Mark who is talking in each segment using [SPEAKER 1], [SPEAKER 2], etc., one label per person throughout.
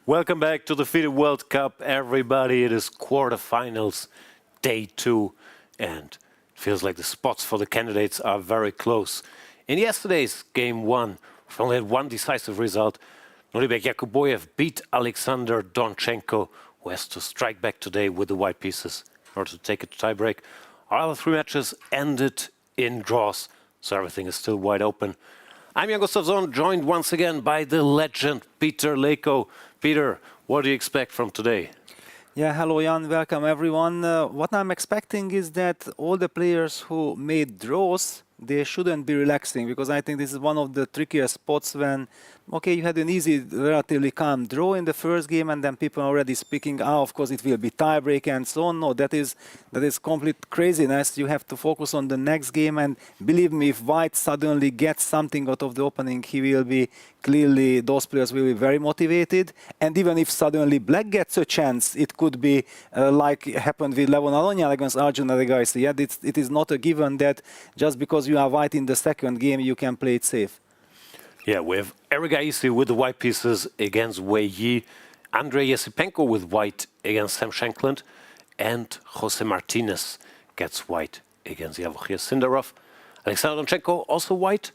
[SPEAKER 1] Welcome back to the FIDE World Cup, everybody. It is quarterfinals, day 2, and it feels like the spots for the candidates are very close. In yesterday's game 1, we've only had one decisive result. Nodirbek Yakubboev beat Alexander Donchenko, who has to strike back today with the white pieces in order to take it to tiebreak. Our other 3 matches ended in draws, so everything is still wide open. I'm Jan Gustafsson, joined once again by the legend Peter Leko. Peter, what do you expect from today?
[SPEAKER 2] Yeah, hello Jan, welcome everyone. What I'm expecting is that all the players who made draws, they shouldn't be relaxing, because I think this is one of the trickiest spots when, okay, you had an easy, relatively calm draw in the first game, and then people are already speaking, of course it will be tiebreak and so on. No, that is complete craziness. You have to focus on the next game, and believe me, if White suddenly gets something out of the opening, he will be clearly, those players will be very motivated. And even if suddenly Black gets a chance, it could be like happened with Levon Alonyan against Arjun Erigaisi. Yeah, it is not a given that just because you are White in the second game, you can play it safe.
[SPEAKER 1] Yeah, we have Erigaisi with the white pieces against Wei Yi, Andrey Esipenko with white against Shankland, and Jose Martinez gets white against Javokhir Sindarov. Alexander Donchenko also white,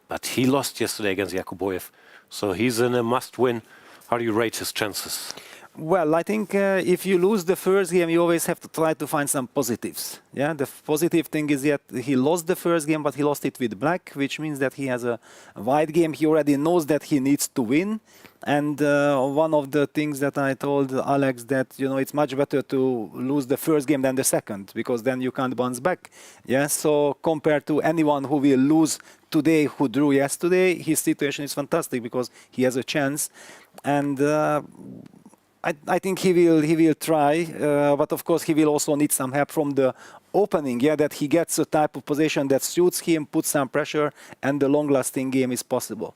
[SPEAKER 1] but he lost yesterday against Yakubboev, so he's in a must-win. How do you rate his chances?
[SPEAKER 2] Well, I think if you lose the first game, you always have to try to find some positives. Yeah, the positive thing is that he lost the first game, but he lost it with Black, which means that he has a white game. He already knows that he needs to win. And one of the things that I told Alex that, you know, it's much better to lose the first game than the second, because then you can't bounce back. Yeah, so compared to anyone who will lose today, who drew yesterday, his situation is fantastic because he has a chance. And I think he will try, but of course he will also need some help from the opening. Yeah, that he gets a type of position that suits him, puts some pressure, and the long-lasting game is possible.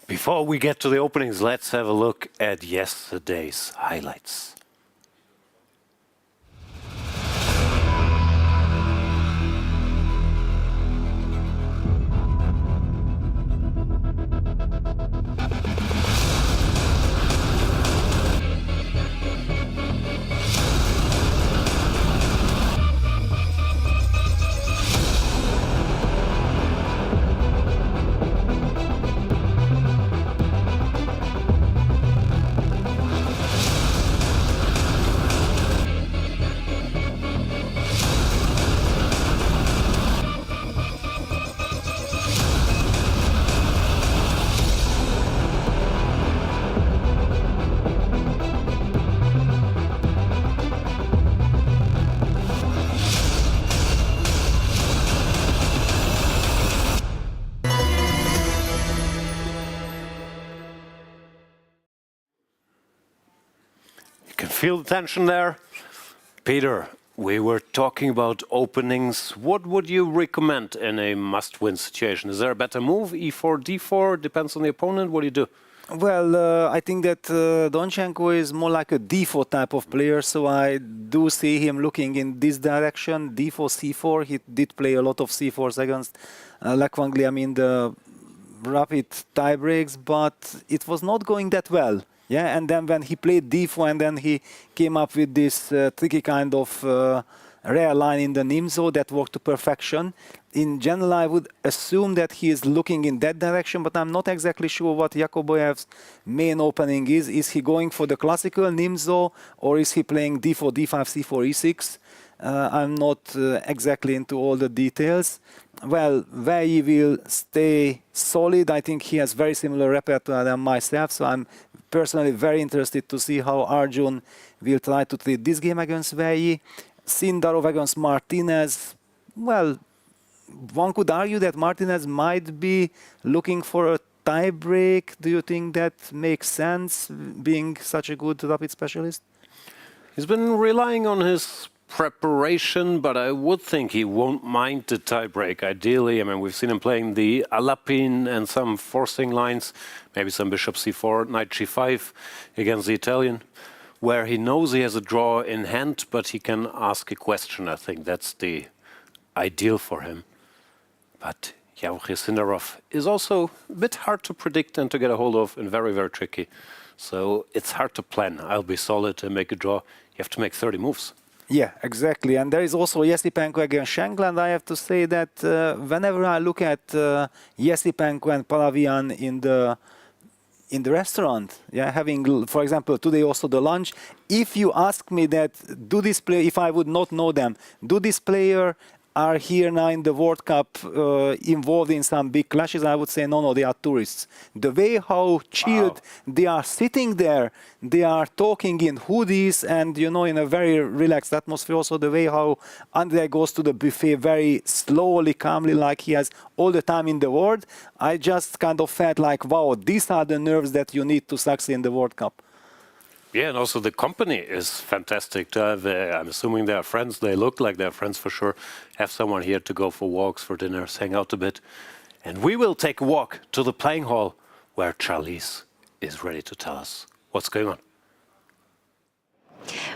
[SPEAKER 1] Before we get to the openings, let's have a look at yesterday's highlights. Feel the tension there? Peter, we were talking about openings. What would you recommend in a must-win situation? Is there a better move? E4, D4? Depends on the opponent. What do you do?
[SPEAKER 2] Well, I think that Donchenko is more like a D4 type of player, so I do see him looking in this direction. D4, C4. He did play a lot of C4s against Lagrave, I mean, the rapid tie breaks, but it was not going that well. Yeah, and then when he played D4 and then he came up with this tricky kind of rare line in the Nimzo that worked to perfection. In general, I would assume that he is looking in that direction, but I'm not exactly sure what Yakubboev's main opening is. Is he going for the classical Nimzo, or is he playing D4, D5, C4, E6? I'm not exactly into all the details. Well, Wei Yi will stay solid. I think he has very similar repertoire than myself, so I'm personally very interested to see how Arjun will try to treat this game against Wei Yi. Sindarov against Martinez. Well, one could argue that Martinez might be looking for a tie break. Do you think that makes sense, being such a good rapid specialist?
[SPEAKER 1] He's been relying on his preparation, but I would think he won't mind the tiebreak. Ideally, I mean, we've seen him playing the Alapin and some forcing lines, maybe some bishop c4, knight g5 against the Italian, where he knows he has a draw in hand, but he can ask a question. I think that's the ideal for him. But Javokhir Sindarov is also a bit hard to predict and to get a hold of, and very, very tricky. So it's hard to plan. I'll be solid and make a draw. You have to make 30 moves.
[SPEAKER 2] Yeah, exactly. And there is also Esipenko against Shankland. I have to say that whenever I look at Esipenko and Palavian in the restaurant, yeah, having, for example, today also the lunch, if you ask me that, do this player, if I would not know them, do this player are here now in the World Cup involved in some big clashes, I would say no, they are tourists. The way how chilled they are sitting there, they are talking in hoodies and, you know, in a very relaxed atmosphere. Also the way how Andrey goes to the buffet very slowly, calmly, like he has all the time in the world. I just kind of felt like, wow, these are the nerves that you need to succeed in the World Cup.
[SPEAKER 1] Yeah, and also the company is fantastic to have. I'm assuming they are friends. They look like they're friends for sure. Have someone here to go for walks, for dinners, hang out a bit. And we will take a walk to the playing hall where Charlize is ready to tell us what's going on.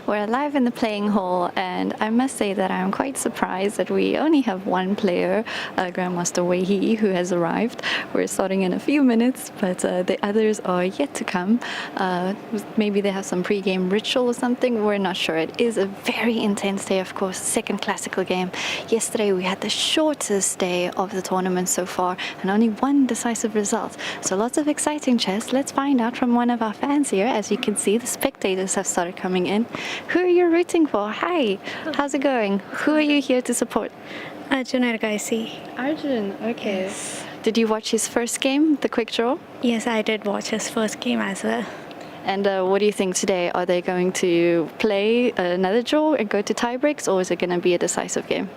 [SPEAKER 3] We're live in the playing hall, and I must say that I'm quite surprised that we only have one player, Grandmaster Wei Yi, who has arrived. We're starting in a few minutes, but the others are yet to come. Maybe they have some pre-game ritual or something. We're not sure. It is a very intense day, of course, second classical game. Yesterday we had the shortest day of the tournament so far, and only one decisive result. So lots of exciting chess. Let's find out from one of our fans here. As you can see, the spectators have started coming in. Who are you rooting for? Hi, how's it going? Who are you here to support?
[SPEAKER 4] Arjun Erigaisi.
[SPEAKER 3] Arjun, okay.
[SPEAKER 4] Yes.
[SPEAKER 3] Did you watch his first game, the quick draw?
[SPEAKER 4] Yes, I did watch his first game as well.
[SPEAKER 3] And what do you think today? Are they going to play another draw and go to tiebreaks, or is it going to be a decisive game?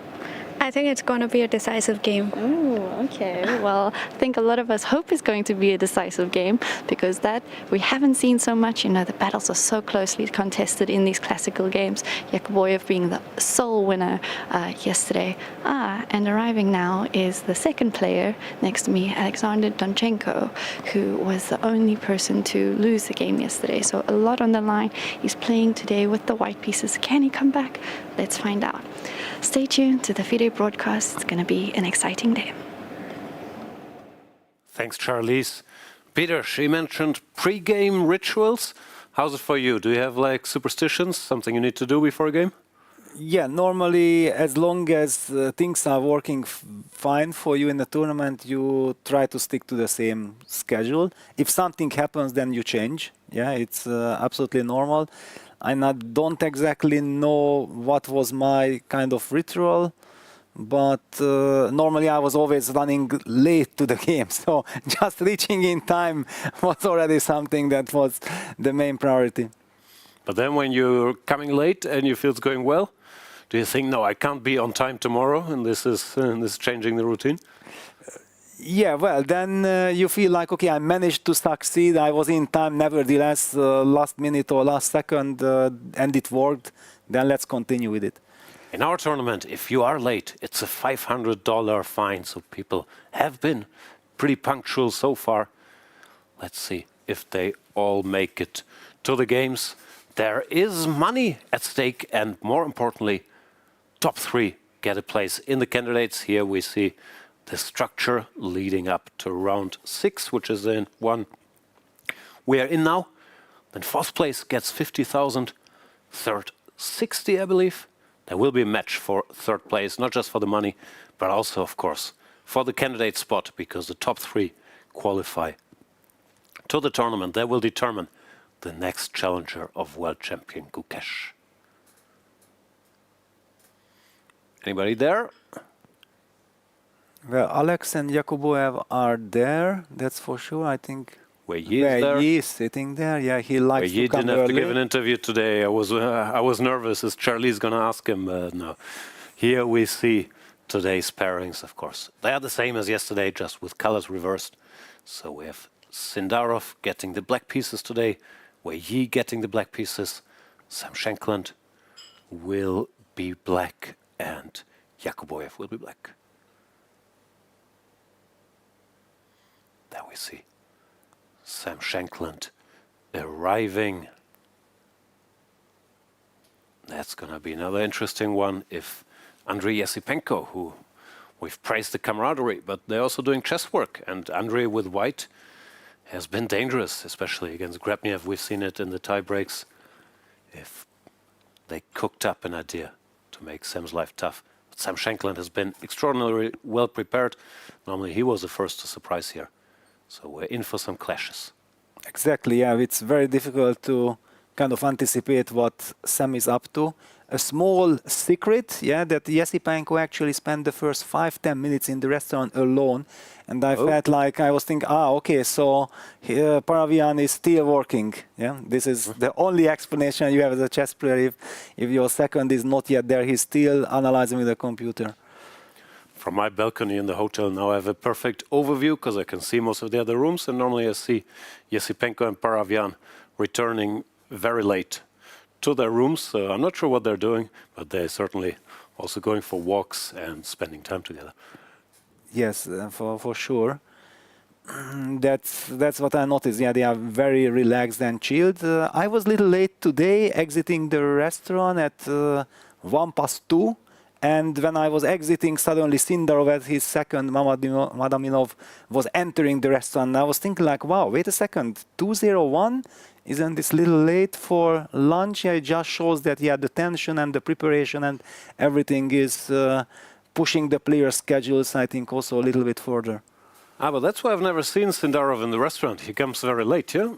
[SPEAKER 4] I think it's going to be a decisive game.
[SPEAKER 3] Oh, okay. Well, I think a lot of us hope it's going to be a decisive game, because that we haven't seen so much. You know, the battles are so closely contested in these classical games. Yakubboev being the sole winner yesterday. And arriving now is the second player next to me, Alexander Donchenko, who was the only person to lose the game yesterday. So a lot on the line. He's playing today with the white pieces. Can he come back? Let's find out. Stay tuned to the FIDE broadcast. It's going to be an exciting day.
[SPEAKER 1] Thanks, Charlize. Peter, she mentioned pre-game rituals. How's it for you? Do you have like superstitions, something you need to do before a game?
[SPEAKER 2] Yeah, normally, as long as things are working fine for you in the tournament, you try to stick to the same schedule. If something happens, then you change. Yeah, it's absolutely normal. I don't exactly know what was my kind of ritual, but normally I was always running late to the game. So just reaching in time was already something that was the main priority.
[SPEAKER 1] But then when you're coming late and you feel it's going well, do you think, no, I can't be on time tomorrow, and this is changing the routine?
[SPEAKER 2] Yeah, well, then you feel like, okay, I managed to succeed. I was in time, nevertheless, last minute or last second, and it worked. Then let's continue with it.
[SPEAKER 1] In our tournament, if you are late, it's a $500 fine. So people have been pretty punctual so far. Let's see if they all make it to the games. There is money at stake, and more importantly, top three get a place in the candidates. Here we see the structure leading up to round 6, which is in 1 we are in now. Then fourth place gets 50,000, third 60, I believe. There will be a match for third place, not just for the money, but also, of course, for the candidate spot, because the top 3 qualify to the tournament. That will determine the next challenger of world champion Gukesh. Anybody there?
[SPEAKER 2] Well, Alex and Yakubboev are there, that's for sure. I think
[SPEAKER 1] Wei Yi is there.
[SPEAKER 2] Wei Yi is sitting there. Yeah, he likes
[SPEAKER 1] Wei Yi
[SPEAKER 2] to come
[SPEAKER 1] didn't have to
[SPEAKER 2] early.
[SPEAKER 1] give an interview today. I was nervous. Is Charlize going to ask him? No. Here we see today's pairings, of course. They are the same as yesterday, just with colors reversed. So we have Sindarov getting the black pieces today. Wei Yi getting the black pieces. Sam Shankland will be black, and Yakubboev will be black. There we see Sam Shankland arriving. That's going to be another interesting one if Andrey Esipenko, who we've praised the camaraderie, but they're also doing chess work. And Andrey with white has been dangerous, especially against Grabniev. We've seen it in the tie breaks. If they cooked up an idea to make Sam's life tough. But Sam Shankland has been extraordinarily well prepared. Normally he was the first to surprise here. So we're in for some clashes.
[SPEAKER 2] Exactly, yeah. It's very difficult to kind of anticipate what Sam is up to. A small secret, yeah, that Esipenko actually spent the first 5-10 minutes in the restaurant alone. And I felt like I was thinking, okay, so Paravian is still working. Yeah, this is the only explanation you have as a chess player. If your second is not yet there, he's still analyzing with the computer.
[SPEAKER 1] From my balcony in the hotel now I have a perfect overview because I can see most of the other rooms, and normally I see Esipenko and Paravian returning very late to their rooms. So I'm not sure what they're doing, but they're certainly also going for walks and spending time together.
[SPEAKER 2] Yes, for sure. That's what I noticed. Yeah, they are very relaxed and chilled. I was a little late today, exiting the restaurant at 2:01. And when I was exiting, suddenly Sindarov at his second, Madaminov, was entering the restaurant. I was thinking like, wow, wait a second, 2:01? Isn't this a little late for lunch? Yeah, it just shows that the tension and the preparation and everything is pushing the players' schedules, I think, also a little bit further.
[SPEAKER 1] But that's why I've never seen Sindarov in the restaurant. He comes very late, yeah?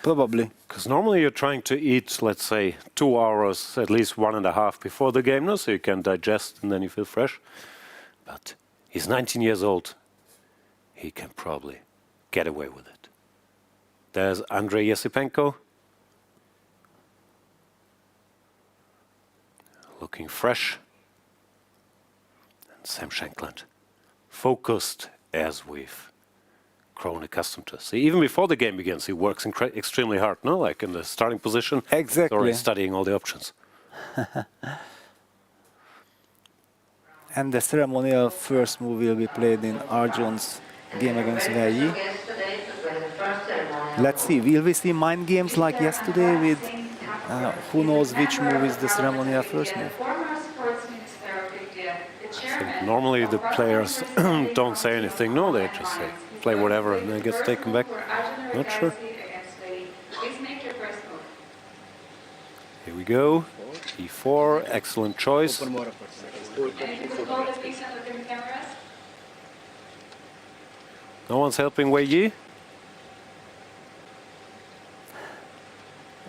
[SPEAKER 2] Probably.
[SPEAKER 1] Because normally you're trying to eat, let's say, 2 hours, at least 1.5 before the game, no? So you can digest and then you feel fresh. But he's 19 years old. He can probably get away with it. There's Andrey Esipenko. Looking fresh. And Sam Shankland. Focused as we've grown accustomed to. See, even before the game begins, he works extremely hard, no? Like in the starting position,
[SPEAKER 2] exactly.
[SPEAKER 1] He's already studying all the options.
[SPEAKER 2] And the ceremonial first move will be played in Arjun's game against Wei Yi. Let's see, will we see mind games like yesterday with who knows which move is the ceremonial first move?
[SPEAKER 1] I think normally the players don't say anything, no, they just say play whatever and then it gets taken back. Not sure. Here we go, e4, excellent choice. No one's helping Wei Yi.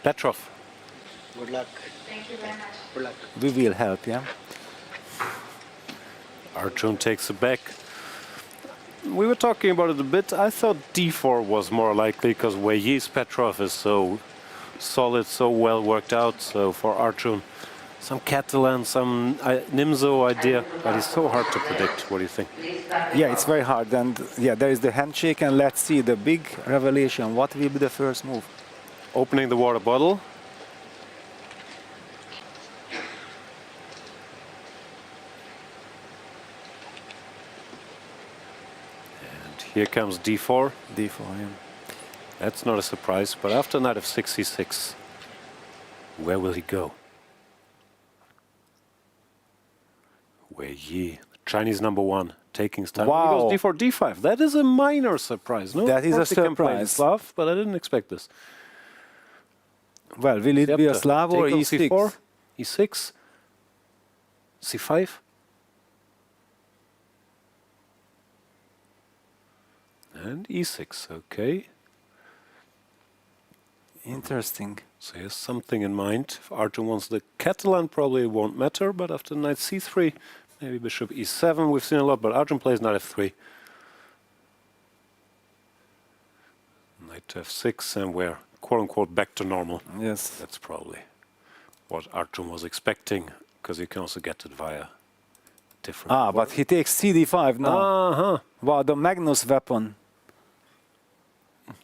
[SPEAKER 1] Petrov.
[SPEAKER 5] Good luck.
[SPEAKER 4] Thank you very much.
[SPEAKER 5] Good luck.
[SPEAKER 2] We will help, yeah.
[SPEAKER 1] Arjun takes it back. We were talking about it a bit. I thought d4 was more likely because Wei Yi's Petrov is so solid, so well worked out. So for Arjun, some Catalan, some Nimzo idea, but it's so hard to predict. What do you think?
[SPEAKER 2] Yeah, it's very hard. And yeah, there is the handshake, and let's see the big revelation. What will be the first move?
[SPEAKER 1] Opening the water bottle. Here comes d4.
[SPEAKER 2] d4, yeah.
[SPEAKER 1] That's not a surprise, but after knight of 6e6, where will he go? Wei Yi, Chinese #1, taking his time.
[SPEAKER 2] Wow.
[SPEAKER 1] He goes d4, d5. That is a minor surprise, no?
[SPEAKER 2] That is a
[SPEAKER 1] Of course he can play
[SPEAKER 2] surprise.
[SPEAKER 1] Slav, but I didn't expect this.
[SPEAKER 2] Well, will it be a Slav or
[SPEAKER 1] Take on
[SPEAKER 2] e6?
[SPEAKER 1] c4, e6, c5. And e6, okay.
[SPEAKER 2] Interesting.
[SPEAKER 1] So he has something in mind. If Arjun wants the Catalan, probably it won't matter, but after knight c3, maybe bishop e7, we've seen a lot, but Arjun plays knight f3. Knight to f6, and we're quote-unquote back to normal.
[SPEAKER 2] Yes.
[SPEAKER 1] That's probably what Arjun was expecting, because you can also get it via different...
[SPEAKER 2] But he takes cd5 now. Wow, the Magnus weapon.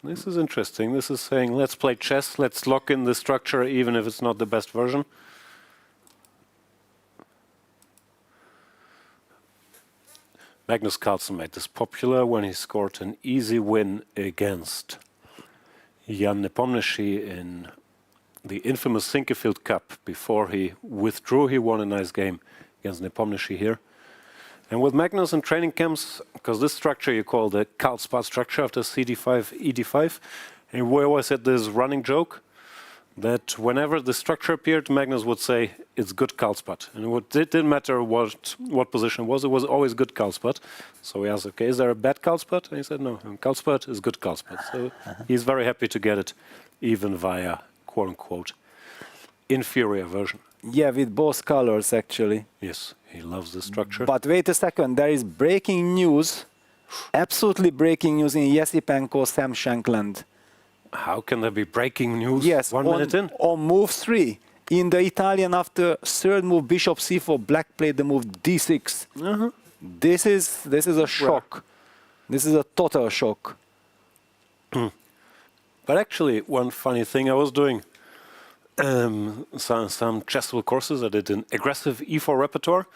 [SPEAKER 1] This is interesting. This is saying, let's play chess, let's lock in the structure, even if it's not the best version. Magnus Carlsen made this popular when he scored an easy win against Jan Nepomniachtchi in the infamous Sinquefield Cup. Before he withdrew, he won a nice game against Nepomniachtchi here. And with Magnus in training camps, because this structure you call the Karlsbad structure after CD5, ED5, and we always had this running joke that whenever the structure appeared, Magnus would say, it's good Karlsbad. And it didn't matter what position it was always good Karlsbad. So we asked, okay, is there a bad Karlsbad? And he said, no, Karlsbad is good Karlsbad. So he's very happy to get it, even via, quote-unquote, inferior version.
[SPEAKER 2] Yeah, with both colors, actually.
[SPEAKER 1] Yes, he loves the structure.
[SPEAKER 2] But wait a second, there is breaking news, absolutely breaking news in Esipenko, Sam Shankland.
[SPEAKER 1] How can there be breaking news?
[SPEAKER 2] Yes,
[SPEAKER 1] 1 minute in?
[SPEAKER 2] On move 3. In the Italian, after third move, bishop c4, black played the move d6. This is a shock. This is a total shock.
[SPEAKER 1] But actually, one funny thing, I was doing some chessable courses. I did an aggressive e4 repertoire,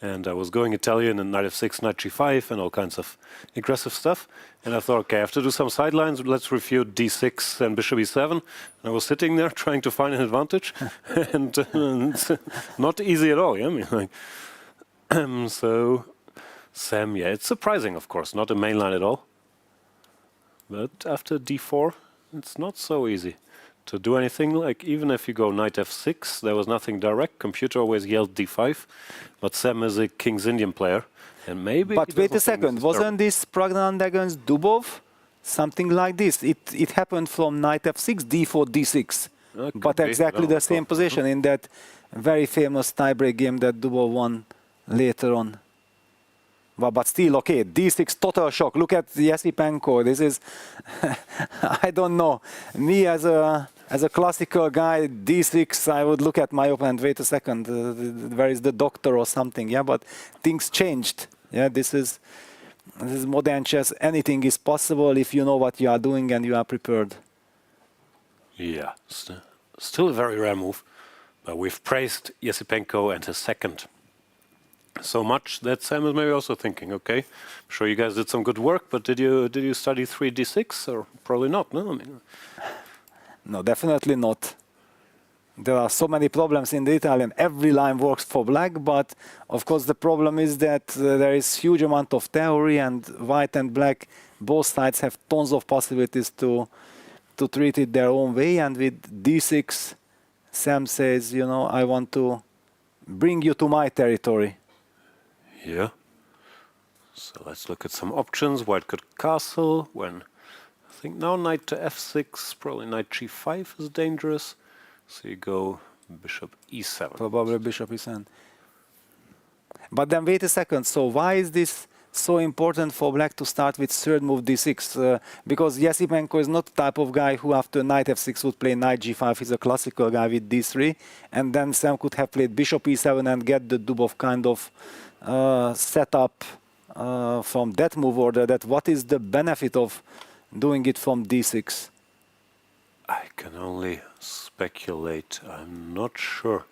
[SPEAKER 1] and I was going Italian and knight f6, knight g5, and all kinds of aggressive stuff. And I thought, okay, I have to do some sidelines. Let's refute d6 and bishop e7. And I was sitting there trying to find an advantage, and it's not easy at all. Yeah, I mean, like, so Sam, yeah, it's surprising, of course, not a main line at all. But after d4, it's not so easy to do anything. Like, even if you go knight f6, there was nothing direct. Computer always yelled d5, but Sam is a King's Indian player, and maybe.
[SPEAKER 2] But wait a second, wasn't this Praggnanandh against Dubov? Something like this. It happened from knight f6, d4, d6, but exactly the same position in that very famous tiebreak game that Dubov won later on. But still, okay, d6, total shock. Look at Esipenko. This is, I don't know. Me as a classical guy, d6, I would look at my opponent. Wait a second, where is the doctor or something? Yeah, but things changed. Yeah, this is modern chess. Anything is possible if you know what you are doing and you are prepared.
[SPEAKER 1] Yeah, still a very rare move. But we've praised Esipenko and his second so much that Sam is maybe also thinking, okay, I'm sure you guys did some good work, but did you study 3d6 or probably not? No, I mean,
[SPEAKER 2] no, definitely not. There are so many problems in the Italian. Every line works for black, but of course the problem is that there is huge amount of theory, and white and black, both sides have tons of possibilities to treat it their own way. And with d6, Sam says, you know, I want to bring you to my territory.
[SPEAKER 1] Yeah. So let's look at some options. White could castle when, I think now knight to f6, probably knight g5 is dangerous. So you go bishop e7.
[SPEAKER 2] Probably bishop e7. But then wait a second. So why is this so important for black to start with third move d6? Because Esipenko is not the type of guy who after knight f6 would play knight g5. He's a classical guy with d3. And then Sam could have played bishop e7 and get the Dubov kind of setup from that move order. That what is the benefit of doing it from d6?
[SPEAKER 1] I can only speculate. I'm not sure.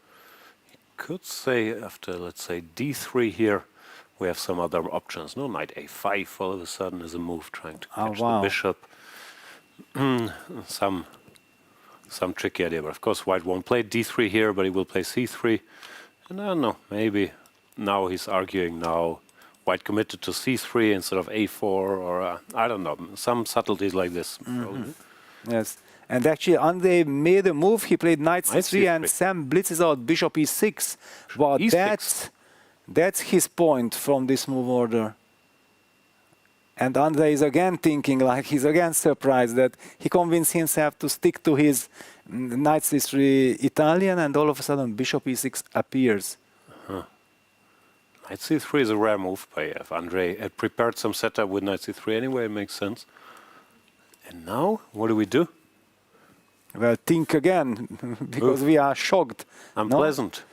[SPEAKER 1] You could say after, let's say, d3 here, we have some other options. No, knight a5 all of a sudden is a move trying to catch the bishop. Some tricky idea, but of course white won't play d3 here, but he will play c3. And I don't know, maybe now he's arguing now white committed to c3 instead of a4, or I don't know, some subtleties like this.
[SPEAKER 2] Yes. And actually, Andrey made a move. He played knight c3, and Sam blitzes out bishop e6. Well, that's his point from this move order. And Andrey is again thinking, like he's again surprised that he convinced himself to stick to his knight c3 Italian, and all of a sudden bishop e6 appears.
[SPEAKER 1] Knight c3 is a rare move by if Andrey had prepared some setup with knight c3 anyway, it makes sense. And now, what do we do?
[SPEAKER 2] Well, think again, because we are shocked.
[SPEAKER 1] Unpleasant.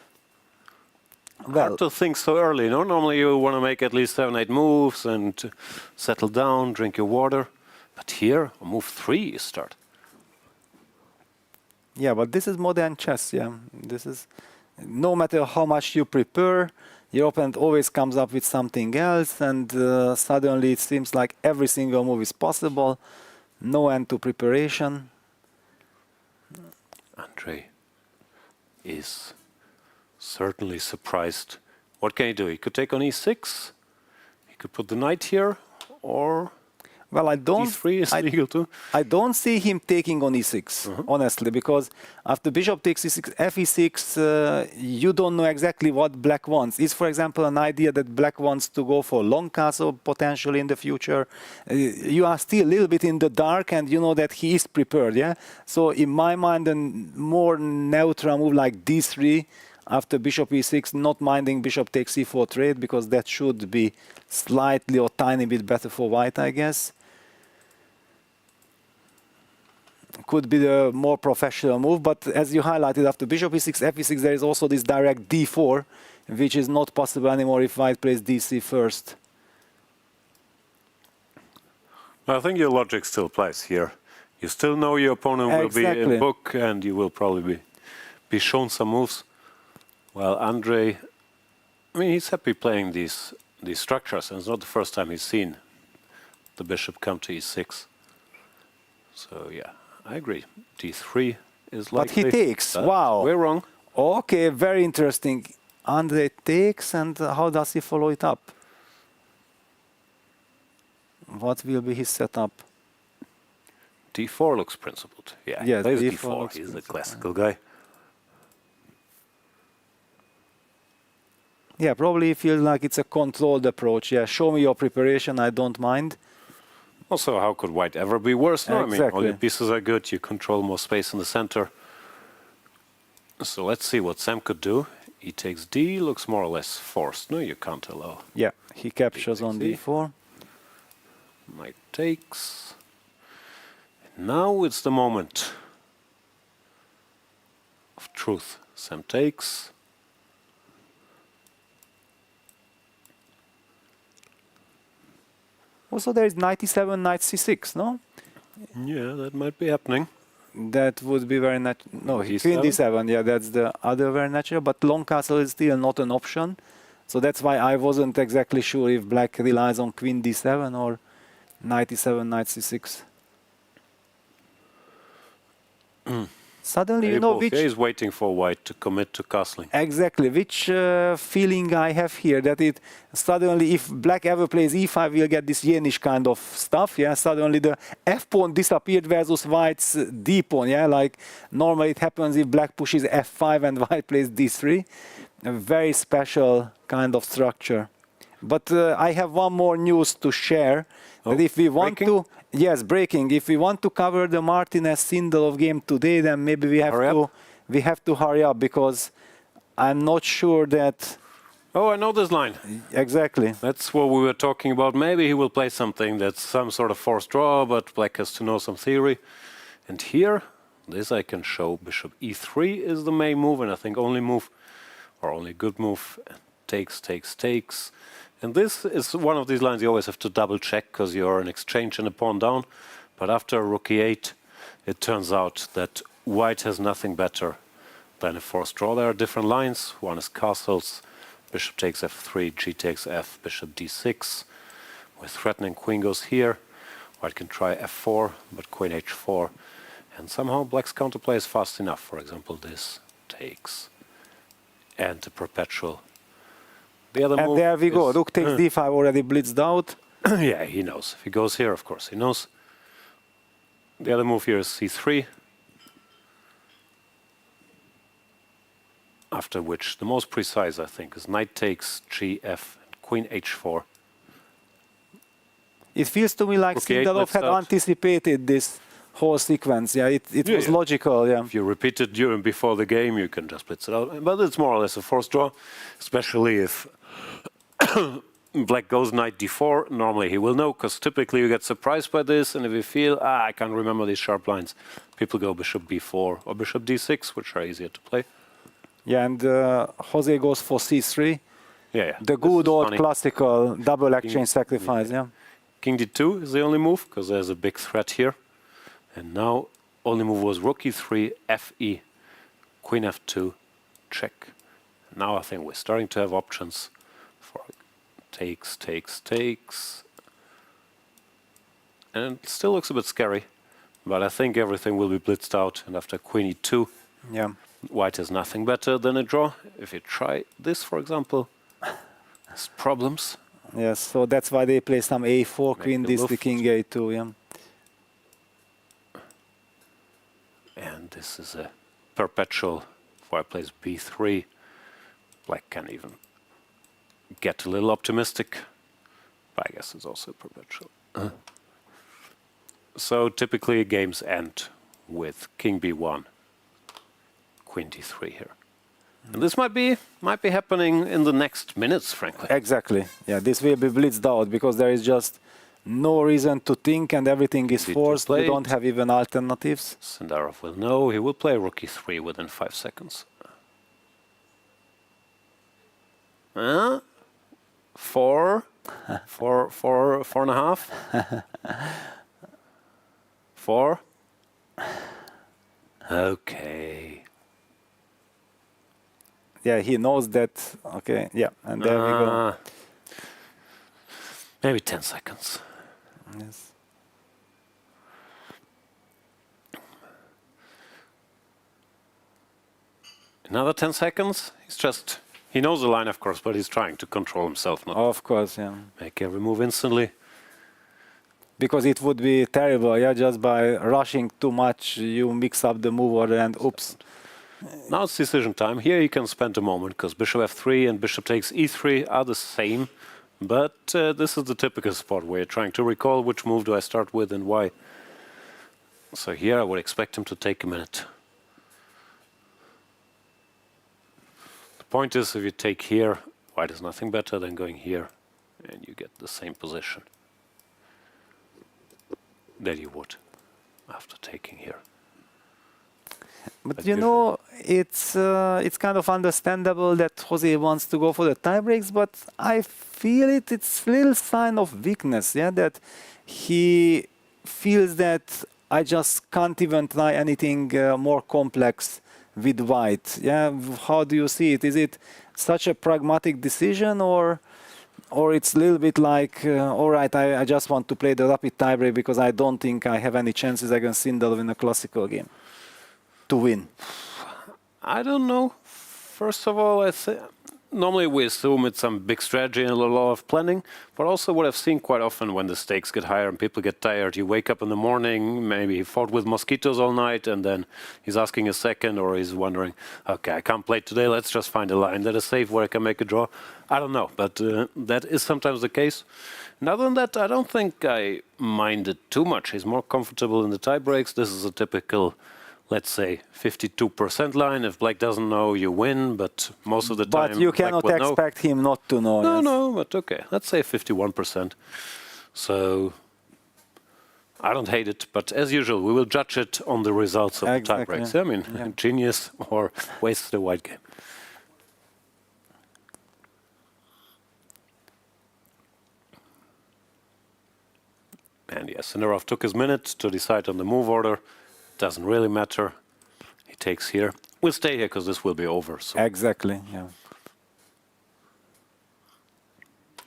[SPEAKER 2] No? Well,
[SPEAKER 1] hard to think so early, no? Normally you want to make at least 7-8 moves and settle down, drink your water. But here, on move 3 you start.
[SPEAKER 2] Yeah, but this is modern chess, yeah. This is, no matter how much you prepare, your opponent always comes up with something else, and suddenly it seems like every single move is possible. No end to preparation.
[SPEAKER 1] Andrey is certainly surprised. What can he do? He could take on e6. could put the knight here, or
[SPEAKER 2] Well, I don't.
[SPEAKER 1] d3 is legal too.
[SPEAKER 2] I don't see him taking on e6, honestly, because after bishop takes e6, fe6, you don't know exactly what black wants. Is, for example, an idea that black wants to go for long castle potentially in the future? You are still a little bit in the dark, and you know that he is prepared, yeah? So in my mind, a more neutral move like d3 after bishop e6, not minding bishop takes e4 trade, because that should be slightly or tiny bit better for white, I guess. Could be the more professional move, but as you highlighted, after bishop e6, fe6, there is also this direct d4, which is not possible anymore if white plays d3 first.
[SPEAKER 1] I think your logic still applies here. You still know your opponent will be in book, and you will probably be shown some moves. Well, Andrey, I mean, he's happy playing these structures, and it's not the first time he's seen the bishop come to e6. So yeah, I agree. d3 is likely.
[SPEAKER 2] But he takes. Wow.
[SPEAKER 1] We're wrong.
[SPEAKER 2] Okay, very interesting. Andrey takes, and how does he follow it up? What will be his setup?
[SPEAKER 1] d4 looks principled. Yeah,
[SPEAKER 2] yes,
[SPEAKER 1] plays
[SPEAKER 2] d4.
[SPEAKER 1] He's the classical guy.
[SPEAKER 2] Yeah, probably he feels like it's a controlled approach. Yeah, show me your preparation, I don't mind.
[SPEAKER 1] Also, how could white ever be worse? No,
[SPEAKER 2] Exactly.
[SPEAKER 1] I mean, all your pieces are good. You control more space in the center. So let's see what Sam could do. E takes d, looks more or less forced. No, you can't allow.
[SPEAKER 2] Yeah, he captures on d4.
[SPEAKER 1] Knight takes. And now it's the moment of truth. Sam takes.
[SPEAKER 2] Also, there is knight e7, knight c6, no?
[SPEAKER 1] Yeah, that might be happening.
[SPEAKER 2] That would be very natural. No, queen
[SPEAKER 1] d7.
[SPEAKER 2] d7, yeah, that's the other very natural. But long castle is still not an option. So that's why I wasn't exactly sure if black relies on queen d7 or knight e7, knight c6. Suddenly, you know, which...
[SPEAKER 1] He's waiting for white to commit to castling.
[SPEAKER 2] Exactly, which feeling I have here, that it suddenly, if black ever plays e5, we'll get this Yenish kind of stuff, yeah, suddenly the f-pawn disappeared versus white's d-pawn, yeah, like normally it happens if black pushes f5 and white plays d3, a very special kind of structure. But I have one more news to share, that if we want to... Yes, breaking. If we want to cover the Martinez Sindarov game today, then maybe we have to hurry up, because I'm not sure that.
[SPEAKER 1] Oh, I know this line.
[SPEAKER 2] Exactly.
[SPEAKER 1] That's what we were talking about. Maybe he will play something that's some sort of forced draw, but black has to know some theory. And here, this I can show. Bishop e3 is the main move, and I think only move, or only good move. Takes, takes, takes. And this is one of these lines you always have to double check, because you're an exchange and a pawn down. But after rook e8, it turns out that white has nothing better than a forced draw. There are different lines. One is castles, bishop takes f3, g takes f, bishop d6. With threatening queen goes here. White can try f4, but queen h4. And somehow black's counterplay is fast enough. For example, this takes. And the perpetual. The other move
[SPEAKER 2] there we go. Rook takes d5 already blitzed out.
[SPEAKER 1] Yeah, he knows. If he goes here, of course, he knows. The other move here is c3. After which, the most precise, I think, is knight takes, gf, and queen h4.
[SPEAKER 2] It feels to me like Sindarov had anticipated this whole sequence. Yeah, it was logical. Yeah.
[SPEAKER 1] If you repeat it before the game, you can just blitz it out. But it's more or less a forced draw, especially if black goes knight d4. Normally he will know, because typically you get surprised by this. And if you feel, I can't remember these sharp lines, people go bishop b4 or bishop d6, which are easier to play.
[SPEAKER 2] Yeah, and Jose goes for c3.
[SPEAKER 1] Yeah.
[SPEAKER 2] The good old classical double exchange sacrifice. Yeah.
[SPEAKER 1] King d2 is the only move, because there's a big threat here. And now only move was rook e3, fe, queen f2, check. Now I think we're starting to have options for takes, takes, takes. And it still looks a bit scary, but I think everything will be blitzed out. And after queen e2, white has nothing better than a draw. If you try this, for example, there's problems.
[SPEAKER 2] Yes, so that's why they play some a4, queen
[SPEAKER 1] the
[SPEAKER 2] d3, king a2, yeah.
[SPEAKER 1] And this is a perpetual. White plays b3. Black can even get a little optimistic. But I guess it's also perpetual. So typically games end with king b1, queen d3 here. And this might be happening in the next minutes, frankly.
[SPEAKER 2] Exactly. Yeah, this will be blitzed out because there is just no reason to think and everything is forced. You don't have even alternatives.
[SPEAKER 1] Sindarov will know. He will play rook e3 within 5 seconds. 4 and a half. 4. Okay.
[SPEAKER 2] Yeah, he knows that. Okay, yeah, and there we go.
[SPEAKER 1] Maybe 10 seconds.
[SPEAKER 2] Yes.
[SPEAKER 1] Another 10 seconds. He knows the line, of course, but he's trying to control himself, not
[SPEAKER 2] Of course, yeah.
[SPEAKER 1] make every move instantly.
[SPEAKER 2] Because it would be terrible, yeah, just by rushing too much, you mix up the move order and oops.
[SPEAKER 1] Now it's decision time. Here you can spend a moment because bishop f3 and bishop takes e3 are the same. But this is the typical spot where you're trying to recall which move do I start with and why. So here I would expect him to take a minute. The point is, if you take here, white is nothing better than going here, and you get the same position that you would after taking here.
[SPEAKER 2] But you know, it's kind of understandable that Jose wants to go for the tie breaks, but I feel it's a little sign of weakness, yeah, that he feels that I just can't even try anything more complex with white. Yeah, how do you see it? Is it such a pragmatic decision, or it's a little bit like, all right, I just want to play the rapid tiebreak because I don't think I have any chances against Sindarov in a classical game to win?
[SPEAKER 1] I don't know. First of all, normally we assume it's some big strategy and a lot of planning, but also what I've seen quite often when the stakes get higher and people get tired, you wake up in the morning, maybe he fought with mosquitoes all night, and then he's asking a second, or he's wondering, okay, I can't play today, let's just find a line that is safe where I can make a draw. I don't know, but that is sometimes the case. And other than that, I don't think I mind it too much. He's more comfortable in the tie breaks. This is a typical, let's say, 52% line. If black doesn't know, you win, but most of the time...
[SPEAKER 2] But you cannot expect him not to know.
[SPEAKER 1] No,
[SPEAKER 2] yes.
[SPEAKER 1] no, but okay. Let's say 51%. So I don't hate it, but as usual, we will judge it on the results of the tie breaks. I mean, genius or waste the white game. And yes, Sindarov took his minute to decide on the move order. Doesn't really matter. He takes here. We'll stay here because this will be over. So.
[SPEAKER 2] Exactly, yeah.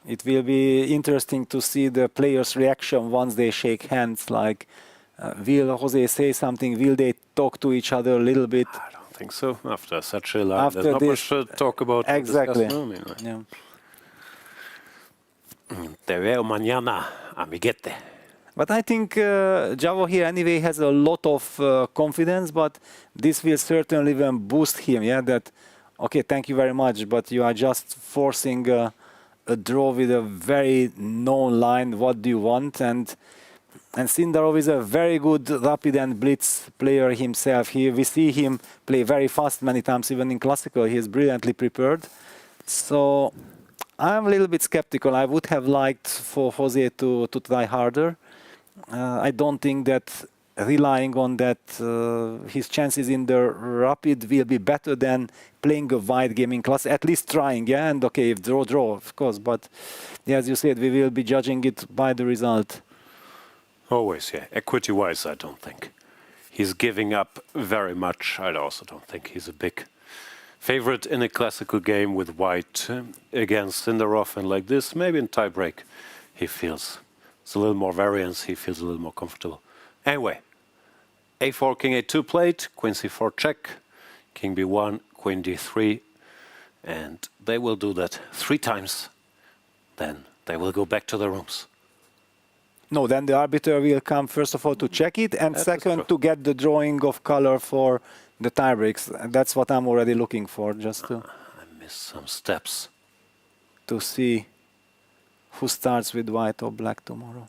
[SPEAKER 2] It will be interesting to see the players' reaction once they shake hands. Like, will Jose say something? Will they talk to each other a little bit?
[SPEAKER 1] I don't think so. After such a line, there's not much to talk about.
[SPEAKER 2] Exactly.
[SPEAKER 1] No, I mean,
[SPEAKER 2] Yeah.
[SPEAKER 1] Te veo mañana, amiguete.
[SPEAKER 2] But I think Javokhir anyway has a lot of confidence, but this will certainly even boost him, yeah, that, okay, thank you very much, but you are just forcing a draw with a very known line, what do you want? And Sindarov is a very good rapid and blitz player himself. We see him play very fast many times, even in classical, he is brilliantly prepared. So I'm a little bit skeptical. I would have liked for Jose to try harder. I don't think that relying on that his chances in the rapid will be better than playing a wide game in class, at least trying, yeah, and okay, if draw, of course, but yeah, as you said, we will be judging it by the result.
[SPEAKER 1] Always, yeah. Equity-wise, I don't think he's giving up very much. I also don't think he's a big favorite in a classical game with white against Sindarov, and like this, maybe in tiebreak, he feels it's a little more variance, he feels a little more comfortable. Anyway, a4, king a2 played, queen c4 check, king b1, queen d3, and they will do that 3 times. Then they will go back to their rooms.
[SPEAKER 2] No, then the arbiter will come first of all to check it, and second to get the drawing of color for the tie breaks. That's what I'm already looking for, just to
[SPEAKER 1] I missed some steps.
[SPEAKER 2] to see who starts with white or black tomorrow.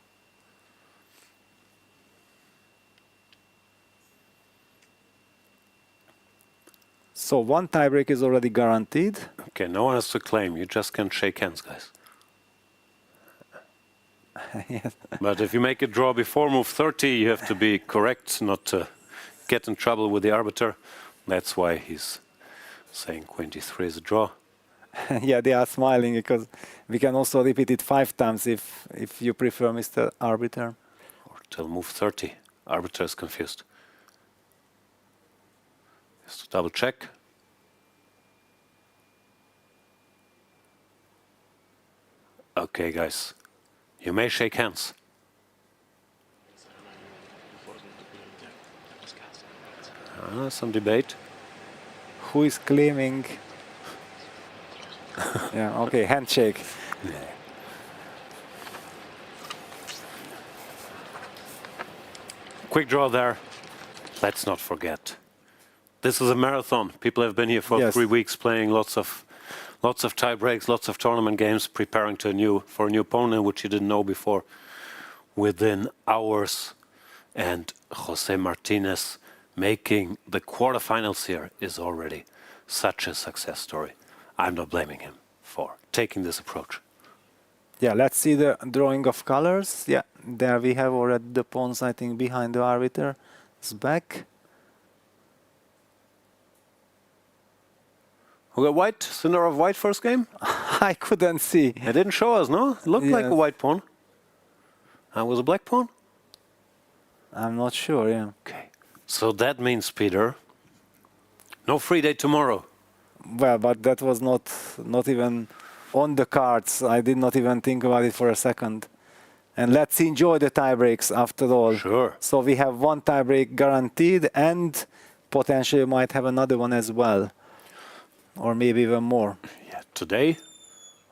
[SPEAKER 2] So one tiebreak is already guaranteed.
[SPEAKER 1] Okay, no one has to claim. You just can shake hands, guys.
[SPEAKER 2] Yes.
[SPEAKER 1] But if you make a draw before move 30, you have to be correct, not to get in trouble with the arbiter. That's why he's saying queen d3 is a draw.
[SPEAKER 2] Yeah, they are smiling because we can also repeat it 5 times if you prefer, Mr. Arbiter.
[SPEAKER 1] Or till move 30. Arbiter is confused. Has to double check. Okay, guys. You may shake hands. Some debate.
[SPEAKER 2] Who is claiming? Yeah, okay, handshake.
[SPEAKER 1] Quick draw there. Let's not forget. This is a marathon. People have been here for 3 weeks playing lots of tie breaks, lots of tournament games, preparing for a new opponent, which you didn't know before. Within hours, and Jose Martinez making the quarterfinals here is already such a success story. I'm not blaming him for taking this approach.
[SPEAKER 2] Yeah, let's see the drawing of colors. Yeah, there we have already the pawns, I think, behind the arbiter. It's back.
[SPEAKER 1] Who got white? Sindarov white first game?
[SPEAKER 2] I couldn't see.
[SPEAKER 1] It didn't show us, no? It looked like a white pawn. Was a black pawn?
[SPEAKER 2] I'm not sure, yeah.
[SPEAKER 1] Okay. So that means, Peter, no free day tomorrow.
[SPEAKER 2] Well, but that was not even on the cards. I did not even think about it for a second. And let's enjoy the tie breaks after all.
[SPEAKER 1] Sure.
[SPEAKER 2] So we have one tie break guaranteed and potentially might have another one as well. Or maybe even more.
[SPEAKER 1] Yeah, today,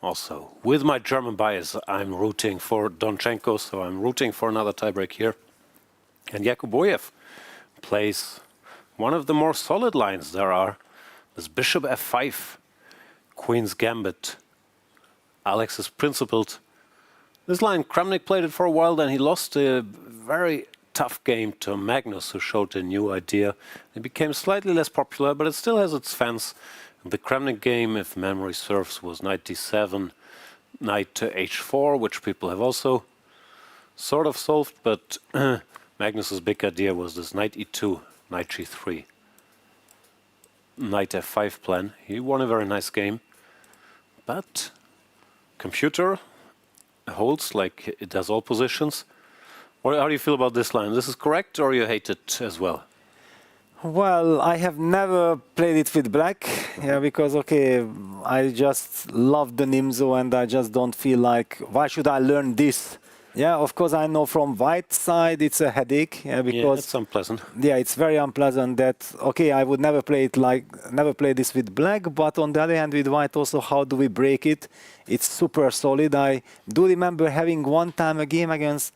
[SPEAKER 1] also, with my German bias, I'm rooting for Donchenko, so I'm rooting for another tiebreak here. And Yakubboev plays one of the more solid lines there are. This bishop f5, queen's gambit. Alex is principled. This line, Kramnik played it for a while, then he lost a very tough game to Magnus, who showed a new idea. It became slightly less popular, but it still has its fans. The Kramnik game, if memory serves, was knight d7, knight to h4, which people have also sort of solved, but Magnus's big idea was this knight e2, knight g3, knight f5 plan. He won a very nice game, but computer holds like it does all positions. How do you feel about this line? This is correct, or you hate it as well?
[SPEAKER 2] Well, I have never played it with black, yeah, because, okay, I just love the Nimzo and I just don't feel like, why should I learn this? Yeah, of course, I know from white side it's a headache, yeah, because
[SPEAKER 1] it's unpleasant.
[SPEAKER 2] Yeah, it's very unpleasant that, okay, I would never play this with black, but on the other hand, with white also, how do we break it? It's super solid. I do remember having one time a game against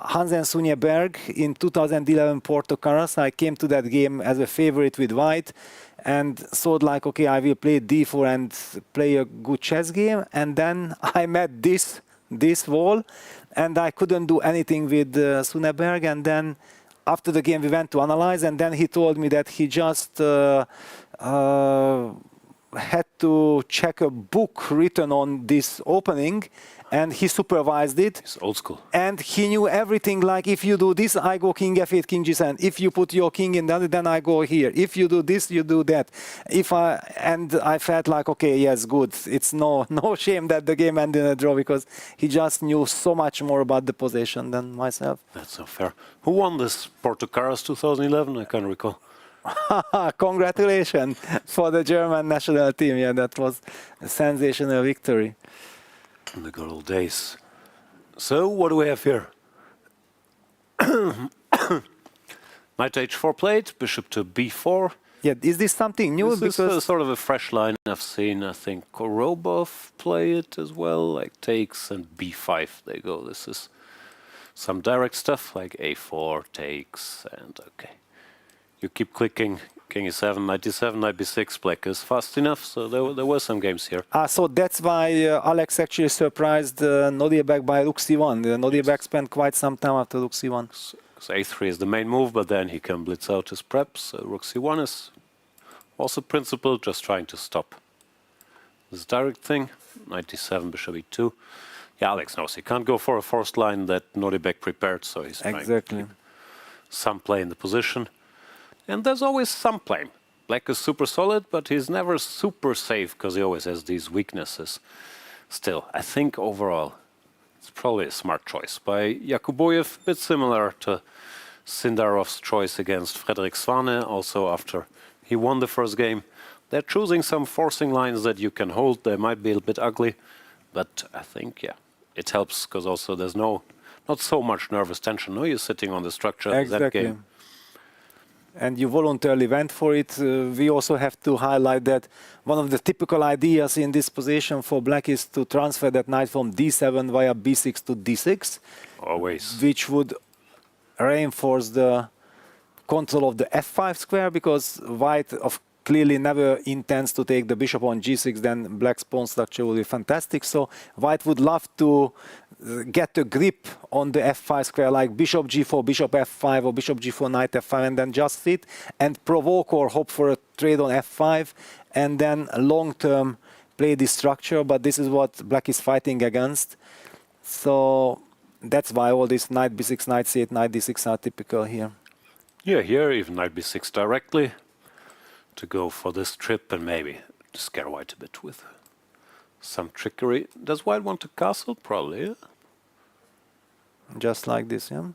[SPEAKER 2] Hansen Sunjeberg in 2011 Porto Carras. I came to that game as a favorite with white and thought like, okay, I will play d4 and play a good chess game. And then I met this wall and I couldn't do anything with Sunjeberg. And then after the game we went to analyze, and then he told me that he just had to check a book written on this opening, and he supervised it.
[SPEAKER 1] It's old school.
[SPEAKER 2] And he knew everything, like if you do this, I go king f8, king g7. If you put your king in that, then I go here. If you do this, you do that. And I felt like, okay, yes, good. It's no shame that the game ended in a draw, because he just knew so much more about the position than myself.
[SPEAKER 1] That's so fair. Who won this Porto Carras 2011? I can't recall.
[SPEAKER 2] Congratulations for the German national team. Yeah, that was a sensational victory.
[SPEAKER 1] In the good old days. So, what do we have here? Knight to h4 played, bishop to b4,
[SPEAKER 2] Yeah, is this something new?
[SPEAKER 1] This is sort of a fresh line I've seen. I think Korobov play it as well, like takes and b5 they go. This is some direct stuff like a4 takes and okay. You keep clicking, king e7, knight d7, knight b6, black is fast enough, so there were some games here.
[SPEAKER 2] So that's why Alex actually surprised Nodirbek by rook c1. Nodirbek spent quite some time after rook c1.
[SPEAKER 1] So a3 is the main move, but then he can blitz out his preps. So rook c1 is also principle, just trying to stop this direct thing. Knight d7, bishop e2. Yeah, Alex knows he can't go for a forced line that Nodirbek prepared, so he's trying to keep some play in the position. And there's always some play. Black is super solid, but he's never super safe because he always has these weaknesses. Still, I think overall, it's probably a smart choice by Yakubboev, a bit similar to Sindarov's choice against Frederick Svane, also after he won the first game. They're choosing some forcing lines that you can hold. They might be a bit ugly, but I think, yeah, it helps because also there's not so much nervous tension. No, you're sitting on the structure of that game.
[SPEAKER 2] And you voluntarily went for it. We also have to highlight that one of the typical ideas in this position for black is to transfer that knight from d7 via b6 to d6.
[SPEAKER 1] Always.
[SPEAKER 2] Which would reinforce the control of the f5 square, because white clearly never intends to take the bishop on g6, then black's pawn structure will be fantastic. So white would love to get a grip on the f5 square, like bishop g4, bishop f5, or bishop g4, knight f5, and then just sit and provoke or hope for a trade on f5, and then long-term play this structure. But this is what black is fighting against. So that's why all this knight b6, knight c8, knight d6 are typical here.
[SPEAKER 1] Yeah, here even knight b6 directly to go for this trip and maybe to scare white a bit with some trickery. Does white want to castle? Probably, yeah.
[SPEAKER 2] Just like this, yeah.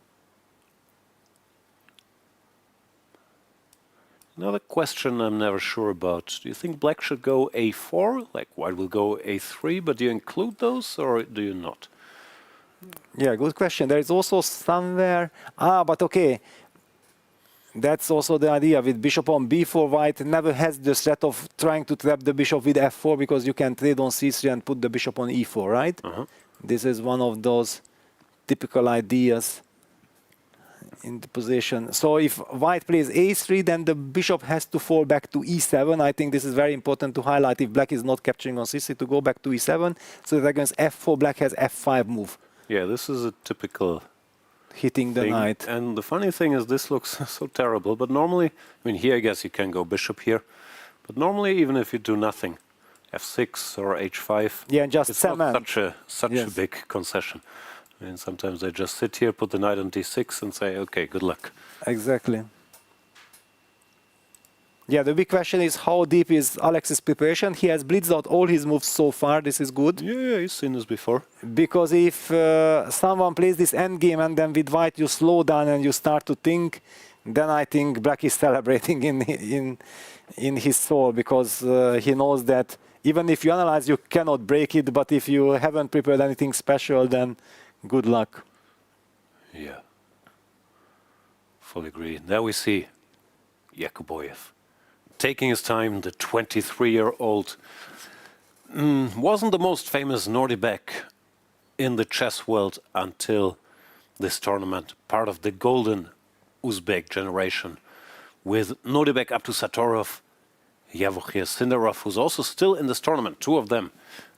[SPEAKER 1] Another question I'm never sure about. Do you think black should go a4? Like white will go a3, but do you include those or do you not?
[SPEAKER 2] Yeah, good question. There is also somewhere... but okay. That's also the idea. With bishop on b4, white never has the threat of trying to trap the bishop with f4, because you can trade on c3 and put the bishop on e4, right? This is one of those typical ideas in the position. So if white plays a3, then the bishop has to fall back to e7. I think this is very important to highlight if black is not capturing on c3, to go back to e7. So that against f4, black has f5 move.
[SPEAKER 1] Yeah, this is a typical
[SPEAKER 2] hitting the knight.
[SPEAKER 1] And the funny thing is this looks so terrible, but normally, I mean, here I guess you can go bishop here, but normally even if you do nothing, f6 or h5,
[SPEAKER 2] yeah, just
[SPEAKER 1] it's not such a big concession. I mean, sometimes they just sit here, put the knight on d6 and say, okay, good luck.
[SPEAKER 2] Exactly. Yeah, the big question is how deep is Alex's preparation. He has blitzed out all his moves so far. This is good.
[SPEAKER 1] Yeah, he's seen this before.
[SPEAKER 2] Because if someone plays this endgame and then with white you slow down and you start to think, then I think black is celebrating in his soul, because he knows that even if you analyze, you cannot break it. But if you haven't prepared anything special, then good luck.
[SPEAKER 1] Yeah, fully agree. Now we see Yakubboev taking his time. The 23-year-old wasn't the most famous Nodirbek in the chess world until this tournament, part of the golden Uzbek generation, with Nodirbek up to Satorov, Javokhir, Sindarov, who's also still in this tournament. Two of them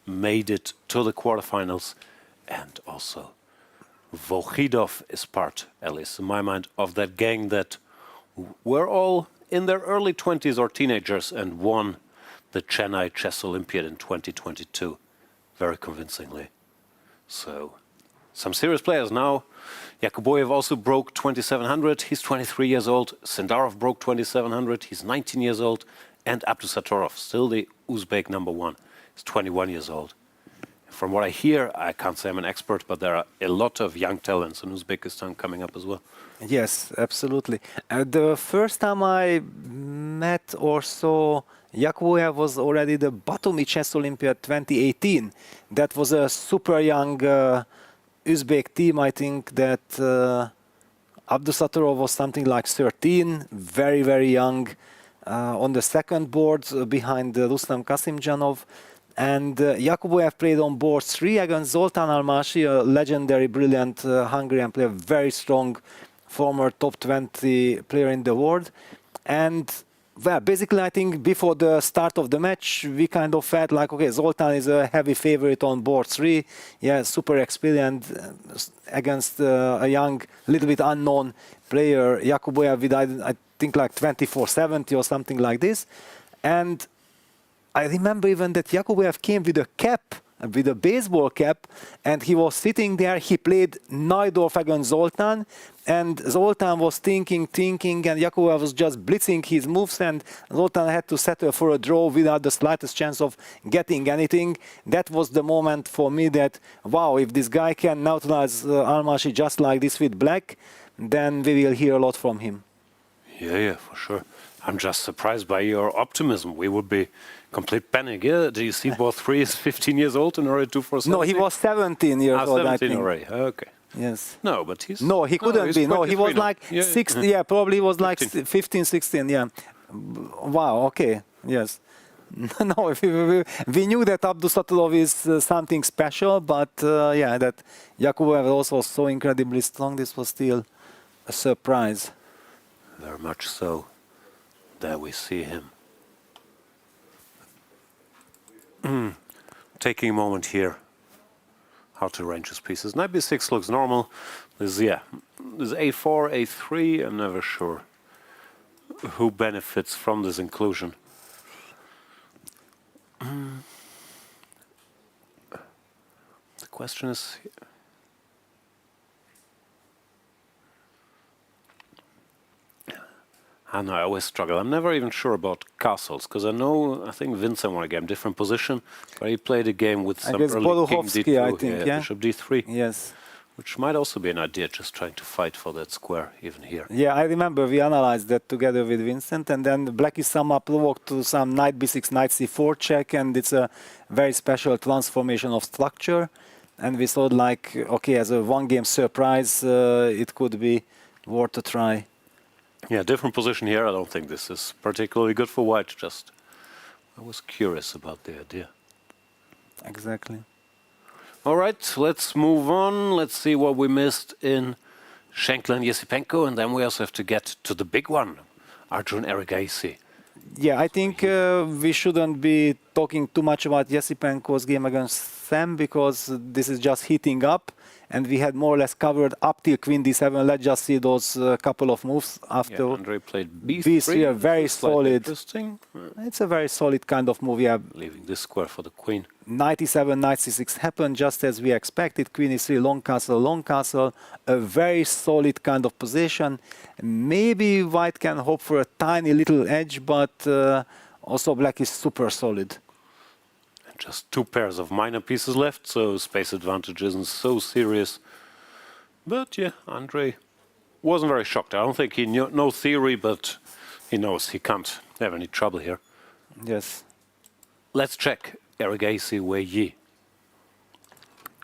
[SPEAKER 1] made it to the quarterfinals, and also Vokhidov is part, at least in my mind, of that gang that were all in their early 20s or teenagers and won the Chennai Chess Olympiad in 2022 very convincingly. So, some serious players now. Yakubboev also broke 2700. He's 23 years old. Sindarov broke 2700. He's 19 years old. And Abdusatorov, still the Uzbek #1, is 21 years old. From what I hear, I can't say I'm an expert, but there are a lot of young talents in Uzbekistan coming up as well.
[SPEAKER 2] Yes, absolutely. The first time I met or saw Yakubboev was already the Batumi Chess Olympiad 2018. That was a super young Uzbek team. I think that Abdusatorov was something like 13, very, very young. on the second board behind Rustam Kasimdzhanov. And Yakubboev played on board 3 against Zoltán Almasi, a legendary, brilliant Hungarian player, very strong former top 20 player in the world. And well, basically, I think before the start of the match, we kind of felt like, okay, Zoltán is a heavy favorite on board 3. Yeah, super experienced against a young, little bit unknown player, Yakubboev, with I think like 24-70 or something like this. And I remember even that Yakubboev came with a cap, with a baseball cap, and he was sitting there. He played Nodirbek against Zoltán, and Zoltán was thinking, and Yakubboev was just blitzing his moves, and Zoltán had to settle for a draw without the slightest chance of getting anything. That was the moment for me that, wow, if this guy can neutralize Almasi just like this with black, then we will hear a lot from him.
[SPEAKER 1] Yeah, for sure. I'm just surprised by your optimism. We would be complete panic. Yeah, do you see both 3 is 15 years old and already 2-4-17?
[SPEAKER 2] No, he was 17 years old,
[SPEAKER 1] 17
[SPEAKER 2] I think.
[SPEAKER 1] already. Okay.
[SPEAKER 2] Yes.
[SPEAKER 1] No, but he's...
[SPEAKER 2] No, he couldn't be. No, he was like 16. Yeah, probably was like 15, 16. Yeah. Wow. Okay. Yes. No, we knew that Abdusatulov is something special, but yeah, that Yakubboev also so incredibly strong. This was still a surprise.
[SPEAKER 1] Very much so. There we see him. Taking a moment here. How to arrange his pieces. Knight b6 looks normal. There's a4, a3. I'm never sure who benefits from this inclusion. The question is... I know, I always struggle. I'm never even sure about castles, because I think Vincent won a game, different position, but he played a game with some early king d2,
[SPEAKER 2] I think, yeah?
[SPEAKER 1] bishop d3.
[SPEAKER 2] Yes.
[SPEAKER 1] Which might also be an idea, just trying to fight for that square, even here.
[SPEAKER 2] Yeah, I remember we analyzed that together with Vincent, and then Black is somehow provoked to some knight b6, knight c4 check, and it's a very special transformation of structure. And we thought like, okay, as a one-game surprise, it could be worth a try.
[SPEAKER 1] Yeah, different position here. I don't think this is particularly good for white. Just, I was curious about the idea.
[SPEAKER 2] Exactly.
[SPEAKER 1] All right, let's move on. Let's see what we missed in Shankland, Esipenko, and then we also have to get to the big one, Arjun Erigaisi.
[SPEAKER 2] Yeah, I think we shouldn't be talking too much about Esipenko's game against Sam, because this is just heating up. And we had more or less covered up till queen d7. Let's just see those couple of moves after.
[SPEAKER 1] Yeah, Andrey played b3.
[SPEAKER 2] Very solid.
[SPEAKER 1] Interesting.
[SPEAKER 2] It's a very solid kind of move. Yeah.
[SPEAKER 1] Leaving this square for the queen.
[SPEAKER 2] Knight e7, knight c6 happened just as we expected. Queen e3, long castle. A very solid kind of position. Maybe white can hope for a tiny little edge, but also black is super solid.
[SPEAKER 1] Just 2 pairs of minor pieces left, so space advantage isn't so serious. But yeah, Andrey wasn't very shocked. I don't think he knew no theory, but he knows he can't have any trouble here.
[SPEAKER 2] Yes.
[SPEAKER 1] Let's check Erigaisi, Wei Yi.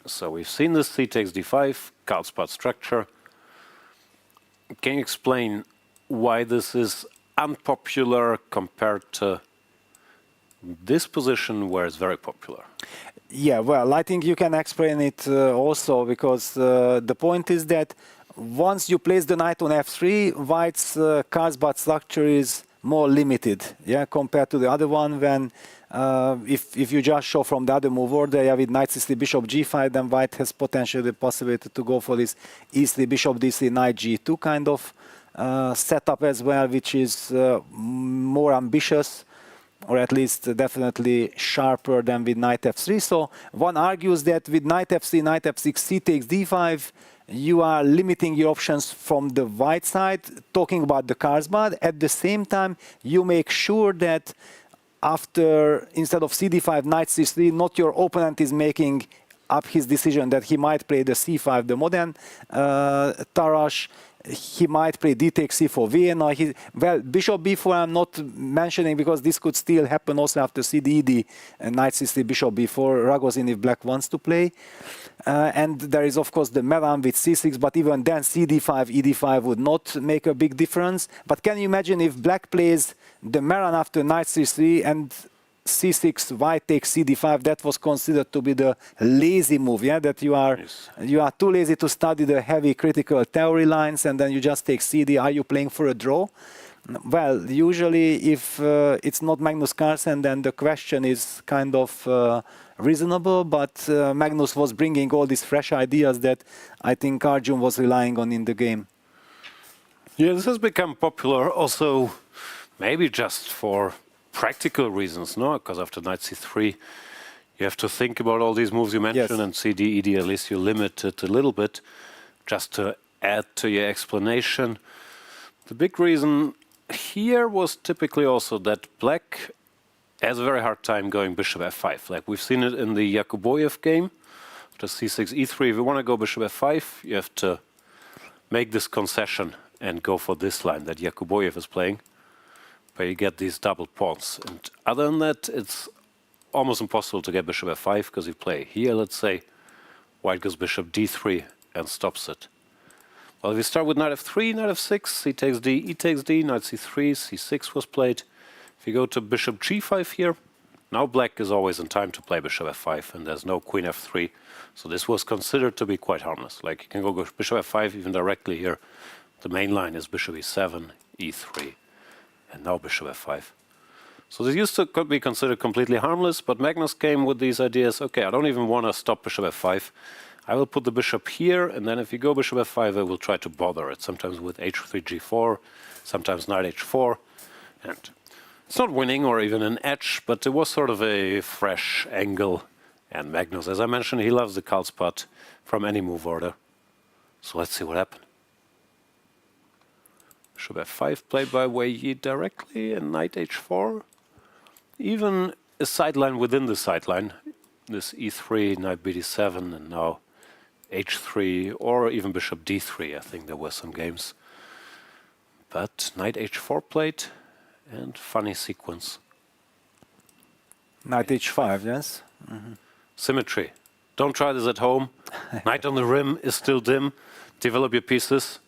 [SPEAKER 1] So we've seen this c takes d5, Karlspad structure. Can you explain why this is unpopular compared to this position where it's very popular?
[SPEAKER 2] Yeah, well, I think you can explain it also, because the point is that once you place the knight on f3, white's Karlspad structure is more limited, yeah, compared to the other one. When if you just show from the other move order, yeah, with knight c3, bishop g5, then white has potentially the possibility to go for this e3, bishop d3, knight g2 kind of setup as well, which is more ambitious, or at least definitely sharper than with knight f3. So one argues that with knight f3, knight f6, c takes d5, you are limiting your options from the white side, talking about the Karlspad. At the same time, you make sure that after, instead of cd5, knight c3, not your opponent is making up his decision that he might play the c5, the modern Tarrasch. He might play d takes c4 Vienna. Well, bishop b4 I'm not mentioning because this could still happen also after cd, and knight c3, bishop b4, Ragozin if black wants to play. And there is of course the Meran with c6, but even then cd5, ed5 would not make a big difference. But can you imagine if black plays the Meran after knight c3 and c6, white takes cd5, that was considered to be the lazy move, yeah? That you are too lazy to study the heavy critical theory lines and then you just take cd. Are you playing for a draw? Well, usually if it's not Magnus Carlsen, then the question is kind of reasonable, but Magnus was bringing all these fresh ideas that I think Arjun was relying on in the game.
[SPEAKER 1] Yeah, this has become popular also maybe just for practical reasons, no? Because after knight c3, you have to think about all these moves you mentioned,
[SPEAKER 2] Yes.
[SPEAKER 1] and cd, ed, at least you limit it a little bit. Just to add to your explanation, the big reason here was typically also that black has a very hard time going bishop f5. Like we've seen it in the Yakubboev game, after c6, e3. If you want to go bishop f5, you have to make this concession and go for this line that Yakubboev is playing, where you get these double pawns. And other than that, it's almost impossible to get bishop f5, because you play here, let's say, white goes bishop d3 and stops it. Well, if you start with knight f3, knight f6, c takes d, e takes d, knight c3, c6 was played. If you go to bishop g5 here, now black is always in time to play bishop f5, and there's no queen f3. So this was considered to be quite harmless. Like you can go bishop f5 even directly here. The main line is bishop e7, e3. And now bishop f5. So this used to be considered completely harmless, but Magnus came with these ideas. Okay, I don't even want to stop bishop f5. I will put the bishop here, and then if you go bishop f5, I will try to bother it. Sometimes with h3, g4, sometimes knight h4. And it's not winning or even an edge, but it was sort of a fresh angle. And Magnus, as I mentioned, he loves the Karlspad from any move order. So let's see what happened. Bishop f5 played by Wei Yi directly, and knight h4. Even a sideline within the sideline. This e3, knight bd7, and now h3, or even bishop d3. I think there were some games. But knight h4 played, and funny sequence.
[SPEAKER 2] Knight h5, yes?
[SPEAKER 1] Mm-hmm. Symmetry. Don't try this at home. Knight on the rim is still dim. Develop your pieces.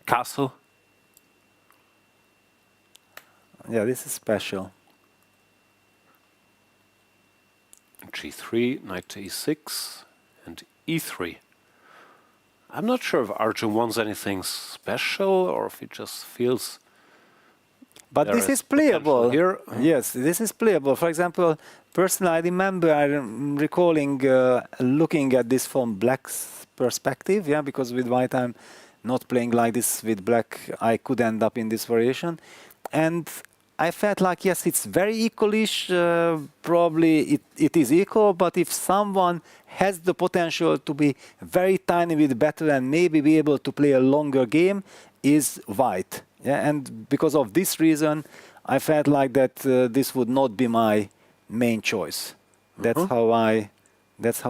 [SPEAKER 1] Castle.
[SPEAKER 2] Yeah, this is special.
[SPEAKER 1] g3, knight to e6, and e3. I'm not sure if Arjun wants anything special or if he just feels.
[SPEAKER 2] But this is playable.
[SPEAKER 1] Here.
[SPEAKER 2] Yes, this is playable. For example, personally, I remember I'm recalling looking at this from black's perspective, yeah, because with white I'm not playing like this. With black, I could end up in this variation. And I felt like, yes, it's very equalish. Probably it is equal, but if someone has the potential to be very tiny bit better and maybe be able to play a longer game, is white. Yeah, and because of this reason, I felt like that this would not be my main choice. That's how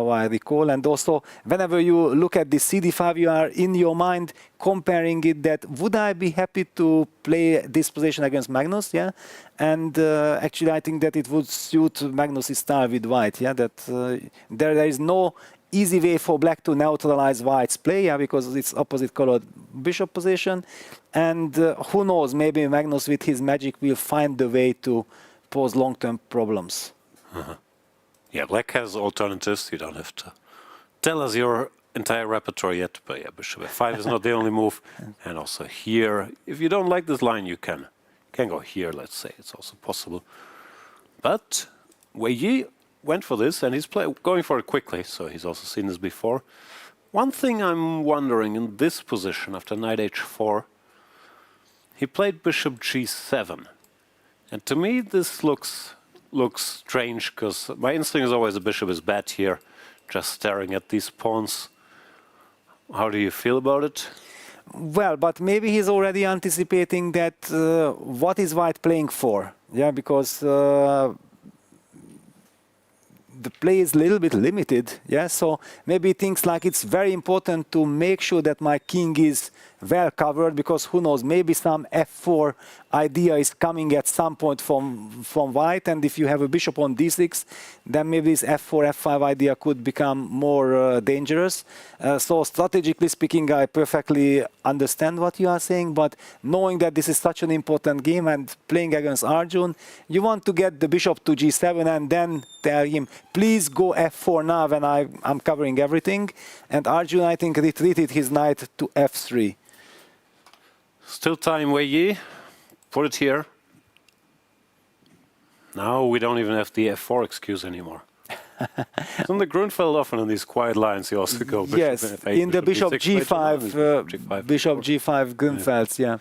[SPEAKER 2] I recall. And also, whenever you look at the CD5, you are in your mind comparing it that would I be happy to play this position against Magnus? Yeah, and actually, I think that it would suit Magnus' style with white. Yeah, that there is no easy way for black to neutralize white's play, yeah, because it's opposite colored bishop position. And who knows, maybe Magnus with his magic will find the way to pose long-term problems.
[SPEAKER 1] Yeah, black has alternatives. You don't have to tell us your entire repertoire yet. But yeah, bishop f5 is not the only move. And also here, if you don't like this line, you can go here, let's say. It's also possible. But Wei Yi went for this, and he's going for it quickly. So he's also seen this before. One thing I'm wondering in this position after knight h4, he played bishop g7. And to me, this looks strange, because my instinct is always the bishop is bad here, just staring at these pawns. How do you feel about it?
[SPEAKER 2] Well, but maybe he's already anticipating that what is white playing for? Yeah, because the play is a little bit limited. Yeah, so maybe he thinks like it's very important to make sure that my king is well covered, because who knows, maybe some f4 idea is coming at some point from white, and if you have a bishop on d6, then maybe this f4 f5 idea could become more dangerous. So strategically speaking, I perfectly understand what you are saying, but knowing that this is such an important game and playing against Arjun, you want to get the bishop to g7 and then tell him, please go f4 now when I'm covering everything. And Arjun, I think, retreated his knight to f3.
[SPEAKER 1] Still time, Wei Yi. Put it here. Now we don't even have the f4 excuse anymore. So in the Grunfeld, often in these quiet lines, you also go bishop
[SPEAKER 2] yes,
[SPEAKER 1] f8,
[SPEAKER 2] in the bishop g5,
[SPEAKER 1] g5
[SPEAKER 2] bishop g5 Grunfelds, yeah.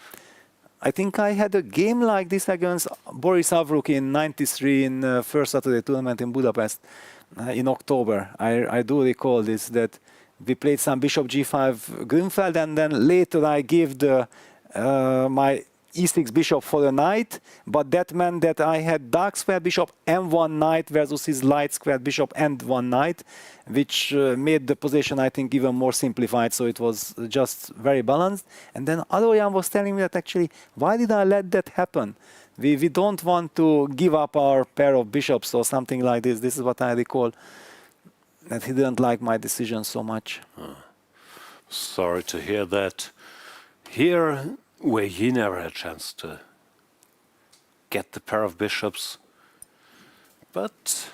[SPEAKER 2] I think I had a game like this against Boris Avrukh in '93 in first Saturday tournament in Budapest in October. I do recall this, that we played some bishop g5 Grunfeld, and then later I gave the my e6 bishop for a knight, but that meant that I had dark square bishop and one knight versus his light square bishop and one knight, which made the position, I think, even more simplified, so it was just very balanced. And then Adoyan was telling me that actually, why did I let that happen? We don't want to give up our pair of bishops or something like this. This is what I recall, that he didn't like my decision so much.
[SPEAKER 1] Sorry to hear that. Here, Wei Yi never had a chance to get the pair of bishops. But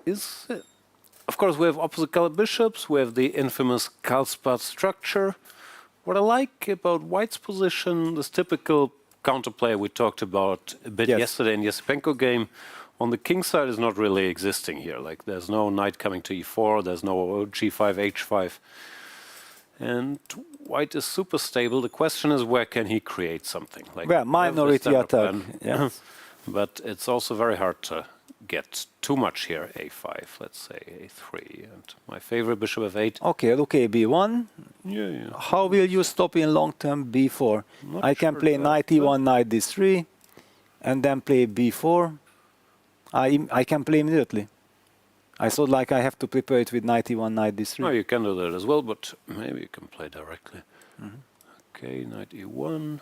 [SPEAKER 1] of course, we have opposite colored bishops. We have the infamous Karlsbad structure. What I like about White's position, this typical counterplay we talked about a bit yesterday in the Esipenko game, on the king side is not really existing here. Like, there's no knight coming to e4, there's no g5, h5. And White is super stable. The question is, where can he create something? Like,
[SPEAKER 2] well, minority attack. Yeah.
[SPEAKER 1] But it's also very hard to get too much here. a5, let's say a3, and my favorite bishop f8.
[SPEAKER 2] Okay, rook a b1.
[SPEAKER 1] Yeah.
[SPEAKER 2] How will you stop in long term b4? I can play knight e1, knight d3, and then play b4. I can play immediately. I thought like I have to prepare it with knight e1, knight d3.
[SPEAKER 1] No, you can do that as well, but maybe you can play directly. Okay, knight e1.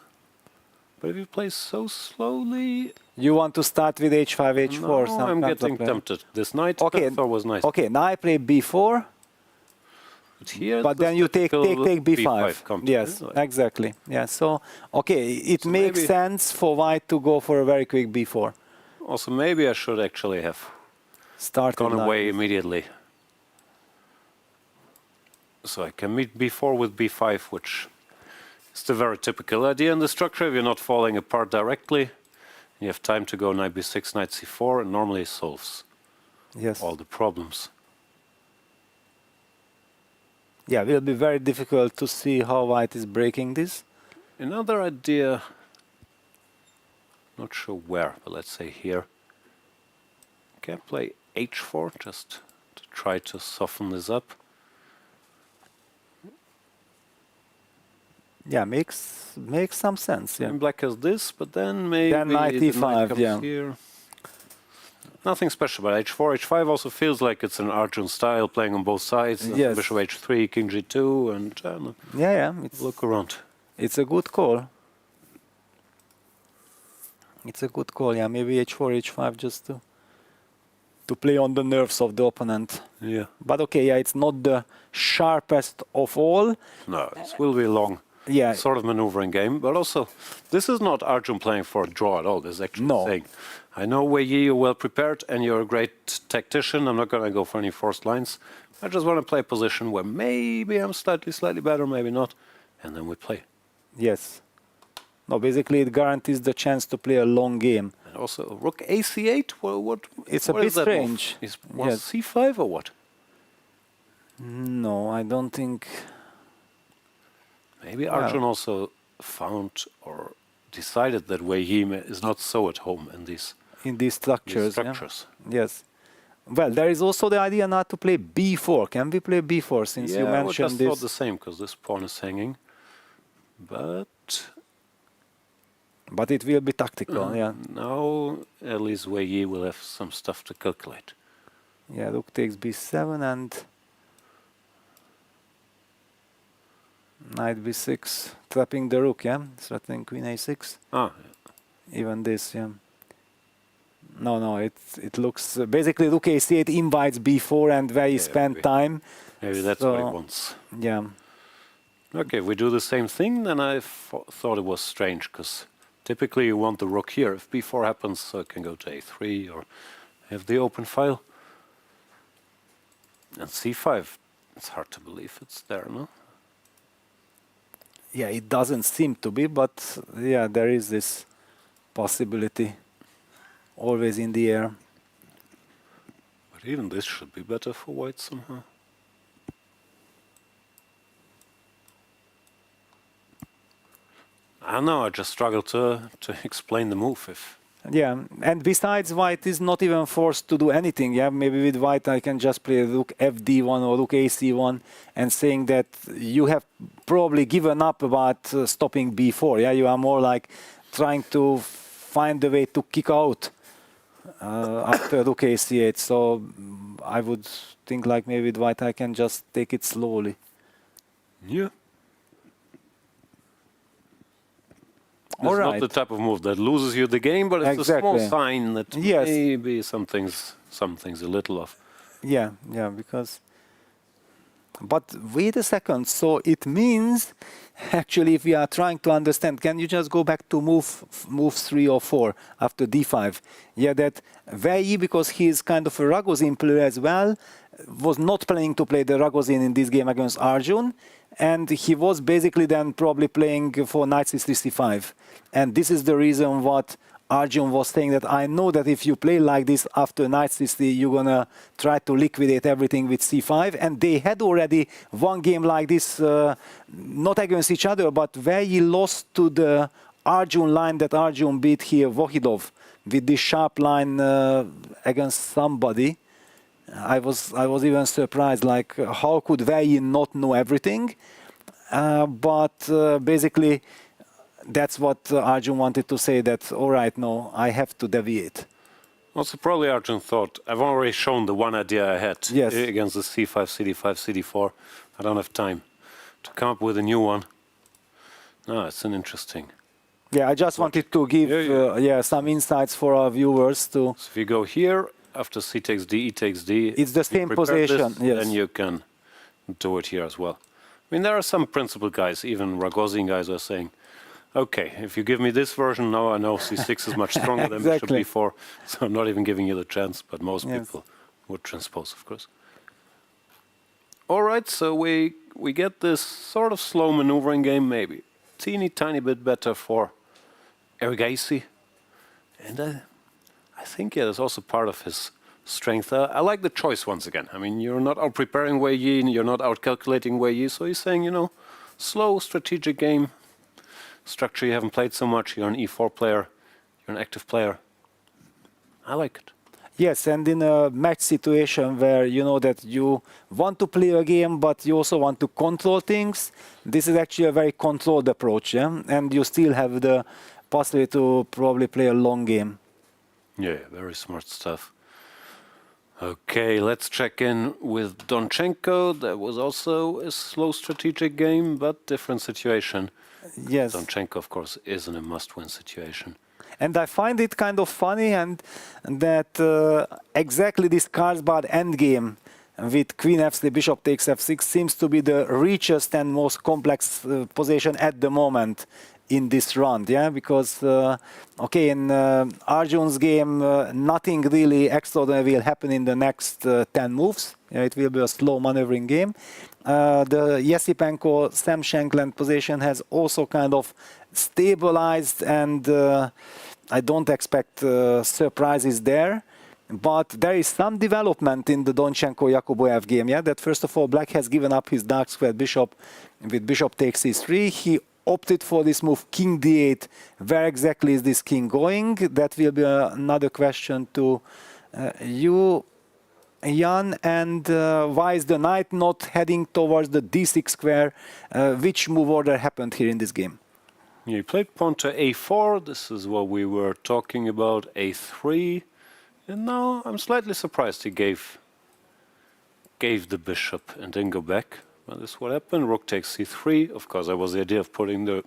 [SPEAKER 1] But if you play so slowly...
[SPEAKER 2] You want to start with h5, h4?
[SPEAKER 1] No, I'm getting tempted. This knight f4 was nice.
[SPEAKER 2] Okay, now I play b4.
[SPEAKER 1] But here,
[SPEAKER 2] but then you take b5. Yes,
[SPEAKER 1] like.
[SPEAKER 2] Exactly. Yeah. So okay, it makes sense for White to go for a very quick b4.
[SPEAKER 1] Also, maybe I should actually have gone away immediately. So I can meet b4 with b5, which is the very typical idea in the structure. If you're not falling apart directly, you have time to go knight b6, knight c4, and normally it solves all the problems.
[SPEAKER 2] Yeah, it will be very difficult to see how White is breaking this.
[SPEAKER 1] Another idea, not sure where, but let's say here. Can play h4 just to try to soften this up.
[SPEAKER 2] Yeah, makes some sense. Yeah.
[SPEAKER 1] And black has this, but then maybe
[SPEAKER 2] knight e5
[SPEAKER 1] comes here. Nothing special about h4. h5 also feels like it's an Arjun style, playing on both sides.
[SPEAKER 2] Yes.
[SPEAKER 1] Bishop h3, king g2, and look around.
[SPEAKER 2] It's a good call. It's a good call. Yeah, maybe h4, h5 just to play on the nerves of the opponent.
[SPEAKER 1] Yeah.
[SPEAKER 2] But okay, yeah, it's not the sharpest of all.
[SPEAKER 1] No, it will be a long sort of maneuvering game. But also, this is not Arjun playing for a draw at all. This is actually saying, I know Wei Yi, you're well prepared and you're a great tactician. I'm not going to go for any forced lines. I just want to play a position where maybe I'm slightly better, maybe not. And then we play.
[SPEAKER 2] Yes. No, basically it guarantees the chance to play a long game.
[SPEAKER 1] And also, rook ac8? What
[SPEAKER 2] it's a bit strange.
[SPEAKER 1] Is c5 or what?
[SPEAKER 2] No, I don't think...
[SPEAKER 1] Maybe Arjun also found or decided that Wei Yi is not so at home in these structures.
[SPEAKER 2] Yeah? Yes. Well, there is also the idea not to play b4. Can we play b4 since you mentioned this?
[SPEAKER 1] I just thought the same because this pawn is hanging. But
[SPEAKER 2] it will be tactical, yeah.
[SPEAKER 1] Now at least Wei Yi will have some stuff to calculate.
[SPEAKER 2] Yeah, rook takes b7 and knight b6, trapping the rook, yeah? Threatening queen a6.
[SPEAKER 1] Ah,
[SPEAKER 2] Even this, yeah. No, it looks... basically, rook a8 invites b4 and where he spent time.
[SPEAKER 1] maybe that's what he wants.
[SPEAKER 2] Yeah.
[SPEAKER 1] Okay, if we do the same thing, then I thought it was strange, because typically you want the rook here. If b4 happens, so it can go to a3 or have the open file. And c5, it's hard to believe it's there, no?
[SPEAKER 2] Yeah, it doesn't seem to be, but yeah, there is this possibility always in the air.
[SPEAKER 1] But even this should be better for white somehow. I don't know, I just struggle to explain the move.
[SPEAKER 2] Yeah, and besides, white is not even forced to do anything. Yeah, maybe with white I can just play rook fd1 or rook ac1 and saying that you have probably given up about stopping b4. Yeah, you are more like trying to find a way to kick out after rook ac8. So I would think like maybe with white I can just take it slowly.
[SPEAKER 1] Yeah. It's not the type of move that loses you the game, but it's a small sign that maybe something's a little off.
[SPEAKER 2] Yeah, because... But wait a second, so it means, actually, if we are trying to understand, can you just go back to move 3 or 4 after d5? Yeah, that Wei Yi, because he is kind of a Ragozin player as well, was not planning to play the Ragozin in this game against Arjun, and he was basically then probably playing for knight c3, c5. And this is the reason what Arjun was saying, that I know that if you play like this after knight c3, you're gonna try to liquidate everything with c5. And they had already one game like this, not against each other, but Wei Yi lost to the Arjun line that Arjun beat here, Vohidov, with this sharp line against somebody. I was even surprised, like how could Wei Yi not know everything? But basically, that's what Arjun wanted to say, that all right, no, I have to deviate.
[SPEAKER 1] Also, probably Arjun thought, I've already shown the one idea I had against the c5, cd5, cd4. I don't have time to come up with a new one. No, it's an interesting.
[SPEAKER 2] Yeah, I just wanted to give some insights for our viewers too.
[SPEAKER 1] So if you go here, after c takes d, e takes d,
[SPEAKER 2] it's the same position.
[SPEAKER 1] Then you can do it here as well. I mean, there are some principled guys, even Ragozin guys, are saying, okay, if you give me this version, now I know c6 is much stronger than bishop b4, so I'm not even giving you the chance, but most people would transpose, of course. All right, so we get this sort of slow maneuvering game, maybe. Teeny tiny bit better for Erigaisi. And I think that's also part of his strength. I like the choice once again. I mean, you're not out preparing Wei Yi, you're not out calculating Wei Yi, so he's saying, you know, slow, strategic game. Structure you haven't played so much, you're an e4 player, you're an active player. I like it.
[SPEAKER 2] Yes, and in a match situation where you know that you want to play a game, but you also want to control things, this is actually a very controlled approach, yeah? And you still have the possibility to probably play a long game.
[SPEAKER 1] Yeah, very smart stuff. Okay, let's check in with Donchenko. That was also a slow strategic game, but different situation.
[SPEAKER 2] Yes.
[SPEAKER 1] Donchenko, of course, is in a must-win situation.
[SPEAKER 2] And I find it kind of funny and that exactly this Carlsbad endgame with Queen f3, Bishop takes f6 seems to be the richest and most complex position at the moment in this round, yeah, because okay, in Arjun's game, nothing really extraordinary will happen in the next 10 moves. Yeah, it will be a slow maneuvering game. The Esipenko Sam Shankland position has also kind of stabilized, and I don't expect surprises there. But there is some development in the Donchenko-Yakubboev game. Yeah, that first of all, Black has given up his dark squared bishop with bishop takes e3. He opted for this move king d8. Where exactly is this king going? That will be another question to you, Jan. And why is the knight not heading towards the d6 square? Which move order happened here in this game?
[SPEAKER 1] He played pawn to a4. This is what we were talking about, a3. And now I'm slightly surprised he gave gave the bishop and didn't go back. Well, this is what happened. Rook takes c3. Of course, that was the idea of putting the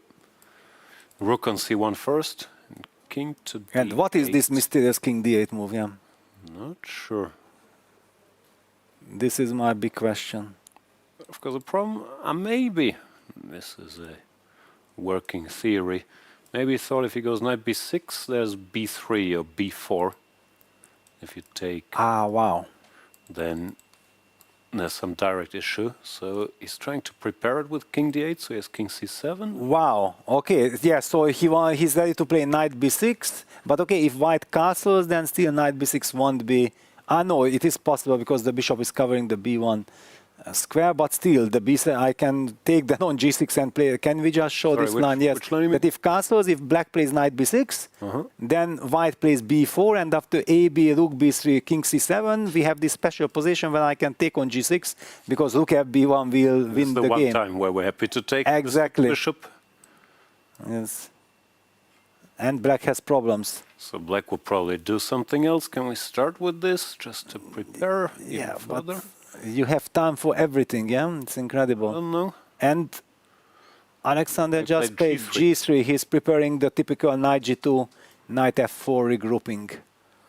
[SPEAKER 1] rook on c1 first. And king to d8.
[SPEAKER 2] And what is this mysterious king d8 move? Yeah.
[SPEAKER 1] Not sure.
[SPEAKER 2] This is my big question.
[SPEAKER 1] Of course, the problem, maybe, this is a working theory, maybe he thought if he goes knight b6, there's b3 or b4. If you take,
[SPEAKER 2] Ah, wow.
[SPEAKER 1] then there's some direct issue. So he's trying to prepare it with king d8, so he has king c7.
[SPEAKER 2] Wow. Okay. Yeah. So he's ready to play knight b6. But okay, if white castles, then still knight b6 won't be. Ah, no, it is possible because the bishop is covering the b1 square. But still, the b7 I can take that on g6 and play. Can we just show this line? Yes.
[SPEAKER 1] Which line you mean?
[SPEAKER 2] That if castles, if black plays knight b6, then white plays b4, and after a b, rook b3, king c7, we have this special position where I can take on g6 because rook f b1 will win the game.
[SPEAKER 1] This is the one time where we're happy to take
[SPEAKER 2] Exactly.
[SPEAKER 1] the bishop.
[SPEAKER 2] Yes. And black has problems.
[SPEAKER 1] So black will probably do something else. Can we start with this just to prepare
[SPEAKER 2] Yeah,
[SPEAKER 1] even
[SPEAKER 2] but
[SPEAKER 1] further?
[SPEAKER 2] you have time for everything, yeah? It's
[SPEAKER 1] I
[SPEAKER 2] incredible.
[SPEAKER 1] don't know.
[SPEAKER 2] And Alexander
[SPEAKER 1] He
[SPEAKER 2] just
[SPEAKER 1] played
[SPEAKER 2] played
[SPEAKER 1] G3.
[SPEAKER 2] g3. He's preparing the typical knight g2, knight f4 regrouping.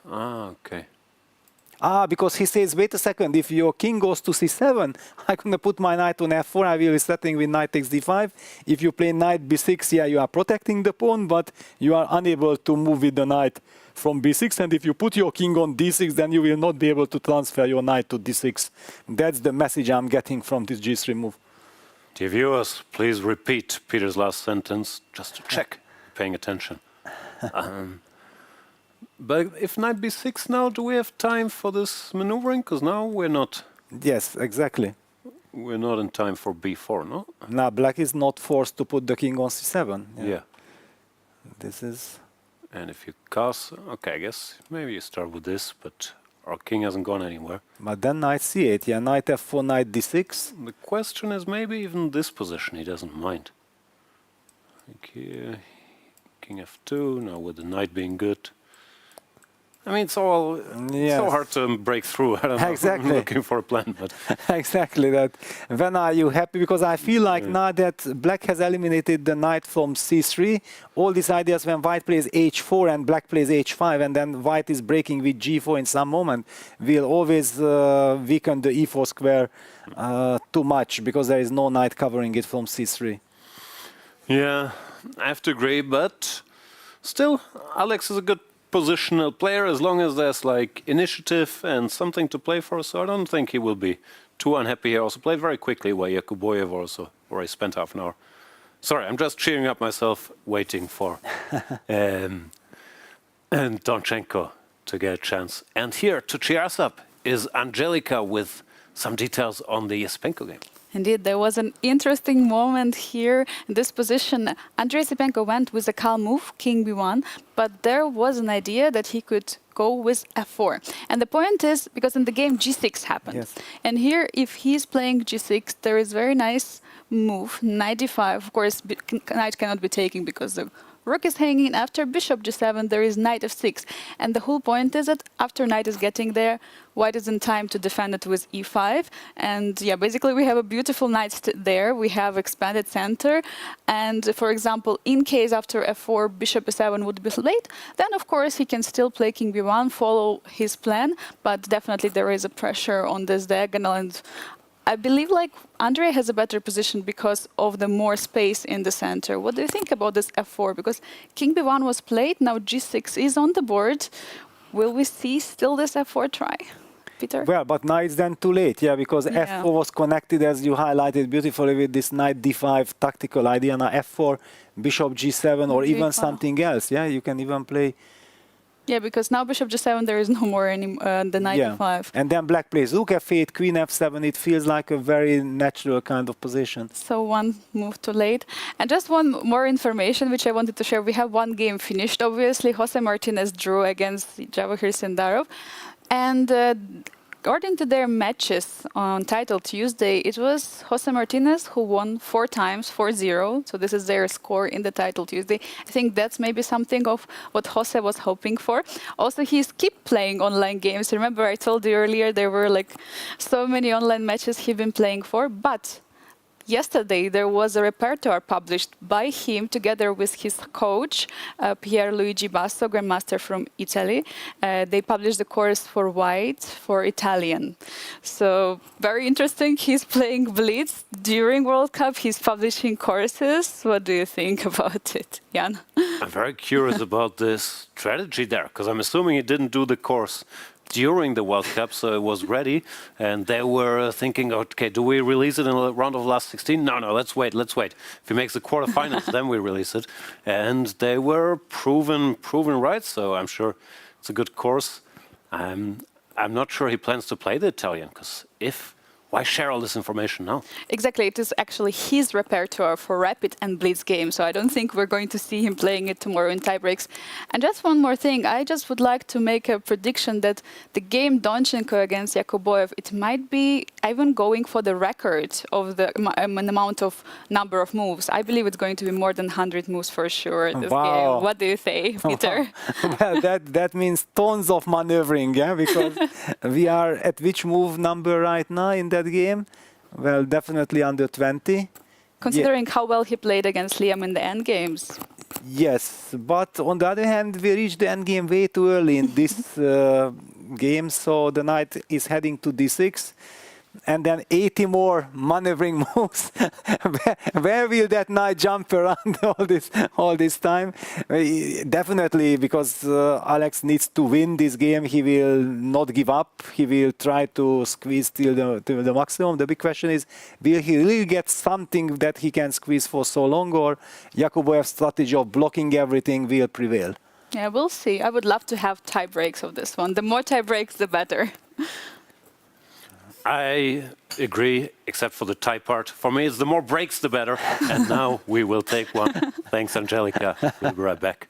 [SPEAKER 1] Ah, okay.
[SPEAKER 2] Ah, because he says, wait a second, if your king goes to c7, I'm going to put my knight on f4, I will be settling with knight takes d5. If you play knight b6, yeah, you are protecting the pawn, but you are unable to move with the knight from b6. And if you put your king on d6, then you will not be able to transfer your knight to d6. That's the message I'm getting from this g3 move.
[SPEAKER 1] Dear viewers, please repeat Peter's last sentence just to check, paying attention. But if knight b6 now, do we have time for this maneuvering? Because now we're not
[SPEAKER 2] Yes, exactly.
[SPEAKER 1] in time for b4, no?
[SPEAKER 2] Now black is not forced to put the king on c7.
[SPEAKER 1] Yeah.
[SPEAKER 2] This is...
[SPEAKER 1] And if you castle, okay, I guess maybe you start with this, but our king hasn't gone anywhere.
[SPEAKER 2] But then knight c8, yeah, knight f4, knight d6.
[SPEAKER 1] The question is maybe even this position he doesn't mind. Like here, king f2, now with the knight being good. I mean, it's all so hard to break through. I don't know.
[SPEAKER 2] Exactly.
[SPEAKER 1] I'm looking for a plan, but
[SPEAKER 2] Exactly that. When are you happy? Because I feel like now that black has eliminated the knight from c3, all these ideas when white plays h4 and black plays h5 and then white is breaking with g4 in some moment will always weaken the e4 square too much because there is no knight covering it from c3.
[SPEAKER 1] yeah, I have to agree. But still, Alex is a good positional player as long as there's like initiative and something to play for. So I don't think he will be too unhappy here. Also played very quickly while Yakubboev also, where he spent half an hour. Sorry, I'm just cheering up myself, waiting for and Donchenko to get a chance. And here to cheer us up is Angelica with some details on the Esipenko game.
[SPEAKER 5] Indeed, there was an interesting moment here in this position. Andrey Esipenko went with a calm move, king b1, but there was an idea that he could go with f4. And the point is, because in the game g6 happened.
[SPEAKER 2] Yes.
[SPEAKER 5] And here, if he's playing g6, there is very nice move, knight d5. Of course, knight cannot be taken because the rook is hanging. After bishop g7, there is knight f6. And the whole point is that after knight is getting there, white is in time to defend it with e5. And yeah, basically we have a beautiful knight there. We have expanded center. And for example, in case after f4, bishop e7 would be late, then of course he can still play king b1, follow his plan. But definitely there is a pressure on this diagonal. And I believe like Andrey has a better position because of the more space in the center. What do you think about this f4? Because king b1 was played, now g6 is on the board. Will we see still this f4 try, Peter?
[SPEAKER 2] Well, but now it's then too late, yeah, because f4 was connected, as you highlighted beautifully, with this knight d5 tactical idea. Now f4, bishop g7, or even something else, yeah, you can even play...
[SPEAKER 5] Yeah, because now bishop g7, there is no more the knight d5.
[SPEAKER 2] And then black plays rook f8, queen f7. It feels like a very natural kind of position.
[SPEAKER 5] So one move too late. And just one more information which I wanted to share. We have one game finished. Obviously, Jose Martinez drew against Javokhir Sindarov. And according to their matches on Title Tuesday, it was Jose Martinez who won 4 times, 4-0. So this is their score in the Title Tuesday. I think that's maybe something of what Jose was hoping for. Also, he's keep playing online games. Remember, I told you earlier there were like so many online matches he'd been playing for, but yesterday, there was a repertoire published by him together with his coach, Pierluigi Basso, Grandmaster from Italy. They published the course for white for Italian. So very interesting. He's playing Blitz during World Cup. He's publishing courses. What do you think about it, Jan?
[SPEAKER 1] I'm very curious about this strategy there, because I'm assuming he didn't do the course during the World Cup, so it was ready, and they were thinking, okay, do we release it in the round of last 16? No, let's wait. If he makes the quarterfinals, then we release it. And they were proven right, so I'm sure it's a good course. I'm not sure he plans to play the Italian, because why share all this information now?
[SPEAKER 5] Exactly, it is actually his repertoire for rapid and blitz games, so I don't think we're going to see him playing it tomorrow in tiebreaks. And just one more thing, I just would like to make a prediction that the game Donchenko against Yakubboev, it might be even going for the record of the amount of number of moves. I believe it's going to be more than 100 moves for sure in this game. What do you say, Peter?
[SPEAKER 2] Well, that means tons of maneuvering, yeah, because we are at which move number right now in that game? Well, definitely under 20.
[SPEAKER 5] Considering how well he played against Liam in the end games.
[SPEAKER 2] Yes, but on the other hand, we reached the end game way too early in this game, so the knight is heading to d6. And then 80 more maneuvering moves. Where will that knight jump around all this time? Definitely, because Alex needs to win this game. He will not give up. He will try to squeeze till the maximum. The big question is, will he really get something that he can squeeze for so long, or Yakubboev's strategy of blocking everything will prevail?
[SPEAKER 5] Yeah, we'll see. I would love to have tie breaks of this one. The more tie breaks, the better.
[SPEAKER 1] I agree, except for the tie part. For me, it's the more breaks, the better. And now we will take one. Thanks, Angelica. We'll be right back.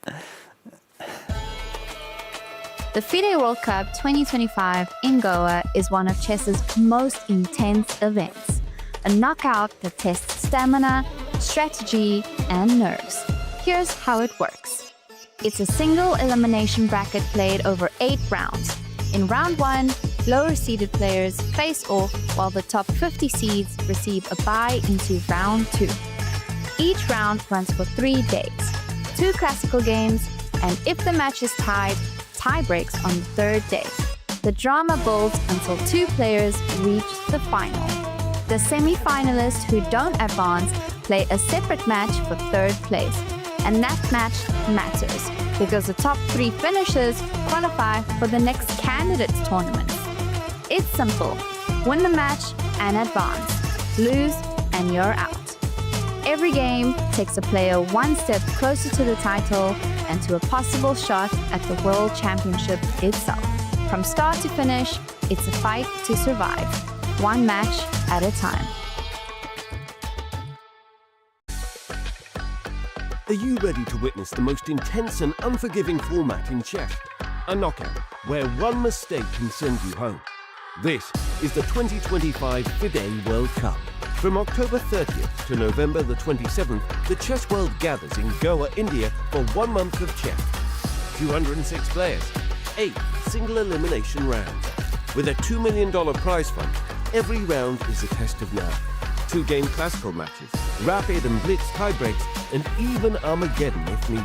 [SPEAKER 6] The FIDE World Cup 2025 in Goa is one of chess's most intense events. A knockout that tests stamina, strategy, and nerves. Here's how it works. It's a single elimination bracket played over 8 rounds. In round 1, lower-seeded players face off while the top 50 seeds receive a bye into round 2. Each round runs for 3 days, 2 classical games, and if the match is tied, tie breaks on the 3rd day. The drama builds until 2 players reach the final. The semi-finalists who don't advance play a separate match for 3rd place, and that match matters because the top 3 finishers qualify for the next candidates tournament. It's simple. Win the match and advance. Lose and you're out. Every game takes a player one step closer to the title and to a possible shot at the World Championship itself. From start to finish, it's a fight to survive, one match at a time.
[SPEAKER 7] Are you ready to witness the most intense and unforgiving format in chess? A knockout, where one mistake can send you home. This is the 2025 FIDE World Cup. From October 30th to November the 27th, the chess world gathers in Goa, India for 1 month of chess. 206 players, 8 single elimination rounds. With a $2 million prize fund, every round is a test of nerve. 2-game classical matches, rapid and blitz tiebreaks, and even Armageddon if needed.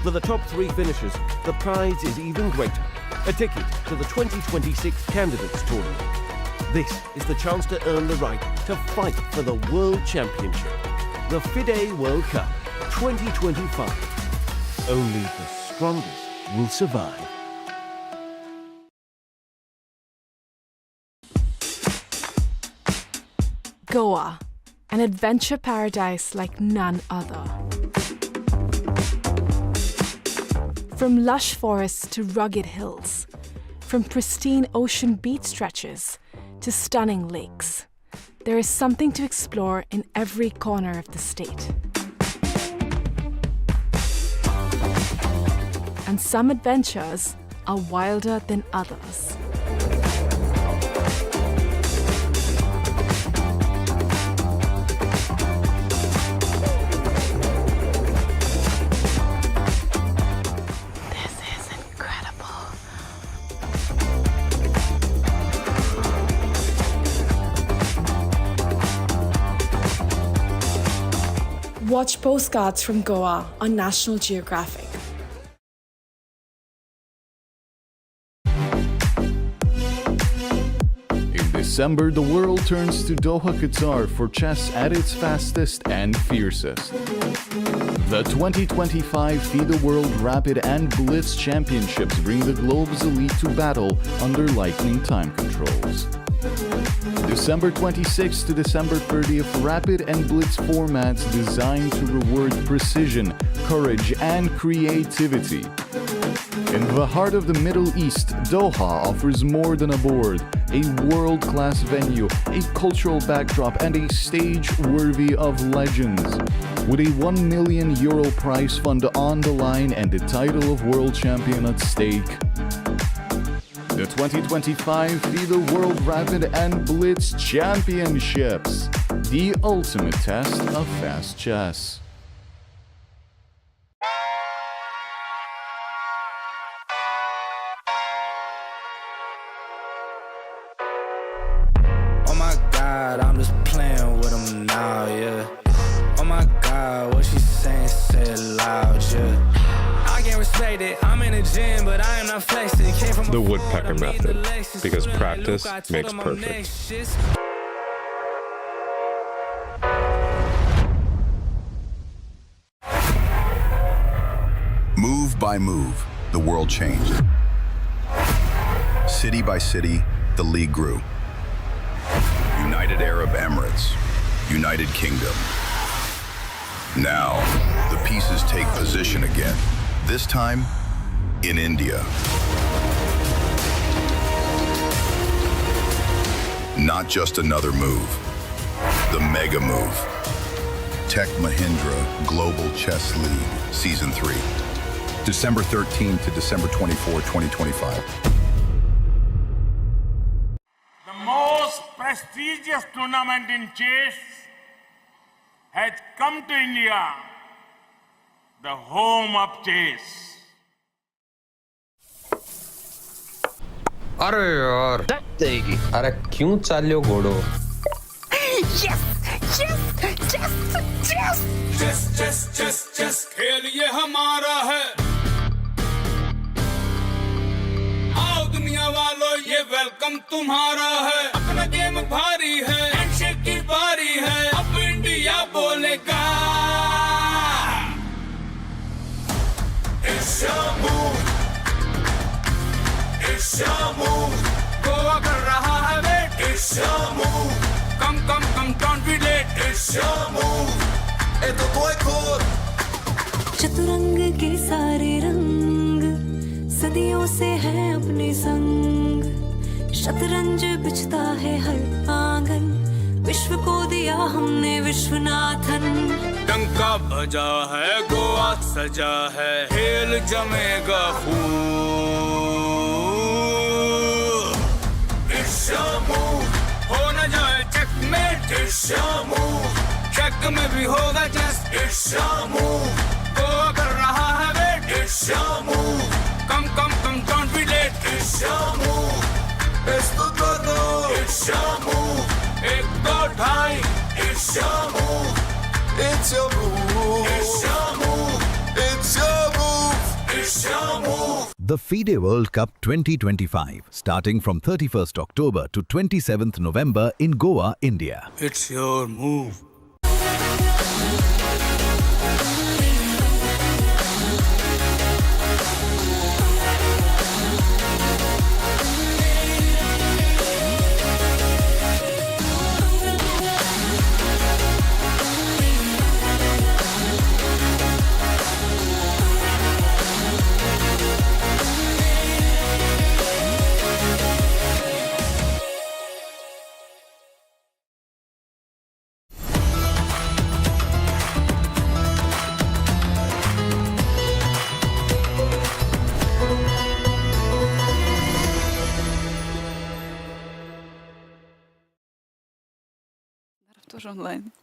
[SPEAKER 7] For the top 3 finishers, the prize is even greater. A ticket to the 2026 Candidates Tournament. This is the chance to earn the right to fight for the World Championship. The FIDE World Cup 2025. Only the strongest will survive.
[SPEAKER 8] Goa, an adventure paradise like none other. From lush forests to rugged hills, from pristine ocean beach stretches to stunning lakes, there is something to explore in every corner of the state. And some adventures are wilder than others. Watch Postcards from Goa on National Geographic.
[SPEAKER 9] In December, the world turns to Doha, Qatar for chess at its fastest and fiercest. The 2025 FIDE World Rapid and Blitz Championships bring the globe's elite to battle under lightning time controls. December 26th to December 30th, Rapid and Blitz formats designed to reward precision, courage, and creativity. In the heart of the Middle East, Doha offers more than a board, a world-class venue, a cultural backdrop, and a stage worthy of legends. With a €1 million prize fund on the line and the title of world champion at stake. The 2025 FIDE World Rapid and Blitz Championships, the ultimate test of fast chess.
[SPEAKER 10] Oh my God, I'm just playing with him now, yeah. Oh my God, what she saying, say it loud, yeah. I can't respect it, I'm in the gym, but I am not flexing. Came from
[SPEAKER 11] the woodpecker method, because practice makes perfect.
[SPEAKER 12] Move by move, the world changed. City by city, the league grew. United Arab Emirates, United Kingdom. Now, the pieces take position again, this time in India. Not just another move, the mega move. Tech Mahindra Global Chess League, Season 3. December 13 to December 24, 2025.
[SPEAKER 13] The most prestigious tournament in chess has come to India, the home of chess.
[SPEAKER 14] अरे यार देगी अरे क्यों चालियो घोड़ो
[SPEAKER 15] Yes! Yes! Yes! Yes!
[SPEAKER 13] Chess chess chess chess खेल ये हमारा है। आओ दुनिया वालों ये वेलकम तुम्हारा है। अपना गेम भारी है, हैंडशेक की बारी है, अब इंडिया बोलेगा। It's your move, it's your move, Goa कर रहा है wait. It's your move, come come come don't be late। It's your move, ए तो कोई खोल।
[SPEAKER 16] चतुरंग के सारे रंग सदियों से हैं अपने संग। शतरंज बिछता है हर आंगन, विश्व को दिया हमने विश्वनाथन।
[SPEAKER 13] डंका बजा है गोवा सजा है, खेल जमेगा खूब। It's your move, हो न जाए checkmate. It's your move, check में भी होगा just. It's your move, Goa कर रहा है wait. It's your move, come come come don't be late। It's your move, esto todo। It's your move, एक दो ढाई। It's your move, it's your move, it's your move, it's your move, it's your move।
[SPEAKER 17] The FIDE World Cup 2025, starting from 31st October to 27th November in Goa, India.
[SPEAKER 13] It's your move।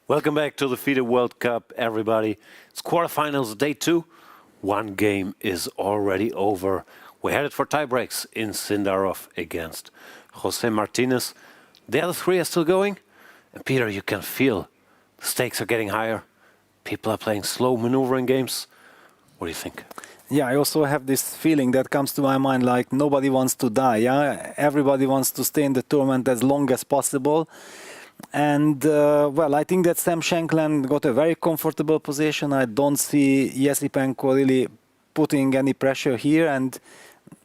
[SPEAKER 1] Welcome back to the FIDE World Cup, everybody. It's quarterfinals, day 2. One game is already over. We're headed for tiebreaks in Sindarov against Jose Martinez. The other 3 are still going. And Peter, you can feel the stakes are getting higher. people are playing slow maneuvering games. What do you think?
[SPEAKER 2] Yeah, I also have this feeling that comes to my mind, like nobody wants to die. Yeah, everybody wants to stay in the tournament as long as possible. And well, I think that Sam Shankland got a very comfortable position. I don't see Esipenko really putting any pressure here, and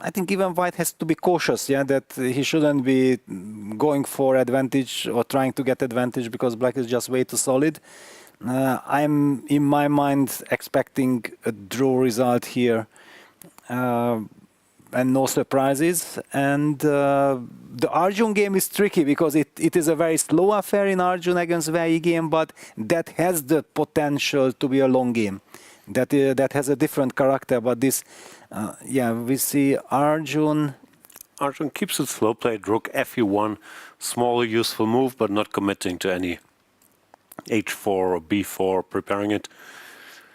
[SPEAKER 2] I think even White has to be cautious. Yeah, that he shouldn't be going for advantage or trying to get advantage because Black is just way too solid. I'm, in my mind, expecting a draw result here and no surprises. And the Arjun game is tricky because it is a very slow affair in Arjun against Wei Yi game, but that has the potential to be a long game. That has a different character, but this, yeah, we see Arjun.
[SPEAKER 1] Arjun keeps it slow, played rook fe1, small useful move, but not committing to any h4 or b4, preparing it.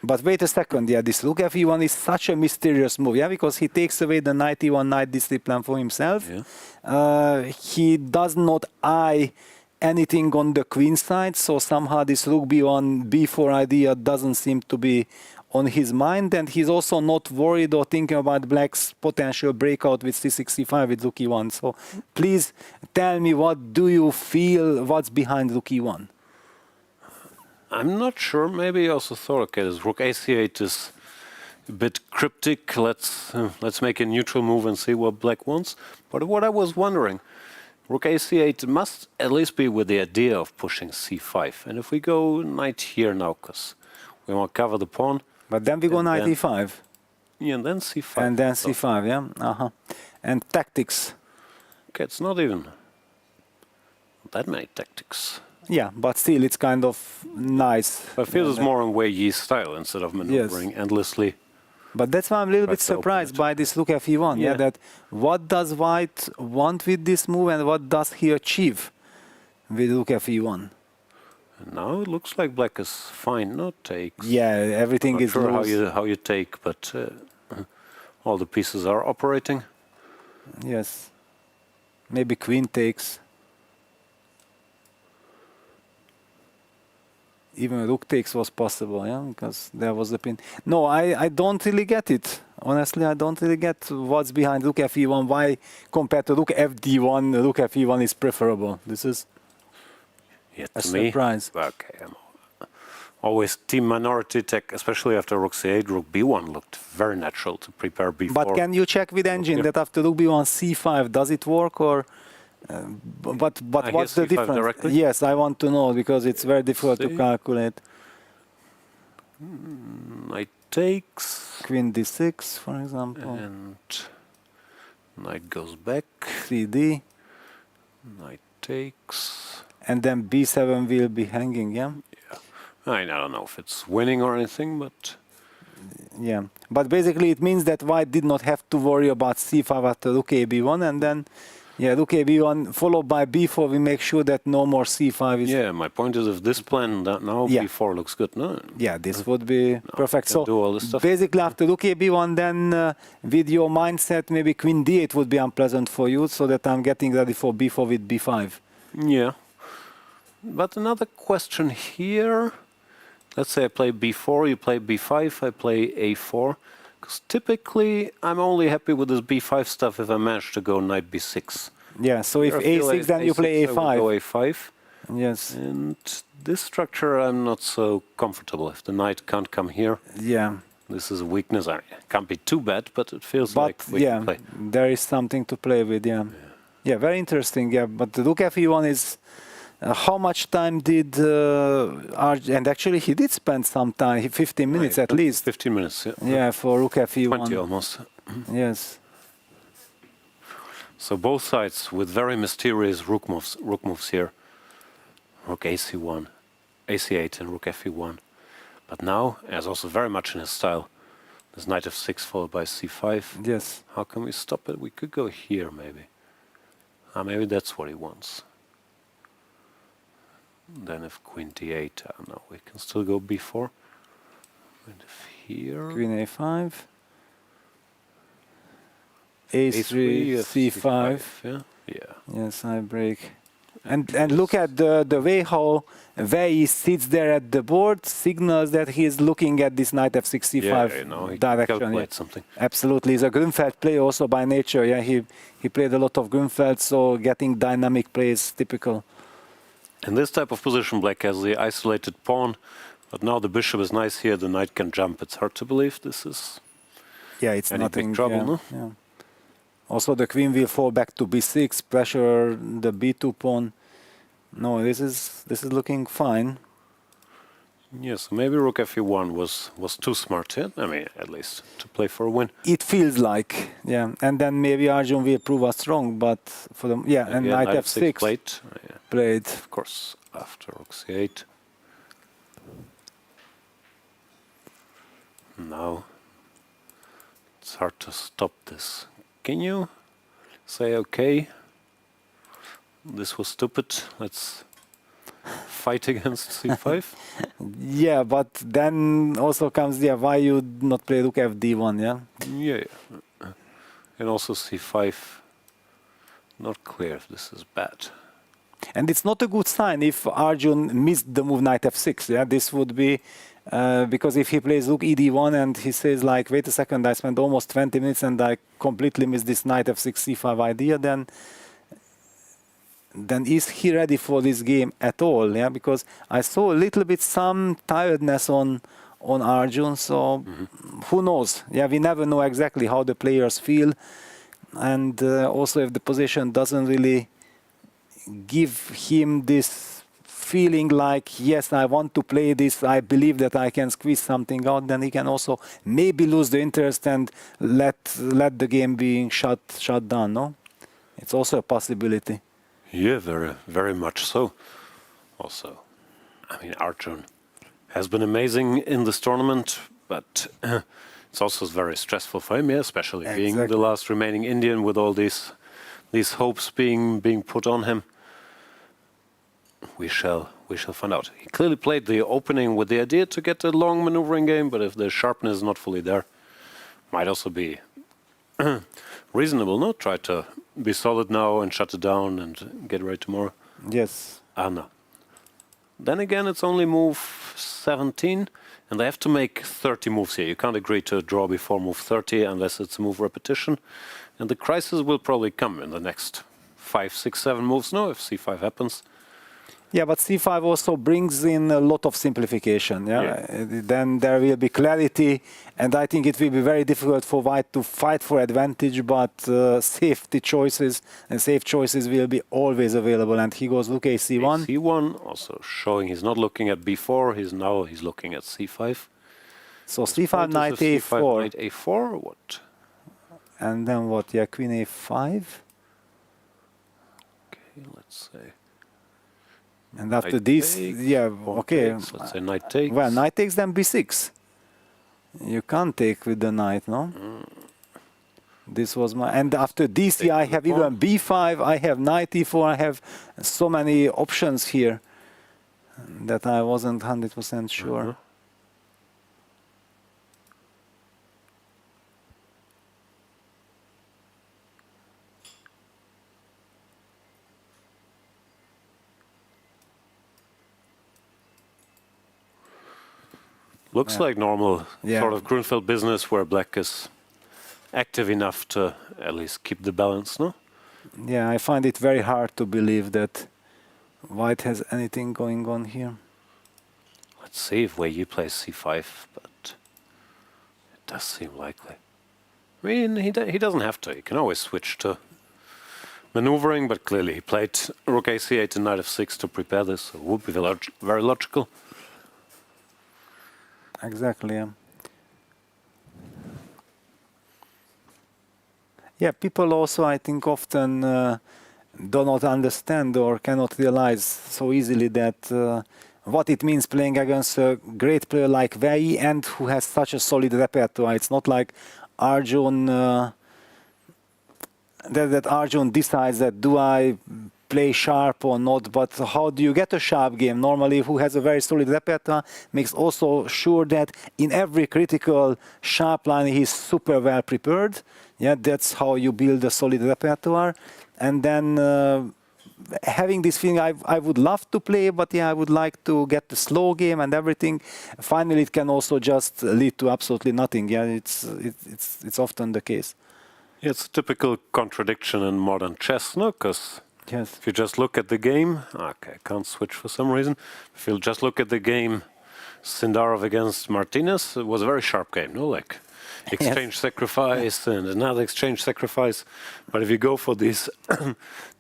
[SPEAKER 2] But wait a second, yeah, this rook fe1 is such a mysterious move, yeah, because he takes away the knight e1 knight discipline for himself. Yeah. He does not eye anything on the queen side, so somehow this rook b1 b4 idea doesn't seem to be on his mind, and he's also not worried or thinking about Black's potential breakout with c65 with rook e1. So please tell me, what do you feel, what's behind rook e1?
[SPEAKER 1] I'm not sure. Maybe I also thought, okay, this rook ac8 is a bit cryptic. Let's make a neutral move and see what Black wants. But what I was wondering, rook ac8 must at least be with the idea of pushing c5. And if we go knight here now, because we want to cover the pawn.
[SPEAKER 2] But then we go knight e5.
[SPEAKER 1] Yeah, and then c5.
[SPEAKER 2] And then c5, yeah. And tactics.
[SPEAKER 1] Okay, it's not even that many tactics.
[SPEAKER 2] Yeah, but still, it's kind of nice.
[SPEAKER 1] I feel it's more on Wei Yi's style instead of maneuvering endlessly.
[SPEAKER 2] But that's why I'm a little bit surprised by this rook fe1. Yeah, that what does White want with this move and what does he achieve with rook fe1?
[SPEAKER 1] And now it looks like Black is fine, no takes.
[SPEAKER 2] Yeah, everything is
[SPEAKER 1] not sure how you take, but all the pieces are operating.
[SPEAKER 2] Yes. Maybe queen takes. Even rook takes was possible, yeah, because there was the pin. No, I don't really get it. Honestly, I don't really get what's behind rook fe1. Why, compared to rook fd1, rook fe1 is preferable. This is a surprise.
[SPEAKER 1] Okay, I'm always team minority tech, especially after rook c8. Rook b1 looked very natural to prepare b4.
[SPEAKER 2] But can you check with engine that after rook b1 c5, does it work or? But what's the difference?
[SPEAKER 1] Directly?
[SPEAKER 2] Yes, I want to know because it's very difficult to calculate.
[SPEAKER 1] Knight takes.
[SPEAKER 2] Queen d6, for example.
[SPEAKER 1] And knight goes back.
[SPEAKER 2] cd.
[SPEAKER 1] Knight takes.
[SPEAKER 2] And then b7 will be hanging, yeah?
[SPEAKER 1] Yeah. I don't know if it's winning or anything, but...
[SPEAKER 2] Yeah. But basically it means that White did not have to worry about c5 after rook ab1, and then... Yeah, rook ab1 followed by b4, we make sure that no more c5 is...
[SPEAKER 1] Yeah, my point is if this plan now b4 looks good, no?
[SPEAKER 2] Yeah, this would be perfect. So
[SPEAKER 1] do all this stuff.
[SPEAKER 2] Basically after rook ab1, then with your mindset, maybe queen d8 would be unpleasant for you, so that I'm getting ready for b4 with b5.
[SPEAKER 1] Yeah. But another question here. Let's say I play b4, you play b5, I play a4. Because typically, I'm only happy with this b5 stuff if I manage to go knight b6.
[SPEAKER 2] Yeah, so if a6, then you play a5.
[SPEAKER 1] I would go a5.
[SPEAKER 2] Yes.
[SPEAKER 1] And this structure, I'm not so comfortable. If the knight can't come here,
[SPEAKER 2] yeah,
[SPEAKER 1] this is a weakness. It can't be too bad, but it feels like we can play.
[SPEAKER 2] There is something to play with, yeah, very interesting, yeah. But the rook fe1 is... how much time did Arjun, and actually he did spend some time, 15 minutes at least.
[SPEAKER 1] 15 minutes, yeah.
[SPEAKER 2] Yeah, for rook fe1.
[SPEAKER 1] 20 almost.
[SPEAKER 2] Yes.
[SPEAKER 1] So both sides with very mysterious rook moves here. Rook ac1, ac8 and rook fe1. But now, as also very much in his style, there's knight f6 followed by c5.
[SPEAKER 2] Yes.
[SPEAKER 1] How can we stop it? We could go here maybe. Maybe that's what he wants. Then if queen d8, I don't know, we can still go b4. And if here...
[SPEAKER 2] Queen a5. a3, c5.
[SPEAKER 1] Yeah.
[SPEAKER 2] Yes, I break. And look at the way how Wei Yi sits there at the board, signals that he's looking at this knight f6 c5
[SPEAKER 1] he
[SPEAKER 2] direction.
[SPEAKER 1] calculates something.
[SPEAKER 2] Absolutely, he's a Grunfeld player also by nature. Yeah, he played a lot of Grunfeld, so getting dynamic play is typical.
[SPEAKER 1] In this type of position, Black has the isolated pawn, but now the bishop is nice here. The knight can jump. It's hard to believe this is.
[SPEAKER 2] Yeah, it's
[SPEAKER 1] any
[SPEAKER 2] nothing.
[SPEAKER 1] big trouble, no?
[SPEAKER 2] Yeah. Also, the queen will fall back to b6, pressure the b2 pawn. No, this is looking fine.
[SPEAKER 1] Yes, maybe rook fe1 was too smart here. I mean, at least to play for a win.
[SPEAKER 2] It feels like, yeah. And then maybe Arjun will prove us wrong, but for the and knight f6 played.
[SPEAKER 1] Of course, after rook c8. Now it's hard to stop this. Can you say okay? This was stupid. Let's fight against c5.
[SPEAKER 2] Yeah, but then also comes why you not play rook fd1, yeah?
[SPEAKER 1] Yeah. And also c5. Not clear if this is bad.
[SPEAKER 2] And it's not a good sign if Arjun missed the move knight f6. Yeah, this would be because if he plays rook ed1 and he says like, wait a second, I spent almost 20 minutes and I completely missed this knight f6 c5 idea, then is he ready for this game at all? Yeah, because I saw a little bit some tiredness on Arjun, so who knows? Yeah, we never know exactly how the players feel, and also if the position doesn't really give him this feeling like, yes, I want to play this, I believe that I can squeeze something out, then he can also maybe lose the interest and let the game being shut down. No, it's also a possibility.
[SPEAKER 1] Yeah, very, very much so. Also, I mean, Arjun has been amazing in this tournament, but it's also very stressful for him, yeah, especially being the last remaining Indian with all these hopes being put on him. We shall find out. He clearly played the opening with the idea to get a long maneuvering game, but if the sharpness is not fully there, might also be reasonable, no? Try to be solid now and shut it down and get ready tomorrow.
[SPEAKER 2] Yes.
[SPEAKER 1] No. Then again, it's only move 17, and they have to make 30 moves here. You can't agree to a draw before move 30 unless it's a move repetition. And the crisis will probably come in the next 5, 6, 7 moves, no, if c5 happens.
[SPEAKER 2] Yeah, but c5 also brings in a lot of simplification. Yeah? Then there will be clarity, and I think it will be very difficult for White to fight for advantage, but safety choices and safe choices will be always available. And he goes rook ac1.
[SPEAKER 1] c1 also showing he's not looking at b4. He's looking at c5.
[SPEAKER 2] So c5 knight a4.
[SPEAKER 1] Knight a4 or what?
[SPEAKER 2] And then what? Yeah, queen a5.
[SPEAKER 1] Okay, let's say.
[SPEAKER 2] And after this, yeah, okay.
[SPEAKER 1] Takes, let's say knight takes.
[SPEAKER 2] Well, knight takes, then b6. You can't take with the knight, no? This was my... And after this, yeah, I have even b5, I have knight e4, I have so many options here that I wasn't 100% sure.
[SPEAKER 1] Looks like normal sort of Grunfeld business where Black is active enough to at least keep the balance, no?
[SPEAKER 2] Yeah, I find it very hard to believe that White has anything going on here.
[SPEAKER 1] Let's see if Wei Yi plays c5, but it does seem likely. I mean, he doesn't have to. He can always switch to maneuvering, but clearly he played rook ac8 and knight f6 to prepare this, so it would be very logical.
[SPEAKER 2] Exactly, yeah. Yeah, people also, I think, often do not understand or cannot realize so easily that what it means playing against a great player like Wei Yi and who has such a solid repertoire. It's not like Arjun, that Arjun decides that do I play sharp or not, but how do you get a sharp game? Normally, who has a very solid repertoire makes also sure that in every critical sharp line he's super well prepared. Yeah, that's how you build a solid repertoire. And then having this feeling I would love to play, but yeah, I would like to get the slow game and everything. Finally, it can also just lead to absolutely nothing. Yeah, it's often the case.
[SPEAKER 1] Yeah, it's a typical contradiction in modern chess, no? Because
[SPEAKER 2] yes.
[SPEAKER 1] If you just look at the game, okay, I can't switch for some reason. If you just look at the game, Sindarov against Martinez, it was a very sharp game, no? Like exchange sacrifice and another exchange sacrifice. But if you go for these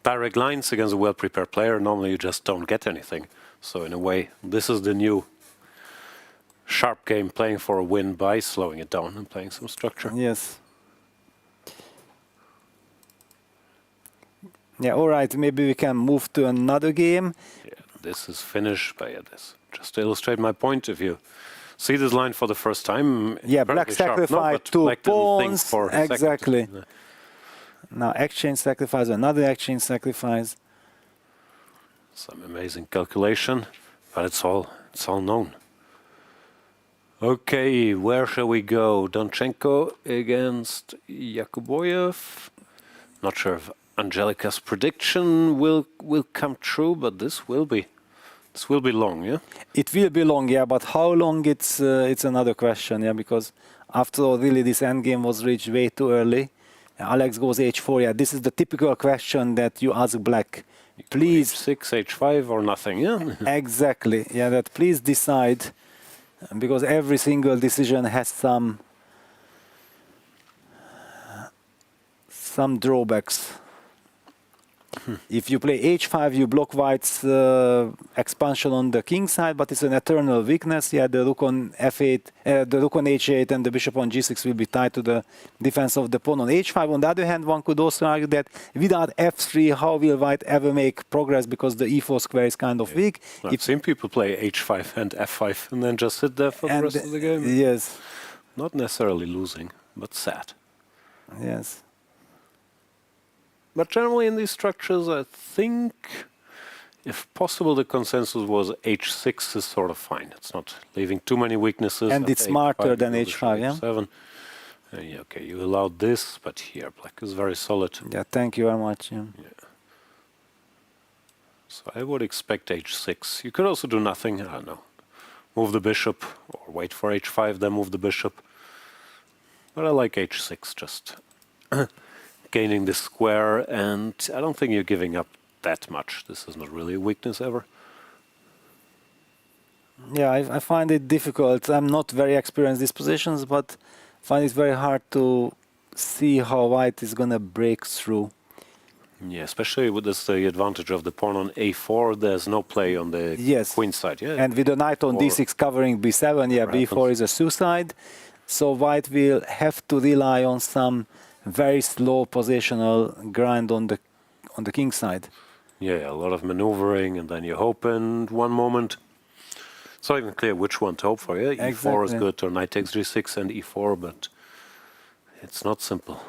[SPEAKER 1] direct lines against a well-prepared player, normally you just don't get anything. So in a way, this is the new sharp game, playing for a win by slowing it down and playing some structure.
[SPEAKER 2] Yes. Yeah, all right, maybe we can move to another game.
[SPEAKER 1] Yeah, this is finished by this. Just to illustrate my point, if you see this line for the first time,
[SPEAKER 2] yeah, black sacrifice two pawns, exactly. Now exchange sacrifice, another exchange sacrifice.
[SPEAKER 1] Some amazing calculation, but it's all known. Okay, where shall we go? Donchenko against Yakubboev. Not sure if Angelica's prediction will come true, but this will be long, yeah.
[SPEAKER 2] It will be long, yeah. But how long? It's another question, yeah. Because after all, really, this endgame was reached way too early. Alex goes h4. Yeah, this is the typical question that you ask Black. Please,
[SPEAKER 1] h6, h5, or nothing, yeah.
[SPEAKER 2] Exactly, yeah. That please decide, because every single decision has some drawbacks. If you play h5, you block white's expansion on the king side, but it's an eternal weakness. Yeah, the rook on f8, the rook on h8, and the bishop on g6 will be tied to the defense of the pawn on h5. On the other hand, one could also argue that without f3, how will white ever make progress, because the e4 square is kind of weak.
[SPEAKER 1] I've seen people play h5 and f5 and then just sit there for the rest of the game.
[SPEAKER 2] Yes.
[SPEAKER 1] Not necessarily losing, but sad.
[SPEAKER 2] Yes.
[SPEAKER 1] But generally in these structures, I think, if possible, the consensus was h6 is sort of fine. It's not leaving too many weaknesses.
[SPEAKER 2] And it's smarter than h5, yeah?
[SPEAKER 1] H7. Yeah, okay, you allowed this, but here black is very solid.
[SPEAKER 2] Yeah, thank you very much. Yeah.
[SPEAKER 1] So I would expect h6. You could also do nothing, I don't know. Move the bishop, or wait for h5, then move the bishop. But I like h6, just gaining the square, and I don't think you're giving up that much. This is not really a weakness ever.
[SPEAKER 2] Yeah, I find it difficult. I'm not very experienced in these positions, but I find it very hard to see how white is going to break through.
[SPEAKER 1] Yeah, especially with this the advantage of the pawn on a4. There's no play on the queen side. Yeah,
[SPEAKER 2] and with the knight on d6 covering b7, yeah, b4 is a suicide. So white will have to rely on some very slow positional grind on the king side.
[SPEAKER 1] Yeah, a lot of maneuvering, and then you hope in one moment. It's not even clear which one to hope for. Yeah,
[SPEAKER 2] exactly.
[SPEAKER 1] e4 is good, or knight takes g6 and e4, but it's not simple.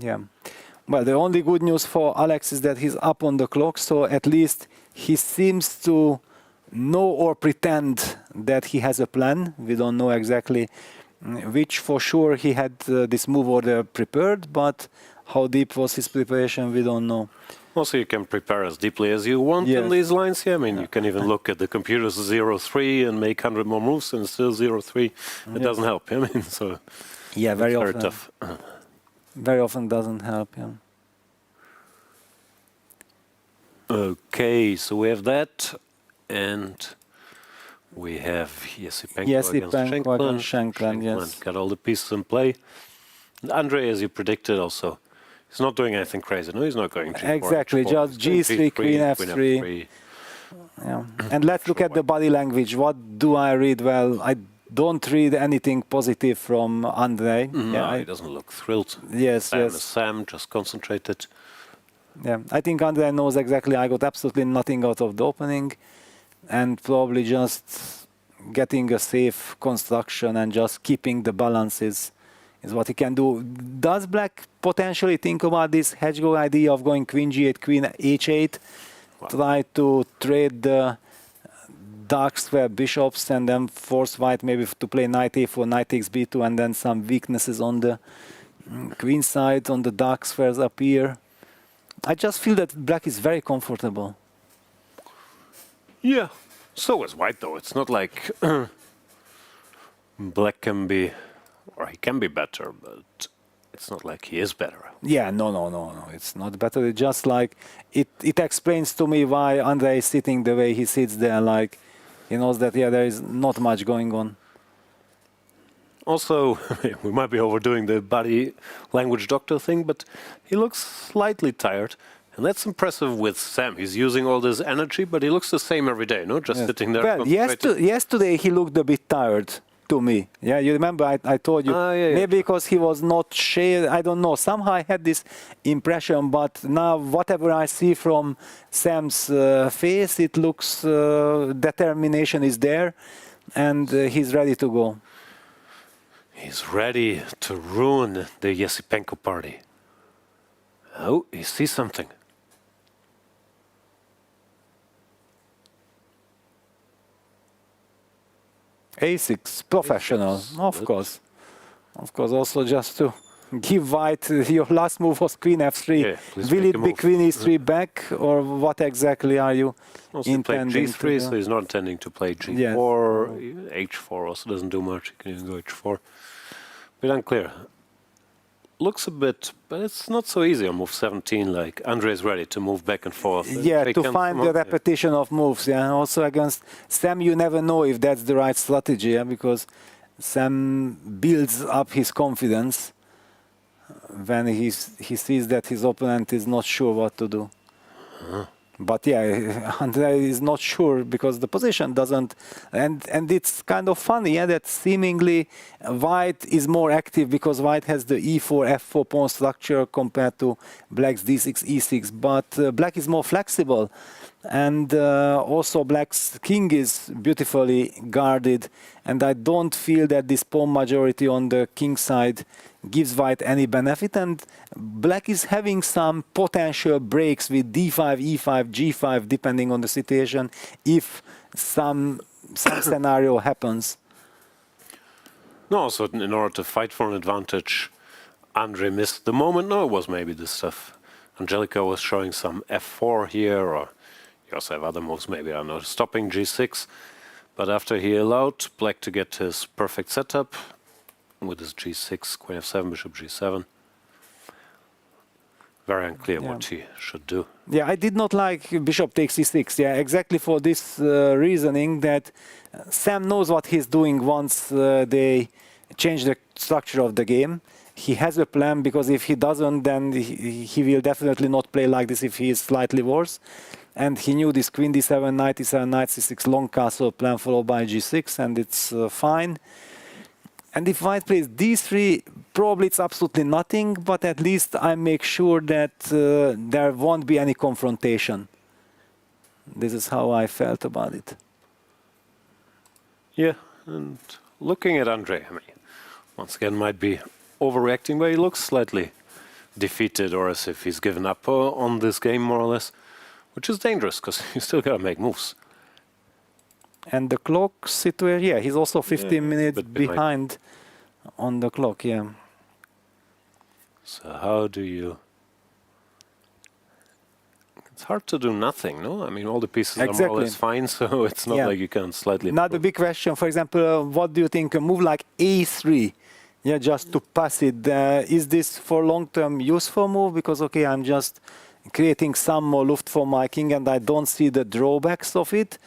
[SPEAKER 2] Yeah. Well, the only good news for Alex is that he's up on the clock, so at least he seems to know or pretend that he has a plan. We don't know exactly which. For sure he had this move order prepared, but how deep was his preparation, we don't know.
[SPEAKER 1] Also, you can prepare as deeply as you want in these lines. Yeah, I mean, you can even look at the computer's 0-3 and make 100 more moves, and still 0-3. It doesn't help. I mean, so
[SPEAKER 2] yeah, very often.
[SPEAKER 1] Very tough.
[SPEAKER 2] Very often doesn't help. Yeah.
[SPEAKER 1] Okay, so we have that, and we have Esipenko against Shankland.
[SPEAKER 2] Yes.
[SPEAKER 1] Got all the pieces in play. Andrey, as you predicted, also, he's not doing anything crazy. No, he's not going G4.
[SPEAKER 2] Exactly, just G3, Queen F3. Yeah. And let's look at the body language. What do I read? Well, I don't read anything positive from Andrey.
[SPEAKER 1] No, he doesn't look thrilled.
[SPEAKER 2] Yes,
[SPEAKER 1] Sam, just concentrated.
[SPEAKER 2] Yeah, I think Andrey knows exactly. I got absolutely nothing out of the opening, and probably just getting a safe construction and just keeping the balances is what he can do. Does Black potentially think about this hedgehog idea of going Queen G8, Queen H8, try to trade the dark square bishops and then force white maybe to play Knight A4, Knight takes B2, and then some weaknesses on the queen side on the dark squares appear? I just feel that black is very comfortable.
[SPEAKER 1] Yeah, so is white though. It's not like black can be, or he can be better, but it's not like he is better.
[SPEAKER 2] Yeah, no. It's not better. It's just like it explains to me why Andrey is sitting the way he sits there. Like he knows that there is not much going on.
[SPEAKER 1] Also, we might be overdoing the body language doctor thing, but he looks slightly tired. And that's impressive with Sam. He's using all this energy, but he looks the same every day, no? Just sitting there.
[SPEAKER 2] Well, yesterday he looked a bit tired to me. Yeah, you remember I told you. Maybe because he was not shaved. I don't know. Somehow I had this impression, but now whatever I see from Sam's face, it looks determination is there, and he's ready to go.
[SPEAKER 1] He's ready to ruin the Esipenko party. Oh, he sees something.
[SPEAKER 2] A6, professional, of course. Of course, also just to give white, your last move was queen f3.
[SPEAKER 1] Yeah,
[SPEAKER 2] will it be queen e3 back, or what exactly are you
[SPEAKER 1] also
[SPEAKER 2] intending
[SPEAKER 1] G3, to do? So he's not intending to play G4, H4 also doesn't do much, he can even go H4. Bit unclear. Looks a bit, but it's not so easy on move 17, like Andrey is ready to move back and forth.
[SPEAKER 2] Yeah, to find the repetition of moves, yeah. Also against Sam, you never know if that's the right strategy, yeah, because Sam builds up his confidence when he sees that his opponent is not sure what to do. But yeah, Andrey is not sure because the position doesn't, and it's kind of funny, yeah, that seemingly white is more active because white has the e4, f4 pawn structure compared to black's d6, e6, but black is more flexible. And also black's king is beautifully guarded, and I don't feel that this pawn majority on the king side gives white any benefit, and black is having some potential breaks with d5, e5, g5 depending on the situation if some scenario happens.
[SPEAKER 1] No, so in order to fight for an advantage, Andrey missed the moment. No, it was maybe this stuff. Angelica was showing some f4 here, or you also have other moves, maybe, I don't know, stopping g6. But after he allowed black to get his perfect setup with his g6, queen f7, bishop g7, very unclear what he should do.
[SPEAKER 2] Yeah, I did not like bishop takes e6, yeah, exactly for this reasoning that Sam knows what he's doing once they change the structure of the game. He has a plan, because if he doesn't, then he will definitely not play like this if he is slightly worse. And he knew this queen d7, knight e7, knight c6 long castle plan followed by g6, and it's fine. And if white plays d3, probably it's absolutely nothing, but at least I make sure that there won't be any confrontation. This is how I felt about it.
[SPEAKER 1] Yeah, and looking at Andrey, I mean, once again, might be overreacting, but he looks slightly defeated, or as if he's given up on this game, more or less. Which is dangerous, because you still gotta make moves.
[SPEAKER 2] And the clock situation, yeah, he's also 15 minutes behind on the clock, yeah.
[SPEAKER 1] So how do you... It's hard to do nothing, no? I mean, all the pieces are more or less fine, so it's not like you can slightly...
[SPEAKER 2] Now the big question, for example, what do you think a move like a3, yeah, just to pass it, is this for long-term useful move? Because, okay, I'm just creating some more luft for my king and I don't see the drawbacks of it,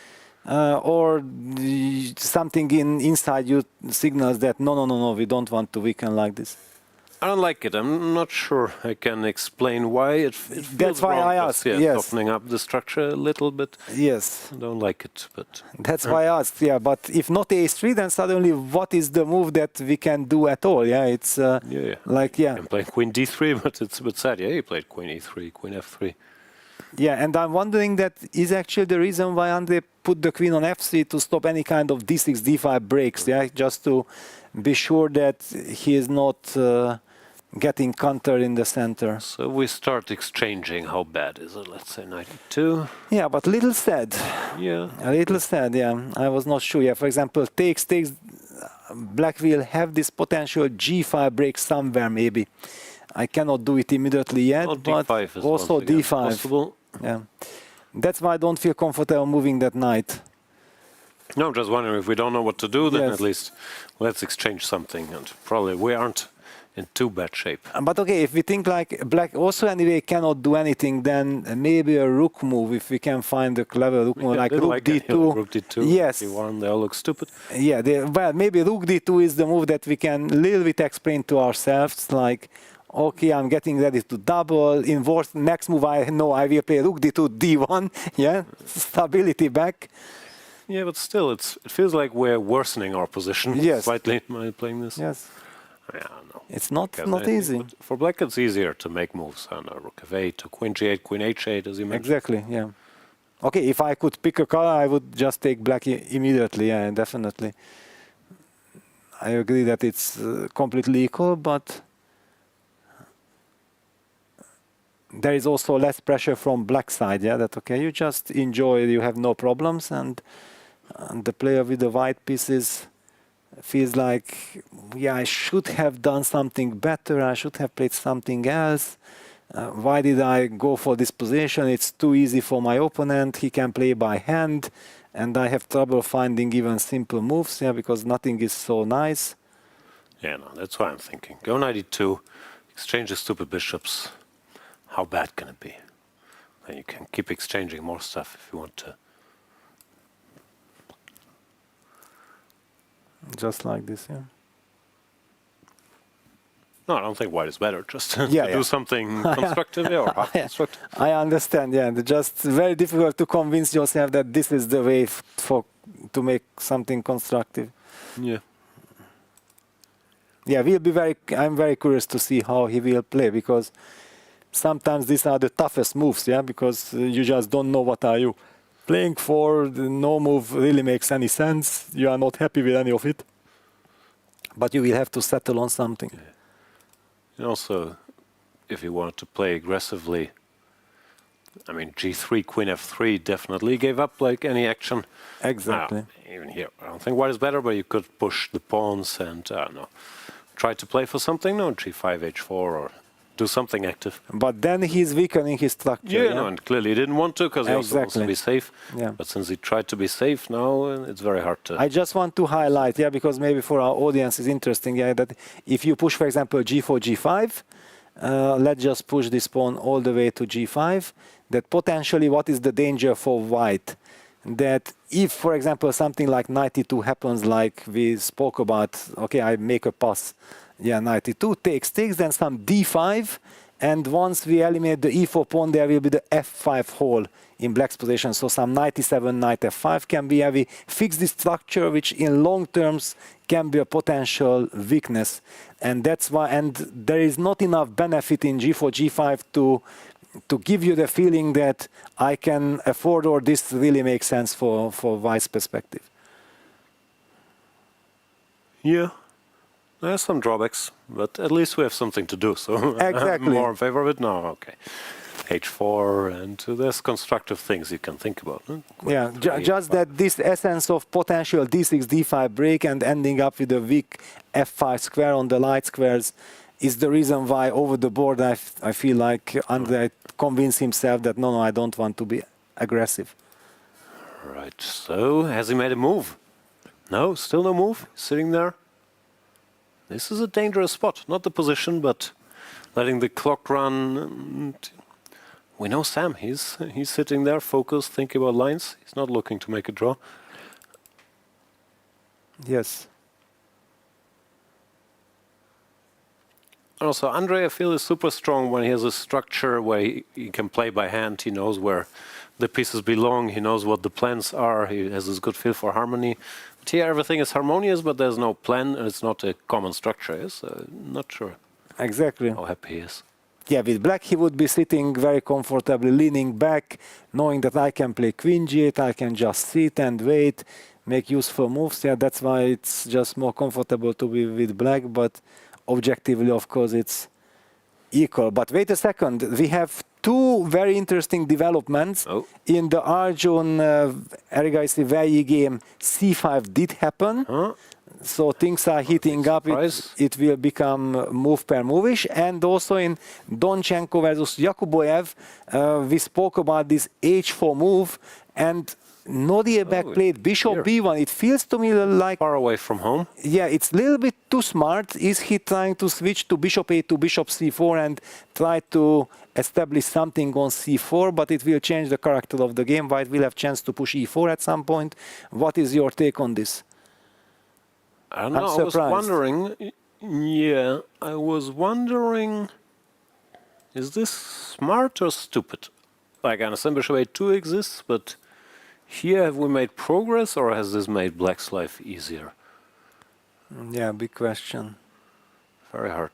[SPEAKER 2] or something inside you signals that no, we don't want to weaken like this.
[SPEAKER 1] I don't like it. I'm not sure I can explain why. It feels
[SPEAKER 2] That's why
[SPEAKER 1] wrong,
[SPEAKER 2] I asked,
[SPEAKER 1] yes. Softening up the structure a little bit.
[SPEAKER 2] Yes.
[SPEAKER 1] I don't like it, but...
[SPEAKER 2] That's why I asked, yeah. But if not a3, then suddenly what is the move that we can do at all? Yeah, it's like, yeah.
[SPEAKER 1] You can play queen d3, but it's a bit sad. Yeah, he played queen e3, queen f3.
[SPEAKER 2] Yeah, and I'm wondering that is actually the reason why Andrey put the queen on f3 to stop any kind of d6, d5 breaks, yeah, just to be sure that he is not getting countered in the center.
[SPEAKER 1] So we start exchanging. How bad is it? Let's say 92.
[SPEAKER 2] Yeah, but little sad.
[SPEAKER 1] Yeah.
[SPEAKER 2] A little sad, yeah. I was not sure. Yeah, for example, takes, black will have this potential g5 break somewhere maybe. I cannot do it immediately yet,
[SPEAKER 1] Well,
[SPEAKER 2] but
[SPEAKER 1] D5 is
[SPEAKER 2] also
[SPEAKER 1] once again
[SPEAKER 2] D5.
[SPEAKER 1] possible.
[SPEAKER 2] Yeah, that's why I don't feel comfortable moving that knight.
[SPEAKER 1] No, I'm just wondering if we don't know what to do, then
[SPEAKER 2] Yes.
[SPEAKER 1] at least let's exchange something. And probably we aren't in too bad shape.
[SPEAKER 2] But okay, if we think like black also anyway cannot do anything, then maybe a rook move, if we can find a clever rook move, like rook D2.
[SPEAKER 1] Rook D2,
[SPEAKER 2] yes.
[SPEAKER 1] D1, they all look stupid.
[SPEAKER 2] Yeah, well, maybe rook D2 is the move that we can a little bit explain to ourselves, like, okay, I'm getting ready to double. In worst, next move I know I will play rook D2, D1, yeah, stability back.
[SPEAKER 1] Yeah, but still, it feels like we're worsening our position slightly by playing this.
[SPEAKER 2] Yes.
[SPEAKER 1] Yeah, I don't know.
[SPEAKER 2] It's not
[SPEAKER 1] I
[SPEAKER 2] easy.
[SPEAKER 1] think for black, it's easier to make moves. I don't know, rook f8 to queen g8, queen h8, as you mentioned.
[SPEAKER 2] Exactly, yeah. Okay, if I could pick a color, I would just take black immediately, yeah, definitely. I agree that it's completely equal, but there is also less pressure from black side, yeah, that okay, you just enjoy, you have no problems, and the player with the white pieces feels like, yeah, I should have done something better, I should have played something else. Why did I go for this position? It's too easy for my opponent, he can play by hand, and I have trouble finding even simple moves, yeah, because nothing is so nice.
[SPEAKER 1] Yeah, no, that's why I'm thinking. Go knight e2, exchange the stupid bishops. How bad can it be? And you can keep exchanging more stuff if you want to.
[SPEAKER 2] Just like this, yeah.
[SPEAKER 1] No, I don't think white is better. Just to
[SPEAKER 2] Yeah,
[SPEAKER 1] do something constructive or half constructive.
[SPEAKER 2] I understand, yeah. It's just very difficult to convince yourself that this is the way to make something constructive.
[SPEAKER 1] Yeah.
[SPEAKER 2] Yeah, I'm very curious to see how he will play, because sometimes these are the toughest moves, yeah, because you just don't know what are you playing for. No move really makes any sense. You are not happy with any of it, but you will have to settle on something.
[SPEAKER 1] Yeah. And also, if you wanted to play aggressively, I mean, g3, queen f3 definitely gave up like any action.
[SPEAKER 2] Exactly.
[SPEAKER 1] Even here, I don't think white is better, but you could push the pawns and, I don't know, try to play for something, no, g5, h4, or do something active.
[SPEAKER 2] But then he's weakening his structure.
[SPEAKER 1] Yeah, no, and clearly he didn't want to, because he also wants to be safe.
[SPEAKER 2] Yeah.
[SPEAKER 1] But since he tried to be safe now, it's very hard to...
[SPEAKER 2] I just want to highlight, yeah, because maybe for our audience is interesting, yeah, that if you push, for example, g4, g5, let's just push this pawn all the way to g5, that potentially what is the danger for white? That if, for example, something like knight e2 happens, like we spoke about, okay, I make a pass, yeah, knight e2 takes, then some d5, and once we eliminate the e4 pawn, there will be the f5 hole in black's position. So some knight e7, knight f5 can be, we fix this structure, which in long terms can be a potential weakness. And that's why, and there is not enough benefit in g4, g5 to give you the feeling that I can afford, or this really makes sense for white's perspective.
[SPEAKER 1] Yeah. There's some drawbacks, but at least we have something to do, so
[SPEAKER 2] exactly.
[SPEAKER 1] I'm more in favor of it now. Okay, h4, and there's constructive things you can think about. Huh?
[SPEAKER 2] Yeah, just that this essence of potential d6, d5 break and ending up with a weak f5 square on the light squares is the reason why over the board I feel like Andrey convinced himself that no, I don't want to be aggressive.
[SPEAKER 1] Right, so has he made a move? No, still no move, sitting there. This is a dangerous spot, not the position, but letting the clock run. We know Sam, he's sitting there, focused, thinking about lines. He's not looking to make a draw.
[SPEAKER 2] Yes.
[SPEAKER 1] Also, Andrey, I feel, is super strong when he has a structure where he can play by hand. He knows where the pieces belong. He knows what the plans are. He has this good feel for harmony. But here, everything is harmonious, but there's no plan, and it's not a common structure. Yes, not sure.
[SPEAKER 2] Exactly.
[SPEAKER 1] How happy he is.
[SPEAKER 2] Yeah, with black, he would be sitting very comfortably, leaning back, knowing that I can play queen g8. I can just sit and wait, make useful moves. Yeah, that's why it's just more comfortable to be with black. But objectively, of course, it's equal. But wait a second, we have two very interesting developments. In the Arjun Erigaisi Wei Yi game. C5 did happen. So things are heating up. It will become move per move-ish. And also in Donchenko versus Yakubboev, we spoke about this h4 move, and Nodirbek played bishop b1. It feels to me like
[SPEAKER 1] far away from home.
[SPEAKER 2] Yeah, it's a little bit too smart. Is he trying to switch to bishop a2, bishop c4 and try to establish something on c4? But it will change the character of the game. White will have chance to push e4 at some point. What is your take on this?
[SPEAKER 1] I don't know. I was wondering. Yeah, I was wondering. Is this smart or stupid? Like, I understand bishop a2 exists, but here have we made progress, or has this made Black's life easier?
[SPEAKER 2] Yeah, big question.
[SPEAKER 1] Very hard.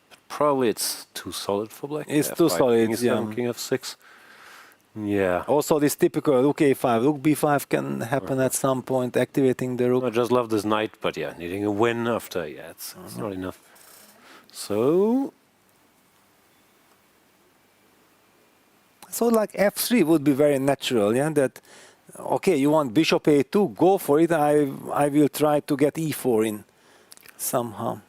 [SPEAKER 1] But probably it's too solid for Black.
[SPEAKER 2] It's too solid, yeah.
[SPEAKER 1] King f6. Yeah.
[SPEAKER 2] Also, this typical rook a5, rook b5 can happen at some point, activating the rook.
[SPEAKER 1] I just love this knight, but yeah, needing a win after, yeah, it's not enough. So
[SPEAKER 2] like f3 would be very natural, yeah, that, okay, you want bishop a2, go for it, I will try to get e4 in somehow.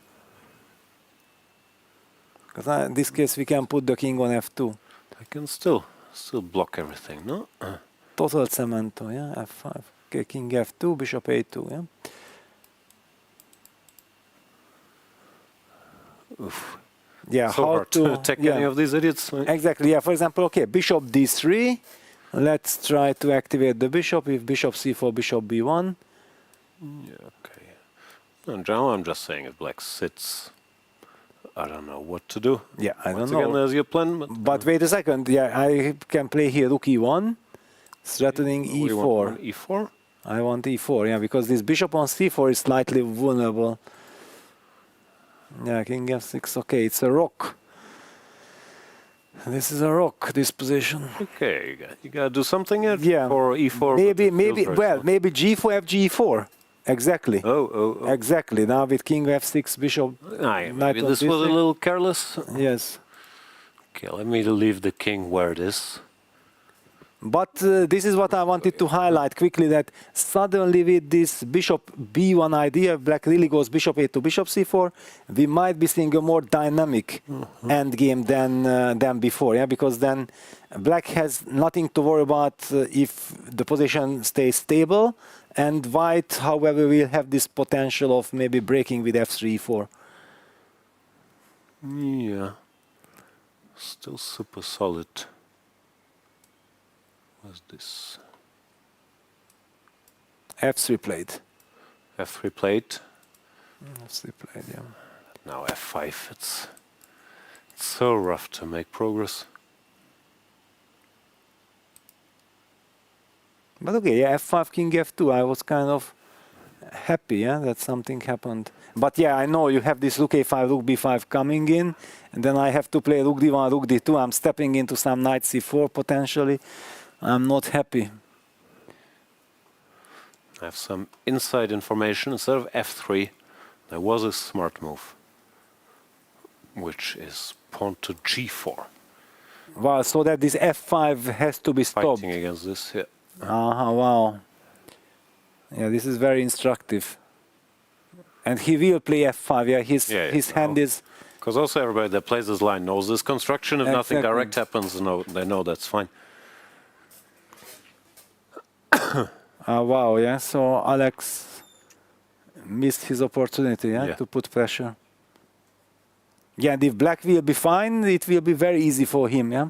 [SPEAKER 2] Because in this case, we can put the king on f2.
[SPEAKER 1] I can still block everything, no?
[SPEAKER 2] Total cemento, yeah, f5. Okay, king f2, bishop a2, yeah.
[SPEAKER 1] Oof.
[SPEAKER 2] Yeah,
[SPEAKER 1] so
[SPEAKER 2] how
[SPEAKER 1] hard to attack any of these idiots.
[SPEAKER 2] Exactly, yeah, for example, okay, bishop d3. Let's try to activate the bishop. If bishop c4, bishop b1.
[SPEAKER 1] Yeah, okay. And now I'm just saying if Black sits, I don't know what to do.
[SPEAKER 2] Yeah, I don't know.
[SPEAKER 1] Once again, there's your plan.
[SPEAKER 2] But wait a second. Yeah, I can play here rook e1, threatening e4.
[SPEAKER 1] E4?
[SPEAKER 2] I want e4, yeah, because this bishop on c4 is slightly vulnerable. Yeah, king f6. Okay, it's a rook. This is a rock, this position.
[SPEAKER 1] Okay, you got to do something here
[SPEAKER 2] for
[SPEAKER 1] e4.
[SPEAKER 2] Maybe g4, f4. Exactly.
[SPEAKER 1] Oh.
[SPEAKER 2] Exactly. Now with king f6, bishop.
[SPEAKER 1] Maybe this was a little careless.
[SPEAKER 2] Yes.
[SPEAKER 1] Okay, let me leave the king where it is.
[SPEAKER 2] But this is what I wanted to highlight quickly, that suddenly with this bishop b1 idea, Black really goes bishop a2, bishop c4, we might be seeing a more dynamic endgame than before, yeah, because then Black has nothing to worry about if the position stays stable, and White, however, will have this potential of maybe breaking with f3, e4.
[SPEAKER 1] Yeah, still super solid. What's this?
[SPEAKER 2] f3 played.
[SPEAKER 1] f3 played.
[SPEAKER 2] f3 played, yeah.
[SPEAKER 1] Now f5. It's so rough to make progress.
[SPEAKER 2] But okay, yeah, f5, king f2. I was kind of happy, yeah, that something happened. But yeah, I know you have this rook a5, rook b5 coming in, and then I have to play rook d1, rook d2. I'm stepping into some knight c4 potentially. I'm not happy.
[SPEAKER 1] I have some inside information. Instead of f3, there was a smart move, which is pawn to g4.
[SPEAKER 2] Wow, so that this f5 has to be stopped.
[SPEAKER 1] Fighting against this, yeah.
[SPEAKER 2] Wow. Yeah, this is very instructive. And he will play f5, yeah, his hand is...
[SPEAKER 1] Because also everybody that plays this line knows this construction. If nothing direct happens, they know that's fine.
[SPEAKER 2] Wow, yeah, so Alex missed his opportunity, to put pressure. Yeah, and if Black will be fine, it will be very easy for him, yeah.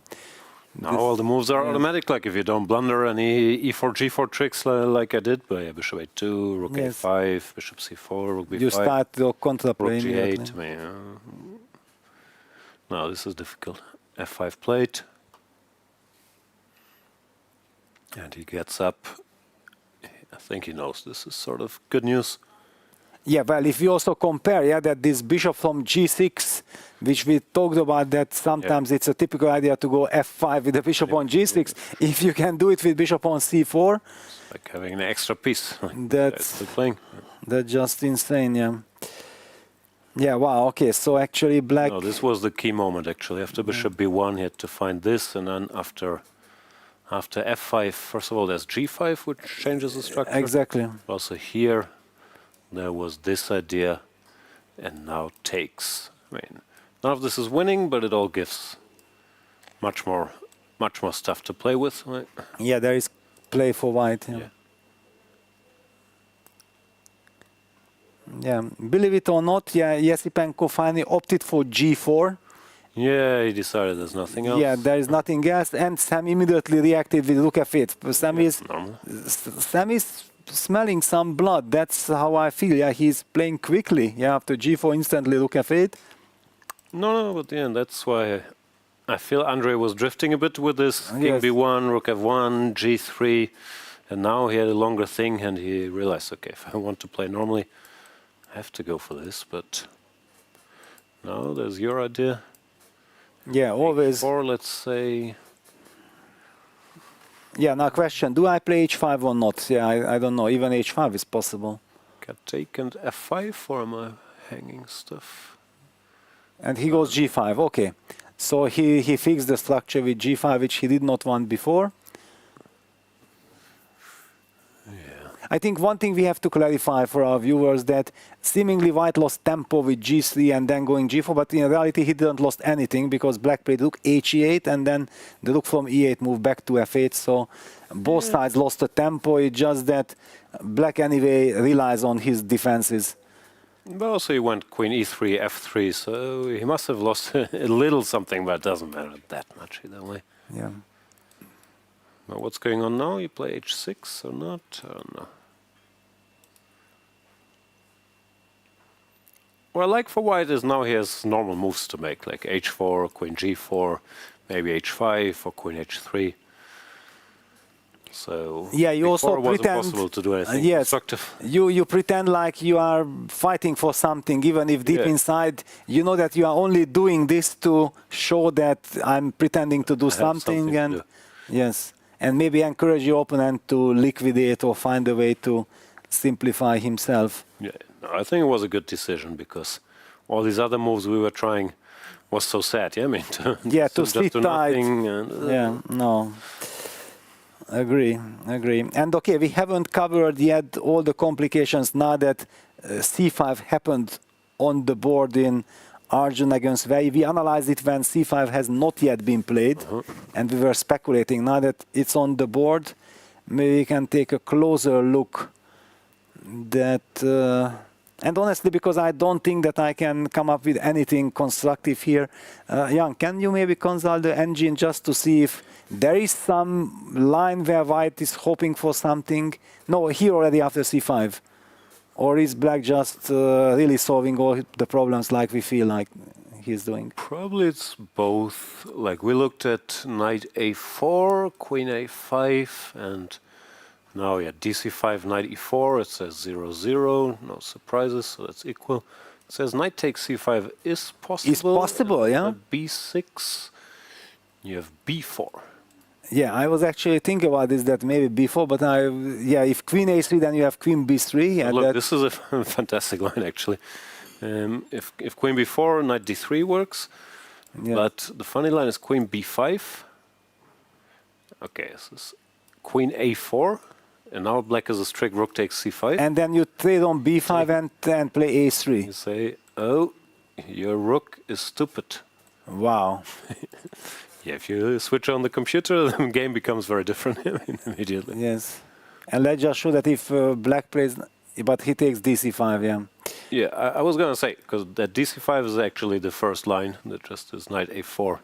[SPEAKER 1] Now all the moves are automatic, like if you don't blunder any e4, g4 tricks like I did, but yeah, bishop a2, rook a5, bishop c4, rook b5.
[SPEAKER 2] You start your contra-play
[SPEAKER 1] rook g8. No, this is difficult. f5 played. And he gets up. I think he knows this is sort of good news.
[SPEAKER 2] Yeah, well, if you also compare, that this bishop from g6, which we talked about, that sometimes it's a typical idea to go f5 with the bishop on g6. If you can do it with bishop on c4,
[SPEAKER 1] it's like having an extra piece.
[SPEAKER 2] That's just insane, yeah. Yeah, wow, okay, so actually Black...
[SPEAKER 1] No, this was the key moment, actually. After bishop b1, he had to find this, and then after f5, first of all, there's g5, which changes the structure.
[SPEAKER 2] Exactly.
[SPEAKER 1] Also here, there was this idea, and now takes. I mean, none of this is winning, but it all gives much more stuff to play with. Right?
[SPEAKER 2] Yeah, there is play for white. Yeah. Yeah, believe it or not, yeah, Esipenko finally opted for G4.
[SPEAKER 1] Yeah, he decided there's nothing else.
[SPEAKER 2] Yeah, there is nothing else, and Sam immediately reacted with look at it. Sam is smelling some blood. That's how I feel. Yeah, he's playing quickly. Yeah, after G4, instantly look at it.
[SPEAKER 1] No, but yeah, that's why I feel Andrey was drifting a bit with this King B1, Rook F1, G3, and now he had a longer thing, and he realized, okay, if I want to play normally, I have to go for this. But now there's your idea.
[SPEAKER 2] Yeah, always.
[SPEAKER 1] Or let's say.
[SPEAKER 2] Yeah, now question: do I play H5 or not? Yeah, I don't know. Even H5 is possible.
[SPEAKER 1] Got take and F5, or am I hanging stuff?
[SPEAKER 2] And he goes G5. Okay, so he fixed the structure with G5, which he did not want before. I think one thing we have to clarify for our viewers that seemingly white lost tempo with G3 and then going G4, but in reality he didn't lost anything because black played rook H8 and then the rook from E8 moved back to F8. So both sides lost the tempo. It's just that black anyway relies on his defenses.
[SPEAKER 1] But also he went Queen E3, F3, so he must have lost a little something, but it doesn't matter that much either way.
[SPEAKER 2] Yeah.
[SPEAKER 1] Now what's going on now? You play H6 or not? I don't know. What I like for white is now he has normal moves to make, like H4, Queen G4, maybe H5 or Queen H3. So
[SPEAKER 2] yeah, you also
[SPEAKER 1] it was
[SPEAKER 2] pretend
[SPEAKER 1] impossible to do anything constructive.
[SPEAKER 2] You pretend like you are fighting for something, even if deep inside you know that you are only doing this to show that I'm pretending to do something, and yes, and maybe encourage your opponent to liquidate or find a way to simplify himself.
[SPEAKER 1] Yeah, no, I think it was a good decision because all these other moves we were trying was so sad. Yeah, I mean,
[SPEAKER 2] to sit tight. Yeah, no. Agree. And okay, we haven't covered yet all the complications now that C5 happened on the board in Arjun against Wei Yi. We analyzed it when C5 has not yet been played, and we were speculating. Now that it's on the board, maybe we can take a closer look. And honestly, because I don't think that I can come up with anything constructive here, Jan, can you maybe consult the engine just to see if there is some line where white is hoping for something? No, here already after C5. Or is black just really solving all the problems like we feel like he's doing?
[SPEAKER 1] Probably it's both. Like we looked at knight A4, queen A5, and now DC5, knight E4. It says 0-0, no surprises, so that's equal. It says knight takes C5 is possible.
[SPEAKER 2] Is possible, yeah.
[SPEAKER 1] B6, you have B4.
[SPEAKER 2] Yeah, I was actually thinking about this, that maybe B4, but if queen A3, then you have queen B3.
[SPEAKER 1] Yeah, look, this is a fantastic line, actually. If queen B4, knight D3 works, but the funny line is queen B5. Okay, this is queen A4, and now black has a strict rook takes C5.
[SPEAKER 2] And then you trade on B5 and play A3.
[SPEAKER 1] You say, oh, your rook is stupid.
[SPEAKER 2] Wow.
[SPEAKER 1] Yeah, if you switch on the computer, the game becomes very different immediately.
[SPEAKER 2] Yes. And let's just show that if black plays, but he takes DC5, yeah.
[SPEAKER 1] Yeah, I was going to say, because that DC5 is actually the first line, that just is knight A4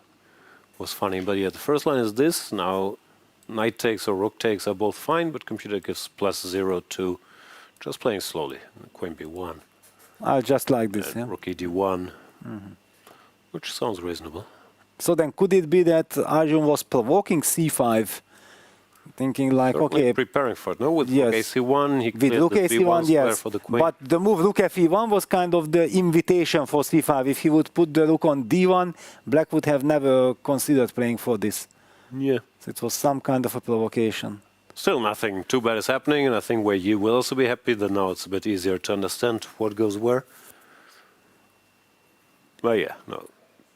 [SPEAKER 1] was funny. But yeah, the first line is this. Now, knight takes or rook takes are both fine, but computer gives +0 to just playing slowly. Queen B1.
[SPEAKER 2] Just like this, yeah.
[SPEAKER 1] Rook ED1, which sounds reasonable.
[SPEAKER 2] So then could it be that Arjun was provoking C5, thinking like,
[SPEAKER 1] certainly
[SPEAKER 2] okay...
[SPEAKER 1] preparing for it, no? With rook AC1, he
[SPEAKER 2] with rook AC1, yes,
[SPEAKER 1] for the queen.
[SPEAKER 2] But the move rook FE1 was kind of the invitation for C5. If he would put the rook on D1, black would have never considered playing for this.
[SPEAKER 1] Yeah.
[SPEAKER 2] So it was some kind of a provocation.
[SPEAKER 1] Still nothing too bad is happening, and I think Wei Yi will also be happy that now it's a bit easier to understand what goes where. But yeah, no.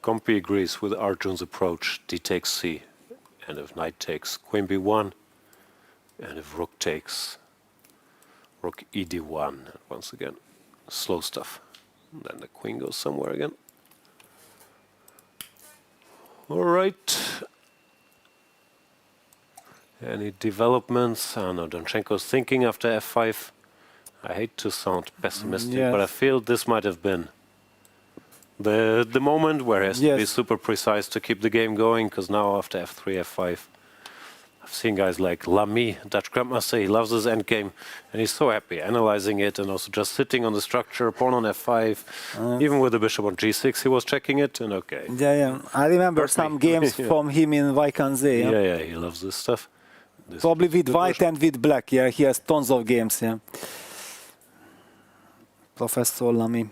[SPEAKER 1] Compi agrees with Arjun's approach, d takes c, and if knight takes queen b1, and if rook takes Rook ED1. Once again, slow stuff. And then the queen goes somewhere again. All right. Any developments? I don't know. Donchenko's thinking after F5. I hate to sound pessimistic, but I feel this might have been the moment where he has to be super precise to keep the game going, because now after F3, F5, I've seen guys like Lamy, Dutch Grandmaster, he loves his endgame, and he's so happy analyzing it and also just sitting on the structure, pawn on F5, even with the bishop on G6, he was checking it, and okay.
[SPEAKER 2] Yeah. I remember some games from him in Vaikanze.
[SPEAKER 1] Yeah, he loves this stuff.
[SPEAKER 2] Probably with white and with black, yeah, he has tons of games, yeah. Professor Lamy.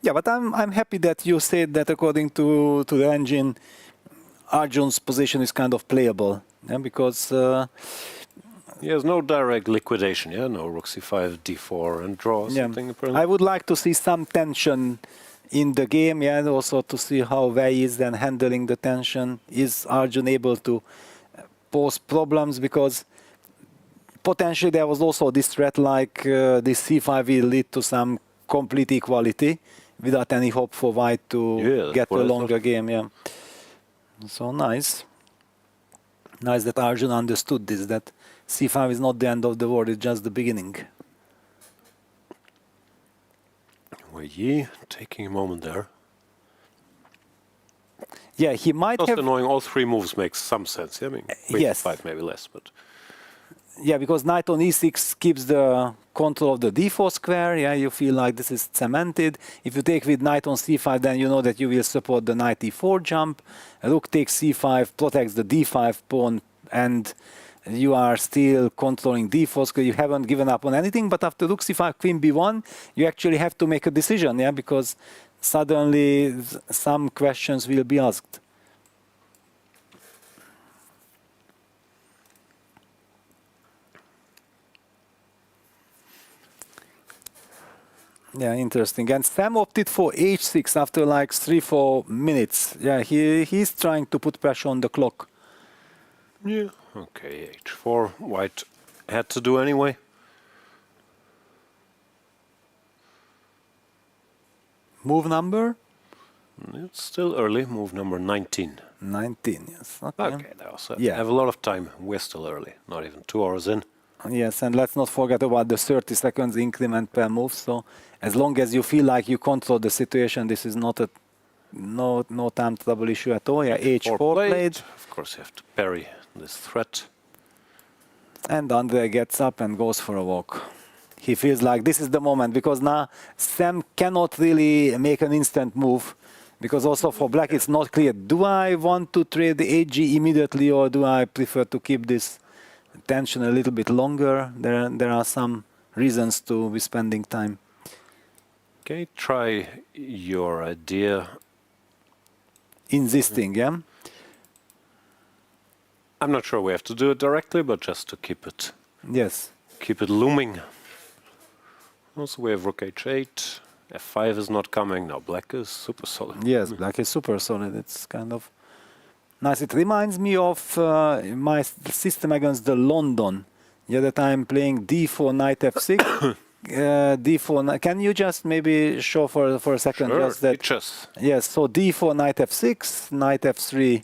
[SPEAKER 2] Yeah, but I'm happy that you said that according to the engine, Arjun's position is kind of playable, yeah, because
[SPEAKER 1] he has no direct liquidation, yeah, no rook c5, d4, and draw something.
[SPEAKER 2] I would like to see some tension in the game, yeah, and also to see how Wei is then handling the tension. Is Arjun able to pose problems, because potentially there was also this threat like this c5 will lead to some complete equality without any hope for white to get a longer game. Yeah. So nice that Arjun understood this, that c5 is not the end of the world, it's just the beginning.
[SPEAKER 1] Wei Yi taking a moment there.
[SPEAKER 2] Yeah, he might have...
[SPEAKER 1] knowing all three moves makes some sense. Yeah? I mean,
[SPEAKER 2] yes.
[SPEAKER 1] 5 maybe less, but...
[SPEAKER 2] Yeah, because knight on e6 keeps the control of the d4 square. Yeah, you feel like this is cemented. If you take with knight on c5, then you know that you will support the knight e4 jump. Rook takes c5, protects the d5 pawn, and you are still controlling d4 square. You haven't given up on anything, but after rook c5, queen b1, you actually have to make a decision, yeah, because suddenly some questions will be asked. Yeah, interesting. And Sam opted for h6 after like 3-4 minutes. Yeah, he's trying to put pressure on the clock.
[SPEAKER 1] Yeah, okay, h4. White had to do anyway.
[SPEAKER 2] Move number?
[SPEAKER 1] It's still early. Move number 19.
[SPEAKER 2] 19, yes.
[SPEAKER 1] Okay, that was I have a lot of time. We're still early. Not even 2 hours in.
[SPEAKER 2] Yes, and let's not forget about the 30 seconds increment per move. So as long as you feel like you control the situation, this is not a no time trouble issue at all. Yeah, h4 played.
[SPEAKER 1] Of course, you have to parry this threat.
[SPEAKER 2] And Andrey gets up and goes for a walk. He feels like this is the moment, because now Sam cannot really make an instant move, because also for black it's not clear. Do I want to trade the hg immediately, or do I prefer to keep this tension a little bit longer? There are some reasons to be spending time.
[SPEAKER 1] Okay, try your idea.
[SPEAKER 2] Insisting, yeah?
[SPEAKER 1] I'm not sure we have to do it directly, but just to keep it.
[SPEAKER 2] Yes.
[SPEAKER 1] Keep it looming. Also, we have rook h8. f5 is not coming. Now black is super solid.
[SPEAKER 2] Yes, black is super solid. It's kind of nice. It reminds me of my system against the London. Yeah, that I'm playing d4, knight f6. d4. Can you just maybe show for a second?
[SPEAKER 1] Sure,
[SPEAKER 2] just that?
[SPEAKER 1] just.
[SPEAKER 2] Yes. So d4, knight f6, knight f3,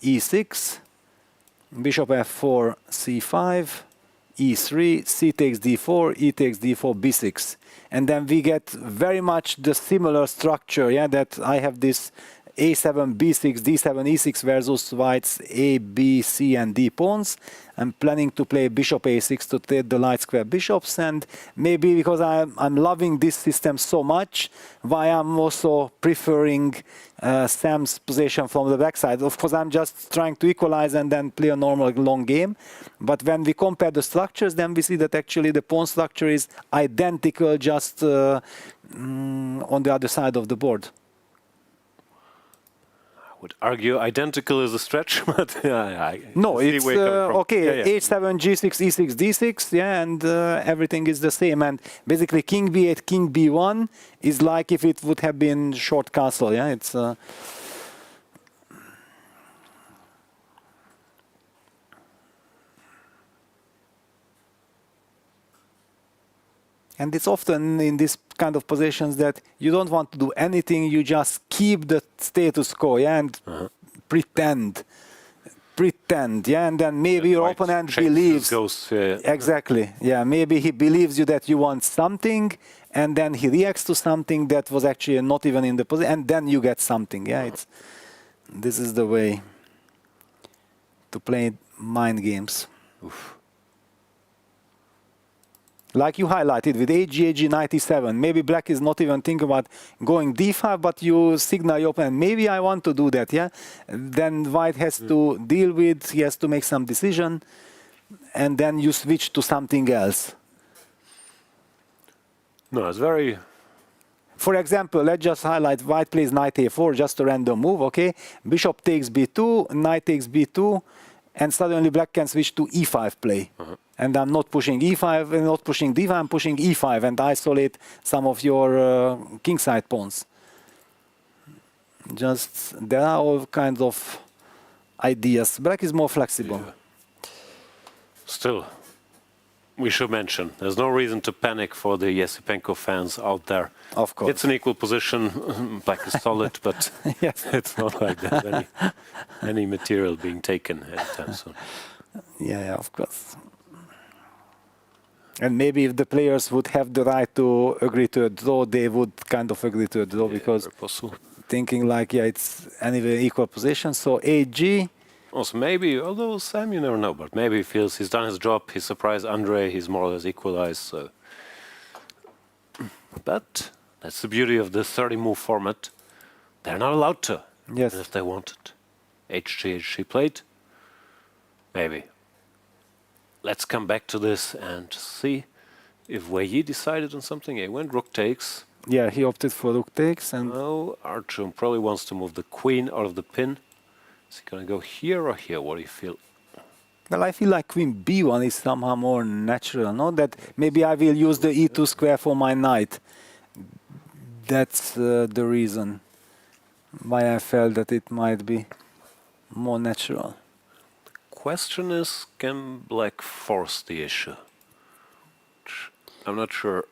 [SPEAKER 2] e6, bishop f4, c5, e3, c takes d4, e takes d4, b6, and then we get very much the similar structure. Yeah, that I have this a7, b6, d7, e6 versus white's a, b, c, and d pawns. I'm planning to play bishop a6 to trade the light square bishops, and maybe because I'm loving this system so much, why I'm also preferring Sam's position from the backside. Of course, I'm just trying to equalize and then play a normal long game. But when we compare the structures, then we see that actually the pawn structure is identical, just on the other side of the board.
[SPEAKER 1] Would argue identical is a stretch, but
[SPEAKER 2] no, it's okay. Yeah. H7, G6, E6, D6, yeah, and everything is the same. And basically, King B8, King B1 is like if it would have been short castle. Yeah, it's. And it's often in this kind of positions that you don't want to do anything, you just keep the status quo, yeah, and pretend, yeah, and then maybe your opponent believes. Exactly, yeah, maybe he believes you that you want something, and then he reacts to something that was actually not even in the position, and then you get something, yeah. This is the way to play mind games.
[SPEAKER 1] Oof.
[SPEAKER 2] Like you highlighted with AG 97, maybe black is not even thinking about going d5, but you signal your opponent, maybe I want to do that, yeah? Then white has to deal with, he has to make some decision, and then you switch to something else.
[SPEAKER 1] No, it's very...
[SPEAKER 2] For example, let's just highlight white plays knight a4, just a random move, okay? Bishop takes b2, knight takes b2, and suddenly black can switch to e5 play. And I'm not pushing e5 and not pushing d5, I'm pushing e5 and isolate some of your kingside pawns. Just, there are all kinds of ideas. Black is more flexible.
[SPEAKER 1] Yeah. Still, we should mention, there's no reason to panic for the Esipenko fans out there.
[SPEAKER 2] Of course.
[SPEAKER 1] It's an equal position, black is solid, but
[SPEAKER 2] yes.
[SPEAKER 1] It's not like that any material being taken anytime soon.
[SPEAKER 2] Yeah, of course. And maybe if the players would have the right to agree to a draw, they would kind of agree to a draw, because thinking like, yeah, it's anyway equal position. So AG.
[SPEAKER 1] Also maybe, although Sam, you never know, but maybe he feels he's done his job, he surprised Andrey, he's more or less equalized. So. But that's the beauty of the 30-move format. They're not allowed to,
[SPEAKER 2] yes,
[SPEAKER 1] if they wanted. HG played, maybe. Let's come back to this and see if Wei Yi decided on something. He went rook takes.
[SPEAKER 2] Yeah, he opted for rook takes. And
[SPEAKER 1] now Arjun probably wants to move the queen out of the pin. Is he going to go here or here? What do you feel?
[SPEAKER 2] Well, I feel like queen b1 is somehow more natural, no? That maybe I will use the e2 square for my knight. That's the reason why I felt that it might be more natural.
[SPEAKER 1] Question is, can black force the issue? I'm not sure.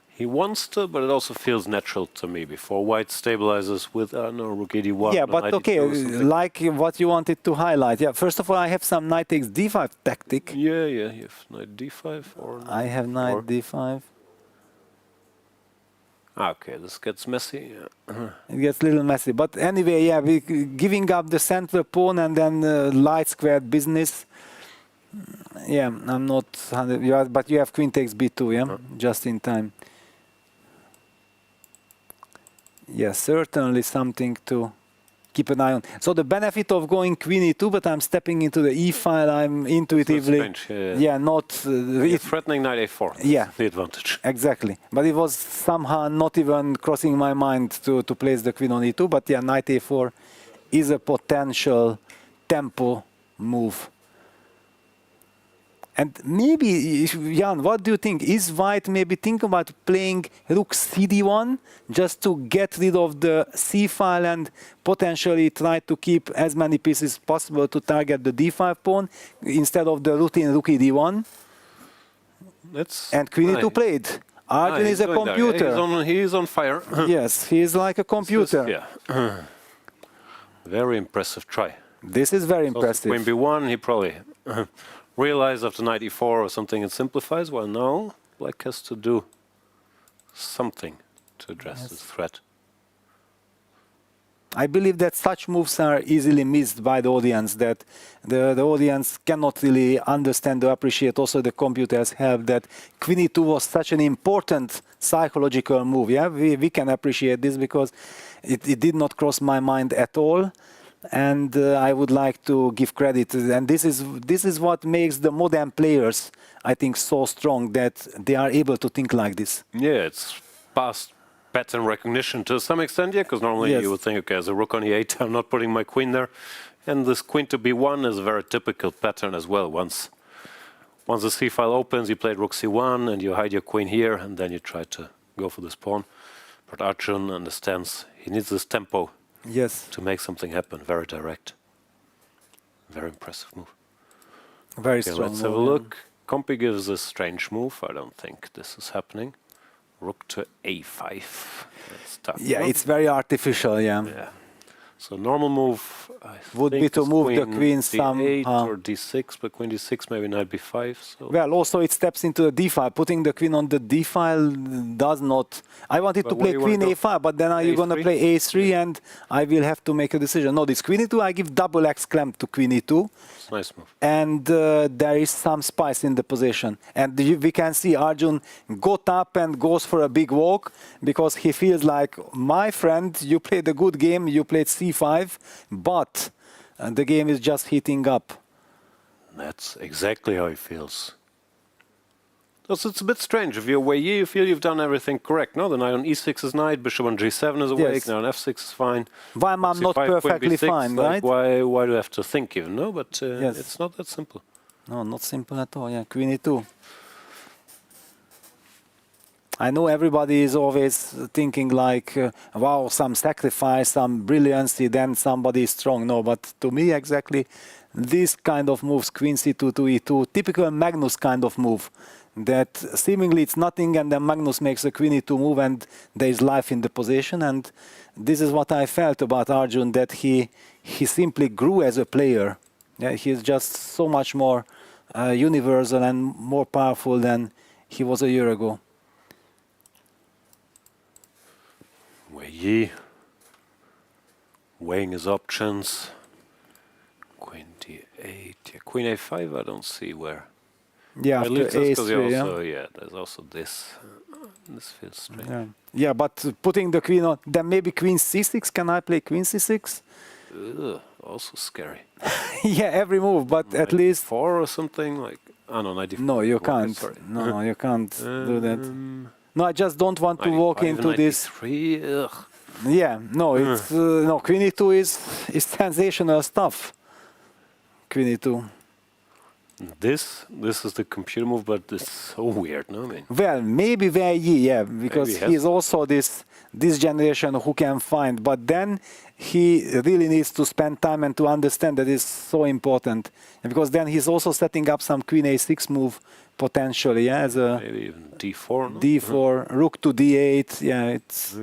[SPEAKER 1] He wants to, but it also feels natural to me. Before white stabilizes with no rook d1.
[SPEAKER 2] Yeah, but okay, like what you wanted to highlight. Yeah, first of all, I have some knight takes d5 tactic.
[SPEAKER 1] Yeah, you have knight d5 or.
[SPEAKER 2] I have knight d5.
[SPEAKER 1] Okay, this gets messy. Yeah.
[SPEAKER 2] It gets a little messy, but anyway, yeah, we giving up the central pawn and then light squared business. Yeah, I'm not. But you have queen takes b2, yeah, just in time. Yeah, certainly something to keep an eye on. So the benefit of going queen e2, but I'm stepping into the e file. I'm intuitively, yeah, not
[SPEAKER 1] threatening knight a4.
[SPEAKER 2] Yeah,
[SPEAKER 1] the advantage.
[SPEAKER 2] Exactly, but it was somehow not even crossing my mind to place the queen on e2. But yeah, knight a4 is a potential tempo move. And maybe, Jan, what do you think? Is white maybe thinking about playing rook cd1 just to get rid of the c file and potentially try to keep as many pieces possible to target the d5 pawn instead of the routine rook e1? And queen e2 played. Arjun is a computer.
[SPEAKER 1] Yeah, he's on fire.
[SPEAKER 2] Yes, he is like a computer.
[SPEAKER 1] Yeah. Very impressive try.
[SPEAKER 2] This is very impressive.
[SPEAKER 1] Queen b1, he probably realize after knight e4 or something it simplifies. Well, no, black has to do something to address this threat.
[SPEAKER 2] I believe that such moves are easily missed by the audience, that the audience cannot really understand or appreciate also the computer's help, that queen e2 was such an important psychological move. Yeah, we can appreciate this because it did not cross my mind at all. And I would like to give credit, and this is what makes the modern players, I think, so strong, that they are able to think like this.
[SPEAKER 1] Yeah, it's past pattern recognition to some extent, yeah, because normally you would think, okay, as a rook on e8, I'm not putting my queen there, and this queen to b1 is a very typical pattern as well. Once the c file opens, you play rook c1, and you hide your queen here, and then you try to go for this pawn. But Arjun understands he needs this tempo.
[SPEAKER 2] Yes.
[SPEAKER 1] To make something happen, very direct. Very impressive move.
[SPEAKER 2] Very strong.
[SPEAKER 1] Let's have a look. Compi gives a strange move. I don't think this is happening. Rook to a5. That's tough.
[SPEAKER 2] Yeah, it's very artificial, yeah.
[SPEAKER 1] So normal move
[SPEAKER 2] would be to move the queen
[SPEAKER 1] d8
[SPEAKER 2] some
[SPEAKER 1] or d6, but queen d6, maybe knight b5. So.
[SPEAKER 2] Well, also it steps into the d file. Putting the queen on the d file does not. I wanted to play queen a5, but then are you going to play a3 and I will have to make a decision. No, this queen e2, I give double exclam to queen e2.
[SPEAKER 1] It's a nice move.
[SPEAKER 2] And there is some spice in the position. And we can see Arjun got up and goes for a big walk because he feels like, my friend, you played a good game, you played c5, but the game is just heating up.
[SPEAKER 1] That's exactly how he feels. Also, it's a bit strange. If you're Wei Yi, you feel you've done everything correct. No, the knight on e6 is knight, bishop on g7 is awake, now on f6 is fine.
[SPEAKER 2] Why am I not perfectly fine, right?
[SPEAKER 1] Why do I have to think even? No, but it's not that simple.
[SPEAKER 2] No, not simple at all, yeah. Queen e2. I know everybody is always thinking like, wow, some sacrifice, some brilliancy, then somebody is strong. No, but to me, exactly, this kind of moves, queen c2 to e2, typical Magnus kind of move. That seemingly it's nothing, and then Magnus makes a queen e2 move, and there is life in the position. And this is what I felt about Arjun, that he simply grew as a player. Yeah, he's just so much more universal and more powerful than he was a year ago.
[SPEAKER 1] Wei Yi weighing his options. Queen d8, queen a5. I don't see where.
[SPEAKER 2] Yeah, after a3,
[SPEAKER 1] yeah, there's also this. This feels strange.
[SPEAKER 2] Yeah, but putting the queen on, then maybe queen c6. Can I play queen c6?
[SPEAKER 1] Also scary.
[SPEAKER 2] Yeah, every move, but at least
[SPEAKER 1] 4 or something like. Oh no, knight d4.
[SPEAKER 2] No, you can't.
[SPEAKER 1] Sorry.
[SPEAKER 2] No, you can't do that. No, I just don't want to walk into this. Yeah, no, it's no. Queen e2 is sensational stuff. Queen e2.
[SPEAKER 1] This is the computer move, but it's so weird, no? I mean,
[SPEAKER 2] well, maybe Wei Yi, yeah, because he's also this generation who can find, but then he really needs to spend time and to understand that it's so important, and because then he's also setting up some queen a6 move potentially, yeah, as a
[SPEAKER 1] maybe even d4. No?
[SPEAKER 2] d4, rook to d8, yeah, it's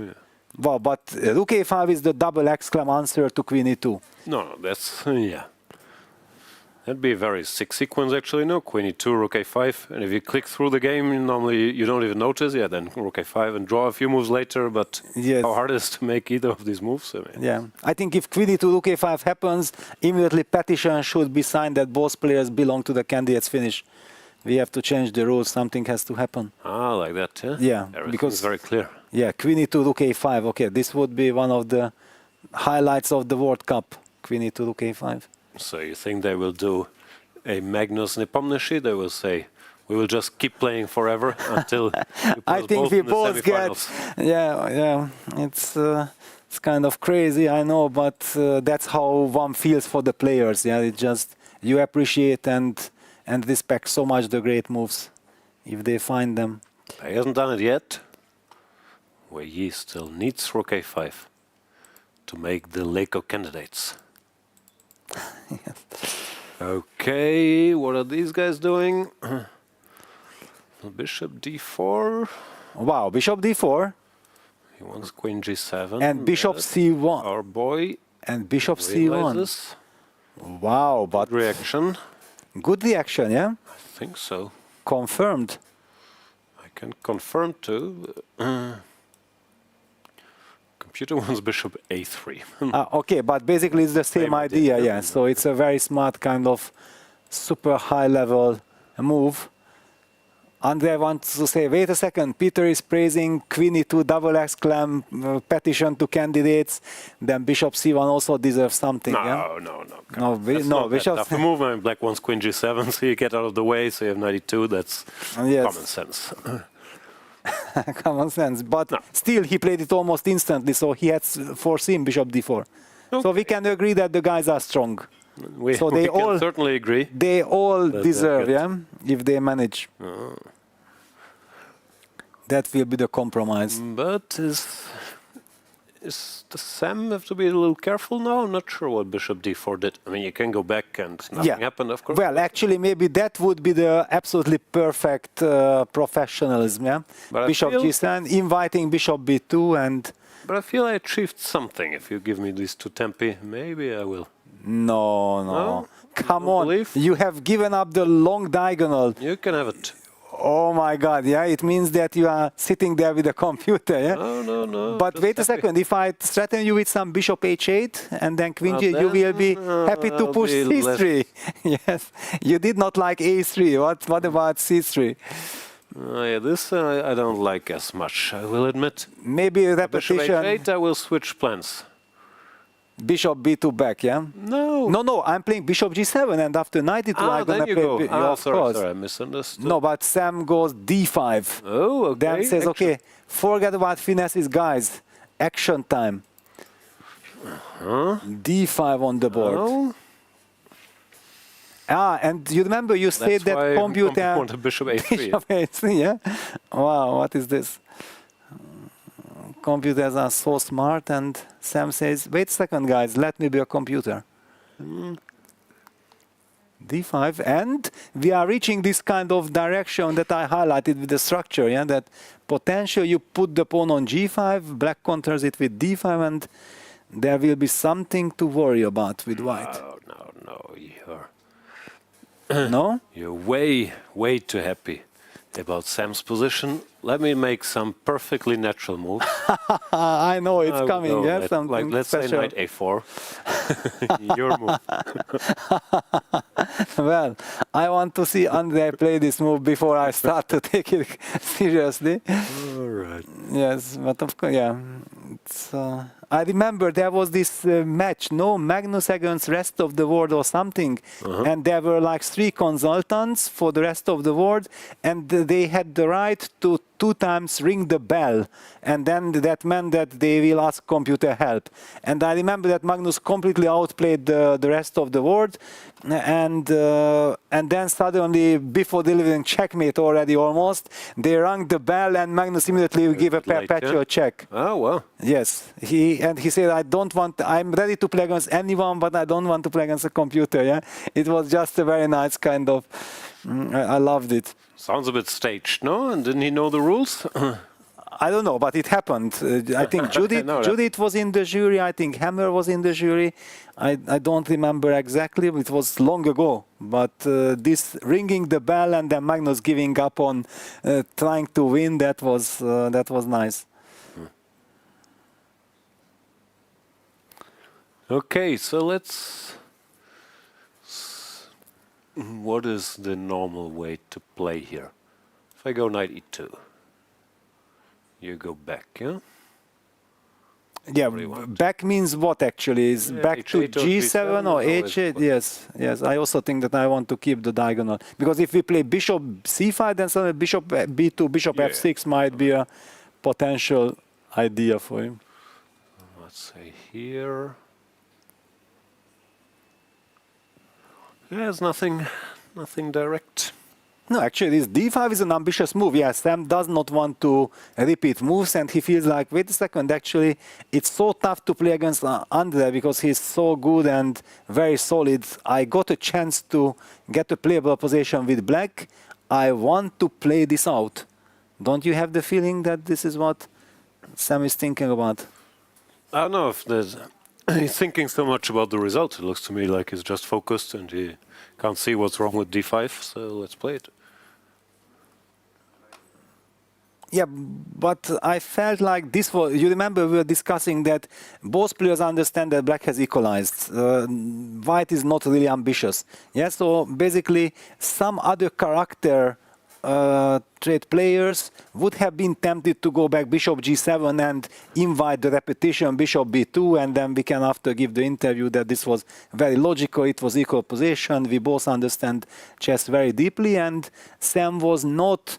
[SPEAKER 2] well, but rook a5 is the double exclam answer to queen e2.
[SPEAKER 1] No, that's yeah. That'd be a very sick sequence, actually. No, queen e2, rook a5, and if you click through the game, normally you don't even notice. Yeah, then rook a5 and draw a few moves later. But how hard it is to make either of these moves? I mean.
[SPEAKER 2] Yeah, I think if queen e2, rook a5 happens, immediately petition should be signed that both players belong to the candidates finish. We have to change the rules. Something has to happen.
[SPEAKER 1] Ah, like that, yeah.
[SPEAKER 2] Yeah,
[SPEAKER 1] because it's very clear.
[SPEAKER 2] Yeah, queen e2, rook a5. Okay, this would be one of the highlights of the World Cup. Queen e2, rook a5.
[SPEAKER 1] So you think they will do a Magnus Nepomniachtchi? They will say, we will just keep playing forever until
[SPEAKER 2] I think we both get. Yeah. It's kind of crazy, I know, but that's how one feels for the players. Yeah, it just you appreciate and respect so much the great moves if they find them.
[SPEAKER 1] He hasn't done it yet. Wei Yi still needs rook a5 to make the Leko candidates. Okay, what are these guys doing? Bishop d4.
[SPEAKER 2] Wow, bishop d4.
[SPEAKER 1] He wants queen g7.
[SPEAKER 2] And bishop c1.
[SPEAKER 1] Our boy.
[SPEAKER 2] And bishop c1. Wow, but
[SPEAKER 1] good reaction.
[SPEAKER 2] Good reaction, yeah?
[SPEAKER 1] I think so.
[SPEAKER 2] Confirmed.
[SPEAKER 1] I can confirm too. Computer wants bishop a3.
[SPEAKER 2] Okay, but basically it's the same idea, yeah. So it's a very smart kind of super high level move. Andrey wants to say, wait a second, Peter is praising queen e2 double exclam petition to candidates, then bishop c1 also deserves something.
[SPEAKER 1] No, bishop. After movement, black wants queen g7, so you get out of the way, so you have knight e2, that's common sense.
[SPEAKER 2] Common sense, but still he played it almost instantly, so he had foreseen bishop d4. Okay. So we can agree that the guys are strong.
[SPEAKER 1] We can certainly agree.
[SPEAKER 2] They all deserve, yeah, if they manage. That will be the compromise.
[SPEAKER 1] But Does Sam have to be a little careful now? I'm not sure what bishop d4 did. I mean, you can go back and nothing happened, of course.
[SPEAKER 2] Well, actually, maybe that would be the absolutely perfect professionalism, yeah?
[SPEAKER 1] But
[SPEAKER 2] Bishop g7, inviting bishop b2 and...
[SPEAKER 1] But I feel I achieved something. If you give me these two tempi, maybe I will.
[SPEAKER 2] No. Come on. You have given up the long diagonal.
[SPEAKER 1] You can have it.
[SPEAKER 2] Oh my God, yeah, it means that you are sitting there with a computer, yeah?
[SPEAKER 1] No.
[SPEAKER 2] But wait a second, if I threaten you with some bishop h8 and then queen g, you will be happy to push c3. Yes, you did not like a3. What about c3?
[SPEAKER 1] Yeah, this I don't like as much, I will admit.
[SPEAKER 2] Maybe a repetition.
[SPEAKER 1] Bishop h8, I will switch plans.
[SPEAKER 2] Bishop b2 back, yeah? No, I'm playing bishop g7 and after knight e2 I'm going to play...
[SPEAKER 1] Sorry, I misunderstood.
[SPEAKER 2] No, but Sam goes d5.
[SPEAKER 1] Oh, okay.
[SPEAKER 2] Then says, okay, forget about finesses, guys. Action time. d5 on the board. And you remember you said that computer...
[SPEAKER 1] wanted bishop a3.
[SPEAKER 2] Bishop a3, yeah? Wow, what is this? Computers are so smart, and Sam says, wait a second, guys, let me be a computer. d5, and we are reaching this kind of direction that I highlighted with the structure, yeah, that potential you put the pawn on g5, black counters it with d5, and there will be something to worry about with white.
[SPEAKER 1] No, you're...
[SPEAKER 2] No?
[SPEAKER 1] You're way too happy about Sam's position. Let me make some perfectly natural moves.
[SPEAKER 2] I know it's coming, yes?
[SPEAKER 1] Like, let's say knight a4. Your move.
[SPEAKER 2] Well, I want to see Andrey play this move before I start to take it seriously.
[SPEAKER 1] All right.
[SPEAKER 2] Yes, but of course, yeah. I remember there was this match, Magnus against rest of the world or something, and there were like 3 consultants for the rest of the world, and they had the right to 2 times ring the bell, and then that meant that they will ask computer help. And I remember that Magnus completely outplayed the rest of the world, and then suddenly, before delivering checkmate already almost, they rang the bell, and Magnus immediately gave a perpetual check.
[SPEAKER 1] Oh, well.
[SPEAKER 2] Yes, he said, I'm ready to play against anyone, but I don't want to play against a computer. Yeah, it was just a very nice kind of. I loved it.
[SPEAKER 1] Sounds a bit staged, no? And didn't he know the rules?
[SPEAKER 2] I don't know, but it happened. I think Judith was in the jury. I think Hammer was in the jury. I don't remember exactly. It was long ago. But this ringing the bell and then Magnus giving up on trying to win, that was nice.
[SPEAKER 1] Okay, so let's... What is the normal way to play here? If I go knight e2, you go back, yeah?
[SPEAKER 2] Yeah, back means what actually? Is back to g7 or h8? Yes. I also think that I want to keep the diagonal. Because if we play bishop c5, then suddenly bishop b2, bishop f6 might be a potential idea for him.
[SPEAKER 1] Let's say here... There's nothing direct.
[SPEAKER 2] No, actually, this d5 is an ambitious move. Yes, Sam does not want to repeat moves, and he feels like, wait a second, actually, it's so tough to play against Andrey because he's so good and very solid. I got a chance to get a playable position with black. I want to play this out. Don't you have the feeling that this is what Sam is thinking about?
[SPEAKER 1] I don't know if he's thinking so much about the result. It looks to me like he's just focused and he can't see what's wrong with d5, so let's play it.
[SPEAKER 2] Yeah, but I felt like this was... You remember we were discussing that both players understand that black has equalized. White is not really ambitious. Yeah, so basically some other character trait players would have been tempted to go back bishop g7 and invite the repetition bishop b2, and then we can after give the interview that this was very logical, it was equal position, we both understand chess very deeply, and Sam was not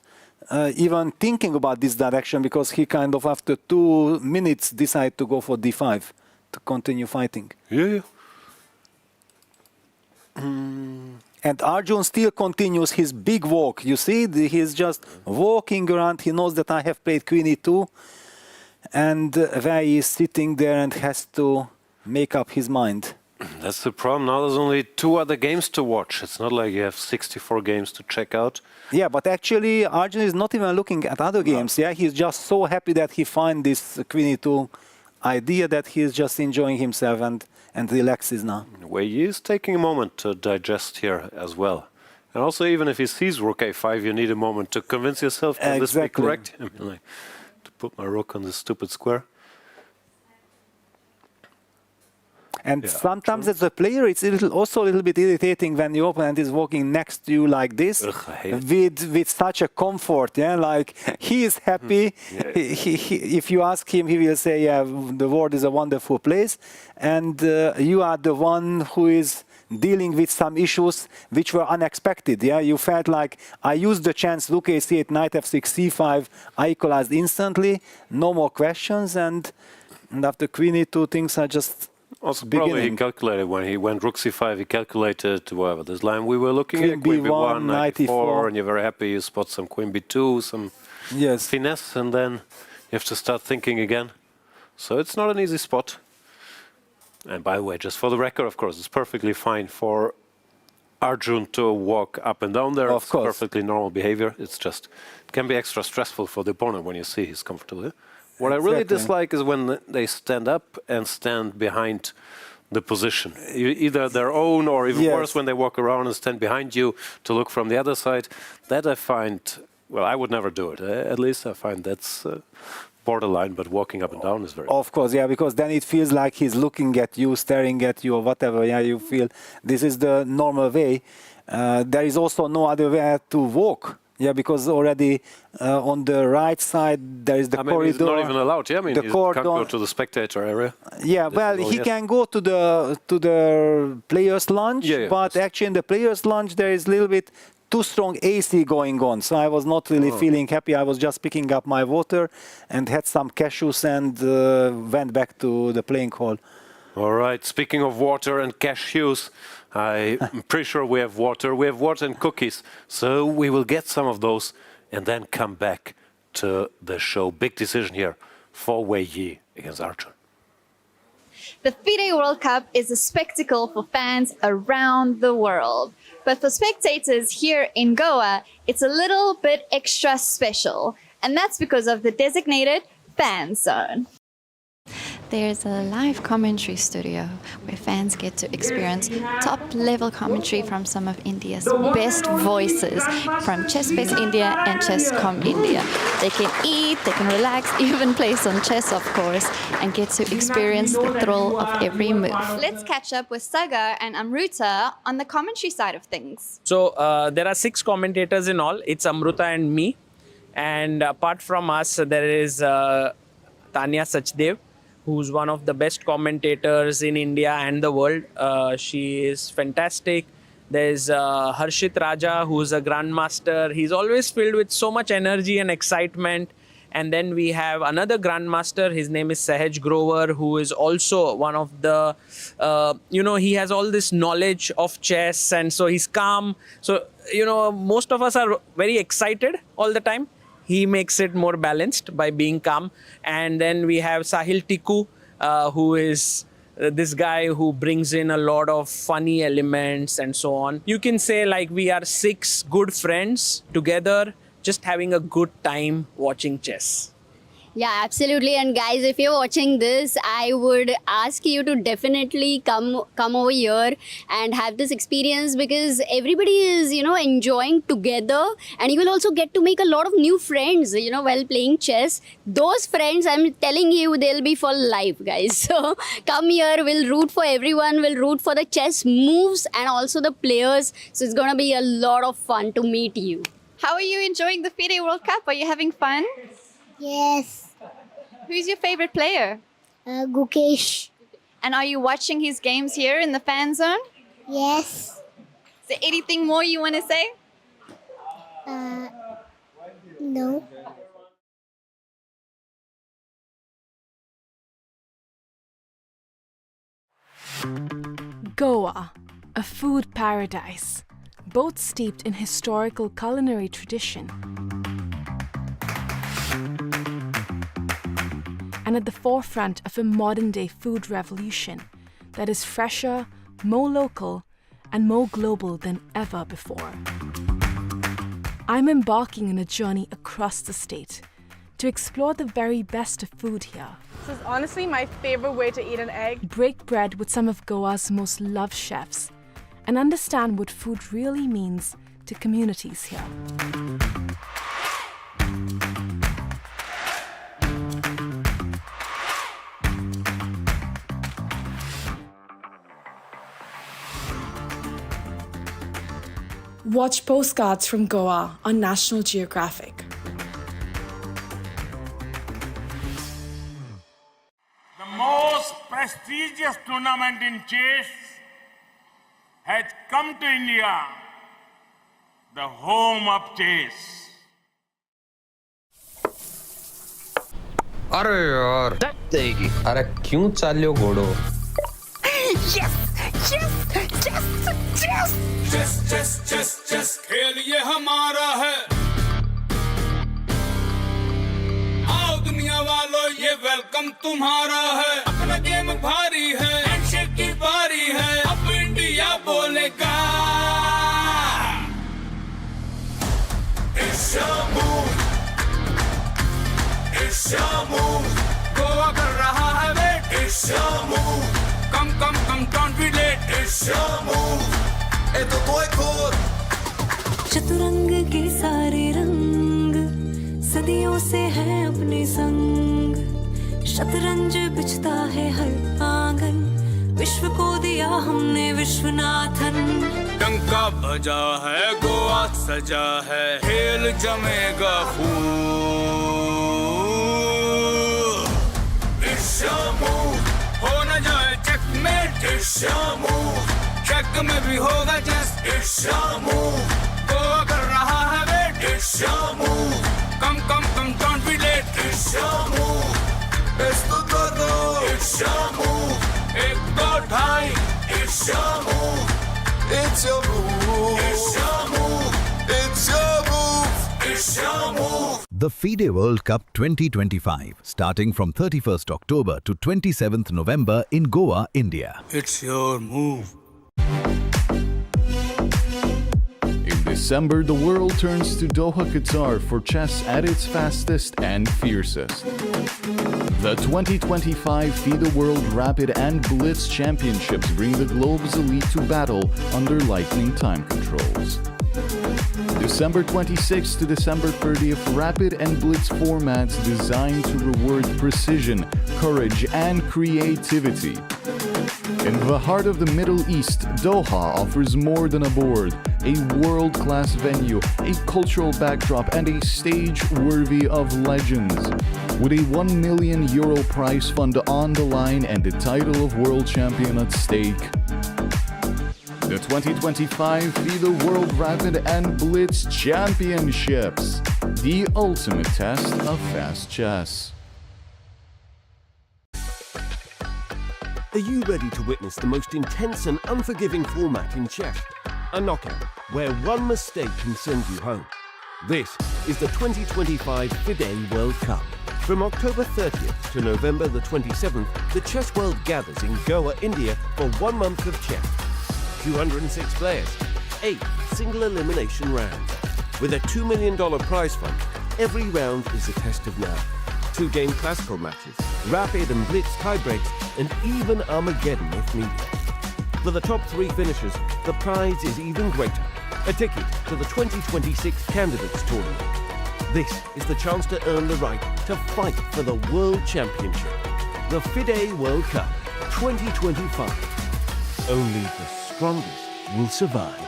[SPEAKER 2] even thinking about this direction because he kind of after 2 minutes decided to go for d5 to continue fighting.
[SPEAKER 1] Yeah.
[SPEAKER 2] And Arjun still continues his big walk. You see, he's just walking around. He knows that I have played queen e2. and Wei Yi is sitting there and has to make up his mind.
[SPEAKER 1] That's the problem. Now there's only 2 other games to watch. It's not like you have 64 games to check out.
[SPEAKER 2] Yeah, but actually Arjun is not even looking at other games. Yeah, he's just so happy that he find this Queen E2 idea that he's just enjoying himself and relaxes now.
[SPEAKER 1] Wei Yi is taking a moment to digest here as well. And also, even if he sees Rook A5, you need a moment to convince yourself that this be correct. I mean, like, to put my rook on this stupid square.
[SPEAKER 2] And sometimes as a player, it's also a little bit irritating when the opponent is walking next to you like this, with such a comfort. Yeah, like he is happy. If you ask him, he will say, "Yeah, the world is a wonderful place," and you are the one who is dealing with some issues which were unexpected. Yeah, you felt like I used the chance. Rook A8, Knight F6, C5. I equalized instantly. No more questions, and after Queen E2, things are just.
[SPEAKER 1] Also, probably he calculated when he went Rook C5, he calculated whatever this line we were looking
[SPEAKER 2] Queen
[SPEAKER 1] at, Queen
[SPEAKER 2] B1,
[SPEAKER 1] Knight E4, and you're very happy you spot some Queen B2, some finesse, and then you have to start thinking again. So it's not an easy spot. And by the way, just for the record, of course, it's perfectly fine for Arjun to walk up and down there.
[SPEAKER 2] Of course.
[SPEAKER 1] Perfectly normal behavior. It's just, it can be extra stressful for the opponent when you see he's comfortable. What I really dislike is when they stand up and stand behind the position. Either their own or even worse when they walk around and stand behind you to look from the other side. That I find, well, I would never do it. At least I find that's borderline, but walking up and down is very...
[SPEAKER 2] Of course, yeah, because then it feels like he's looking at you, staring at you or whatever. Yeah, you feel this is the normal way. There is also no other way to walk. Yeah, because already on the right side there is the corridor.
[SPEAKER 1] He's not even allowed. Yeah, I mean,
[SPEAKER 2] the
[SPEAKER 1] he can't go to the spectator area.
[SPEAKER 2] Yeah, well, he can go to the players' lounge, but actually in the players' lounge there is a little bit too strong AC going on. So I was not really feeling happy. I was just picking up my water and had some cashews and went back to the playing hall.
[SPEAKER 1] All right. Speaking of water and cashews. I'm pretty sure we have water. We have water and cookies. So we will get some of those and then come back to the show. Big decision here for Wei Yi against Arjun.
[SPEAKER 6] The FIDE World Cup is a spectacle for fans around the world. But for spectators here in Goa, it's a little bit extra special. And that's because of the designated fan zone. There's a live commentary studio where fans get to experience top-level commentary from some of India's best voices from Chess-Base India and Chess.com India. They can eat, they can relax, even play some chess, of course, and get to experience the thrill of every move. Let's catch up with Sagar and Amruta on the commentary side of things.
[SPEAKER 18] So there are 6 commentators in all. It's Amruta and me. And apart from us, there is Tanya Sachdev, who's one of the best commentators in India and the world. She is fantastic. There's Harshit Raja, who's a grandmaster. He's always filled with so much energy and excitement. And then we have another grandmaster. His name is Sahaj Grover, who is also one of the, he has all this knowledge of chess. And so he's calm. So, most of us are very excited all the time. He makes it more balanced by being calm. And then we have Sahil Tikku, who is this guy who brings in a lot of funny elements and so on. You can say like we are 6 good friends together, just having a good time watching chess.
[SPEAKER 19] Yeah, absolutely. And guys, if you're watching this, I would ask you to definitely come over here and have this experience, because everybody is, enjoying together, and you will also get to make a lot of new friends, while playing chess. Those friends, I'm telling you, they'll be for life, guys. So come here, we'll root for everyone, we'll root for the chess moves and also the players. So it's going to be a lot of fun to meet you.
[SPEAKER 6] How are you enjoying the FIDE World Cup? Are you having fun?
[SPEAKER 20] Yes.
[SPEAKER 6] Who's your favorite player?
[SPEAKER 20] Gukesh.
[SPEAKER 6] And are you watching his games here in the fan zone?
[SPEAKER 20] Yes.
[SPEAKER 6] Is there anything more you want to say?
[SPEAKER 20] No.
[SPEAKER 8] Goa, a food paradise, both steeped in historical culinary tradition. and at the forefront of a modern-day food revolution that is fresher, more local, and more global than ever before. I'm embarking on a journey across the state to explore the very best of food here.
[SPEAKER 21] This is honestly my favorite way to eat an egg.
[SPEAKER 8] Break bread with some of Goa's most loved chefs and understand what food really means to communities here. Watch postcards from Goa on National Geographic.
[SPEAKER 13] The most prestigious tournament in chess has come to India, the home of chess.
[SPEAKER 14] अरे यार देगी अरे क्यों चाल्यो घोड़ो
[SPEAKER 15] Yes! Yes! Yes! Yes!
[SPEAKER 13] Chess chess chess chess खेल ये हमारा है। आओ दुनिया वालों ये वेलकम तुम्हारा है। अपना गेम भारी है, हैंडशेक की बारी है, अब इंडिया बोलेगा। It's your move, it's your move, Goa कर रहा है wait. It's your move, come come come don't be late। It's your move, ये तो कोई खोर।
[SPEAKER 16] चतुरंग के सारे रंग सदियों से हैं अपने संग, शतरंज बिछता है हर आंगन, विश्व को दिया हमने विश्वनाथन।
[SPEAKER 13] डंका बजा है गोवा सजा है, खेल जमेगा खूब। It's your move, हो न जाए checkmate. It's your move, check में भी होगा just. It's your move, Goa कर रहा है wait. It's your move, come come come don't be late। It's your move, esto todo। It's your move, एक दो ढाई। It's your move, it's your move, it's your move, it's your move, it's your move।
[SPEAKER 17] The FIDE World Cup 2025, starting from 31st October to 27th November in Goa, India.
[SPEAKER 13] It's your move।
[SPEAKER 9] In December, the world turns to Doha, Qatar for chess at its fastest and fiercest. The 2025 FIDE World Rapid and Blitz Championships bring the globe's elite to battle under lightning time controls. December 26th to December 30th, Rapid and Blitz formats designed to reward precision, courage, and creativity. In the heart of the Middle East, Doha offers more than a board, a world-class venue, a cultural backdrop, and a stage worthy of legends. With a €1 million prize fund on the line and the title of world champion at stake. The 2025 FIDE World Rapid and Blitz Championships, the ultimate test of fast chess.
[SPEAKER 7] Are you ready to witness the most intense and unforgiving format in chess? A knockout, where one mistake can send you home. This is the 2025 FIDE World Cup. From October 30th to November the 27th, the chess world gathers in Goa, India for 1 month of chess. 206 players, 8 single elimination rounds. With a $2 million prize fund, every round is a test of nerve. 2-game classical matches, rapid and blitz tiebreaks, and even Armageddon if needed. For the top 3 finishers, the prize is even greater. A ticket to the 2026 Candidates Tournament. This is the chance to earn the right to fight for the World Championship. The FIDE World Cup 2025. Only the strongest will survive.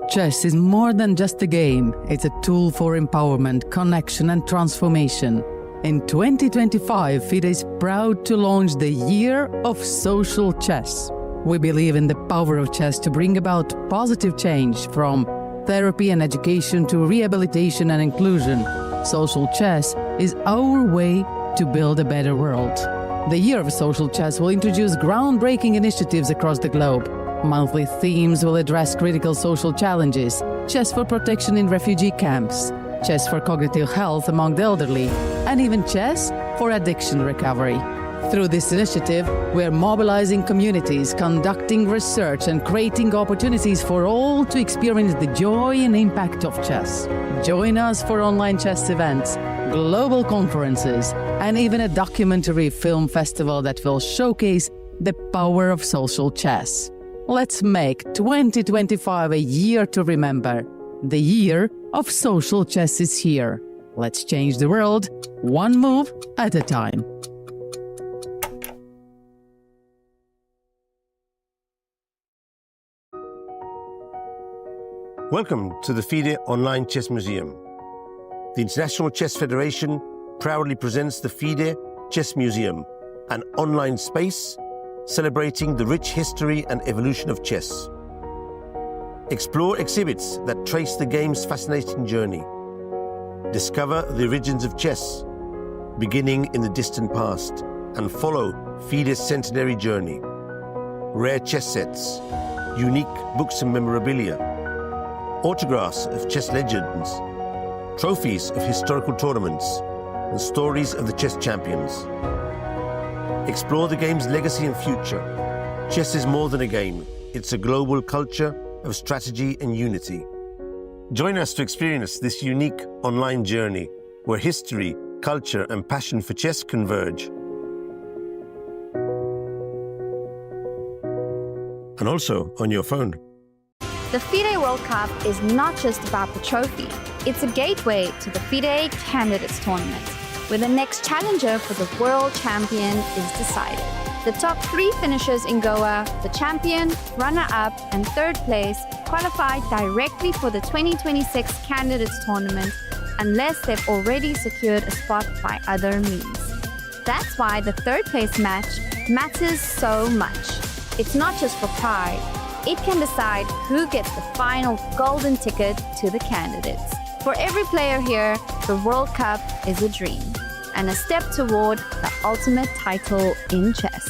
[SPEAKER 22] Chess is more than just a game. It's a tool for empowerment, connection, and transformation. In 2025, FIDE is proud to launch the Year of Social Chess. We believe in the power of chess to bring about positive change, from therapy and education to rehabilitation and inclusion. Social chess is our way to build a better world. The Year of Social Chess will introduce groundbreaking initiatives across the globe. Monthly themes will address critical social challenges, chess for protection in refugee camps, chess for cognitive health among the elderly, and even chess for addiction recovery. Through this initiative, we are mobilizing communities, conducting research, and creating opportunities for all to experience the joy and impact of chess. Join us for online chess events, global conferences, and even a documentary film festival that will showcase the power of social chess. Let's make 2025 a year to remember. The year of social chess is here. Let's change the world, one move at a time.
[SPEAKER 3] Welcome to the FIDE Online Chess Museum. The International Chess Federation proudly presents the FIDE Chess Museum, an online space celebrating the rich history and evolution of chess. Explore exhibits that trace the game's fascinating journey. Discover the origins of chess, beginning in the distant past, and follow FIDE's centenary journey. Rare chess sets, unique books and memorabilia, autographs of chess legends, trophies of historical tournaments, and stories of the chess champions. Explore the game's legacy and future. Chess is more than a game. It's a global culture of strategy and unity. Join us to experience this unique online journey where history, culture, and passion for chess converge. And also on your phone.
[SPEAKER 6] The FIDE World Cup is not just about the trophy. It's a gateway to the FIDE Candidates Tournament, where the next challenger for the world champion is decided. The top 3 finishers in Goa, the champion, runner-up, and 3rd place, qualify directly for the 2026 Candidates Tournament unless they've already secured a spot by other means. That's why the 3rd place match matters so much. It's not just for pride. It can decide who gets the final golden ticket to the candidates. For every player here, the World Cup is a dream and a step toward the ultimate title in chess.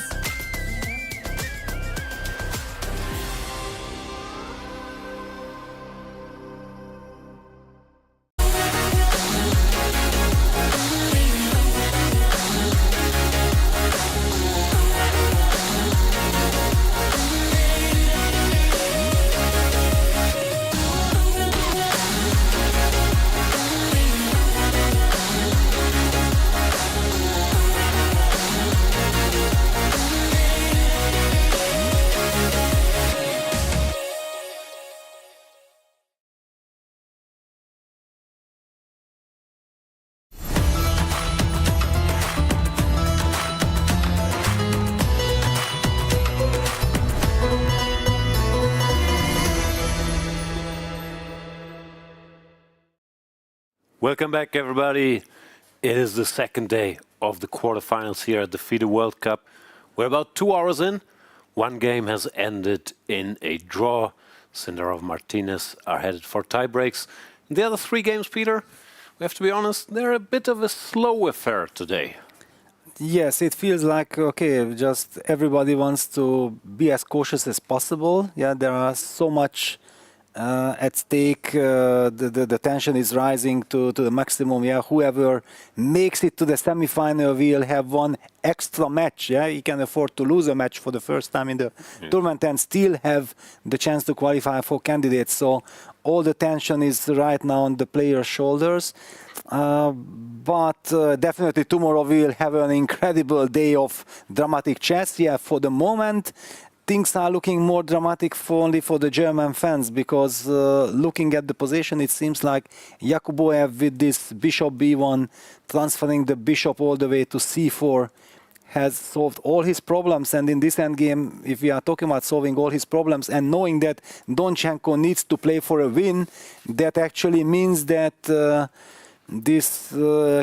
[SPEAKER 1] Welcome back, everybody. It is the second day of the quarterfinals here at the FIDE World Cup. We're about 2 hours in. One game has ended in a draw. Sindarov, Martinez are headed for tie breaks. The other 3 games, Peter, we have to be honest, they're a bit of a slow affair today.
[SPEAKER 2] Yes, it feels like, okay, just everybody wants to be as cautious as possible. Yeah, there are so much at stake. The tension is rising to the maximum. Yeah, whoever makes it to the semi-final will have one extra match. Yeah, he can afford to lose a match for the first time in the tournament and still have the chance to qualify for candidates. So all the tension is right now on the players' shoulders. But definitely tomorrow we'll have an incredible day of dramatic chess. Yeah, for the moment, things are looking more dramatic only for the German fans, because looking at the position, it seems like Yakubboev with this bishop b1, transferring the bishop all the way to c4, has solved all his problems. And in this endgame, if we are talking about solving all his problems and knowing that Donchenko needs to play for a win, that actually means that this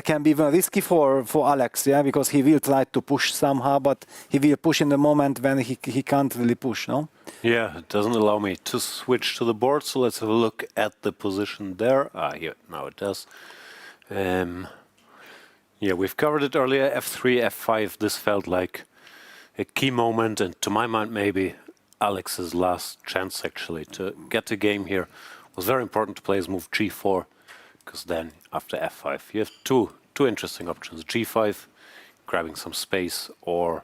[SPEAKER 2] can be even risky for Alex, yeah, because he will try to push somehow, but he will push in the moment when he can't really push, no?
[SPEAKER 1] Yeah, it doesn't allow me to switch to the board, so let's have a look at the position there. Here, now it does. Yeah, we've covered it earlier, f3, f5. This felt like a key moment, and to my mind, maybe Alex's last chance, actually, to get the game here. It was very important to play his move g4, because then after f5 you have two interesting options: g5, grabbing some space, or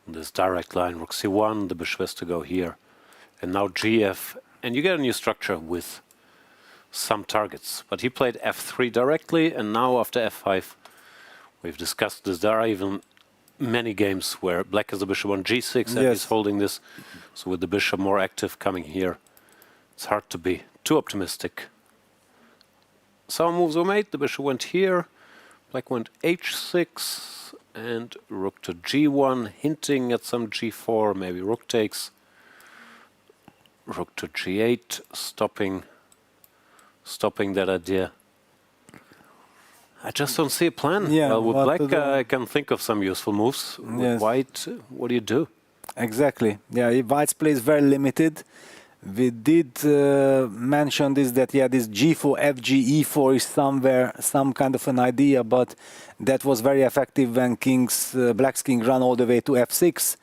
[SPEAKER 1] this direct line rook c1. The bishop has to go here, and now gf, and you get a new structure with some targets. But he played f3 directly, and now after f5, we've discussed this. There are even many games where black has the bishop on g6 and he's holding this. So with the bishop more active coming here, it's hard to be too optimistic. Some moves were made. The bishop went here, black went h6, and rook to g1, hinting at some g4, maybe rook takes. Rook to g8, stopping that idea. I just don't see a plan.
[SPEAKER 2] Yeah,
[SPEAKER 1] well, with black, I can think of some useful moves. With white, what do you do?
[SPEAKER 2] Exactly. Yeah, white's play is very limited. We did mention this, that this g4, fg, e4 is somewhere, some kind of an idea, but that was very effective when black's king ran all the way to f6.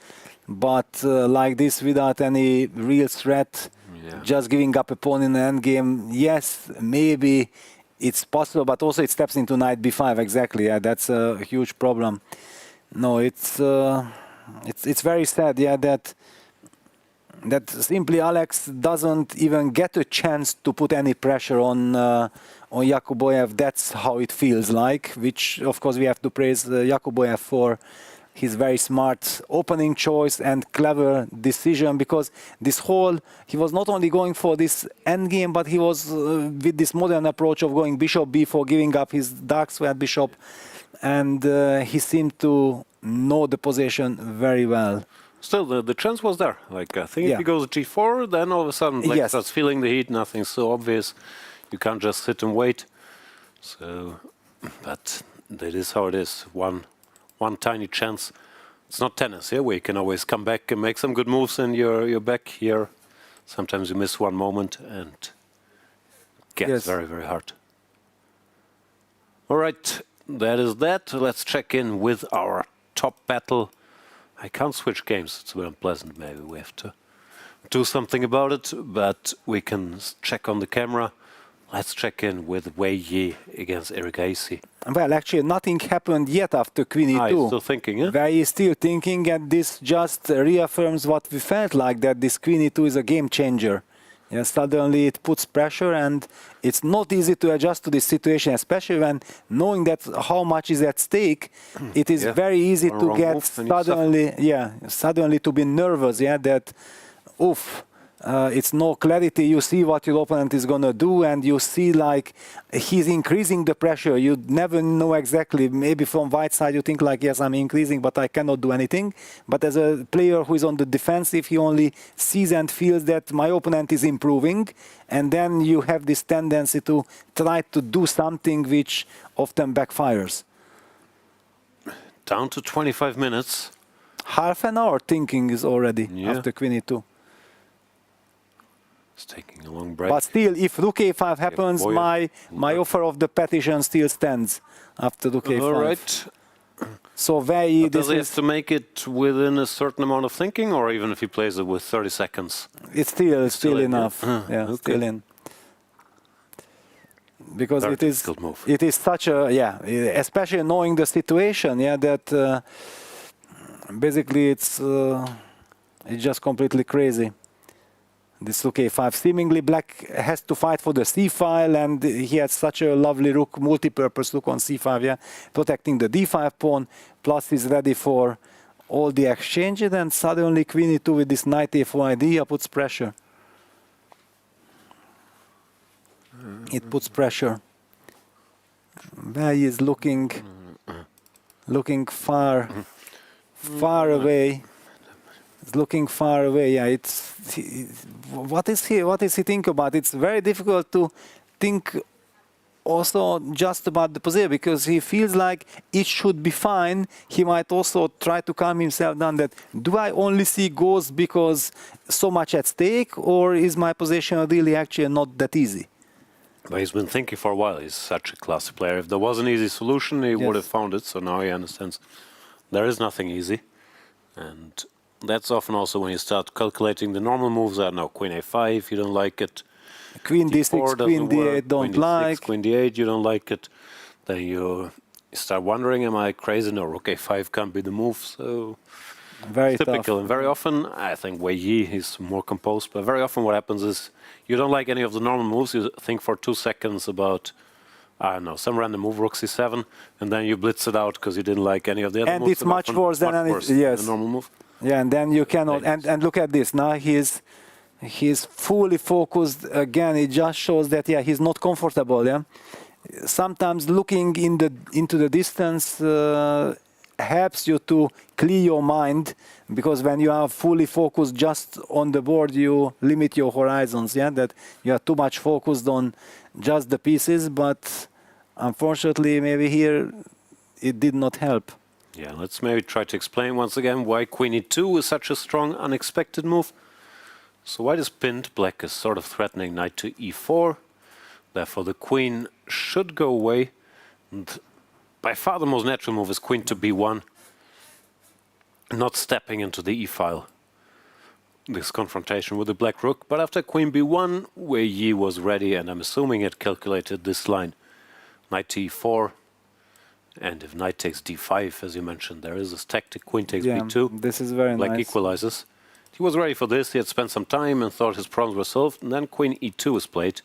[SPEAKER 2] But like this, without any real threat, just giving up a pawn in the endgame, yes, maybe it's possible, but also it steps into knight b5. Exactly, that's a huge problem. No, it's very sad, that simply Alex doesn't even get a chance to put any pressure on Yakubboev. That's how it feels like, which of course we have to praise Yakubboev for his very smart opening choice and clever decision, because he was not only going for this endgame, but he was with this modern approach of going bishop b4, giving up his dark square bishop, and he seemed to know the position very well.
[SPEAKER 1] Still, the chance was there. Like, I think if he goes g4, then all of a sudden black starts feeling the heat. Nothing's so obvious. You can't just sit and wait. So, but that is how it is. One tiny chance. It's not tennis here, where you can always come back and make some good moves and you're back here. Sometimes you miss one moment and it gets very, very hard. All right, that is that. Let's check in with our top battle. I can't switch games, it's a bit unpleasant. Maybe we have to do something about it, but we can check on the camera. Let's check in with Wei Yi against Erigaisi.
[SPEAKER 2] Well, actually, nothing happened yet after Queen E2.
[SPEAKER 1] He's still thinking, yeah?
[SPEAKER 2] Wei is still thinking, and this just reaffirms what we felt like, that this Queen E2 is a game changer. Suddenly it puts pressure, and it's not easy to adjust to this situation, especially when knowing that how much is at stake. It is very easy to get suddenly to be nervous. That it's no clarity. You see what your opponent is gonna do, and you see like he's increasing the pressure. You never know exactly. Maybe from white side you think like, yes, I'm increasing, but I cannot do anything. But as a player who is on the defensive, he only sees and feels that my opponent is improving, and then you have this tendency to try to do something which often backfires.
[SPEAKER 1] Down to 25 minutes.
[SPEAKER 2] Half an hour thinking is already after Queen E2.
[SPEAKER 1] It's taking a long break.
[SPEAKER 2] But still, if Rook A5 happens, my offer of the petition still stands after Rook A5.
[SPEAKER 1] All right.
[SPEAKER 2] So Wei,
[SPEAKER 1] does he have to make it within a certain amount of thinking, or even if he plays it with 30 seconds?
[SPEAKER 2] It's still enough. Still in. Because it is such a especially knowing the situation, that basically it's just completely crazy. This Rook A5, seemingly black has to fight for the C file, and he has such a lovely rook, multi-purpose rook on C5, protecting the D5 pawn, plus he's ready for all the exchanges, and suddenly Queen E2 with this Knight A4 idea puts pressure. It puts pressure. Wei is looking far away. He's looking far away. What is he think about? It's very difficult to think also just about the position, because he feels like it should be fine. He might also try to calm himself down that, do I only see goals because so much at stake, or is my position really actually not that easy?
[SPEAKER 1] But he's been thinking for a while. He's such a classy player. If there was an easy solution, he would have found it. So now he understands there is nothing easy. And that's often also when you start calculating the normal moves. I don't know, Queen A5, you don't like it.
[SPEAKER 2] Queen D6, Queen D8 don't like.
[SPEAKER 1] Queen D8, you don't like it. Then you start wondering, am I crazy? No, Rook A5 can't be the move. So
[SPEAKER 2] very
[SPEAKER 1] typical.
[SPEAKER 2] tough.
[SPEAKER 1] And very often, I think Wei Yi is more composed, but very often what happens is you don't like any of the normal moves. You think for 2 seconds about, I don't know, some random move, Rook C7, and then you blitz it out because you didn't like any of the other moves.
[SPEAKER 2] And it's much worse than
[SPEAKER 1] the normal move.
[SPEAKER 2] Yeah, and then you cannot. And look at this. Now he's fully focused. Again, it just shows that he's not comfortable. Yeah. Sometimes looking into the distance helps you to clear your mind, because when you are fully focused just on the board, you limit your horizons. Yeah, that you are too much focused on just the pieces. But unfortunately, maybe here it did not help.
[SPEAKER 1] Yeah, let's maybe try to explain once again why Queen E2 is such a strong, unexpected move. So white is pinned, black is sort of threatening knight to E4. Therefore, the queen should go away. And by far the most natural move is queen to B1, not stepping into the E file. This confrontation with the black rook. But after queen B1, Wei Yi was ready, and I'm assuming it calculated this line. Knight to E4. And if knight takes D5, as you mentioned, there is this tactic, queen takes B2.
[SPEAKER 2] This is very
[SPEAKER 1] black
[SPEAKER 2] nice.
[SPEAKER 1] Equalizes. He was ready for this. He had spent some time and thought his problems were solved. And then queen E2 is played.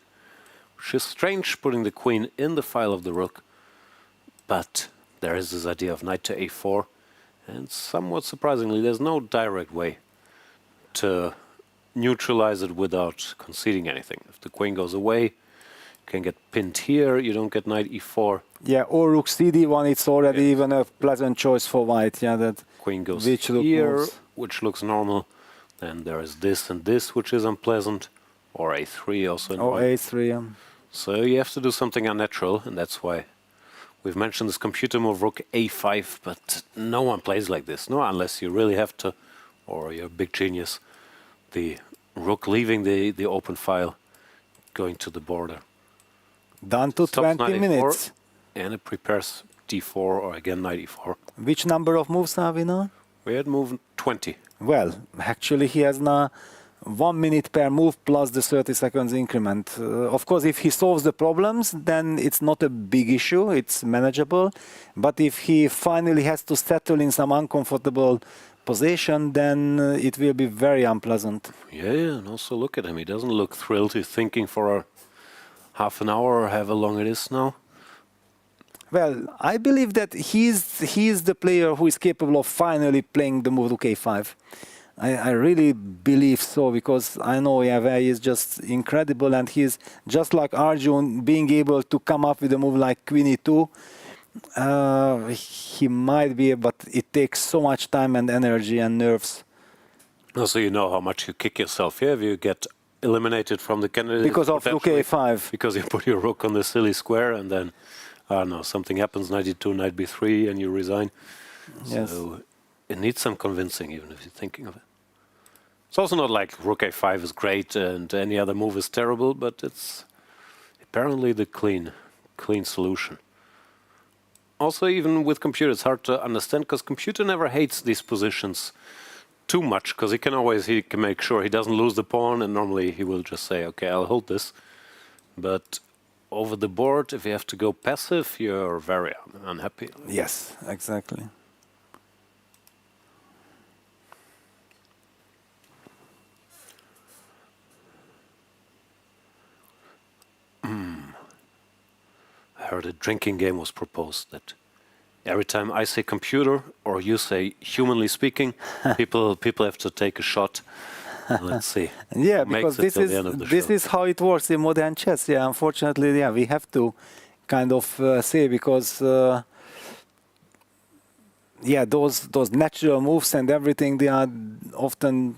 [SPEAKER 1] Which is strange, putting the queen in the file of the rook. But there is this idea of knight to A4. And somewhat surprisingly, there's no direct way to neutralize it without conceding anything. If the queen goes away, you can get pinned here. You don't get knight E4.
[SPEAKER 2] Yeah, or rook CD1, it's already even a pleasant choice for white. Yeah, that
[SPEAKER 1] queen goes
[SPEAKER 2] here,
[SPEAKER 1] which looks normal. Then there is this and this, which is unpleasant. Or A3 also.
[SPEAKER 2] Or A3, yeah.
[SPEAKER 1] So you have to do something unnatural, and that's why we've mentioned this computer move, rook A5, but no one plays like this. No, unless you really have to, or you're a big genius. The rook leaving the open file, going to the border.
[SPEAKER 2] Down to 20 minutes.
[SPEAKER 1] And it prepares D4 or again knight E4.
[SPEAKER 2] Which number of moves have we now?
[SPEAKER 1] We had moved 20.
[SPEAKER 2] Well, actually he has now 1 minute per move plus the 30 seconds increment. Of course, if he solves the problems, then it's not a big issue, it's manageable. But if he finally has to settle in some uncomfortable position, then it will be very unpleasant.
[SPEAKER 1] Yeah, and also look at him. He doesn't look thrilled. He's thinking for a half an hour or however long it is now.
[SPEAKER 2] Well, I believe that he's the player who is capable of finally playing the move rook A5. I really believe so, because I know Wei is just incredible, and he's just like Arjun, being able to come up with a move like Queen E2. He might be, but it takes so much time and energy and nerves.
[SPEAKER 1] Also, you know how much you kick yourself here if you get eliminated from the candidate.
[SPEAKER 2] Because of rook A5.
[SPEAKER 1] Because you put your rook on the silly square, and then, I don't know, something happens, knight E2, knight B3, and you resign.
[SPEAKER 2] Yes.
[SPEAKER 1] So it needs some convincing, even if you're thinking of it. It's also not like rook A5 is great and any other move is terrible, but it's apparently the clean solution. Also, even with computer, it's hard to understand, because computer never hates these positions too much, because he can make sure he doesn't lose the pawn, and normally he will just say, okay, I'll hold this. But over the board, if you have to go passive, you're very unhappy.
[SPEAKER 2] Yes, exactly.
[SPEAKER 1] I heard a drinking game was proposed that every time I say computer or you say humanly speaking, people have to take a shot. Let's see.
[SPEAKER 2] Yeah, because this is how it works in modern chess. Yeah, unfortunately, yeah, we have to kind of say, because yeah, those natural moves and everything, they are often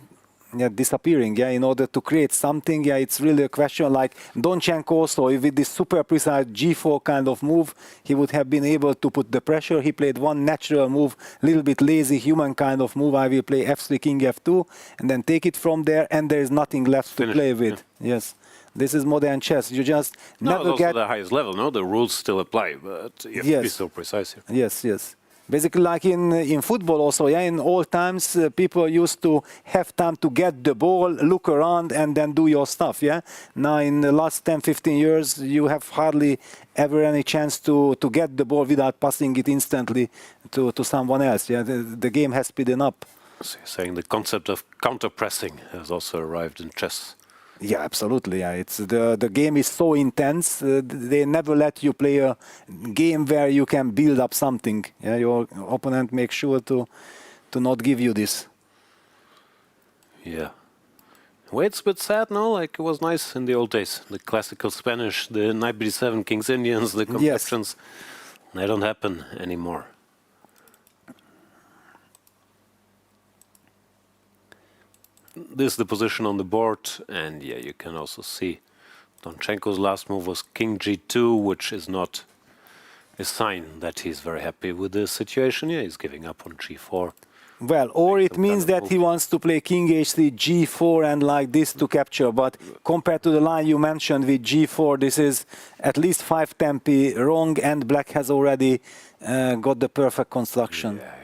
[SPEAKER 2] disappearing. Yeah, in order to create something, yeah, it's really a question like Donchenko also, with this super precise G4 kind of move, he would have been able to put the pressure. He played one natural move, a little bit lazy human kind of move. I will play F3, King F2, and then take it from there, and there is nothing left to play with. Yeah. Yes. This is modern chess. You just never get
[SPEAKER 1] the highest level. No, the rules still apply, but you have to be so precise here.
[SPEAKER 2] Yes, yes. basically like in football also, yeah, in old times, people used to have time to get the ball, look around, and then do your stuff, yeah. Now in the last 10-15 years, you have hardly ever any chance to get the ball without passing it instantly to someone else, yeah. The game has speeded up.
[SPEAKER 1] So you're saying the concept of counter-pressing has also arrived in chess.
[SPEAKER 2] Yeah, absolutely. Yeah, it's the game is so intense. They never let you play a game where you can build up something. Yeah, your opponent makes sure to not give you this.
[SPEAKER 1] Yeah. Well, it's a bit sad now. Like it was nice in the old days. The classical Spanish, the knight b7, kings Indians, the conceptions. Yes. They don't happen anymore. This is the position on the board, and yeah, you can also see Donchenko's last move was king g2, which is not a sign that he's very happy with the situation. Yeah, he's giving up on g4.
[SPEAKER 2] Well, or it means that he wants to play king h3, g4, and like this to capture. But compared to the line you mentioned with g4, this is at least 5 tempi wrong, and black has already got the perfect construction.
[SPEAKER 1] Yeah.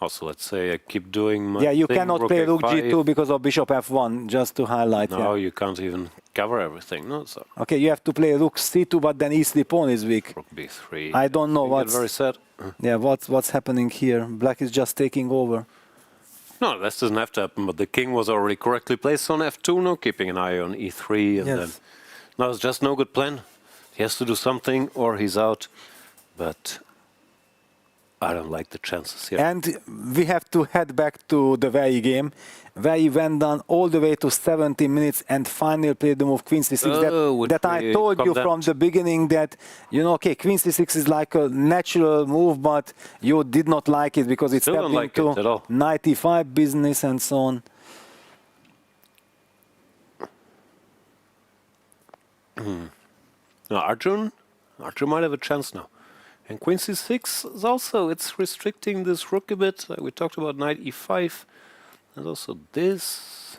[SPEAKER 1] Also, let's say I keep doing my
[SPEAKER 2] yeah, you
[SPEAKER 1] thing,
[SPEAKER 2] cannot play rook g2 because of bishop f1, just to highlight.
[SPEAKER 1] No, you can't even cover everything. No, so.
[SPEAKER 2] Okay, you have to play rook c2, but then e3 pawn is weak.
[SPEAKER 1] Rook b3.
[SPEAKER 2] I don't know what's
[SPEAKER 1] very sad.
[SPEAKER 2] Yeah, what's happening here. Black is just taking over.
[SPEAKER 1] No, this doesn't have to happen, but the king was already correctly placed on f2, no, keeping an eye on e3, and then no, it's just no good plan. He has to do something or he's out, but I don't like the chances here.
[SPEAKER 2] And we have to head back to the Wei Yi game. Wei Yi went down all the way to 70 minutes and finally played the move queen c6. That I told you from the beginning that, you know, okay, queen c6 is like a natural move, but you did not like it because it stepped into knight e5 business and so on.
[SPEAKER 1] Now Arjun might have a chance now. And queen c6 is also, it's restricting this rook a bit. We talked about knight e5. There's also this.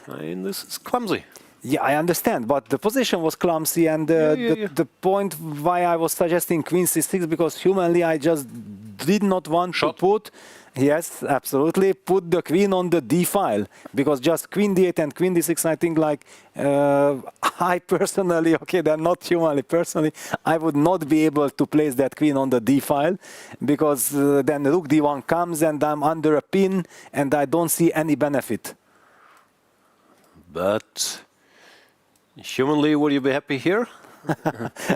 [SPEAKER 1] I mean, this is clumsy.
[SPEAKER 2] Yeah, I understand, but the position was clumsy, and the point why I was suggesting queen c6, because humanly I just did not want to put, yes, absolutely, put the queen on the d file, because just queen d8 and queen d6, I think like I personally, okay, then not humanly, personally, I would not be able to place that queen on the d file, because then rook d1 comes and I'm under a pin and I don't see any benefit.
[SPEAKER 1] But humanly, would you be happy here?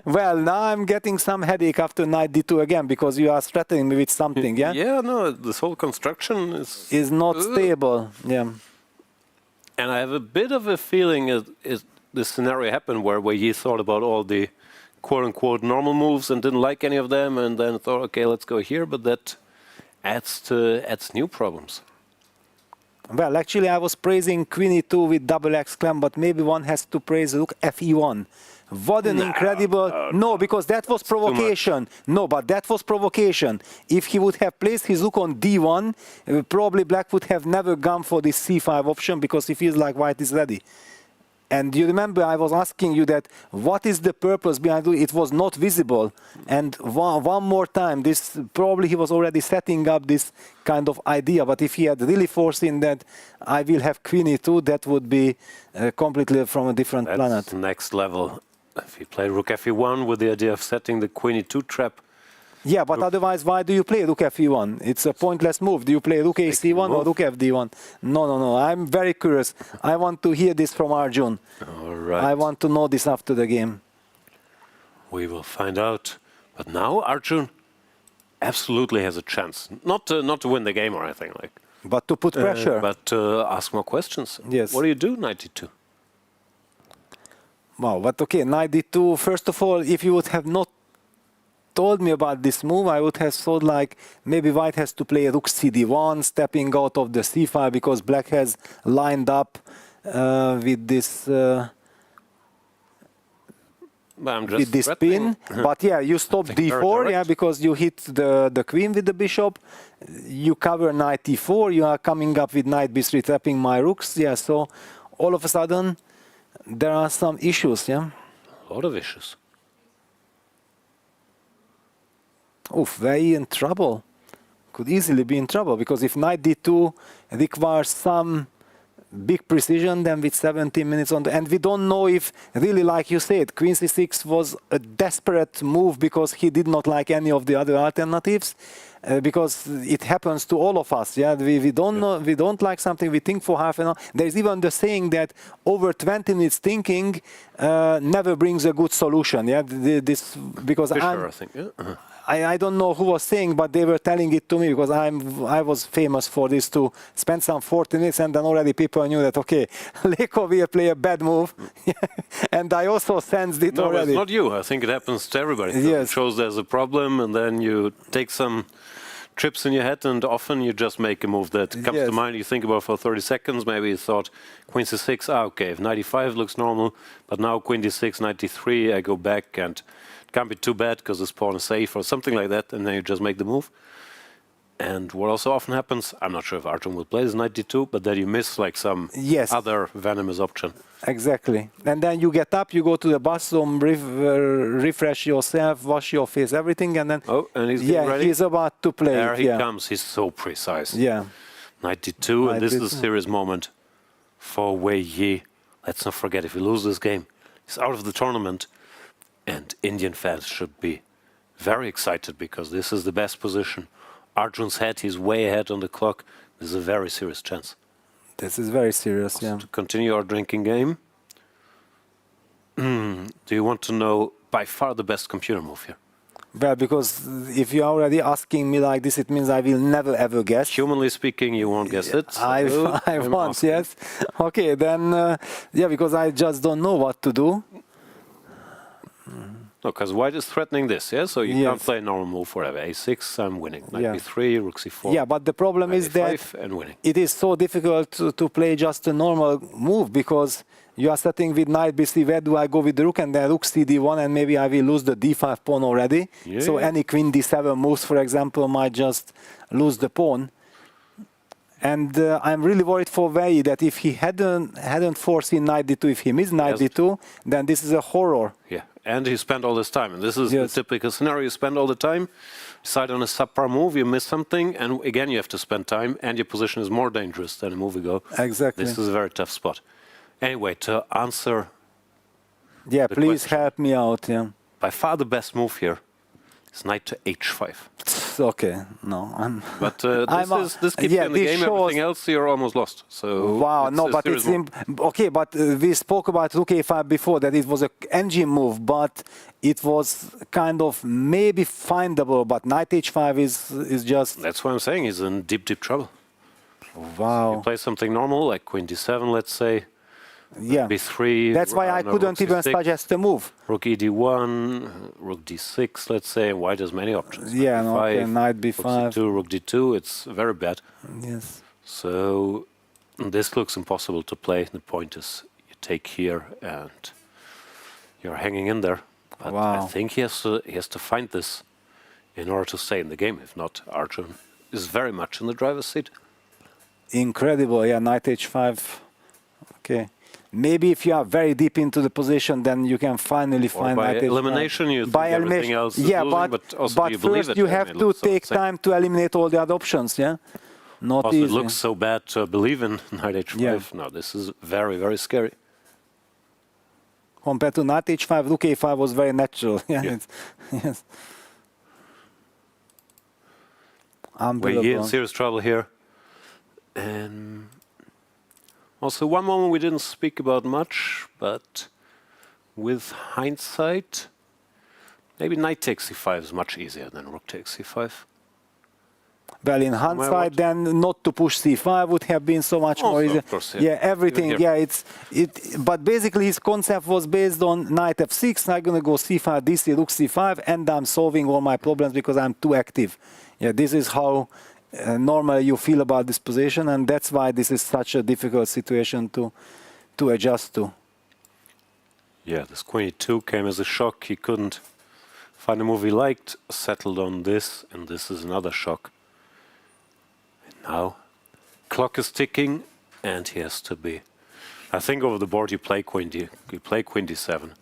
[SPEAKER 2] Well, now I'm getting some headache after knight d2 again, because you are threatening me with something, yeah?
[SPEAKER 1] Yeah, no, this whole construction
[SPEAKER 2] is not stable, yeah.
[SPEAKER 1] And I have a bit of a feeling is this scenario happened where Wei Yi thought about all the quote-unquote normal moves and didn't like any of them, and then thought, okay, let's go here, but that adds new problems.
[SPEAKER 2] Well, actually, I was praising queen e2 with double exclam, but maybe one has to praise rook fe1. What an incredible... No, because that was provocation. No, but that was provocation. If he would have placed his rook on d1, probably black would have never gone for this c5 option, because he feels like white is ready. And you remember I was asking you that what is the purpose behind it? It was not visible. And one more time, this probably he was already setting up this kind of idea. But if he had really foreseen that I will have queen e2, that would be completely from a different planet.
[SPEAKER 1] That's next level. If you play rook fe1 with the idea of setting the queen e2 trap.
[SPEAKER 2] Yeah, but otherwise, why do you play rook fe1? It's a pointless move. Do you play rook ac1 or rook fd1? No. I'm very curious. I want to hear this from Arjun.
[SPEAKER 1] All right.
[SPEAKER 2] I want to know this after the game.
[SPEAKER 1] We will find out. But now Arjun absolutely has a chance. Not to win the game or anything like.
[SPEAKER 2] But to put pressure.
[SPEAKER 1] But to ask more questions.
[SPEAKER 2] Yes.
[SPEAKER 1] What do you do, knight d2?
[SPEAKER 2] Wow, but okay, knight d2. First of all, if you would have not told me about this move, I would have thought like maybe white has to play rook cd1, stepping out of the c5, because black has lined up with this pin. But yeah, you stop d4, yeah, because you hit the queen with the bishop. You cover knight e4. You are coming up with knight b3, tapping my rooks. Yeah, so all of a sudden there are some issues. Yeah,
[SPEAKER 1] a lot of issues.
[SPEAKER 2] Oof, Wei Yi in trouble. Could easily be in trouble, because if knight d2 requires some big precision, then with 17 minutes on the... And we don't know if, really, like you said, queen c6 was a desperate move because he did not like any of the other alternatives. Because it happens to all of us, yeah. We don't know, we don't like something, we think for half an hour. There's even the saying that over 20 minutes thinking never brings a good solution, yeah. This because
[SPEAKER 1] Fischer, I think. Yeah.
[SPEAKER 2] I don't know who was saying, but they were telling it to me, because I was famous for this, to spend some 40 minutes and then already people knew that, okay, Leko will play a bad move. And I also sensed it already.
[SPEAKER 1] No, it's not you. I think it happens to everybody.
[SPEAKER 2] Yes.
[SPEAKER 1] It shows there's a problem, and then you take some trips in your head, and often you just make a move that comes to mind. You think about for 30 seconds. Maybe you thought queen c6, okay, if 95 looks normal, but now queen d6, 93, I go back, and it can't be too bad because this pawn is safe or something like that, and then you just make the move. And what also often happens, I'm not sure if Arjun will play this knight d2, but then you miss like some other venomous option.
[SPEAKER 2] Exactly. And then you get up, you go to the bathroom, refresh yourself, wash your face, everything, and then...
[SPEAKER 1] Oh, and he's getting ready.
[SPEAKER 2] He's about to play.
[SPEAKER 1] There he comes. He's so precise.
[SPEAKER 2] Yeah.
[SPEAKER 1] Knight d2, and this is a serious moment for Wei Yi. Let's not forget, if he loses this game, he's out of the tournament. And Indian fans should be very excited, because this is the best position. Arjun's head, he's way ahead on the clock. This is a very serious chance.
[SPEAKER 2] This is very serious, yeah.
[SPEAKER 1] To continue our drinking game, do you want to know by far the best computer move here?
[SPEAKER 2] Well, because if you're already asking me like this, it means I will never ever guess.
[SPEAKER 1] Humanly speaking, you won't guess it. So
[SPEAKER 2] I won't, yes. Okay, then, yeah, because I just don't know what to do.
[SPEAKER 1] No, because white is threatening this, yeah? So you can't play a normal move forever. a6, I'm winning. Knight b3, rook c4.
[SPEAKER 2] Yeah, but the problem is that
[SPEAKER 1] and winning.
[SPEAKER 2] It is so difficult to play just a normal move, because you are starting with knight b3, where do I go with the rook, and then rook cd1, and maybe I will lose the d5 pawn already. Yeah. So any queen d7 moves, for example, might just lose the pawn. And I'm really worried for Wei Yi that if he hadn't foreseen knight d2, if he missed knight d2, then this is a horror.
[SPEAKER 1] Yeah. And he spent all this time, and this is the typical scenario. You spend all the time, decide on a subpar move, you miss something, and again you have to spend time, and your position is more dangerous than a move ago.
[SPEAKER 2] Exactly.
[SPEAKER 1] This is a very tough spot. Anyway, to answer
[SPEAKER 2] the please question, help me out. Yeah.
[SPEAKER 1] By far the best move here is knight to h5.
[SPEAKER 2] Okay, no,
[SPEAKER 1] But this keeps you in the game. Everything else you're almost lost. So
[SPEAKER 2] wow, no, but it's okay. But we spoke about rook a5 before, that it was an engine move, but it was kind of maybe findable. But knight h5 is just.
[SPEAKER 1] That's why I'm saying he's in deep trouble.
[SPEAKER 2] Wow.
[SPEAKER 1] So you play something normal like queen d7, let's say.
[SPEAKER 2] Yeah.
[SPEAKER 1] b3.
[SPEAKER 2] That's why I couldn't even suggest a move.
[SPEAKER 1] Rook ed1, rook d6, let's say. White has many options.
[SPEAKER 2] Yeah, no, okay, knight b5.
[SPEAKER 1] Rook c2, rook d2. It's very bad.
[SPEAKER 2] Yes.
[SPEAKER 1] So this looks impossible to play. The point is you take here and you're hanging in there. But I think he has to find this in order to stay in the game. If not, Arjun is very much in the driver's seat.
[SPEAKER 2] Incredible, yeah. Knight h5. Okay. Maybe if you are very deep into the position, then you can finally find
[SPEAKER 1] by elimination. You think everything else is losing, but also you believe
[SPEAKER 2] first you have to take time to eliminate all the other options. Yeah, not
[SPEAKER 1] also,
[SPEAKER 2] easy.
[SPEAKER 1] It looks so bad to believe in knight h5. Yeah. No, this is very, very scary.
[SPEAKER 2] Compared to knight h5, rook a5 was very natural. Yeah. Yes. Unbelievable.
[SPEAKER 1] We're in serious trouble here, and. Also, one moment we didn't speak about much, but with hindsight, maybe knight takes c5 is much easier than rook takes c5.
[SPEAKER 2] Well, in hindsight, then not to push c5 would have been so much more easy.
[SPEAKER 1] Of course,
[SPEAKER 2] yeah, everything. Yeah, but basically his concept was based on knight f6. I'm gonna go c5, dc, rook c5, and I'm solving all my problems because I'm too active. Yeah, this is how. Normally you feel about this position, and that's why this is such a difficult situation to adjust to.
[SPEAKER 1] Yeah, this queen e2 came as a shock. He couldn't find a move he liked, settled on this, and this is another shock. And now, clock is ticking, and he has to be. I think over the board you play queen d7.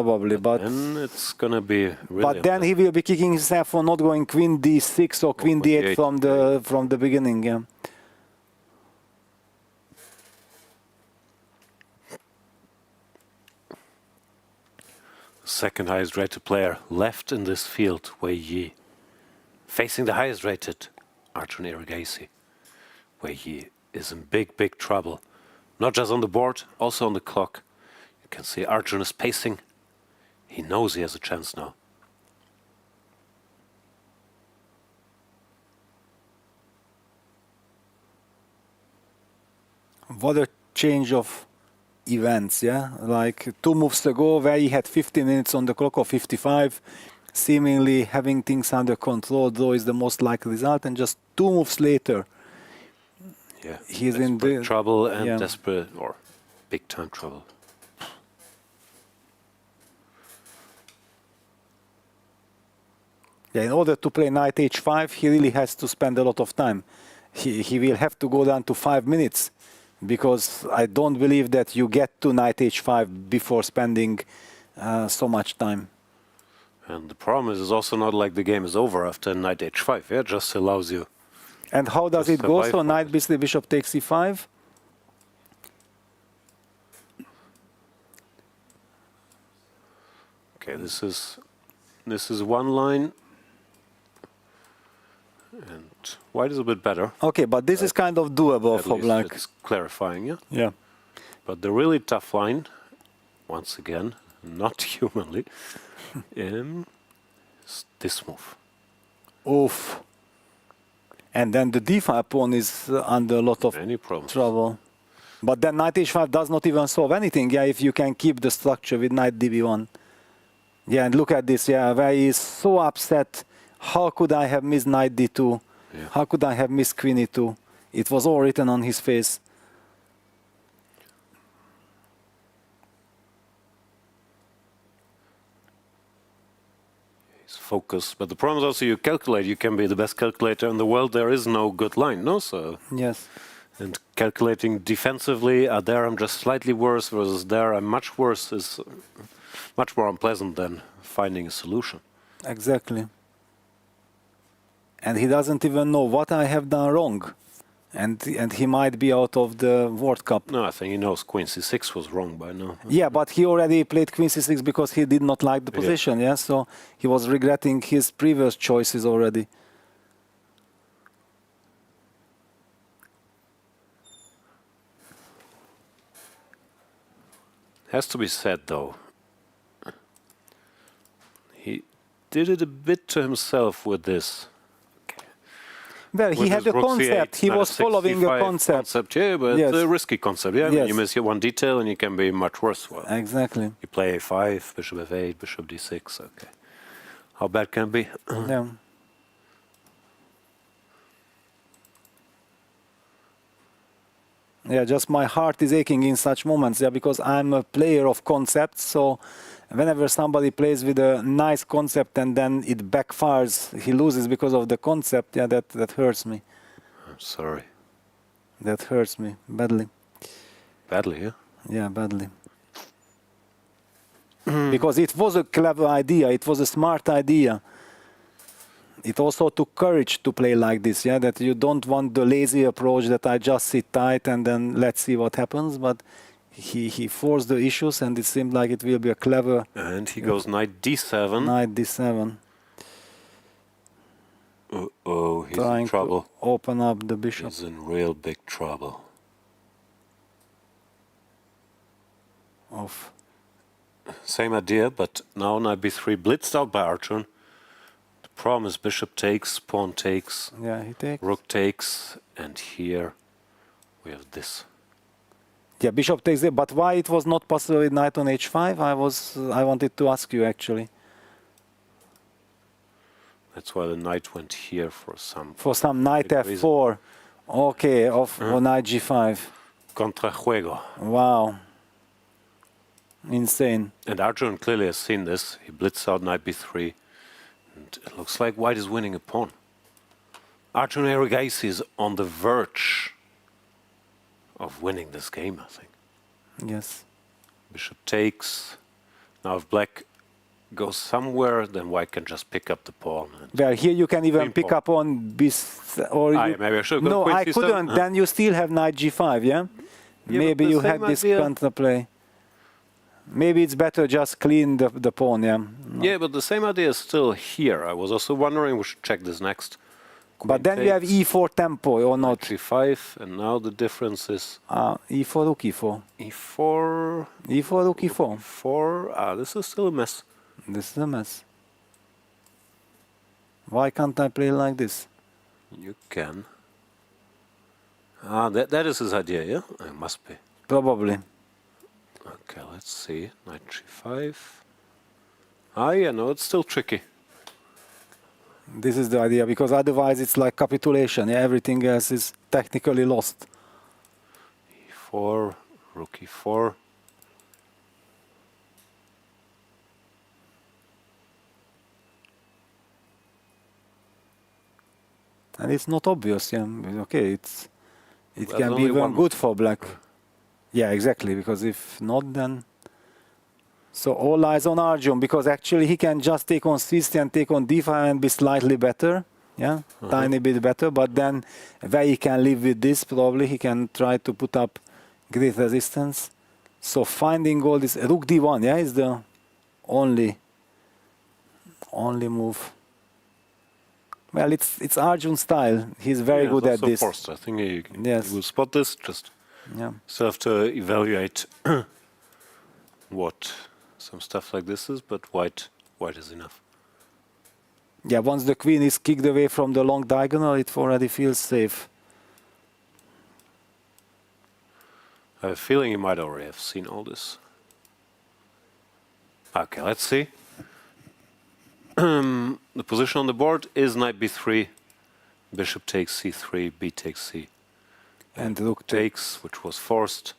[SPEAKER 2] probably, but
[SPEAKER 1] then it's gonna be really.
[SPEAKER 2] But then he will be kicking himself for not going queen d6 or queen d8 from the beginning. Yeah.
[SPEAKER 1] Second highest rated player left in this field, Wei Yi, facing the highest rated, Arjun Erigaisi. Wei Yi is in big trouble, not just on the board, also on the clock. You can see Arjun is pacing. He knows he has a chance now.
[SPEAKER 2] What a change of events, yeah? Like 2 moves ago, where he had 15 minutes on the clock or 55, seemingly having things under control, though is the most likely result, and just 2 moves later,
[SPEAKER 1] yeah,
[SPEAKER 2] he's in the
[SPEAKER 1] trouble and desperate or big time trouble.
[SPEAKER 2] Yeah, in order to play knight h5, he really has to spend a lot of time. He will have to go down to 5 minutes, because I don't believe that you get to knight h5 before spending so much time.
[SPEAKER 1] And the problem is, it's also not like the game is over after knight h5. Yeah, it just allows you.
[SPEAKER 2] And how does it go? So knight basically bishop takes e5.
[SPEAKER 1] Okay, this is one line. And white is a bit better.
[SPEAKER 2] Okay, but this is kind of doable for black.
[SPEAKER 1] It's clarifying, yeah?
[SPEAKER 2] Yeah.
[SPEAKER 1] But the really tough line, once again, not humanly, is this move.
[SPEAKER 2] Oof. And then the d5 pawn is under a lot of trouble. But then knight h5 does not even solve anything, yeah, if you can keep the structure with knight db1. Yeah, and look at this, yeah, where he is so upset. How could I have missed knight d2? Yeah. How could I have missed queen e2? It was all written on his face.
[SPEAKER 1] He's focused, but the problem is also you calculate. You can be the best calculator in the world. There is no good line, no? So
[SPEAKER 2] yes.
[SPEAKER 1] And calculating defensively, there I'm just slightly worse, versus there I'm much worse, is much more unpleasant than finding a solution.
[SPEAKER 2] Exactly. And he doesn't even know what I have done wrong. And he might be out of the World Cup.
[SPEAKER 1] No, I think he knows queen c6 was wrong by now.
[SPEAKER 2] Yeah, but he already played queen c6 because he did not like the position, yeah? So he was regretting his previous choices already.
[SPEAKER 1] Has to be said, though, he did it a bit to himself with this.
[SPEAKER 2] Well, he had a concept. He was following a concept.
[SPEAKER 1] Yeah, but
[SPEAKER 2] yes.
[SPEAKER 1] it's a risky concept. Yeah,
[SPEAKER 2] yes.
[SPEAKER 1] You miss one detail and you can be much worse. Well,
[SPEAKER 2] exactly.
[SPEAKER 1] You play a5, bishop f8, bishop d6. Okay, how bad can it be?
[SPEAKER 2] Yeah. Yeah, just my heart is aching in such moments. Yeah, because I'm a player of concepts. So whenever somebody plays with a nice concept and then it backfires, he loses because of the concept. Yeah, that hurts me.
[SPEAKER 1] I'm sorry.
[SPEAKER 2] That hurts me badly.
[SPEAKER 1] Badly, yeah?
[SPEAKER 2] Yeah, badly. Because it was a clever idea. It was a smart idea. It also took courage to play like this, yeah, that you don't want the lazy approach that I just sit tight and then let's see what happens, but he forced the issues and it seemed like it will be a clever...
[SPEAKER 1] And he goes knight d7.
[SPEAKER 2] Knight d7.
[SPEAKER 1] Uh-oh, he's
[SPEAKER 2] Trying
[SPEAKER 1] in trouble.
[SPEAKER 2] To open up the bishop.
[SPEAKER 1] He's in real big trouble.
[SPEAKER 2] Off.
[SPEAKER 1] Same idea, but now knight b3 blitzed out by Arjun. Problem is bishop takes, pawn takes,
[SPEAKER 2] yeah, he takes.
[SPEAKER 1] Rook takes, and here we have this.
[SPEAKER 2] Yeah, bishop takes it, but why it was not possible with knight on h5? I wanted to ask you actually.
[SPEAKER 1] That's why the knight went here for some
[SPEAKER 2] knight f4. Okay, or knight g5.
[SPEAKER 1] Contrajuego.
[SPEAKER 2] Wow. Insane.
[SPEAKER 1] And Arjun clearly has seen this. He blitzed out knight b3. And it looks like white is winning a pawn. Arjun Erigaisi is on the verge of winning this game, I think.
[SPEAKER 2] Yes.
[SPEAKER 1] Bishop takes. Now if black goes somewhere, then white can just pick up the pawn.
[SPEAKER 2] Well, here you can even pick
[SPEAKER 1] pawn.
[SPEAKER 2] up on or
[SPEAKER 1] maybe I should go
[SPEAKER 2] no,
[SPEAKER 1] queen
[SPEAKER 2] I
[SPEAKER 1] c7.
[SPEAKER 2] couldn't. Then you still have knight g5, yeah? Maybe you had this counterplay. Maybe it's better just clean the pawn, yeah? No.
[SPEAKER 1] Yeah, but the same idea is still here. I was also wondering, we should check this next.
[SPEAKER 2] But then you have e4 tempo or not?
[SPEAKER 1] G5, and now the difference is...
[SPEAKER 2] e4, rook e4.
[SPEAKER 1] e4...
[SPEAKER 2] e4, rook e4.
[SPEAKER 1] e4, this is still a mess.
[SPEAKER 2] This is a mess. Why can't I play like this?
[SPEAKER 1] You can. That is his idea, yeah? It must be.
[SPEAKER 2] Probably.
[SPEAKER 1] Okay, let's see. Knight g5. Yeah, no, it's still tricky.
[SPEAKER 2] This is the idea, because otherwise it's like capitulation. Yeah? Everything else is technically lost.
[SPEAKER 1] e4, rook e4.
[SPEAKER 2] And it's not obvious, yeah. Okay, it
[SPEAKER 1] Well,
[SPEAKER 2] can be even good for black. Yeah, exactly, because if not, then... So all eyes on Arjun, because actually he can just take on c3 and take on d5 and be slightly better, yeah, tiny bit better, but then Wei Yi can live with this, probably he can try to put up great resistance. So finding all this, rook d1, yeah, is the only move. Well, it's Arjun style. He's very good at this.
[SPEAKER 1] Forced. I think he will spot this. Just still have to evaluate what some stuff like this is, but white is enough.
[SPEAKER 2] Yeah, once the queen is kicked away from the long diagonal, it already feels safe.
[SPEAKER 1] I have a feeling he might already have seen all this. Okay, let's see. The position on the board is knight b3, bishop takes c3, b takes c.
[SPEAKER 2] And rook
[SPEAKER 1] takes, which was forced.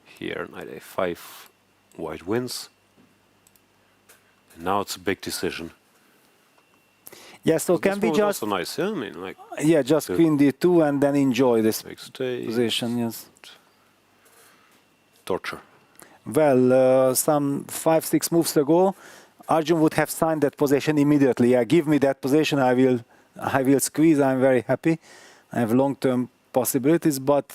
[SPEAKER 1] Here, knight a5, white wins. And now it's a big decision.
[SPEAKER 2] Yeah, so can we just...
[SPEAKER 1] Also nice, yeah? I mean, like...
[SPEAKER 2] Yeah, just queen d2 and then enjoy this position, yes.
[SPEAKER 1] Torture.
[SPEAKER 2] Well, some 5-6 moves ago, Arjun would have signed that position immediately. Yeah, give me that position, I will squeeze, I'm very happy. I have long-term possibilities, but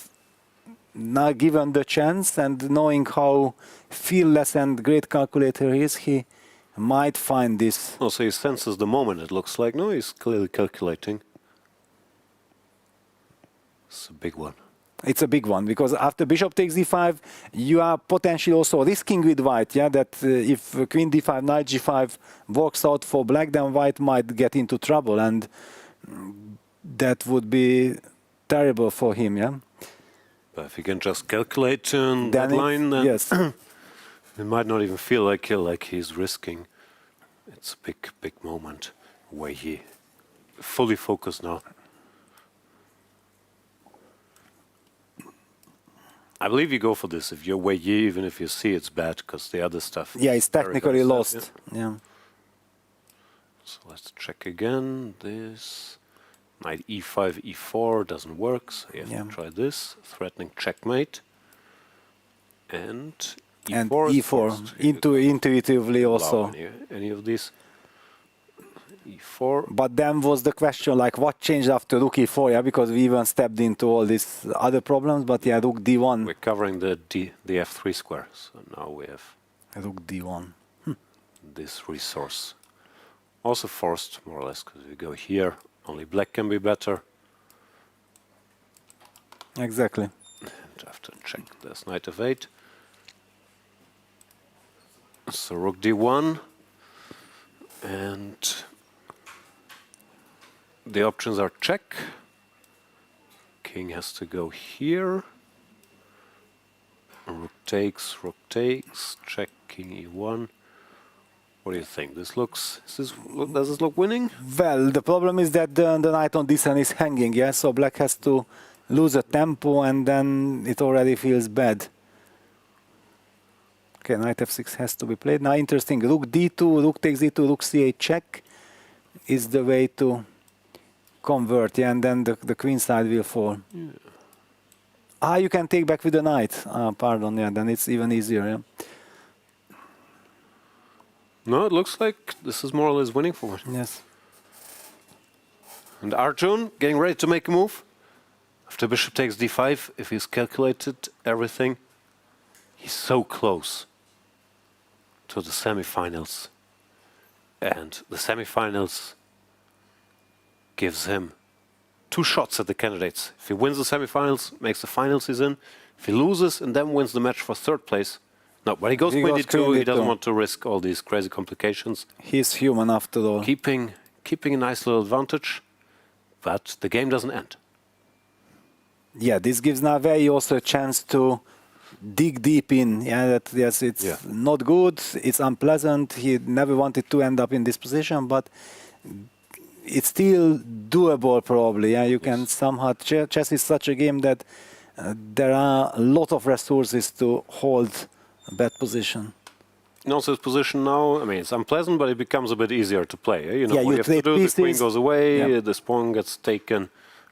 [SPEAKER 2] now given the chance and knowing how fearless and great calculator he is, he might find this.
[SPEAKER 1] Also, he senses the moment, it looks like. No, he's clearly calculating. It's a big one.
[SPEAKER 2] It's a big one, because after bishop takes d5, you are potentially also risking with white, yeah, that if queen d5, knight g5 works out for black, then white might get into trouble, and that would be terrible for him, yeah.
[SPEAKER 1] But if he can just calculate that line, then
[SPEAKER 2] yes.
[SPEAKER 1] It might not even feel like he's risking. It's a big moment. Wei Yi, fully focused now. I believe you go for this if you're Wei Yi, even if you see it's bad, because the other stuff...
[SPEAKER 2] Yeah, it's technically lost. Yeah.
[SPEAKER 1] So let's check again. This knight e5, e4 doesn't work, so you have to try this. Threatening checkmate. And e4.
[SPEAKER 2] And e4, intuitively also.
[SPEAKER 1] Any of these. e4.
[SPEAKER 2] But then was the question, like, what changed after rook e4, yeah? Because we even stepped into all these other problems, but yeah, rook d1.
[SPEAKER 1] We're covering the f3 square, so now we have
[SPEAKER 2] rook d1.
[SPEAKER 1] This resource. Also forced, more or less, because we go here, only black can be better.
[SPEAKER 2] Exactly.
[SPEAKER 1] And I have to check this knight of 8. So rook d1, and the options are check. King has to go here. Rook takes, check, king e1. What do you think? Does this look winning?
[SPEAKER 2] Well, the problem is that the knight on this end is hanging, yeah? So black has to lose a tempo, and then it already feels bad. Okay, knight f6 has to be played. Now, interesting, rook d2, rook takes d2, rook c8 check is the way to convert, yeah, and then the queen side will fall. Yeah. You can take back with the knight. Pardon, yeah, then it's even easier, yeah.
[SPEAKER 1] No, it looks like this is more or less winning for him.
[SPEAKER 2] Yes.
[SPEAKER 1] And Arjun getting ready to make a move. After bishop takes d5, if he's calculated everything, he's so close to the semifinals. And the semifinals gives him 2 shots at the candidates. If he wins the semifinals, makes the finals, he's in. If he loses and then wins the match for 3rd place, no, but he goes queen d2, he doesn't want to risk all these crazy complications.
[SPEAKER 2] He's human after all.
[SPEAKER 1] Keeping a nice little advantage, but the game doesn't end.
[SPEAKER 2] Yeah, this gives Navei also a chance to dig deep in. Yeah, that yes, it's not good, it's unpleasant. He never wanted to end up in this position, but it's still doable probably. Yeah, you can somehow. Chess is such a game that there are a lot of resources to hold a bad position.
[SPEAKER 1] And also his position now, I mean, it's unpleasant, but it becomes a bit easier to play. You know,
[SPEAKER 2] yeah,
[SPEAKER 1] what you have to do,
[SPEAKER 2] pieces.
[SPEAKER 1] the queen goes away, the pawn gets taken.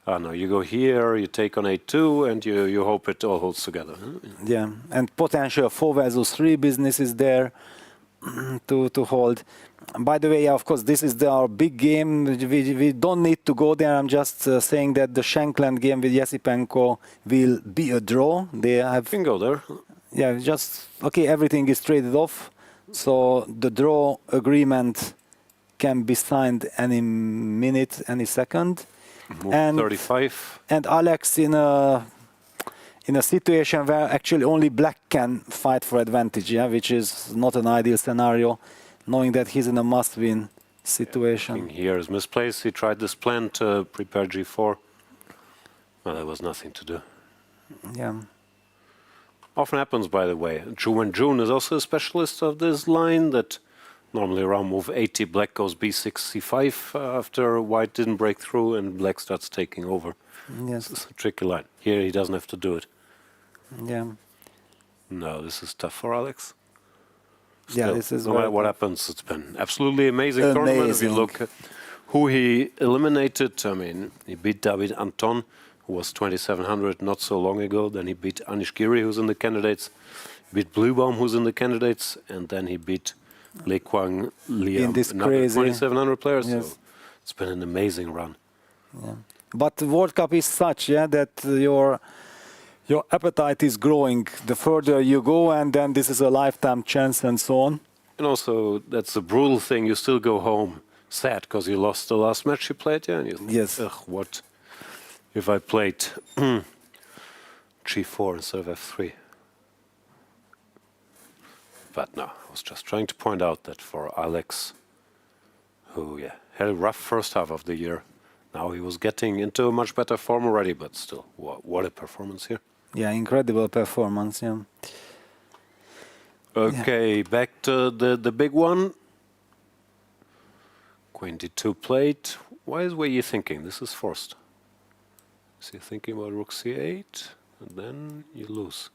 [SPEAKER 1] No, you go here, you take on a2, and you hope it all holds together.
[SPEAKER 2] Yeah, and potential 4 versus 3 business is there to hold. By the way, of course, this is our big game. We don't need to go there. I'm just saying that the Shankland game with Esipenko will be a draw. They have.
[SPEAKER 1] You can go there.
[SPEAKER 2] Yeah, just okay. Everything is traded off, so the draw agreement can be signed any minute, any second.
[SPEAKER 1] And 35.
[SPEAKER 2] And Alex in a situation where actually only black can fight for advantage, yeah, which is not an ideal scenario, knowing that he's in a must-win situation.
[SPEAKER 1] Yeah, here is misplaced. He tried this plan to prepare g4. Well, there was nothing to do.
[SPEAKER 2] Yeah.
[SPEAKER 1] Often happens, by the way. When June is also a specialist of this line that normally around move 80, black goes b6, c5 after white didn't break through and black starts taking over.
[SPEAKER 2] Yes.
[SPEAKER 1] This is a tricky line. Here he doesn't have to do it.
[SPEAKER 2] Yeah.
[SPEAKER 1] No, this is tough for Alex.
[SPEAKER 2] Still,
[SPEAKER 1] yeah,
[SPEAKER 2] this is
[SPEAKER 1] no matter what happens, it's been absolutely amazing tournament. If you look at who he eliminated, I mean, he beat David Anton, who was 2700 not so long ago. Then he beat Anish Giri, who's in the candidates. He beat Bluebaum, who's in the candidates, and then he beat Lei Kwang Liam, another 2700 players.
[SPEAKER 2] Yes.
[SPEAKER 1] So it's been an amazing run.
[SPEAKER 2] Yeah. But the World Cup is such, yeah, that your appetite is growing the further you go, and then this is a lifetime chance and so on.
[SPEAKER 1] And also, that's a brutal thing. You still go home sad because you lost the last match you played, yeah? And you think,
[SPEAKER 2] yes.
[SPEAKER 1] Ugh, what if I played g4 instead of f3? But no, I was just trying to point out that for Alex, who had a rough first half of the year, now he was getting into a much better form already, but still, what a performance here.
[SPEAKER 2] Yeah, incredible performance, yeah.
[SPEAKER 1] Okay, back to the big one. Queen d2 played. Why is Wei Yi thinking? This is forced. Is he thinking about rook c8? And then you lose.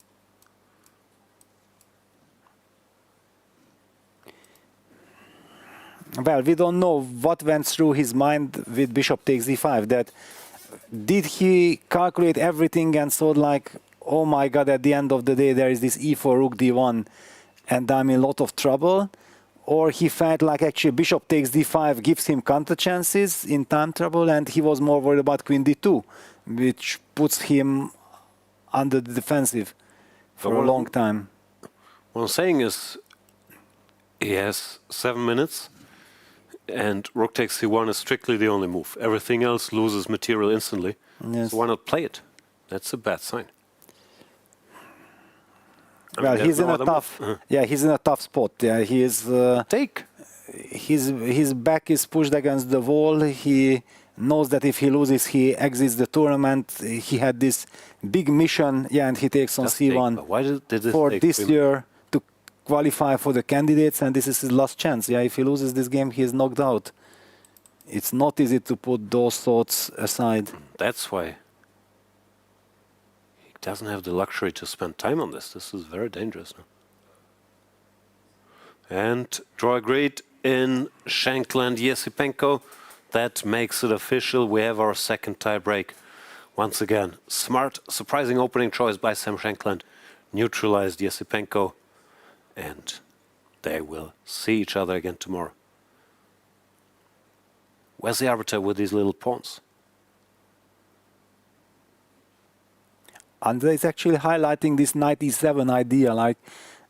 [SPEAKER 2] Well, we don't know what went through his mind with bishop takes e5. That did he calculate everything and thought like, oh my God, at the end of the day there is this e4 rook d1 and I'm in a lot of trouble? Or he felt like actually bishop takes d5 gives him counter chances in time trouble, and he was more worried about queen d2, which puts him under the defensive for a long time.
[SPEAKER 1] What I'm saying is he has 7 minutes and rook takes c1 is strictly the only move. Everything else loses material instantly.
[SPEAKER 2] Yes.
[SPEAKER 1] So why not play it? That's a bad sign.
[SPEAKER 2] Well, he's in a tough. Yeah, he's in a tough spot. Yeah, he is.
[SPEAKER 1] Take.
[SPEAKER 2] His back is pushed against the wall. He knows that if he loses, he exits the tournament. He had this big mission. Yeah, and he takes on c1
[SPEAKER 1] why did this
[SPEAKER 2] for
[SPEAKER 1] take
[SPEAKER 2] this year to qualify for the candidates, and this is his last chance. Yeah, if he loses this game, he is knocked out. It's not easy to put those thoughts aside.
[SPEAKER 1] That's why. Doesn't have the luxury to spend time on this. This is very dangerous now. And draw agreed in Shankland Esipenko. That makes it official. We have our second tiebreak. Once again, smart, surprising opening choice by Sam Shankland. Neutralized Esipenko. And they will see each other again tomorrow. Where's the arbiter with these little pawns?
[SPEAKER 2] Andrey is actually highlighting this 97 idea, like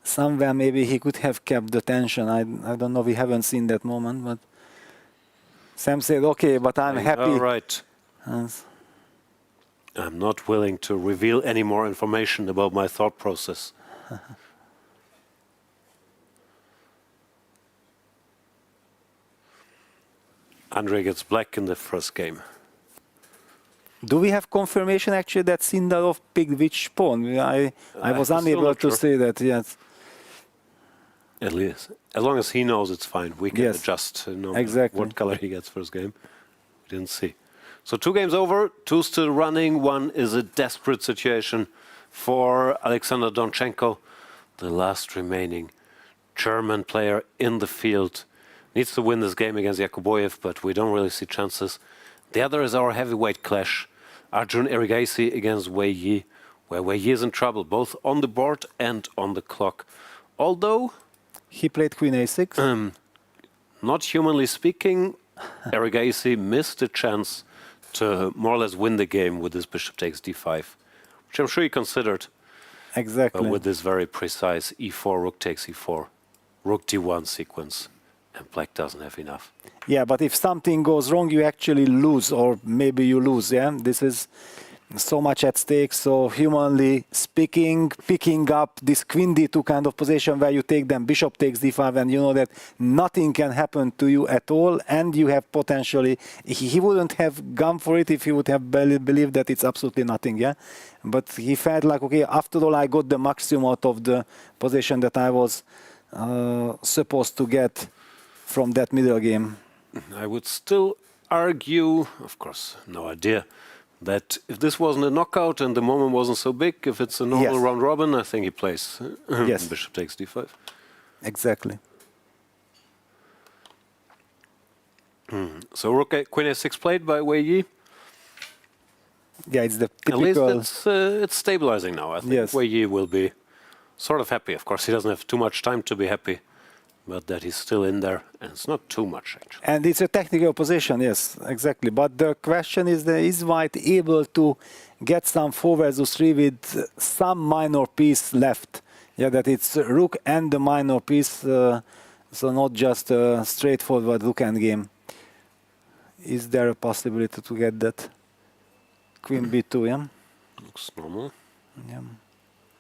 [SPEAKER 2] somewhere maybe he could have kept the tension. I don't know, we haven't seen that moment, but Sam said, okay, but I'm happy.
[SPEAKER 1] All right. I'm not willing to reveal any more information about my thought process. Andrey gets black in the first game.
[SPEAKER 2] Do we have confirmation actually that Sindarov picked which pawn? I was unable to say that, yes.
[SPEAKER 1] At least, as long as he knows, it's fine. We can adjust
[SPEAKER 2] exactly
[SPEAKER 1] what color he gets first game. We didn't see. So 2 games over, 2 still running. 1 is a desperate situation for Alexander Donchenko, the last remaining German player in the field. Needs to win this game against Yakubboev, but we don't really see chances. The other is our heavyweight clash, Arjun Erigaisi against Wei Yi, where Wei Yi is in trouble, both on the board and on the clock. Although
[SPEAKER 2] he played Queen A6.
[SPEAKER 1] Not humanly speaking, Erigaisi missed a chance to more or less win the game with this bishop takes d5, which I'm sure he considered.
[SPEAKER 2] Exactly.
[SPEAKER 1] But with this very precise e4, rook takes e4, rook d1 sequence, and black doesn't have enough.
[SPEAKER 2] Yeah, but if something goes wrong, you actually lose, or maybe you lose, yeah? This is so much at stake, so humanly speaking, picking up this queen d2 kind of position where you take them bishop takes d5 and you know that nothing can happen to you at all, and you have potentially, he wouldn't have gone for it if he would have believed that it's absolutely nothing, yeah? But he felt like, okay, after all, I got the maximum out of the position that I was supposed to get from that middle game.
[SPEAKER 1] I would still argue, of course, no idea, that if this wasn't a knockout and the moment wasn't so big, if it's a normal round robin, I think he plays bishop takes d5.
[SPEAKER 2] Exactly.
[SPEAKER 1] So rook queen a6 played by Wei Yi.
[SPEAKER 2] Yeah, it's the typical...
[SPEAKER 1] At least it's stabilizing now. I think Wei Yi will be sort of happy. Of course, he doesn't have too much time to be happy, but that he's still in there, and it's not too much, actually.
[SPEAKER 2] And it's a technical position, yes, exactly. But the question is White able to get some 4 versus 3 with some minor piece left? Yeah, that it's rook and the minor piece, so not just a straightforward rook endgame. Is there a possibility to get that? Queen b2, yeah?
[SPEAKER 1] Looks normal.
[SPEAKER 2] Yeah.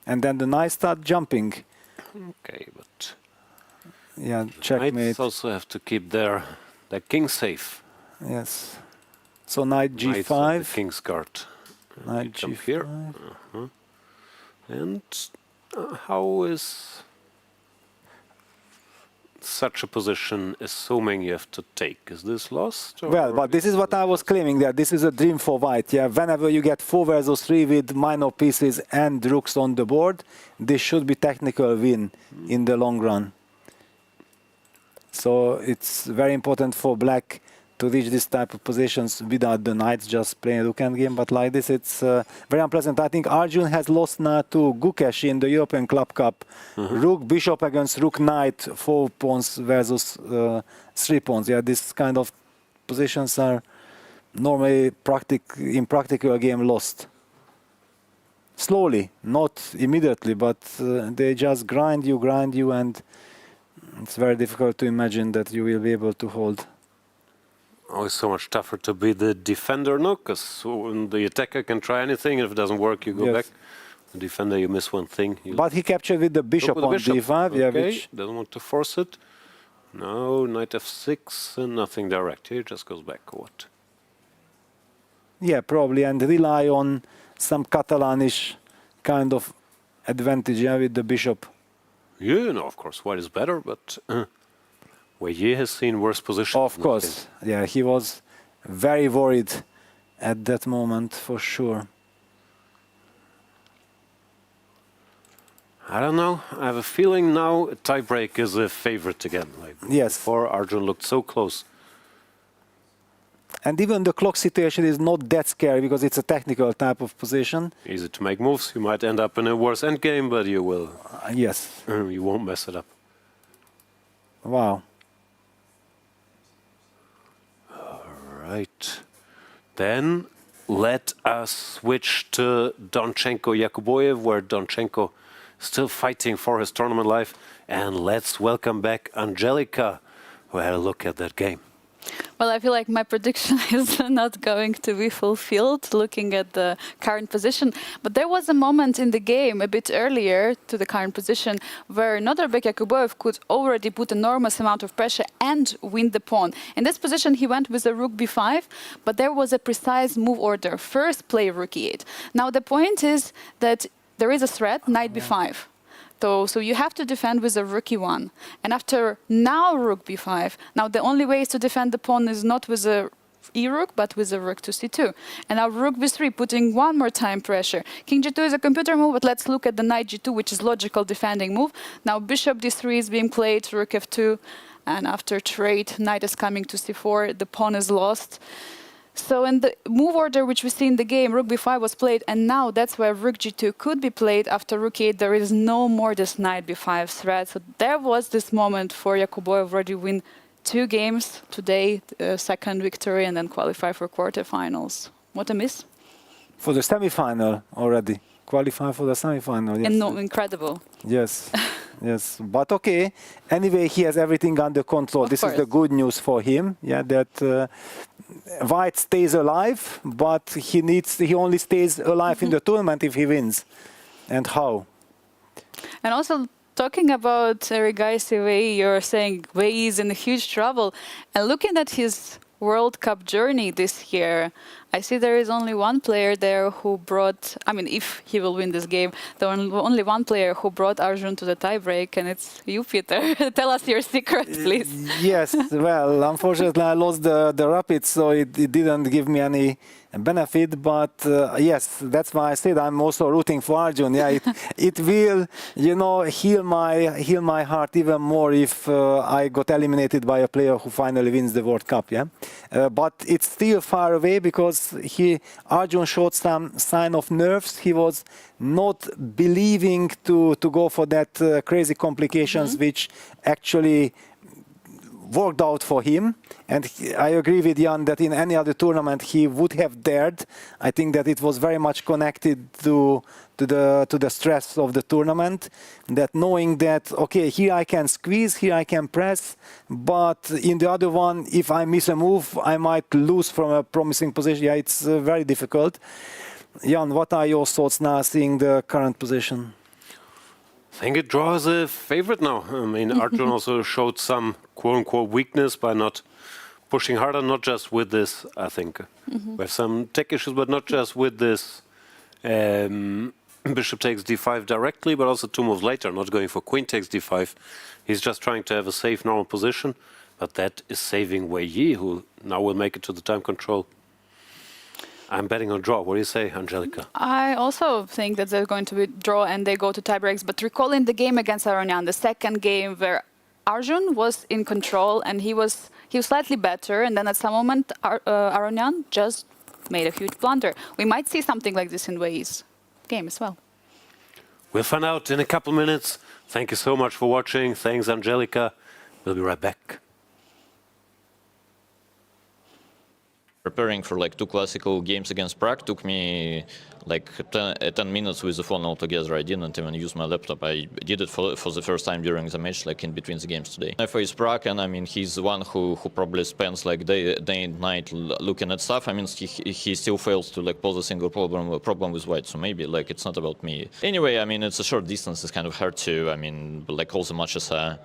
[SPEAKER 2] And then the knight start jumping.
[SPEAKER 1] Okay, but...
[SPEAKER 2] Yeah, checkmate.
[SPEAKER 1] Knights also have to keep their king safe.
[SPEAKER 2] Yes. So knight g5.
[SPEAKER 1] Knights the king's guard.
[SPEAKER 2] Knight
[SPEAKER 1] jump
[SPEAKER 2] g5.
[SPEAKER 1] Here. And how is such a position, assuming you have to take? Is this lost? Or
[SPEAKER 2] well, but this is what I was claiming, that this is a dream for White. Yeah, whenever you get 4 versus 3 with minor pieces and rooks on the board, this should be technical win in the long run. So it's very important for black to reach this type of positions without the knights just playing rook endgame. But like this, it's very unpleasant. I think Arjun has lost now to Gukesh in the European Club Cup. Rook, bishop against rook, knight, 4 pawns versus 3 pawns. Yeah, this kind of positions are normally in practical game lost. Slowly, not immediately, but they just grind you, and it's very difficult to imagine that you will be able to hold.
[SPEAKER 1] Always so much tougher to be the defender, no? Because the attacker can try anything, and if it doesn't work, you go back. The defender, you miss one thing.
[SPEAKER 2] But he captured with the bishop on d5.
[SPEAKER 1] Okay.
[SPEAKER 2] Yeah, which
[SPEAKER 1] doesn't want to force it. No, knight f6, and nothing direct. He just goes back, or what?
[SPEAKER 2] Yeah, probably, and rely on some Catalanish kind of advantage, yeah, with the bishop.
[SPEAKER 1] Yeah, no, of course, white is better, but Wei Yi has seen worse positions.
[SPEAKER 2] Of course, yeah, he was very worried at that moment, for sure.
[SPEAKER 1] I don't know. I have a feeling now a tiebreak is a favorite again. Like before, Arjun looked so close.
[SPEAKER 2] And even the clock situation is not that scary because it's a technical type of position.
[SPEAKER 1] Easy to make moves. You might end up in a worse endgame, but you will.
[SPEAKER 2] Yes.
[SPEAKER 1] You won't mess it up.
[SPEAKER 2] Wow.
[SPEAKER 1] Right. Then let us switch to Donchenko Yakubboev, where Donchenko still fighting for his tournament life. And let's welcome back Angelica, who had a look at that game.
[SPEAKER 4] Well, I feel like my prediction is not going to be fulfilled looking at the current position. But there was a moment in the game a bit earlier to the current position where Nodirbek Yakubboev could already put enormous amount of pressure and win the pawn. In this position, he went with a rook b5, but there was a precise move order. First, play rook e8. Now, the point is that there is a threat, knight b5. So you have to defend with a rook e1. And after now rook b5, now the only way to defend the pawn is not with a e-rook, but with a rook to c2. And now rook b3, putting one more time pressure. King g2 is a computer move, but let's look at the knight g2, which is logical defending move. Now bishop d3 is being played, rook f2. And after trade, knight is coming to c4, the pawn is lost. So in the move order which we see in the game, rook b5 was played, and now that's where rook g2 could be played. After rook e8, there is no more this knight b5 threat. So there was this moment for Yakubboev already win 2 games today, second victory, and then qualify for quarterfinals. What a miss.
[SPEAKER 2] For the semi-final already. Qualify for the semi-final. Yes.
[SPEAKER 4] And no, incredible.
[SPEAKER 2] Yes. Yes, but okay. Anyway, he has everything under control. This is the good news for him. Yeah, that White stays alive, but he only stays alive in the tournament if he wins. And how?
[SPEAKER 4] And also talking about Erigaisi Wei, you're saying Wei Yi is in huge trouble. And looking at his World Cup journey this year, I see there is only one player there who brought, I mean, if he will win this game, the only one player who brought Arjun to the tiebreak, and it's you, Peter. Tell us your secret, please.
[SPEAKER 2] Yes, well, unfortunately, I lost the rapid, so it didn't give me any benefit, but yes, that's why I said I'm also rooting for Arjun. Yeah, it will, you know, heal my heart even more if I got eliminated by a player who finally wins the World Cup. Yeah, but it's still far away because Arjun showed some sign of nerves. He was not believing to go for that crazy complications, which actually worked out for him. And I agree with Jan that in any other tournament he would have dared. I think that it was very much connected to the stress of the tournament, that knowing that, okay, here I can squeeze, here I can press, but in the other one, if I miss a move, I might lose from a promising position. Yeah, it's very difficult. Jan, what are your thoughts now seeing the current position?
[SPEAKER 1] I think it draws a favorite now. I mean, Arjun also showed some quote-unquote weakness by not pushing harder, not just with this, I think. We have some tech issues, but not just with this bishop takes d5 directly, but also 2 moves later, not going for queen takes d5. He's just trying to have a safe, normal position, but that is saving Wei Yi, who now will make it to the time control. I'm betting on draw. What do you say, Angelica?
[SPEAKER 4] I also think that they're going to be draw and they go to tiebreaks. But recalling the game against Aronian, the second game where Arjun was in control and he was slightly better, and then at some moment Aronian just made a huge blunder. We might see something like this in Wei Yi's game as well.
[SPEAKER 1] We'll find out in a couple minutes. Thank you so much for watching. Thanks, Angelica. We'll be right back.
[SPEAKER 5] Preparing for like 2 classical games against Prague took me like 10 minutes with the phone altogether. I didn't even use my laptop. I did it for the first time during the match, like in between the games today. I face Prague, and I mean, he's the one who probably spends like day and night looking at stuff. I mean, he still fails to like pose a single problem with white, so maybe like it's not about me. Anyway, I mean, it's a short distance. It's kind of hard to, I mean, like all the matches are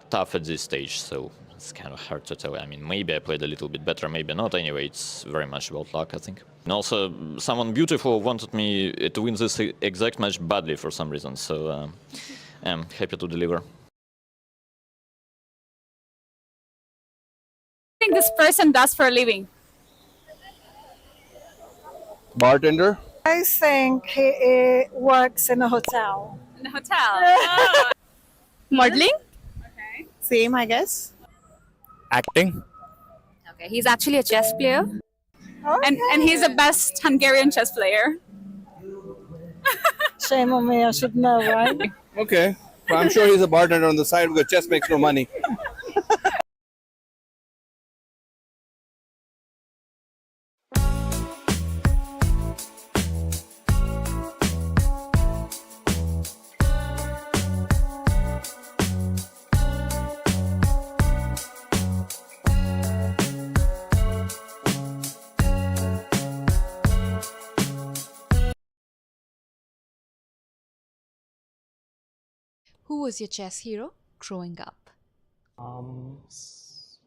[SPEAKER 5] tough at this stage, so it's kind of hard to tell. I mean, maybe I played a little bit better, maybe not. Anyway, it's very much about luck, I think. And also, someone beautiful wanted me to win this exact match badly for some reason, so I'm happy to deliver.
[SPEAKER 23] I think this person does for a living?
[SPEAKER 24] Bartender.
[SPEAKER 25] I think he works in a hotel.
[SPEAKER 23] In a hotel? Oh.
[SPEAKER 25] Modeling?
[SPEAKER 23] Okay.
[SPEAKER 25] Same, I guess.
[SPEAKER 24] Acting.
[SPEAKER 23] Okay, he's actually a chess player.
[SPEAKER 25] Okay.
[SPEAKER 23] And he's the best Hungarian chess player.
[SPEAKER 25] Shame on me, I should know, right?
[SPEAKER 24] Okay. Well, I'm sure he's a bartender on the side because chess makes no money.
[SPEAKER 10] Who was your chess hero growing up?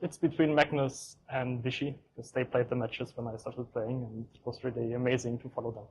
[SPEAKER 11] It's between Magnus and Vichy, because they played the matches when I started playing, and it was really amazing to follow them.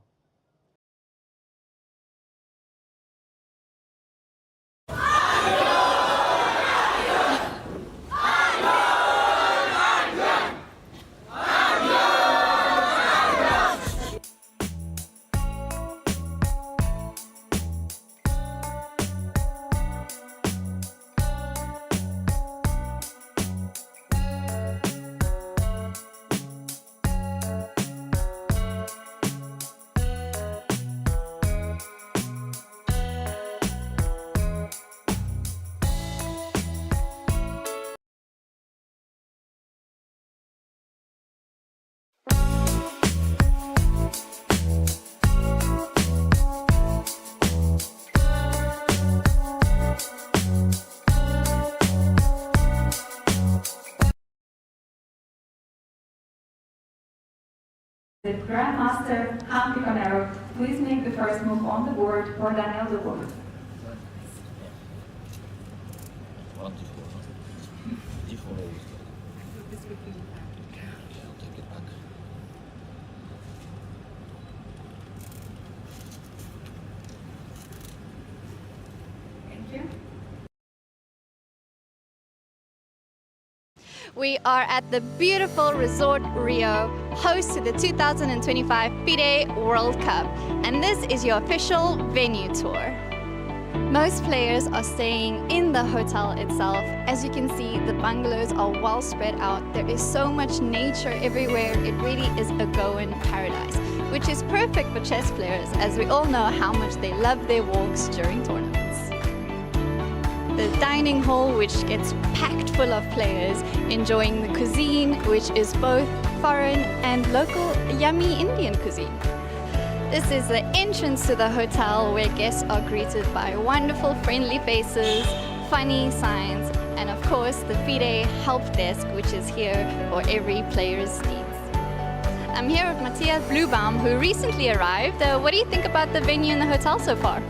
[SPEAKER 12] The Grandmaster Hampiconero, please make the first move on the board for Daniel Dubois. Thank you.
[SPEAKER 6] We are at the beautiful Resort Rio, host to the 2025 FIDE World Cup, and this is your official venue tour. Most players are staying in the hotel itself. As you can see, the bungalows are well spread out. There is so much nature everywhere. It really is a go-in paradise, which is perfect for chess players, as we all know how much they love their walks during tournaments. The dining hall, which gets packed full of players enjoying the cuisine, which is both foreign and local yummy Indian cuisine. This is the entrance to the hotel, where guests are greeted by wonderful friendly faces, funny signs, and of course the FIDE help desk, which is here for every player's needs. I'm here with Matthias Blubaum, who recently arrived. What do you think about the venue and the hotel so far?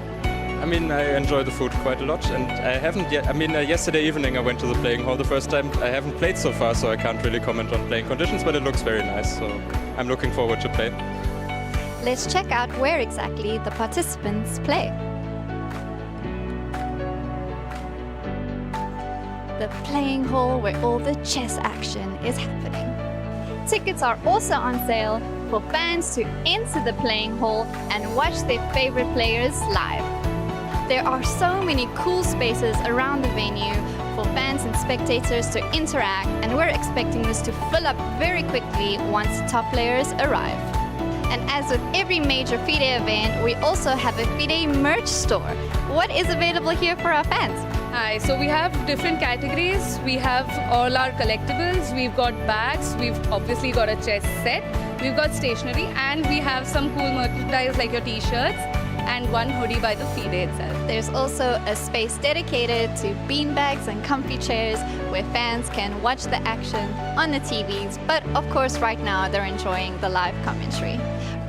[SPEAKER 18] I mean, I enjoy the food quite a lot, and I haven't yet, yesterday evening I went to the playing hall the first time. I haven't played so far, so I can't really comment on playing conditions, but it looks very nice, so I'm looking forward to play.
[SPEAKER 6] Let's check out where exactly the participants play. The playing hall, where all the chess action is happening. Tickets are also on sale for fans to enter the playing hall and watch their favorite players live. There are so many cool spaces around the venue for fans and spectators to interact, and we're expecting this to fill up very quickly once the top players arrive. And as with every major FIDE event, we also have a FIDE merch store. What is available here for our fans?
[SPEAKER 19] Hi, so we have different categories. We have all our collectibles, we've got bags, we've obviously got a chess set, we've got stationery, and we have some cool merchandise like your t-shirts and one hoodie by the FIDE itself.
[SPEAKER 6] There's also a space dedicated to beanbags and comfy chairs where fans can watch the action on the TVs, but of course right now they're enjoying the live commentary.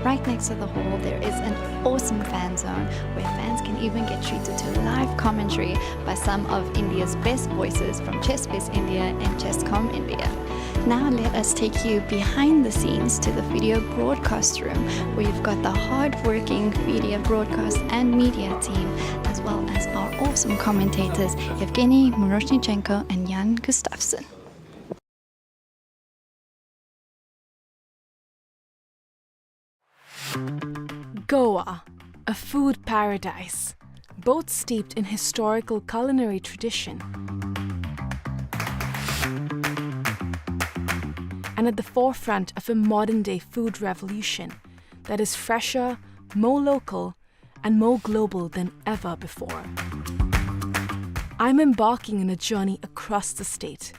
[SPEAKER 6] Right next to the hall there is an awesome fan zone where fans can even get treated to live commentary by some of India's best voices from ChessBase India and Chesscom India. Now let us take you behind the scenes to the video broadcast room, where you've got the hard-working video broadcast and media team, as well as our awesome commentators Evgeny Moroshnichenko and Jan Gustafsson.
[SPEAKER 8] Goa, a food paradise, both steeped in historical culinary tradition and at the forefront of a modern-day food revolution that is fresher, more local, and more global than ever before. I'm embarking on a journey across the state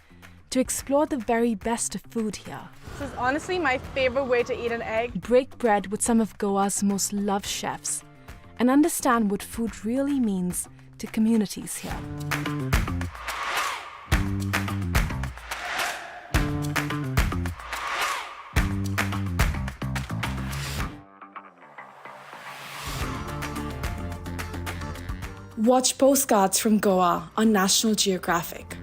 [SPEAKER 8] to explore the very best of food here.
[SPEAKER 21] This is honestly my favorite way to eat an egg.
[SPEAKER 8] Break bread with some of Goa's most loved chefs and understand what food really means to communities here. Watch Postcards from Goa on National Geographic.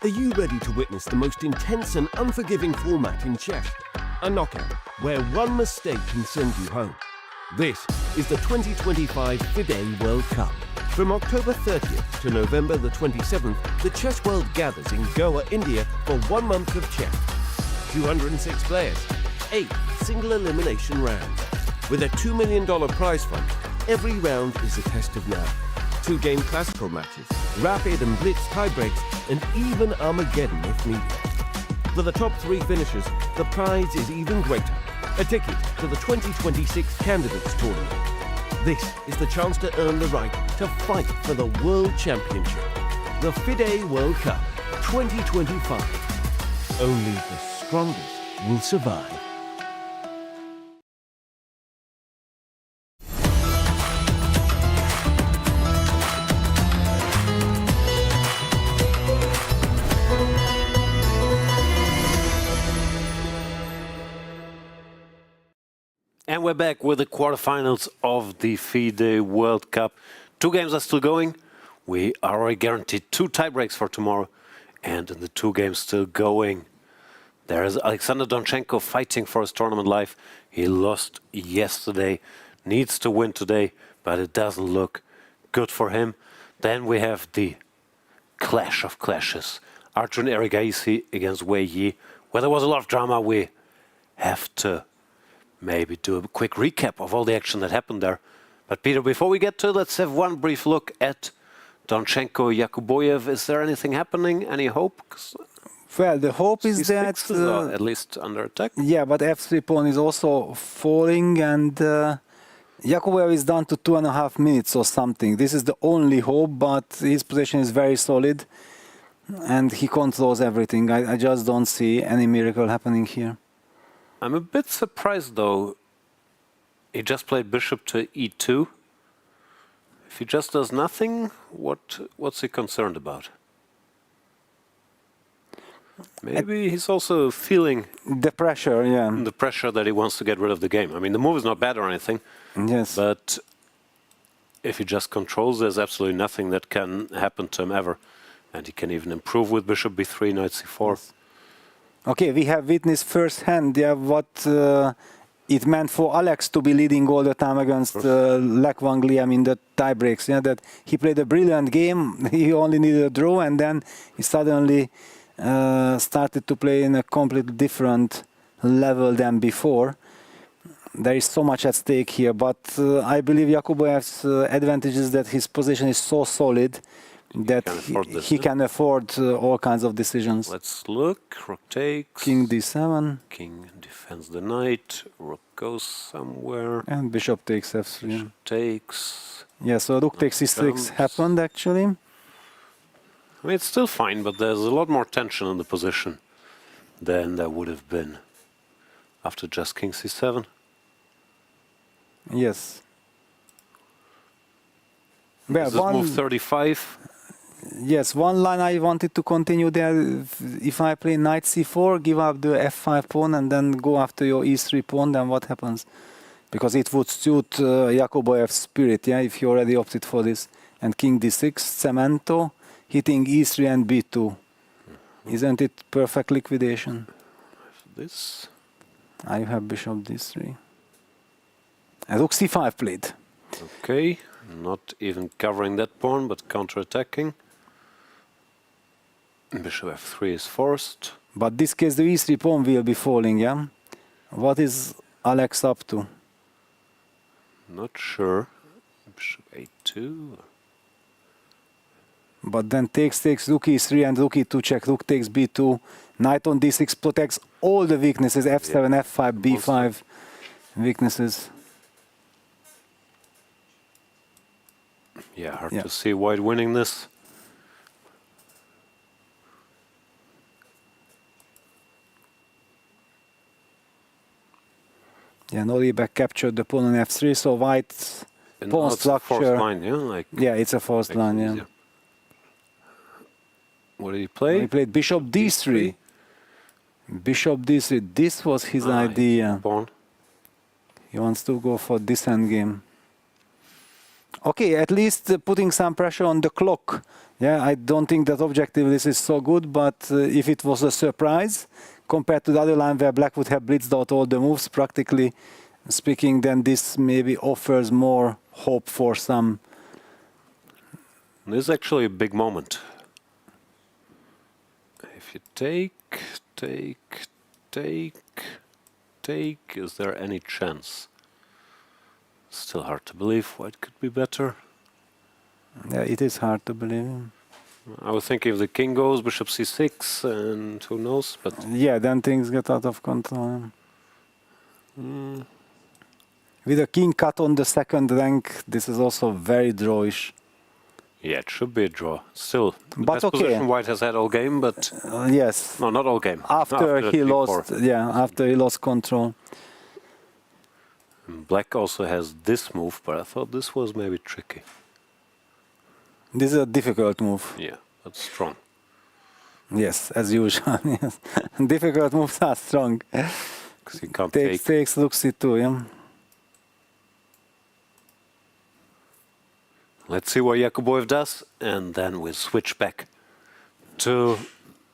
[SPEAKER 7] Are you ready to witness the most intense and unforgiving format in chess? A knockout, where one mistake can send you home. This is the 2025 FIDE World Cup. From October 30th to November the 27th, the chess world gathers in Goa, India for 1 month of chess. 206 players, 8 single elimination rounds. With a $2 million prize fund, every round is a test of nerve. 2-game classical matches, rapid and blitz tiebreaks, and even Armageddon if needed. For the top 3 finishers, the prize is even greater. A ticket to the 2026 Candidates Tournament. This is the chance to earn the right to fight for the World Championship. The FIDE World Cup 2025. Only the strongest will survive.
[SPEAKER 1] And we're back with the quarterfinals of the FIDE World Cup. 2 games are still going. We are already guaranteed 2 tiebreaks for tomorrow. And in the 2 games still going, there is Alexander Donchenko fighting for his tournament life. He lost yesterday, needs to win today, but it doesn't look good for him. Then we have the clash of clashes. Arjun Erigaisi against Wei Yi. Where there was a lot of drama, we have to maybe do a quick recap of all the action that happened there. But Peter, before we get to it, let's have one brief look at Donchenko, Yakubboev. Is there anything happening? Any hope?
[SPEAKER 2] Well, the hope is that...
[SPEAKER 1] at least under attack.
[SPEAKER 2] Yeah, but F3 pawn is also falling, and Yakubboev is down to 2.5 minutes or something. This is the only hope, but his position is very solid, and he controls everything. I just don't see any miracle happening here.
[SPEAKER 1] I'm a bit surprised, though. He just played bishop to e2. If he just does nothing, what's he concerned about? Maybe he's also feeling
[SPEAKER 2] the pressure, yeah.
[SPEAKER 1] The pressure that he wants to get rid of the game. I mean, the move is not bad or anything.
[SPEAKER 2] Yes.
[SPEAKER 1] But if he just controls, there's absolutely nothing that can happen to him ever. And he can even improve with bishop b3, knight c4.
[SPEAKER 2] Yes. Okay, we have witnessed firsthand what it meant for Alex to be leading all the time against Lech Van Liam in the tie breaks. Yeah, that he played a brilliant game. He only needed a draw, and then he suddenly started to play in a completely different level than before. There is so much at stake here, but I believe Yakubboev's advantage is that his position is so solid that he can afford all kinds of decisions.
[SPEAKER 1] Let's look. Rook takes.
[SPEAKER 2] King d7.
[SPEAKER 1] King defends the knight. Rook goes somewhere.
[SPEAKER 2] And bishop takes f3.
[SPEAKER 1] Bishop takes.
[SPEAKER 2] Yeah, so rook takes e6 happened actually.
[SPEAKER 1] I mean, it's still fine, but there's a lot more tension in the position than there would have been after just king c7.
[SPEAKER 2] Yes.
[SPEAKER 1] Well, move 35.
[SPEAKER 2] Yes, one line I wanted to continue there. If I play knight c4, give up the f5 pawn and then go after your e3 pawn, then what happens? Because it would suit Yakubboev's spirit, yeah, if you already opted for this. And king d6, cemento, hitting e3 and b2. Isn't it perfect liquidation?
[SPEAKER 1] This.
[SPEAKER 2] I have bishop d3. And rook c5 played.
[SPEAKER 1] Okay, not even covering that pawn, but counter-attacking. Bishop f3 is forced.
[SPEAKER 2] But this case, the e3 pawn will be falling, yeah? What is Alex up to?
[SPEAKER 1] Not sure. Bishop a2.
[SPEAKER 2] But then takes, rook e3 and rook e2 check, rook takes b2. Knight on d6 protects all the weaknesses, f7, f5, b5. weaknesses.
[SPEAKER 1] Yeah, hard to see White winning this.
[SPEAKER 2] Yeah, Nodirbek captured the pawn on f3, so White's pawn structure.
[SPEAKER 1] Forced line, yeah, like
[SPEAKER 2] yeah, it's a forced line. Yeah.
[SPEAKER 1] Easier. What did he play?
[SPEAKER 2] He played bishop d3. Bishop d3. This was his idea.
[SPEAKER 1] Pawn.
[SPEAKER 2] He wants to go for this endgame. Okay, at least putting some pressure on the clock. Yeah, I don't think that objectively this is so good, but if it was a surprise compared to the other line where Black would have blitzed out all the moves, practically speaking, then this maybe offers more hope for some.
[SPEAKER 1] This is actually a big moment. If you take, is there any chance? Still hard to believe. White could be better.
[SPEAKER 2] Yeah, it is hard to believe.
[SPEAKER 1] I was thinking if the king goes, bishop c6, and who knows, but...
[SPEAKER 2] Yeah, then things get out of control. With a king cut on the second rank, this is also very drawish.
[SPEAKER 1] Yeah, it should be a draw. Still, the
[SPEAKER 2] but
[SPEAKER 1] best
[SPEAKER 2] okay.
[SPEAKER 1] position White has had all game, but...
[SPEAKER 2] yes.
[SPEAKER 1] No, not all game.
[SPEAKER 2] After he lost, after he lost control.
[SPEAKER 1] Black also has this move, but I thought this was maybe tricky.
[SPEAKER 2] This is a difficult move.
[SPEAKER 1] Yeah, but strong.
[SPEAKER 2] Yes, as usual. Yes. Difficult moves are strong.
[SPEAKER 1] Because you can't
[SPEAKER 2] takes looks c2, yeah.
[SPEAKER 1] Let's see what Yakubboev does, and then we'll switch back to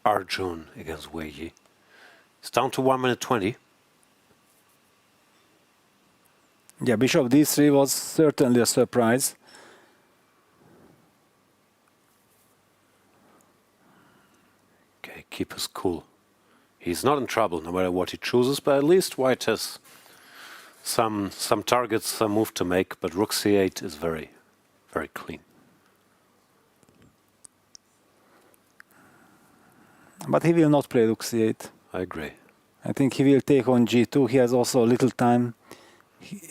[SPEAKER 1] Arjun against Wei Yi. It's down to 1 minute 20.
[SPEAKER 2] Yeah, bishop d3 was certainly a surprise.
[SPEAKER 1] Okay, keep us cool. He's not in trouble no matter what he chooses, but at least White has some targets, some move to make, but rook c8 is very clean.
[SPEAKER 2] But he will not play rook c8.
[SPEAKER 1] I agree.
[SPEAKER 2] I think he will take on g2. He has also a little time,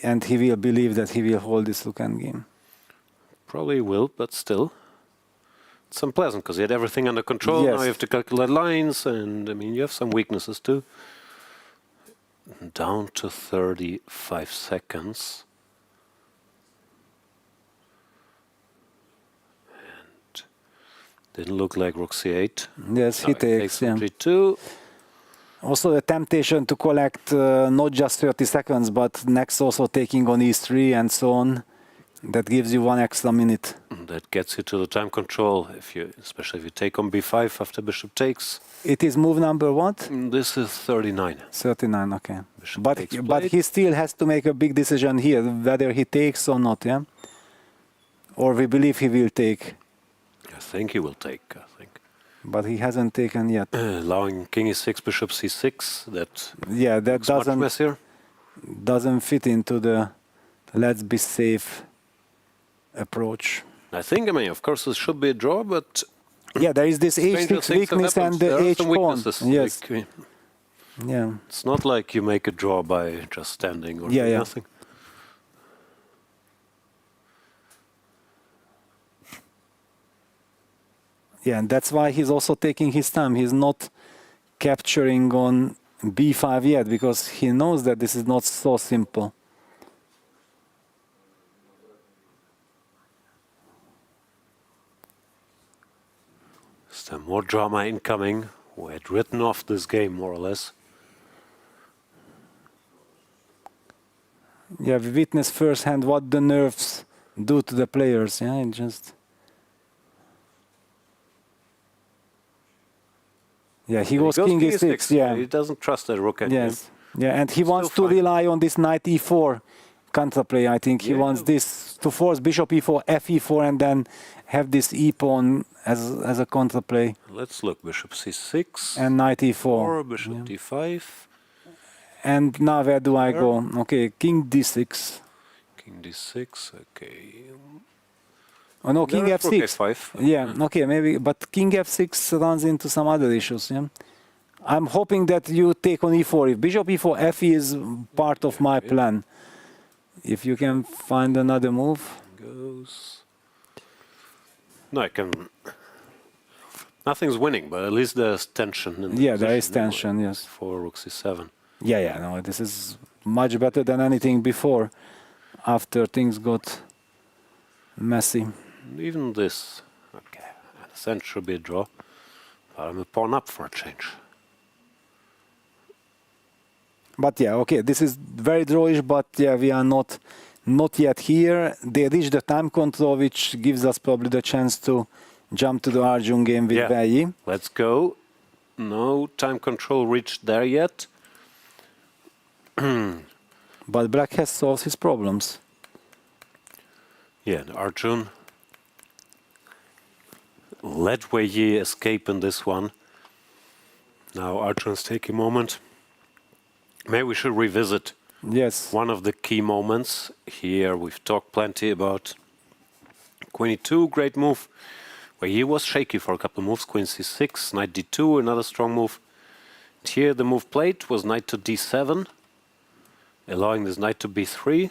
[SPEAKER 2] and he will believe that he will hold this rook endgame.
[SPEAKER 1] Probably will, but still. It's unpleasant because he had everything under control.
[SPEAKER 2] Yes.
[SPEAKER 1] Now you have to calculate lines, and I mean, you have some weaknesses too. Down to 35 seconds. And didn't look like rook c8.
[SPEAKER 2] Yes, he takes. Yeah.
[SPEAKER 1] g2.
[SPEAKER 2] Also the temptation to collect not just 30 seconds, but next also taking on e3 and so on. That gives you 1 extra minute.
[SPEAKER 1] That gets you to the time control, especially if you take on b5 after bishop takes.
[SPEAKER 2] It is move number what?
[SPEAKER 1] This is 39.
[SPEAKER 2] 39, okay. But he still has to make a big decision here, whether he takes or not, yeah? Or we believe he will take.
[SPEAKER 1] I think he will take,
[SPEAKER 2] But he hasn't taken yet.
[SPEAKER 1] Allowing king e6, bishop c6,
[SPEAKER 2] that doesn't fit into the let's be safe approach.
[SPEAKER 1] I think, of course, this should be a draw, but...
[SPEAKER 2] Yeah, there is this h6 weakness and the h pawn. Yes. Yeah.
[SPEAKER 1] It's not like you make a draw by just standing or nothing.
[SPEAKER 2] Yeah, and that's why he's also taking his time. He's not capturing on b5 yet, because he knows that this is not so simple.
[SPEAKER 1] Some more drama incoming. We had written off this game, more or less.
[SPEAKER 2] Yeah, we witnessed firsthand what the nerves do to the players. Yeah, it just... Yeah, he goes king e6. Yeah,
[SPEAKER 1] he doesn't trust that rook.
[SPEAKER 2] Yes. Yeah, and he wants to rely on this knight e4 counterplay. I think he wants this to force bishop e4, fe4, and then have this e pawn as a counterplay.
[SPEAKER 1] Let's look. Bishop c6
[SPEAKER 2] and knight e4.
[SPEAKER 1] Bishop d5.
[SPEAKER 2] And now where do I go? Okay, king d6.
[SPEAKER 1] King d6. Okay.
[SPEAKER 2] Oh no, king f6.
[SPEAKER 1] F5.
[SPEAKER 2] Yeah, okay, maybe, but king f6 runs into some other issues. Yeah, I'm hoping that you take on e4. If bishop e4, fe is part of my plan. If you can find another move.
[SPEAKER 1] Goes. No, I can. Nothing's winning, but at least there's tension. In the
[SPEAKER 2] There is
[SPEAKER 1] position
[SPEAKER 2] tension,
[SPEAKER 1] anyway.
[SPEAKER 2] yes.
[SPEAKER 1] For rook c7.
[SPEAKER 2] No, this is much better than anything before, after things got messy.
[SPEAKER 1] Even this. Okay, and the center should be a draw. But I'm a pawn up for a change.
[SPEAKER 2] But okay, this is very drawish, but we are not yet here. They reached the time control, which gives us probably the chance to jump to the Arjun game with Wei Yi.
[SPEAKER 1] Let's go. No time control reached there yet.
[SPEAKER 2] But Black has solved his problems.
[SPEAKER 1] And Arjun let Wei Yi escape in this one. Now Arjun's taking a moment. Maybe we should revisit one of the key moments. Here we've talked plenty about Queen e2, great move. Wei Yi was shaky for a couple of moves. Queen c6, knight d2, another strong move. And here the move played was knight to d7, allowing this knight to b3.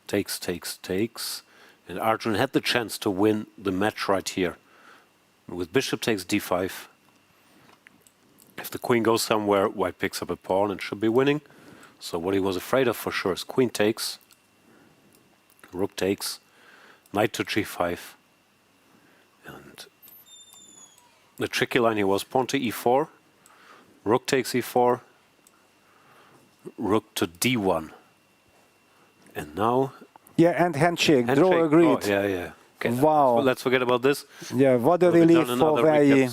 [SPEAKER 1] Takes, takes, takes. And Arjun had the chance to win the match right here. With bishop takes d5. If the queen goes somewhere, white picks up a pawn and should be winning. So what he was afraid of for sure is queen takes, rook takes, knight to g5. And the tricky line here was pawn to e4, rook takes e4, rook to d1. And now...
[SPEAKER 2] and handshake. Draw agreed.
[SPEAKER 1] Okay,
[SPEAKER 2] wow.
[SPEAKER 1] Let's forget about this.
[SPEAKER 2] What a relief for Wei Yi.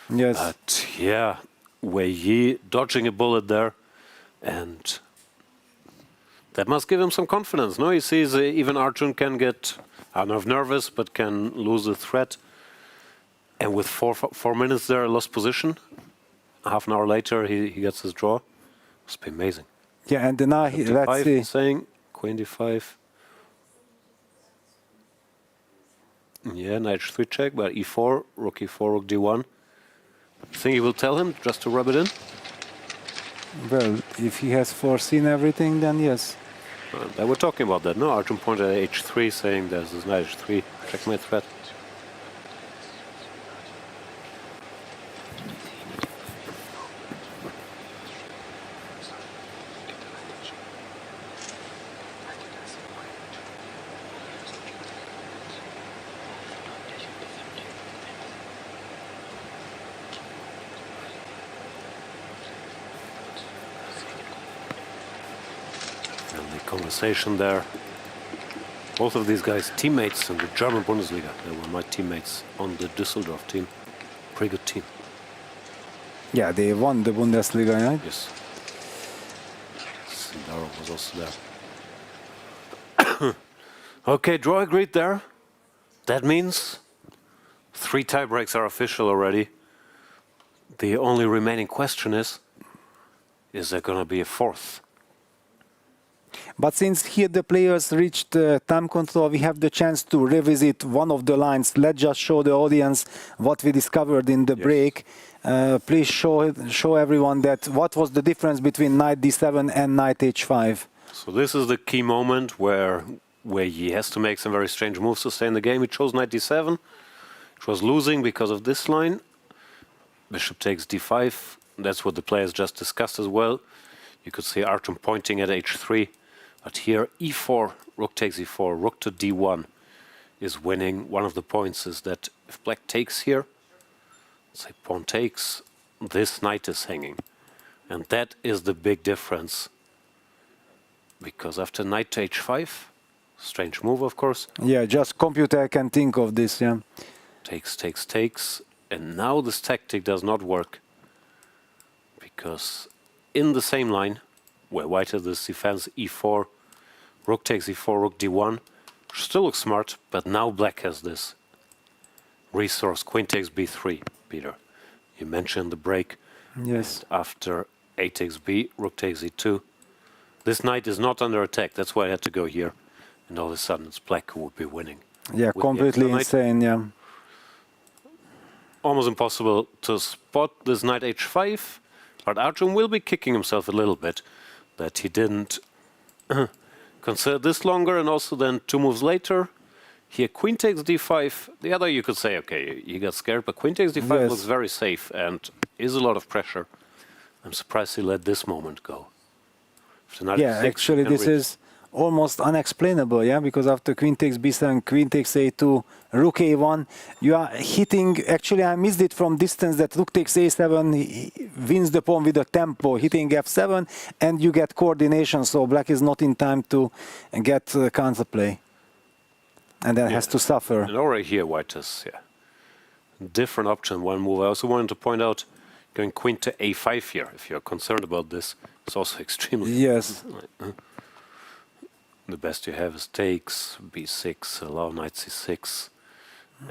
[SPEAKER 2] Yes.
[SPEAKER 1] But Wei Yi dodging a bullet there, and that must give him some confidence. No, he sees even Arjun can get, I don't know if nervous, but can lose the threat. And with 4 minutes there, lost position. Half an hour later, he gets his draw. Must be amazing.
[SPEAKER 2] And now let's see.
[SPEAKER 1] Saying queen d5. Knight h3 check, but e4, rook e4, rook d1. You think he will tell him just to rub it in?
[SPEAKER 2] Well, if he has foreseen everything, then yes.
[SPEAKER 1] They were talking about that, no? Arjun pointed at h3, saying there's this knight h3 checkmate threat. Conversation there. Both of these guys teammates in the German Bundesliga. They were my teammates on the Düsseldorf team. Pretty good team.
[SPEAKER 2] They won the Bundesliga, right?
[SPEAKER 1] Yes. Sindarov was also there. Okay, draw agreed there. That means 3 tiebreaks are official already. The only remaining question is there going to be a 4th?
[SPEAKER 2] But since here the players reached time control, we have the chance to revisit one of the lines. Let's just show the audience what we discovered in the break. Please show everyone that what was the difference between knight d7 and knight h5.
[SPEAKER 1] So this is the key moment where he has to make some very strange moves to stay in the game. He chose knight d7, which was losing because of this line. Bishop takes d5. That's what the players just discussed as well. You could see Arjun pointing at h3. But here, e4, rook takes e4, rook to d1 is winning. One of the points is that if black takes here, say pawn takes, this knight is hanging. And that is the big difference. Because after knight to h5, strange move, of course.
[SPEAKER 2] Just computer can think of this,
[SPEAKER 1] Takes, takes, takes. And now this tactic does not work. Because in the same line, where white has this defense, e4, rook takes e4, rook d1, still looks smart, but now black has this resource, queen takes b3, Peter. You mentioned the break.
[SPEAKER 2] Yes.
[SPEAKER 1] And after a takes b, rook takes e2. This knight is not under attack, that's why I had to go here. And all of a sudden it's black who would be winning.
[SPEAKER 2] Completely insane,
[SPEAKER 1] almost impossible to spot this knight h5, but Arjun will be kicking himself a little bit that he didn't consider this longer, and also then 2 moves later. Here, queen takes d5. The other, you could say, okay, he got scared, but queen takes d5 looks very safe and is a lot of pressure. I'm surprised he let this moment go.
[SPEAKER 2] Yeah, actually, this is almost unexplainable, yeah, because after queen takes b7, queen takes a2, rook a1, you are hitting. Actually, I missed it from distance that rook takes a7 wins the pawn with a tempo, hitting f7, and you get coordination. So black is not in time to get counterplay, and then has to suffer.
[SPEAKER 1] And already here, white has different option. One move. I also wanted to point out going queen to a5 here. If you're concerned about this, it's also extremely the best you have is takes b6, allow knight c6.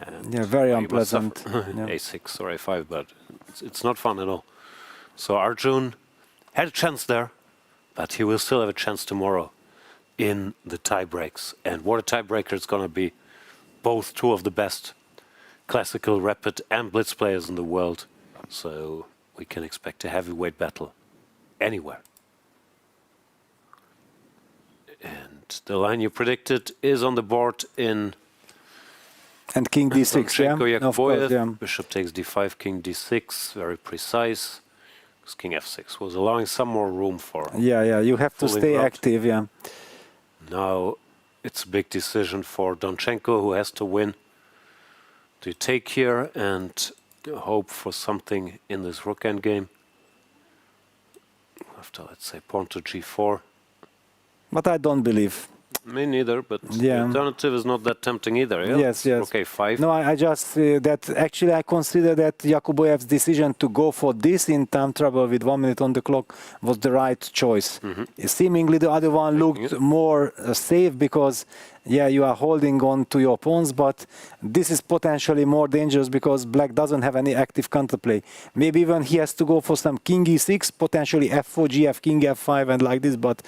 [SPEAKER 1] And
[SPEAKER 2] very unpleasant.
[SPEAKER 1] a6 or a5, but it's not fun at all. So Arjun had a chance there, but he will still have a chance tomorrow in the tie breaks. And what a tiebreaker it's going to be. Both 2 of the best classical rapid and blitz players in the world. So we can expect a heavyweight battle anywhere. And the line you predicted is on the board in...
[SPEAKER 2] And king d6,
[SPEAKER 1] Donchenko, Yakubboev,
[SPEAKER 2] yeah.
[SPEAKER 1] bishop takes d5, king d6, very precise. Because king f6 was allowing some more room for...
[SPEAKER 2] Yeah, you have to stay active, yeah.
[SPEAKER 1] Now it's a big decision for Donchenko, who has to win. Do you take here and hope for something in this rook endgame? After, let's say, pawn to g4.
[SPEAKER 2] But I don't believe.
[SPEAKER 1] Me neither, but the alternative is not that tempting either. Yeah?
[SPEAKER 2] Yes.
[SPEAKER 1] Rook a5.
[SPEAKER 2] No, I just that actually I consider that Yakubboev's decision to go for this in time trouble with 1 minute on the clock was the right choice. Seemingly the other one looked more safe because you are holding on to your pawns, but this is potentially more dangerous because black doesn't have any active counterplay. Maybe even he has to go for some king e6, potentially f4, gf, king f5 and like this, but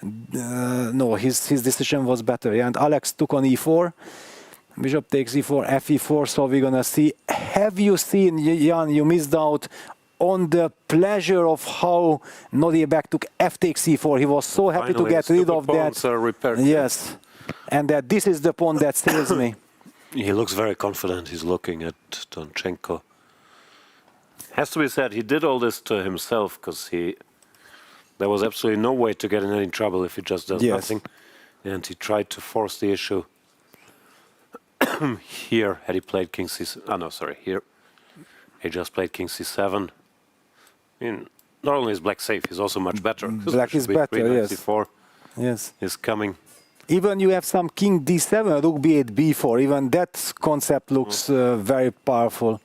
[SPEAKER 2] no, his decision was better. Yeah? And Alex took on e4, bishop takes e4, fe4, so we're gonna see. Have you seen, Jan, you missed out on the pleasure of how Nodirbek took f takes e4. He was so happy to get rid of that. Yes. And that this is the pawn that saves me.
[SPEAKER 1] He looks very confident. He's looking at Donchenko. Has to be said, he did all this to himself because there was absolutely no way to get in any trouble if he just does nothing. And he tried to force the issue. Here, had he played king c7. Oh, no, sorry. Here, he just played king c7. I mean, not only is black safe, he's also much better.
[SPEAKER 2] Black is better, yes.
[SPEAKER 1] c4 is coming.
[SPEAKER 2] Even you have some king d7, rook b8, b4. Even that concept looks very powerful.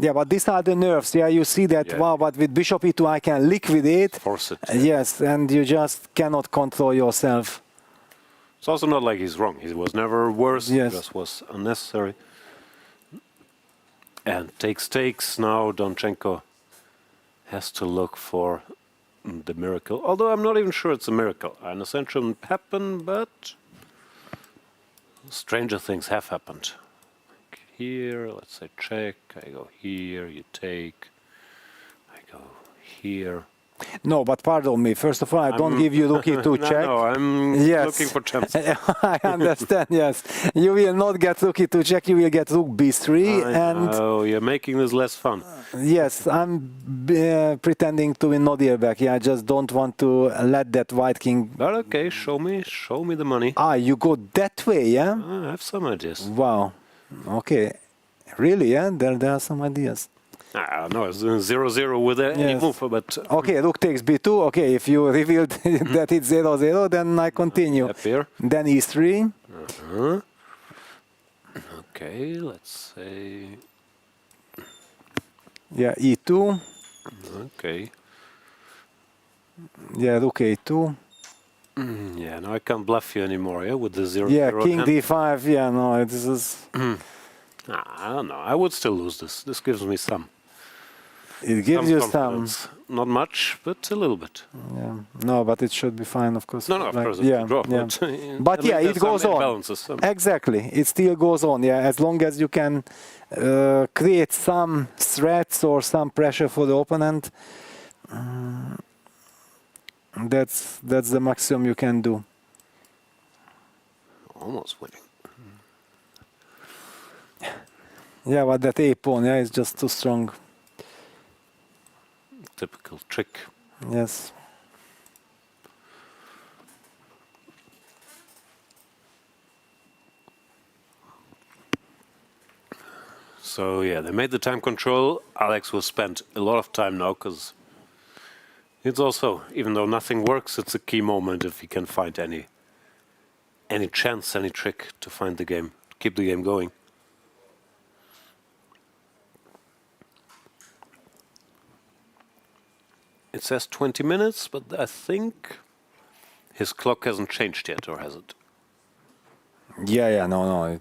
[SPEAKER 2] Yeah, but these are the nerves. Yeah, you see that, wow, but with bishop e2 I can liquidate.
[SPEAKER 1] Force it.
[SPEAKER 2] Yes, and you just cannot control yourself.
[SPEAKER 1] It's also not like he's wrong. He was never worse.
[SPEAKER 2] Yes.
[SPEAKER 1] It just was unnecessary. And takes. Now Donchenko has to look for the miracle. Although I'm not even sure it's a miracle. I understand it shouldn't happen, but stranger things have happened. Like here, let's say check. I go here, you take. I go here.
[SPEAKER 2] No, but pardon me. First of all, I don't give you rook e2 check.
[SPEAKER 1] No, I'm looking for chances.
[SPEAKER 2] I understand, yes. You will not get rook e2 check, you will get rook b3.
[SPEAKER 1] Oh, you're making this less fun.
[SPEAKER 2] Yes, I'm pretending to win Nodirbek. Yeah, I just don't want to let that white king...
[SPEAKER 1] But okay, show me the money.
[SPEAKER 2] Ah, you go that way, yeah?
[SPEAKER 1] I have some ideas.
[SPEAKER 2] Wow. Okay. Really, yeah? There are some ideas.
[SPEAKER 1] No, it's 0-0 with any move, but...
[SPEAKER 2] Okay, rook takes b2. Okay, if you revealed that it's 0-0, then I continue. Then e3.
[SPEAKER 1] Okay, let's say...
[SPEAKER 2] Yeah, e2.
[SPEAKER 1] Okay.
[SPEAKER 2] Yeah, rook a2.
[SPEAKER 1] Yeah, no, I can't bluff you anymore, yeah, with the 0-0.
[SPEAKER 2] Yeah, king d5. Yeah, no, this is...
[SPEAKER 1] I don't know. I would still lose this. This gives me some.
[SPEAKER 2] It gives you some.
[SPEAKER 1] confidence. Not much, but a little bit.
[SPEAKER 2] Yeah. No, but it should be fine, of course.
[SPEAKER 1] No, of
[SPEAKER 2] Like,
[SPEAKER 1] course,
[SPEAKER 2] yeah,
[SPEAKER 1] it's a draw.
[SPEAKER 2] yeah. But
[SPEAKER 1] at least
[SPEAKER 2] yeah, it
[SPEAKER 1] there's some
[SPEAKER 2] goes on.
[SPEAKER 1] imbalances.
[SPEAKER 2] Exactly, it still goes on. Yeah, as long as you can create some threats or some pressure for the opponent, that's the maximum you can do.
[SPEAKER 1] Almost winning.
[SPEAKER 2] Yeah, but that A pawn, yeah, is just too strong.
[SPEAKER 1] Typical trick.
[SPEAKER 2] Yes.
[SPEAKER 1] So yeah, they made the time control. Alex will spend a lot of time now because it's also, even though nothing works, it's a key moment if he can find any chance, any trick to find the game, keep the game going. It says 20 minutes, but I think his clock hasn't changed yet, or has it?
[SPEAKER 2] Yeah, no.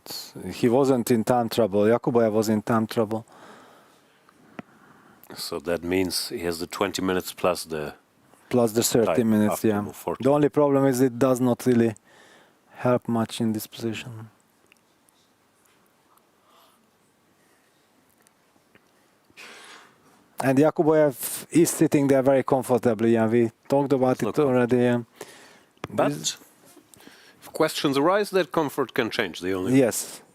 [SPEAKER 2] He wasn't in time trouble. Yakubboev was in time trouble.
[SPEAKER 1] So that means he has the 20 minutes plus the
[SPEAKER 2] 30 minutes, yeah. The only problem is it does not really help much in this position. And Yakubboev is sitting there very comfortably. Yeah, we talked about it already. Yeah.
[SPEAKER 1] But if questions arise, that comfort can change. The only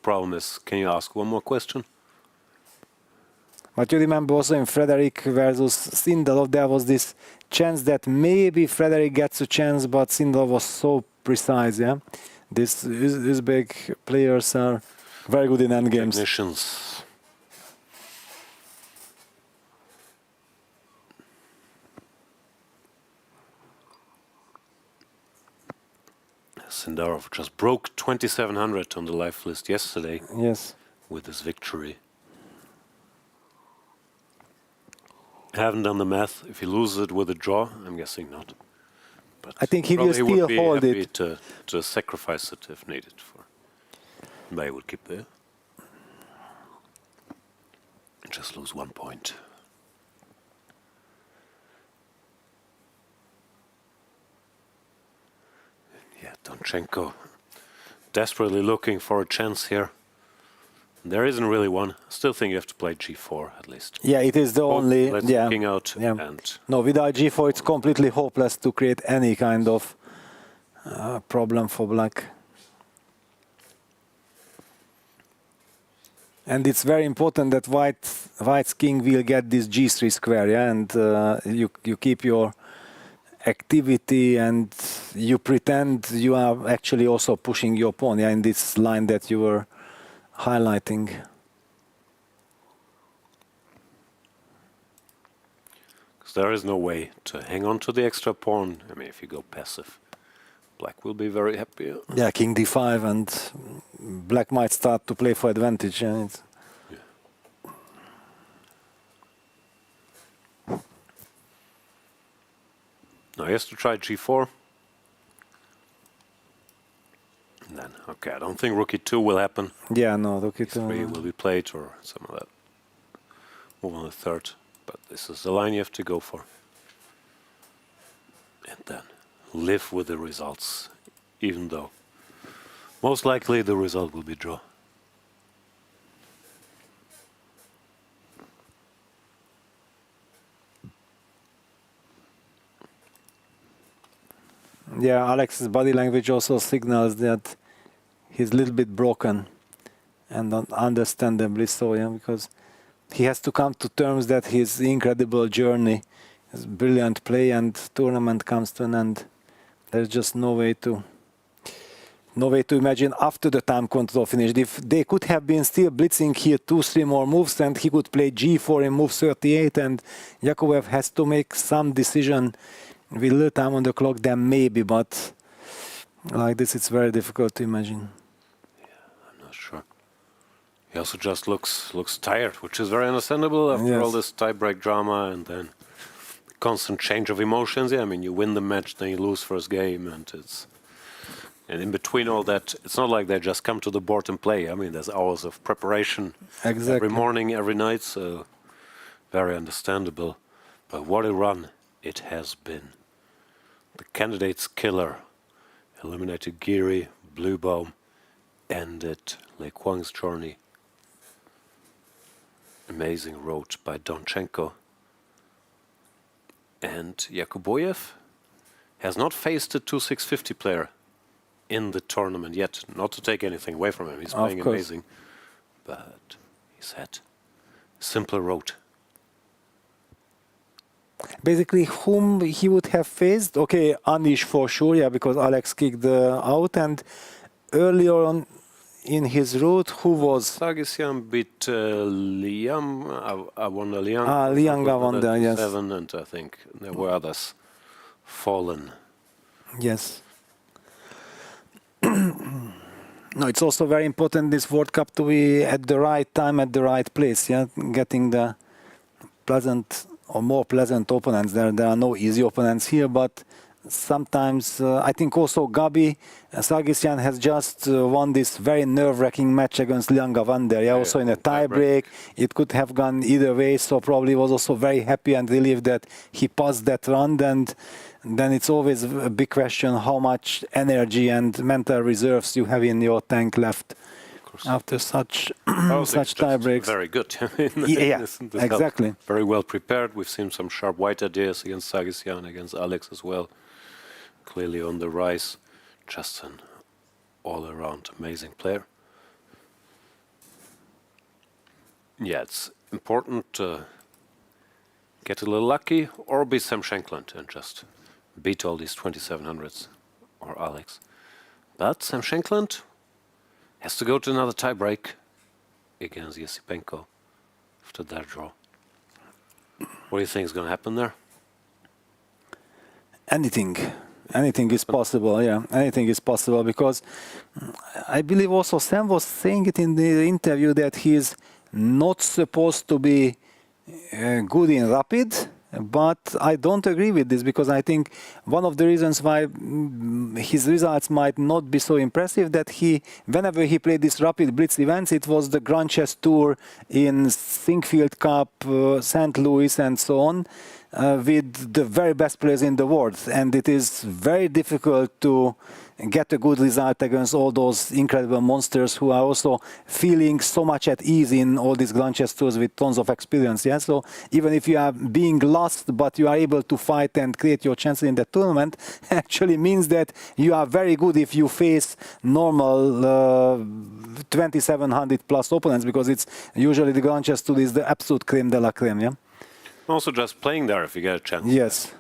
[SPEAKER 1] problem is, can you ask one more question?
[SPEAKER 2] But you remember also in Frederic versus Sindarov, there was this chance that maybe Frederic gets a chance, but Sindarov was so precise. Yeah, these big players are very good in endgames.
[SPEAKER 1] Technicians. Sindarov just broke 2,700 on the live list yesterday.
[SPEAKER 2] Yes.
[SPEAKER 1] With his victory. I haven't done the math. If he loses it with a draw, I'm guessing not. But
[SPEAKER 2] I think he will still
[SPEAKER 1] would be
[SPEAKER 2] hold
[SPEAKER 1] happy
[SPEAKER 2] it.
[SPEAKER 1] To sacrifice it if needed. But he would keep there. And just lose 1 point. Yeah, Donchenko desperately looking for a chance here. There isn't really one. Still think you have to play G4 at least.
[SPEAKER 2] Yeah, it is the only. Yeah.
[SPEAKER 1] King out and
[SPEAKER 2] no, without G4, it's completely hopeless to create any kind of problem for black. And it's very important that White's king will get this G3 square, yeah, and you keep your activity and you pretend you are actually also pushing your pawn, yeah, in this line that you were highlighting.
[SPEAKER 1] Because there is no way to hang on to the extra pawn. I mean, if you go passive, black will be very happy.
[SPEAKER 2] Yeah, king d5, and black might start to play for advantage. Yeah,
[SPEAKER 1] now he has to try G4. And then, okay, I don't think Rook E2 will happen.
[SPEAKER 2] Yeah, no, Rook E2
[SPEAKER 1] E3 will be played, or some of that. Move on the third. But this is the line you have to go for. And then live with the results, even though most likely the result will be draw.
[SPEAKER 2] Yeah, Alex's body language also signals that he's a little bit broken, and understandably so, yeah, because he has to come to terms that his incredible journey, his brilliant play and tournament comes to an end. There's just no way to imagine after the time control finished. If they could have been still blitzing here 2-3 more moves, and he could play G4 in move 38, and Yakubboev has to make some decision with little time on the clock, then maybe, but like this it's very difficult to imagine.
[SPEAKER 1] Yeah, I'm not sure. He also just looks tired, which is very understandable after all this tie-break drama and then constant change of emotions. Yeah, I mean, you win the match, then you lose first game, and in between all that, it's not like they just come to the board and play. I mean, there's hours of preparation every morning, every night, so very understandable. But what a run it has been. The candidates killer eliminated Giri, Bluebaum, ended Lei Kwang's journey. Amazing road by Donchenko. And Yakubboev has not faced a 2-6-50 player in the tournament yet. Not to take anything away from him, he's playing amazing. But he's had a simpler road.
[SPEAKER 2] Basically, whom he would have faced? Okay, Anish for sure, yeah, because Alex kicked out. And earlier on in his route, who was?
[SPEAKER 1] Sargsyan beat Liam, Awanda Liang.
[SPEAKER 2] Liang Awanda, yes.
[SPEAKER 1] 7, and I think there were others fallen.
[SPEAKER 2] Yes. No, it's also very important this World Cup to be at the right time, at the right place, yeah, getting the pleasant or more pleasant opponents. There are no easy opponents here, but sometimes I think also Gabi Sargsyan has just won this very nerve-wracking match against Liang Awanda. Yeah, also in a tie-break. It could have gone either way, so probably was also very happy and relieved that he passed that round. And then it's always a big question how much energy and mental reserves you have in your tank left after such tie breaks.
[SPEAKER 1] Very good.
[SPEAKER 2] Yeah, exactly.
[SPEAKER 1] Very well prepared. We've seen some sharp white ideas against Sargsyan, against Alex as well. Clearly on the rise. Just an all-around amazing player. Yeah, it's important to get a little lucky or be Sam Shankland and just beat all these 2700s or Alex. But Sam Shankland has to go to another tie-break against Esipenko after that draw. What do you think is going to happen there?
[SPEAKER 2] Anything is possible, yeah. Anything is possible, because I believe also Sam was saying it in the interview that he's not supposed to be good in rapid, but I don't agree with this, because I think one of the reasons why his results might not be so impressive that whenever he played these rapid blitz events, it was the Grand Chess Tour in Sinkfield Cup, St. Louis and so on, with the very best players in the world, and it is very difficult to get a good result against all those incredible monsters who are also feeling so much at ease in all these Grand Chess Tours with tons of experience. Yeah, so even if you are being lost, but you are able to fight and create your chances in the tournament, actually means that you are very good if you face normal 2700 plus opponents, because it's usually the Grand Chess Tour is the absolute creme de la creme. Yeah.
[SPEAKER 1] Also, just playing there if you get a chance.
[SPEAKER 2] Yes.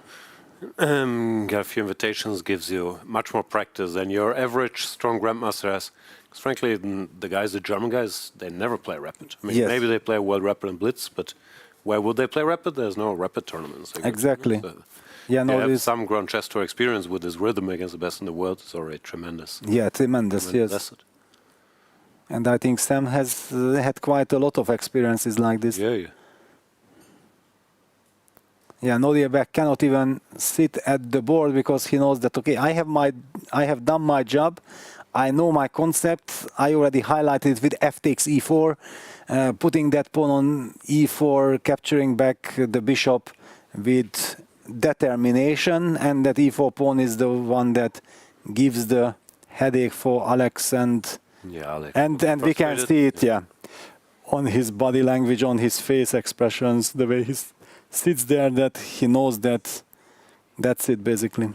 [SPEAKER 1] Get a few invitations gives you much more practice than your average strong grandmaster has. Because frankly, the German guys, they never play rapid. I mean, maybe they play World Rapid and Blitz, but where would they play rapid? There's no rapid tournaments.
[SPEAKER 2] Exactly.
[SPEAKER 1] So
[SPEAKER 2] yeah, no,
[SPEAKER 1] have some Grand Chess Tour experience with this rhythm against the best in the world. It's already tremendous.
[SPEAKER 2] Yeah, tremendous, yes.
[SPEAKER 1] Asset.
[SPEAKER 2] And I think Sam has had quite a lot of experiences like this.
[SPEAKER 1] Yeah.
[SPEAKER 2] Yeah, Nodirbek cannot even sit at the board because he knows that, okay, I have done my job, I know my concept, I already highlighted it with f takes e4, putting that pawn on e4, capturing back the bishop with determination, and that e4 pawn is the one that gives the headache for Alex, and
[SPEAKER 1] Alex
[SPEAKER 2] and we can see it, yeah, on his body language, on his face expressions, the way he sits there, that he knows that that's it basically.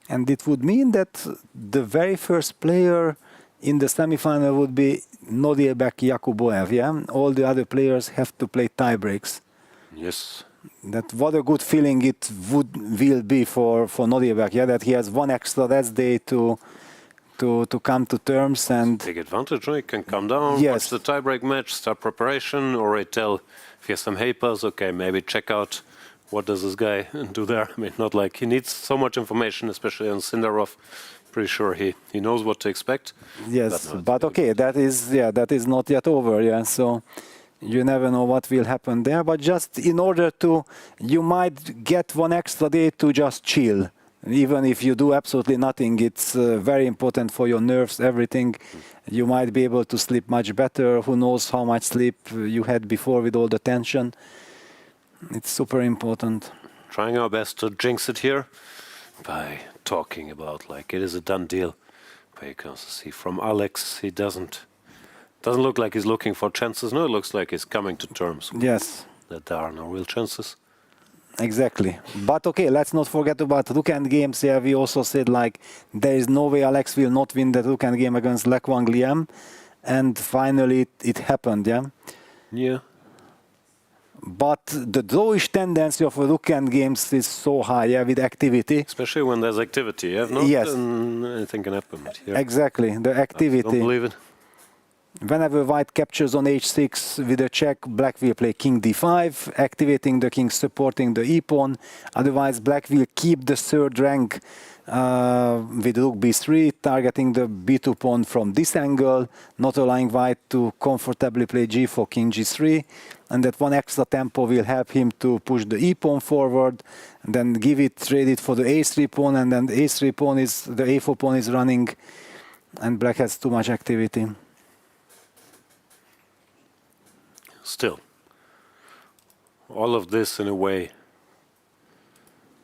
[SPEAKER 2] And it would mean that the very first player in the semifinal would be Nodirbek Yakubboev, yeah? All the other players have to play tie breaks.
[SPEAKER 1] Yes.
[SPEAKER 2] That what a good feeling it will be for Nodirbek, yeah, that he has one extra rest day to come to terms and
[SPEAKER 1] take advantage. He can come down, watch the tiebreak match, start preparation, or tell if he has some papers, okay, maybe check out what does this guy do there. I mean, not like he needs so much information, especially on Sindarov. Pretty sure he knows what to expect.
[SPEAKER 2] Yes, but okay, that is not yet over, yeah. So You never know what will happen there, but just in order to, you might get one extra day to just chill. Even if you do absolutely nothing, it's very important for your nerves, everything. You might be able to sleep much better. Who knows how much sleep you had before with all the tension. It's super important.
[SPEAKER 1] Trying our best to jinx it here by talking about like it is a done deal. But you can also see from Alex, he doesn't look like he's looking for chances. No, it looks like he's coming to terms.
[SPEAKER 2] Yes.
[SPEAKER 1] That there are no real chances.
[SPEAKER 2] Exactly. But okay, let's not forget about Rook End games. Yeah, we also said like there is no way Alex will not win the Rook End game against Le Quang Liem. And finally it happened, yeah?
[SPEAKER 1] Yeah.
[SPEAKER 2] But the drawish tendency of Rook End games is so high, yeah, with activity.
[SPEAKER 1] Especially when there's activity. You have not
[SPEAKER 2] yes.
[SPEAKER 1] Anything can happen. Here.
[SPEAKER 2] Exactly, the activity.
[SPEAKER 1] I don't believe it.
[SPEAKER 2] Whenever white captures on h6 with a check, black will play king d5, activating the king, supporting the e-pawn. Otherwise, black will keep the third rank with rook b3, targeting the b2 pawn from this angle, not allowing white to comfortably play g4, king g3. And that one extra tempo will help him to push the e-pawn forward, and then trade it for the a3 pawn, and then the a3 pawn is, the a4 pawn is running, and black has too much activity.
[SPEAKER 1] Still, all of this in a way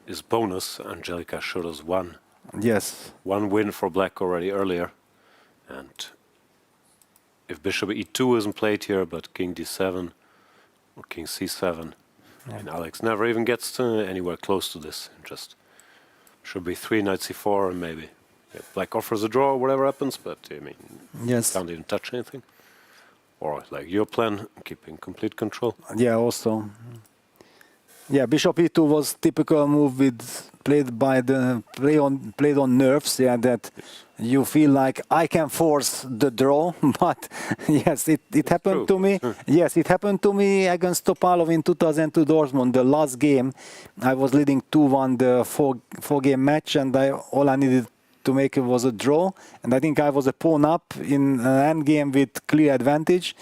[SPEAKER 1] is bonus. Angelica showed us one.
[SPEAKER 2] Yes.
[SPEAKER 1] One win for black already earlier. And if bishop e2 isn't played here, but king d7 or king c7, and Alex never even gets to anywhere close to this. Just should be 3 knight c4 and maybe black offers a draw or whatever happens, but I mean,
[SPEAKER 2] yes.
[SPEAKER 1] Can't even touch anything. Or like your plan, keeping complete control.
[SPEAKER 2] Yeah, also. Yeah, bishop e2 was typical move played on nerves. Yeah, that you feel like I can force the draw, but yes, it happened to me. Yes, it happened to me against Topalov in 2002 Dortmund. The last game, I was leading 2-1 the four-game match, and all I needed to make it was a draw, and I think I was a pawn up in an endgame with clear advantage,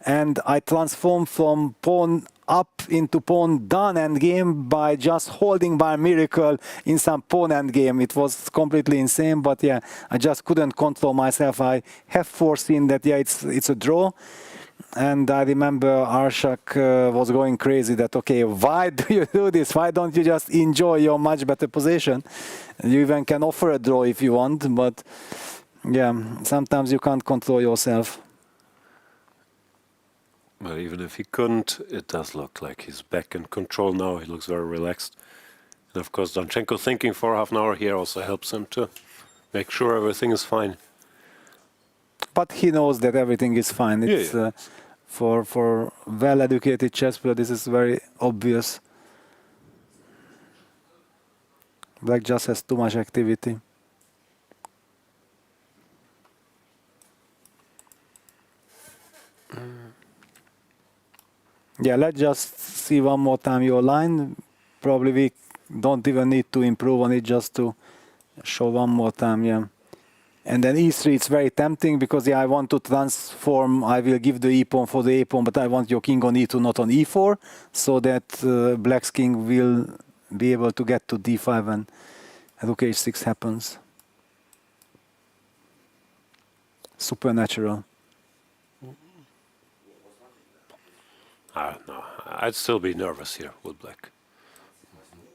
[SPEAKER 2] and I transformed from pawn up into pawn down endgame by just holding by miracle in some pawn endgame. It was completely insane, but yeah, I just couldn't control myself. I have foreseen that yeah, it's a draw. And I remember Arshak was going crazy that, okay, why do you do this? Why don't you just enjoy your much better position? You even can offer a draw if you want, but yeah, sometimes you can't control yourself.
[SPEAKER 1] But even if he couldn't, it does look like he's back in control now. He looks very relaxed. And of course, Donchenko thinking for half an hour here also helps him to make sure everything is fine.
[SPEAKER 2] But he knows that everything is fine. It's for well-educated chess player, this is very obvious. Black just has too much activity. Yeah, let's just see one more time your line. Probably we don't even need to improve on it, just to show one more time, yeah. And then e3, it's very tempting because yeah, I want to transform. I will give the e-pawn for the a-pawn, but I want your king on e2, not on e4, so that black's king will be able to get to d5 and rook h6 happens. Supernatural.
[SPEAKER 1] No, I'd still be nervous here with black.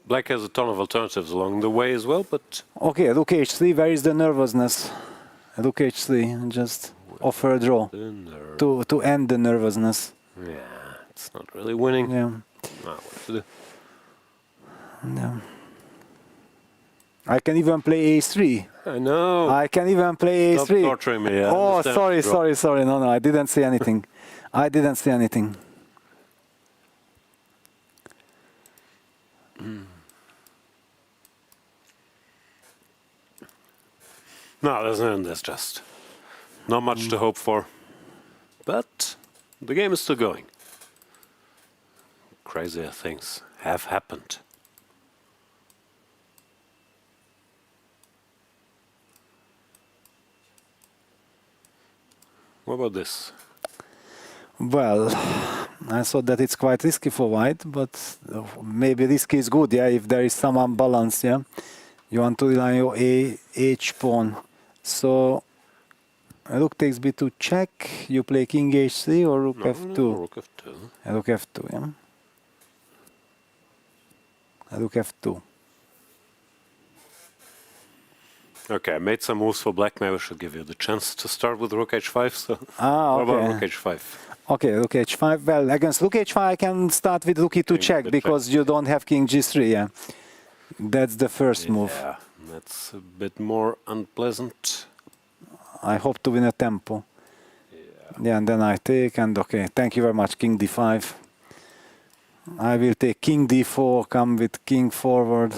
[SPEAKER 1] Black has a ton of alternatives along the way as well, but...
[SPEAKER 2] Okay, rook h3, where is the nervousness? Rook h3, just offer a draw to end the nervousness.
[SPEAKER 1] Yeah, it's not really winning.
[SPEAKER 2] Yeah.
[SPEAKER 1] What to do?
[SPEAKER 2] Yeah. I can even play a3.
[SPEAKER 1] I know.
[SPEAKER 2] I can even play a3.
[SPEAKER 1] Stop torturing me.
[SPEAKER 2] Oh, sorry. No, I didn't say anything. I didn't say anything.
[SPEAKER 1] No, there's just not much to hope for. But the game is still going. Crazier things have happened. What about this?
[SPEAKER 2] Well, I thought that it's quite risky for white, but maybe risky is good, yeah, if there is some unbalance, yeah. You want to rely on your H pawn. So, rook takes b2 check, you play king h3 or rook f2?
[SPEAKER 1] No, rook f2.
[SPEAKER 2] Rook f2, yeah. Rook f2.
[SPEAKER 1] Okay, I made some moves for black. Maybe I should give you the chance to start with rook h5. So,
[SPEAKER 2] okay.
[SPEAKER 1] What about rook h5?
[SPEAKER 2] Okay, rook h5. Well, against rook h5, I can start with rook e2 check because you don't have king g3. Yeah, that's the first move.
[SPEAKER 1] Yeah, that's a bit more unpleasant.
[SPEAKER 2] I hope to win a tempo. Yeah, and then I take, and okay, thank you very much, king d5. I will take king d4, come with king forward.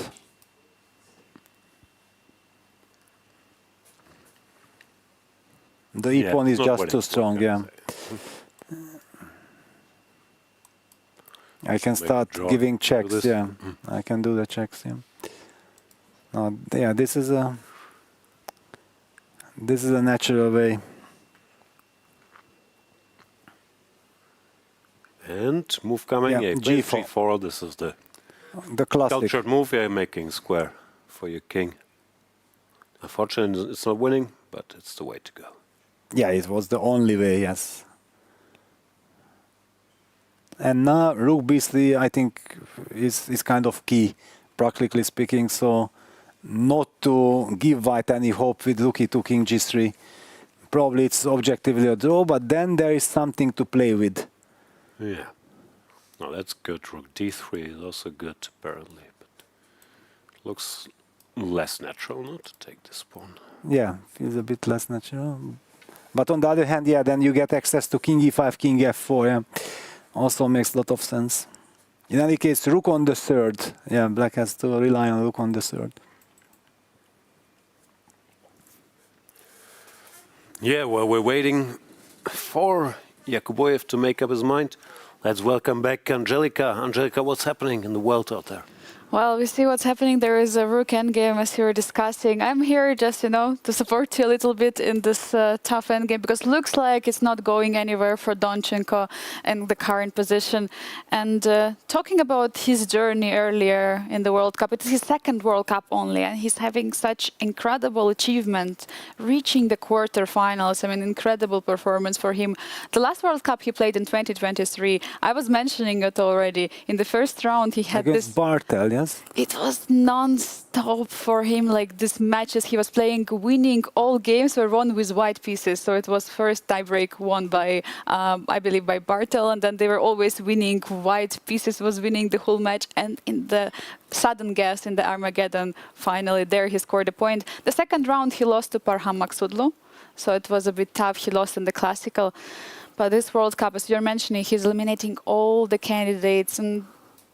[SPEAKER 2] The e pawn is just too strong, yeah. I can start giving checks, yeah. I can do the checks, yeah. Yeah, this is a natural way.
[SPEAKER 1] And move coming, yeah,
[SPEAKER 2] g4.
[SPEAKER 1] g4. This is the
[SPEAKER 2] classic
[SPEAKER 1] cultured move. Yeah, making square for your king. Unfortunately, it's not winning, but it's the way to go.
[SPEAKER 2] Yeah, it was the only way, yes. And now rook b3, I think, is kind of key, practically speaking. So, not to give white any hope with rook e2, king g3. Probably it's objectively a draw, but then there is something to play with.
[SPEAKER 1] Yeah. No, that's good. Rook d3 is also good, apparently. But looks less natural not to take this pawn.
[SPEAKER 2] Yeah, feels a bit less natural. But on the other hand, yeah, then you get access to king e5, king f4. Yeah. Also makes a lot of sense. In any case, rook on the third. Yeah, black has to rely on rook on the third.
[SPEAKER 1] Yeah, well, we're waiting for Yakubboev to make up his mind. Let's welcome back Angelica. Angelica, what's happening in the world out there?
[SPEAKER 4] Well, we see what's happening. There is a rook endgame, as you were discussing. I'm here just, to support you a little bit in this tough endgame, because looks like it's not going anywhere for Donchenko in the current position. And talking about his journey earlier in the World Cup, it's his second World Cup only, and he's having such incredible achievement, reaching the quarterfinals. I mean, incredible performance for him. The last World Cup he played in 2023, I was mentioning it already. In the first round, he had
[SPEAKER 2] against Bartel, yes?
[SPEAKER 4] It was non-stop for him, like these matches he was playing, winning all games were won with white pieces. So it was first tiebreak won by, I believe, by Bartel, and then they were always winning. White pieces was winning the whole match, and in the sudden guess in the Armageddon, finally there he scored a point. The second round he lost to Parham Maksudlu, so it was a bit tough. He lost in the classical. But this World Cup, as you're mentioning, he's eliminating all the candidates, and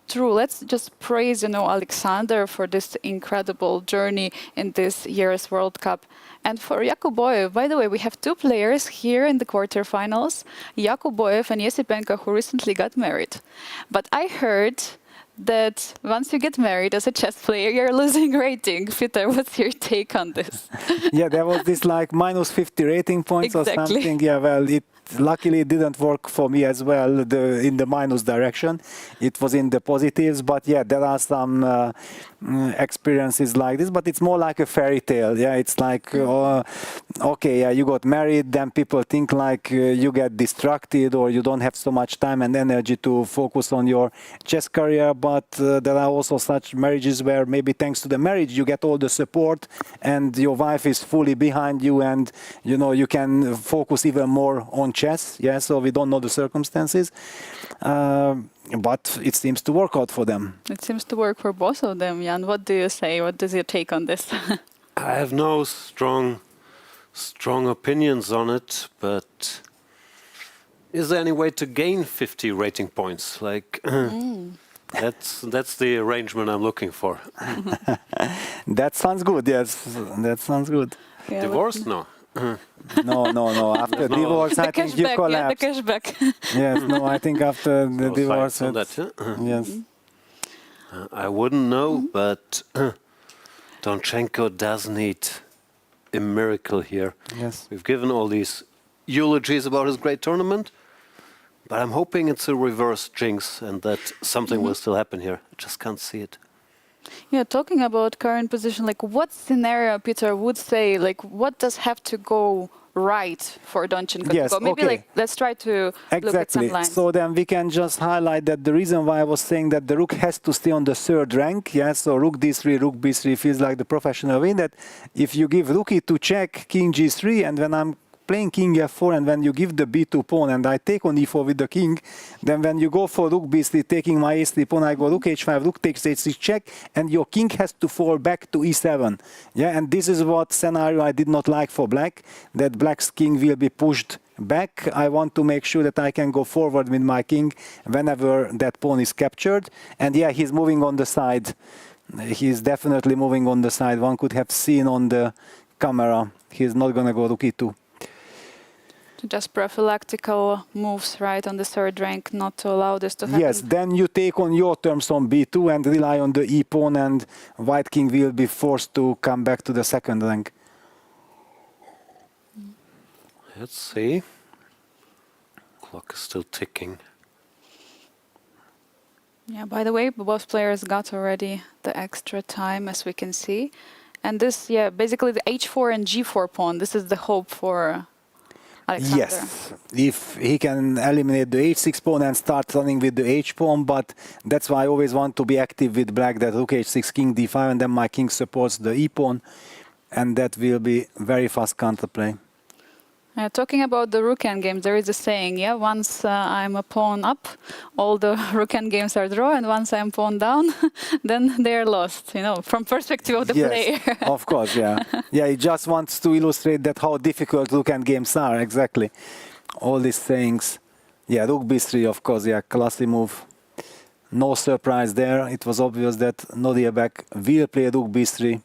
[SPEAKER 4] true. Let's just praise, Alexander for this incredible journey in this year's World Cup. And for Yakubboev, by the way, we have two players here in the quarterfinals, Yakubboev and Esipenko, who recently got married. But I heard that once you get married as a chess player, you're losing rating. Peter, what's your take on this?
[SPEAKER 2] Yeah, there was this like minus 50 rating points or something. Yeah, well, it luckily it didn't work for me as well in the minus direction. It was in the positives, but yeah, there are some experiences like this, but it's more like a fairy tale. Yeah, it's like, okay, yeah, you got married, then people think like you get distracted or you don't have so much time and energy to focus on your chess career, but there are also such marriages where maybe thanks to the marriage you get all the support and your wife is fully behind you, and you can focus even more on chess. Yeah, so we don't know the circumstances, but it seems to work out for them.
[SPEAKER 4] It seems to work for both of them. Jan, what do you say? What is your take on this?
[SPEAKER 1] I have no strong opinions on it, but is there any way to gain 50 rating points? Like that's the arrangement I'm looking for.
[SPEAKER 2] That sounds good. Yes, that sounds good.
[SPEAKER 4] Yeah,
[SPEAKER 1] divorce? No.
[SPEAKER 2] No. After divorce, I think you collapse.
[SPEAKER 4] Yeah, the cashback.
[SPEAKER 2] Yes, no, I think after the divorce. Yes.
[SPEAKER 1] I wouldn't know, but Donchenko does need a miracle here.
[SPEAKER 2] Yes.
[SPEAKER 1] We've given all these eulogies about his great tournament, But I'm hoping it's a reverse jinx and that something will still happen here. I just can't see it.
[SPEAKER 4] Yeah, talking about current position, like what scenario Peter would say, like what does have to go right for Donchenko to go? Maybe like let's try to look at some lines.
[SPEAKER 2] So then we can just highlight that the reason why I was saying that the rook has to stay on the third rank, so rook d3, rook b3 feels like the professional way, that if you give rook e to check, king g3, and when I'm playing king f4 and when you give the b2 pawn and I take on e4 with the king, then when you go for rook b3 taking my a3 pawn, I go rook h5, rook takes h6 check, and your king has to fall back to e7. And this is what scenario I did not like for black, that black's king will be pushed back. I want to make sure that I can go forward with my king whenever that pawn is captured. And he's moving on the side. He's definitely moving on the side. One could have seen on the camera. He's not going to go rook e2.
[SPEAKER 4] Just prophylactical moves, right, on the third rank, not to allow this to happen.
[SPEAKER 2] Yes, then you take on your terms on b2 and rely on the e pawn, and white king will be forced to come back to the second rank.
[SPEAKER 1] Let's see. Clock is still ticking.
[SPEAKER 4] Yeah, by the way, both players got already the extra time, as we can see. And this, basically the h4 and g4 pawn, this is the hope for Alexander.
[SPEAKER 2] Yes, if he can eliminate the h6 pawn and start running with the h pawn, but that's why I always want to be active with black, that rook h6, king d5, and then my king supports the e pawn, and that will be very fast counterplay.
[SPEAKER 4] Talking about the rook endgames, there is a saying, once I'm a pawn up, all the rook endgames are draw, and once I'm pawn down, then they're lost, from perspective of the player.
[SPEAKER 2] Of course, he just wants to illustrate that how difficult rook endgames are, exactly. All these sayings. Rook b3, of course, classy move. No surprise there. It was obvious that Nodirbek will play rook b3.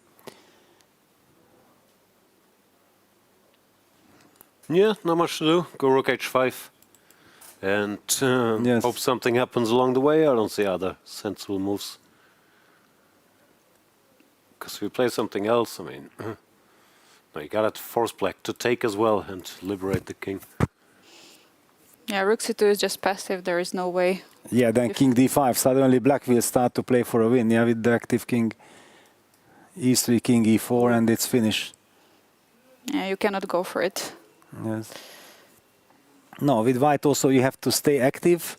[SPEAKER 1] Yeah, not much to do. Go rook h5 and hope something happens along the way. I don't see other sensible moves. Because if you play something else, I mean, no, you gotta force black to take as well and liberate the king.
[SPEAKER 4] Yeah, rook c2 is just passive. There is no way.
[SPEAKER 2] Yeah, then king d5. Suddenly black will start to play for a win. Yeah, with the active king. e3, king e4, and it's finished.
[SPEAKER 4] Yeah, you cannot go for it.
[SPEAKER 2] Yes. No, with white also you have to stay active.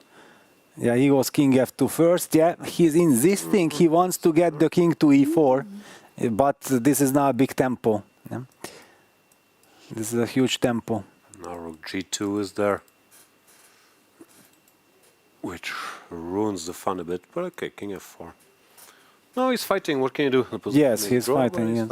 [SPEAKER 2] Yeah, he goes king f2 first. Yeah, he's insisting. He wants to get the king to e4, but this is now a big tempo. Yeah? This is a huge tempo.
[SPEAKER 1] Now rook g2 is there, which ruins the fun a bit. But okay, king f4. No, he's fighting. What can you do?
[SPEAKER 2] Yes, he's fighting.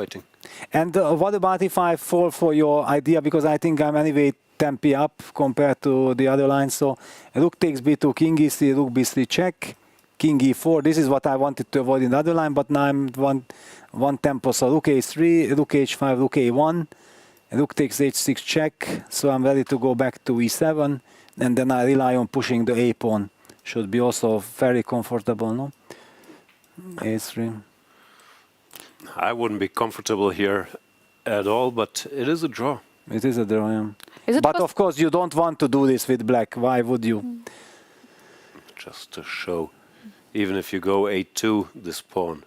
[SPEAKER 2] And what about if I fall for your idea? Because I think I'm anyway tempi up compared to the other lines. So rook takes b2, king e3, rook b3 check, king e4. This is what I wanted to avoid in the other line, but now I'm one tempo. So rook a3, rook h5, rook a1, rook takes h6 check. So I'm ready to go back to e7, and then I rely on pushing the a pawn. Should be also very comfortable, no? a3.
[SPEAKER 1] I wouldn't be comfortable here at all, but it is a draw.
[SPEAKER 2] It is a draw, yeah. But of course you don't want to do this with black. Why would you?
[SPEAKER 1] Just to show, even if you go a2, this pawn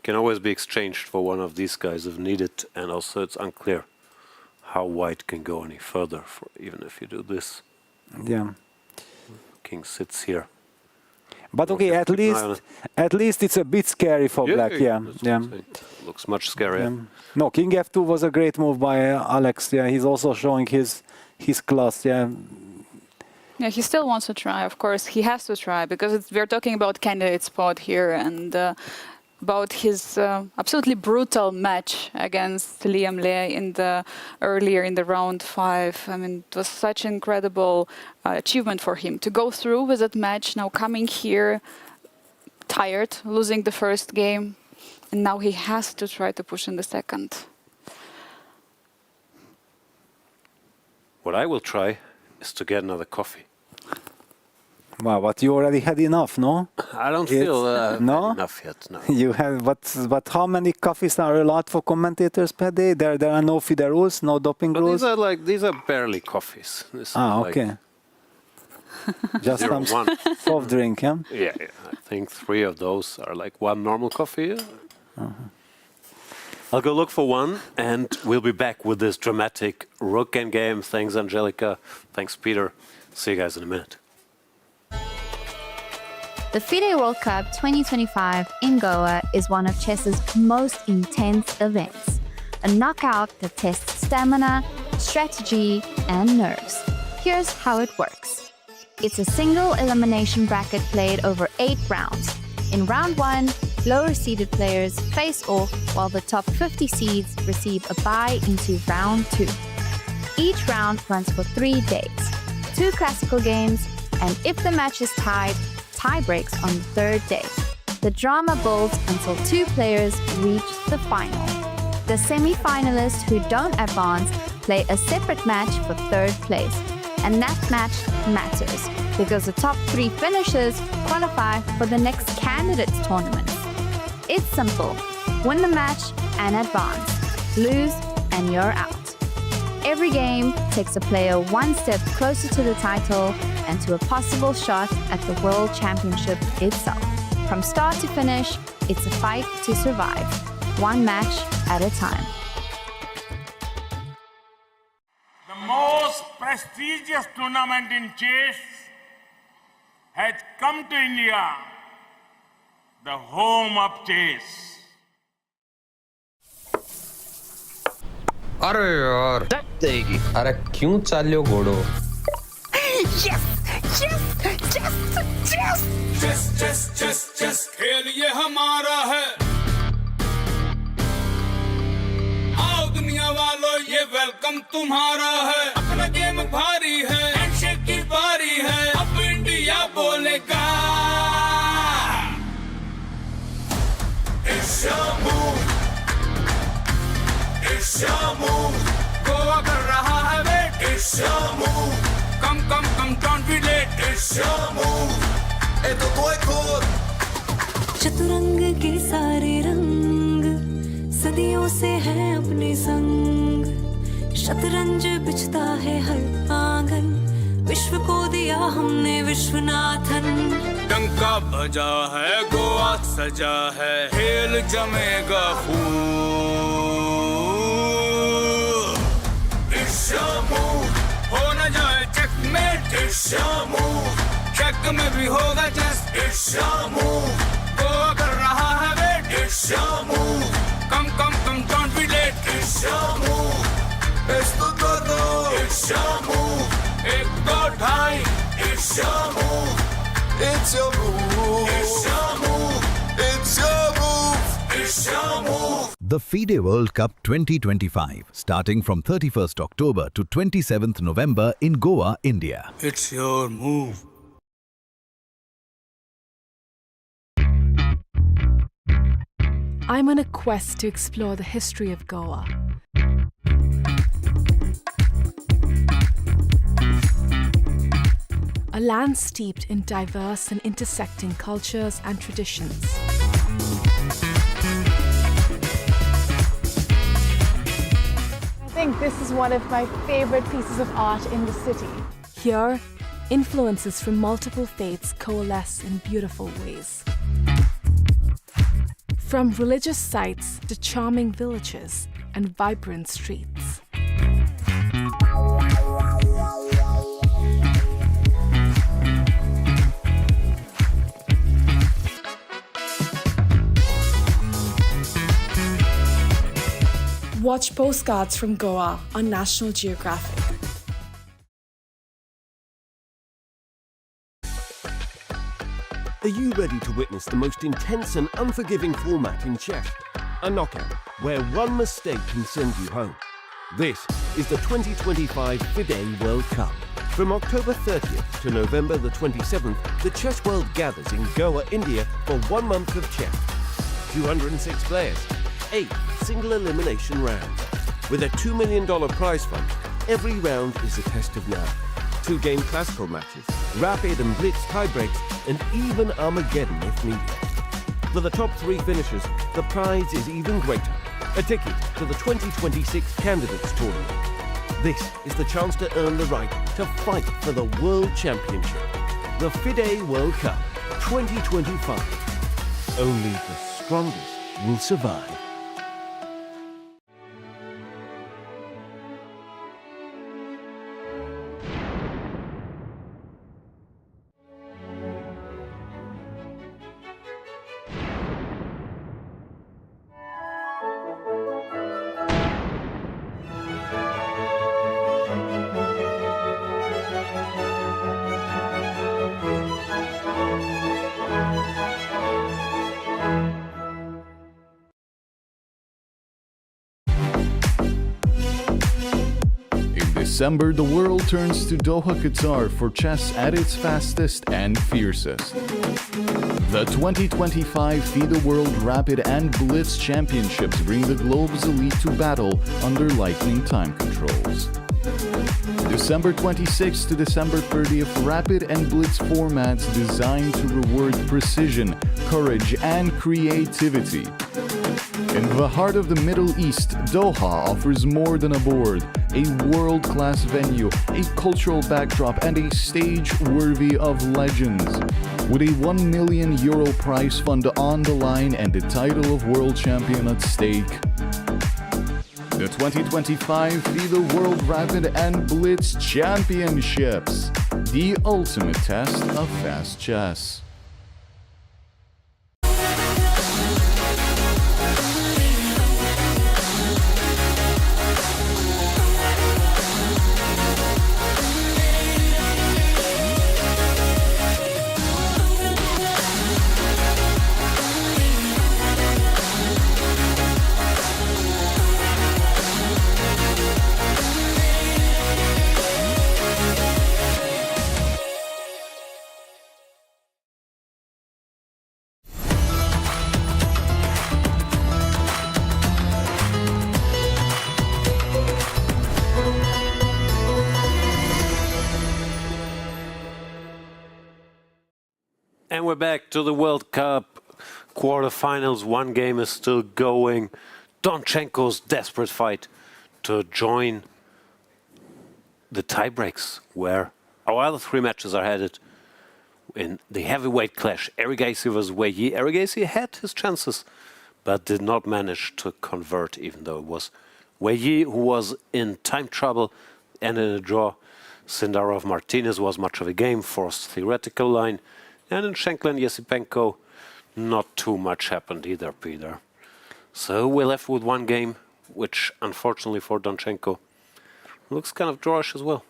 [SPEAKER 1] can always be exchanged for one of these guys if needed, and also it's unclear how white can go any further, even if you do this.
[SPEAKER 2] Yeah.
[SPEAKER 1] King sits here.
[SPEAKER 2] But okay, at least it's a bit scary for black. Yeah.
[SPEAKER 1] Looks much scarier.
[SPEAKER 2] No, king f2 was a great move by Alex. Yeah, he's also showing his class. Yeah.
[SPEAKER 4] Yeah, he still wants to try. Of course, he has to try because we're talking about candidate spot here and about his absolutely brutal match against Liam Le earlier in the round 5. I mean, it was such an incredible achievement for him to go through with that match. Now coming here, tired, losing the first game, and now he has to try to push in the second.
[SPEAKER 1] What I will try is to get another coffee.
[SPEAKER 2] Wow, but you already had enough, no?
[SPEAKER 1] I don't feel enough yet, no.
[SPEAKER 2] You have, but how many coffees are allowed for commentators per day? There are no FIDE rules, no doping rules?
[SPEAKER 1] These are barely coffees.
[SPEAKER 2] Okay. Just some
[SPEAKER 1] 0-1.
[SPEAKER 2] soft drink, yeah?
[SPEAKER 1] Yeah, I think 3 of those are like 1 normal coffee. I'll go look for one, and we'll be back with this dramatic rook endgame. Thanks, Angelica. Thanks, Peter. See you guys in a minute.
[SPEAKER 6] The FIDE World Cup 2025 in Goa is one of chess's most intense events. A knockout that tests stamina, strategy, and nerves. Here's how it works. It's a single elimination bracket played over 8 rounds. In round 1, lower-seeded players face off while the top 50 seeds receive a bye into round 2. Each round runs for 3 days, 2 classical games, and if the match is tied, tie breaks on the 3rd day. The drama builds until 2 players reach the final. The semi-finalists who don't advance play a separate match for 3rd place. And that match matters because the top 3 finishers qualify for the next candidates tournament. It's simple. Win the match and advance. Lose and you're out. Every game takes a player 1 step closer to the title and to a possible shot at the World Championship itself. From start to finish, it's a fight to survive, 1 match at a time.
[SPEAKER 13] The most prestigious tournament in chess has come to India, the home of chess.
[SPEAKER 14] अरे यार देगी अरे क्यों चाल्यो घोड़ो
[SPEAKER 13] Yes! Yes! Yes! Yes! Chess, chess, chess, chess, खेल ये हमारा है। आओ दुनिया वालों ये वेलकम तुम्हारा है। अपना गेम भारी है, हैंडशेक की बारी है। अब इंडिया बोलेगा। It's your move, it's your move। Goa कर रहा है wait, it's your move। Come, don't be late, it's your move। ए तो कोई खोल।
[SPEAKER 15] चतुरंग के सारे रंग सदियों से हैं अपने संग। शतरंज बिछता है हर आंगन, विश्व को दिया हमने विश्वनाथन।
[SPEAKER 13] डंका बजा है, गोवा सजा है, खेल जमेगा खूब। It's your move, हो न जाए checkmate, it's your move। Check में भी होगा just, it's your move। Goa कर रहा है wait, it's your move। Come, don't be late, it's your move। Esto todo, it's your move। 1, 2, 3, it's your move। It's your move, it's your move, it's your move, it's your move।
[SPEAKER 16] The FIDE World Cup 2025, starting from 31st October to 27th November in Goa, India.
[SPEAKER 13] It's your move।
[SPEAKER 8] I'm on a quest to explore the history of Goa. A land steeped in diverse and intersecting cultures and traditions.
[SPEAKER 21] I think this is one of my favorite pieces of art in the city.
[SPEAKER 8] Here, influences from multiple faiths coalesce in beautiful ways. From religious sites to charming villages and vibrant streets. Watch postcards from Goa on National Geographic.
[SPEAKER 7] Are you ready to witness the most intense and unforgiving format in chess? A knockout, where 1 mistake can send you home. This is the 2025 FIDE World Cup. From October 30th to November the 27th, the chess world gathers in Goa, India for 1 month of chess. 206 players, 8 single elimination rounds. With a $2 million prize fund, every round is a test of nerve. 2-game classical matches, rapid and blitz tiebreaks, and even Armageddon if needed. For the top 3 finishers, the prize is even greater. A ticket to the 2026 Candidates Tournament. This is the chance to earn the right to fight for the World Championship. The FIDE World Cup 2025. Only the strongest will survive.
[SPEAKER 3] December, the world turns to Doha, Qatar for chess at its fastest and fiercest. The 2025 FIDE World Rapid and Blitz Championships bring the globe's elite to battle under lightning time controls. December 26th to December 30th, Rapid and Blitz formats designed to reward precision, courage, and creativity. In the heart of the Middle East, Doha offers more than a board, a world-class venue, a cultural backdrop, and a stage worthy of legends. With a €1 million prize fund on the line and the title of world champion at stake. The 2025 FIDE World Rapid and Blitz Championships, the ultimate test of fast chess.
[SPEAKER 1] And we're back to the World Cup quarterfinals. One game is still going. Donchenko's desperate fight to join the tiebreaks, where our other three matches are headed in the heavyweight clash. Erigaisi versus Wei Yi. Erigaisi had his chances, but did not manage to convert, even though it was Wei Yi who was in time trouble and in a draw. Sindarov Martinez was much of a game, forced theoretical line. And in Shankland, Esipenko, not too much happened either, Peter. So we're left with one game, which unfortunately for Donchenko looks kind of drawish as well.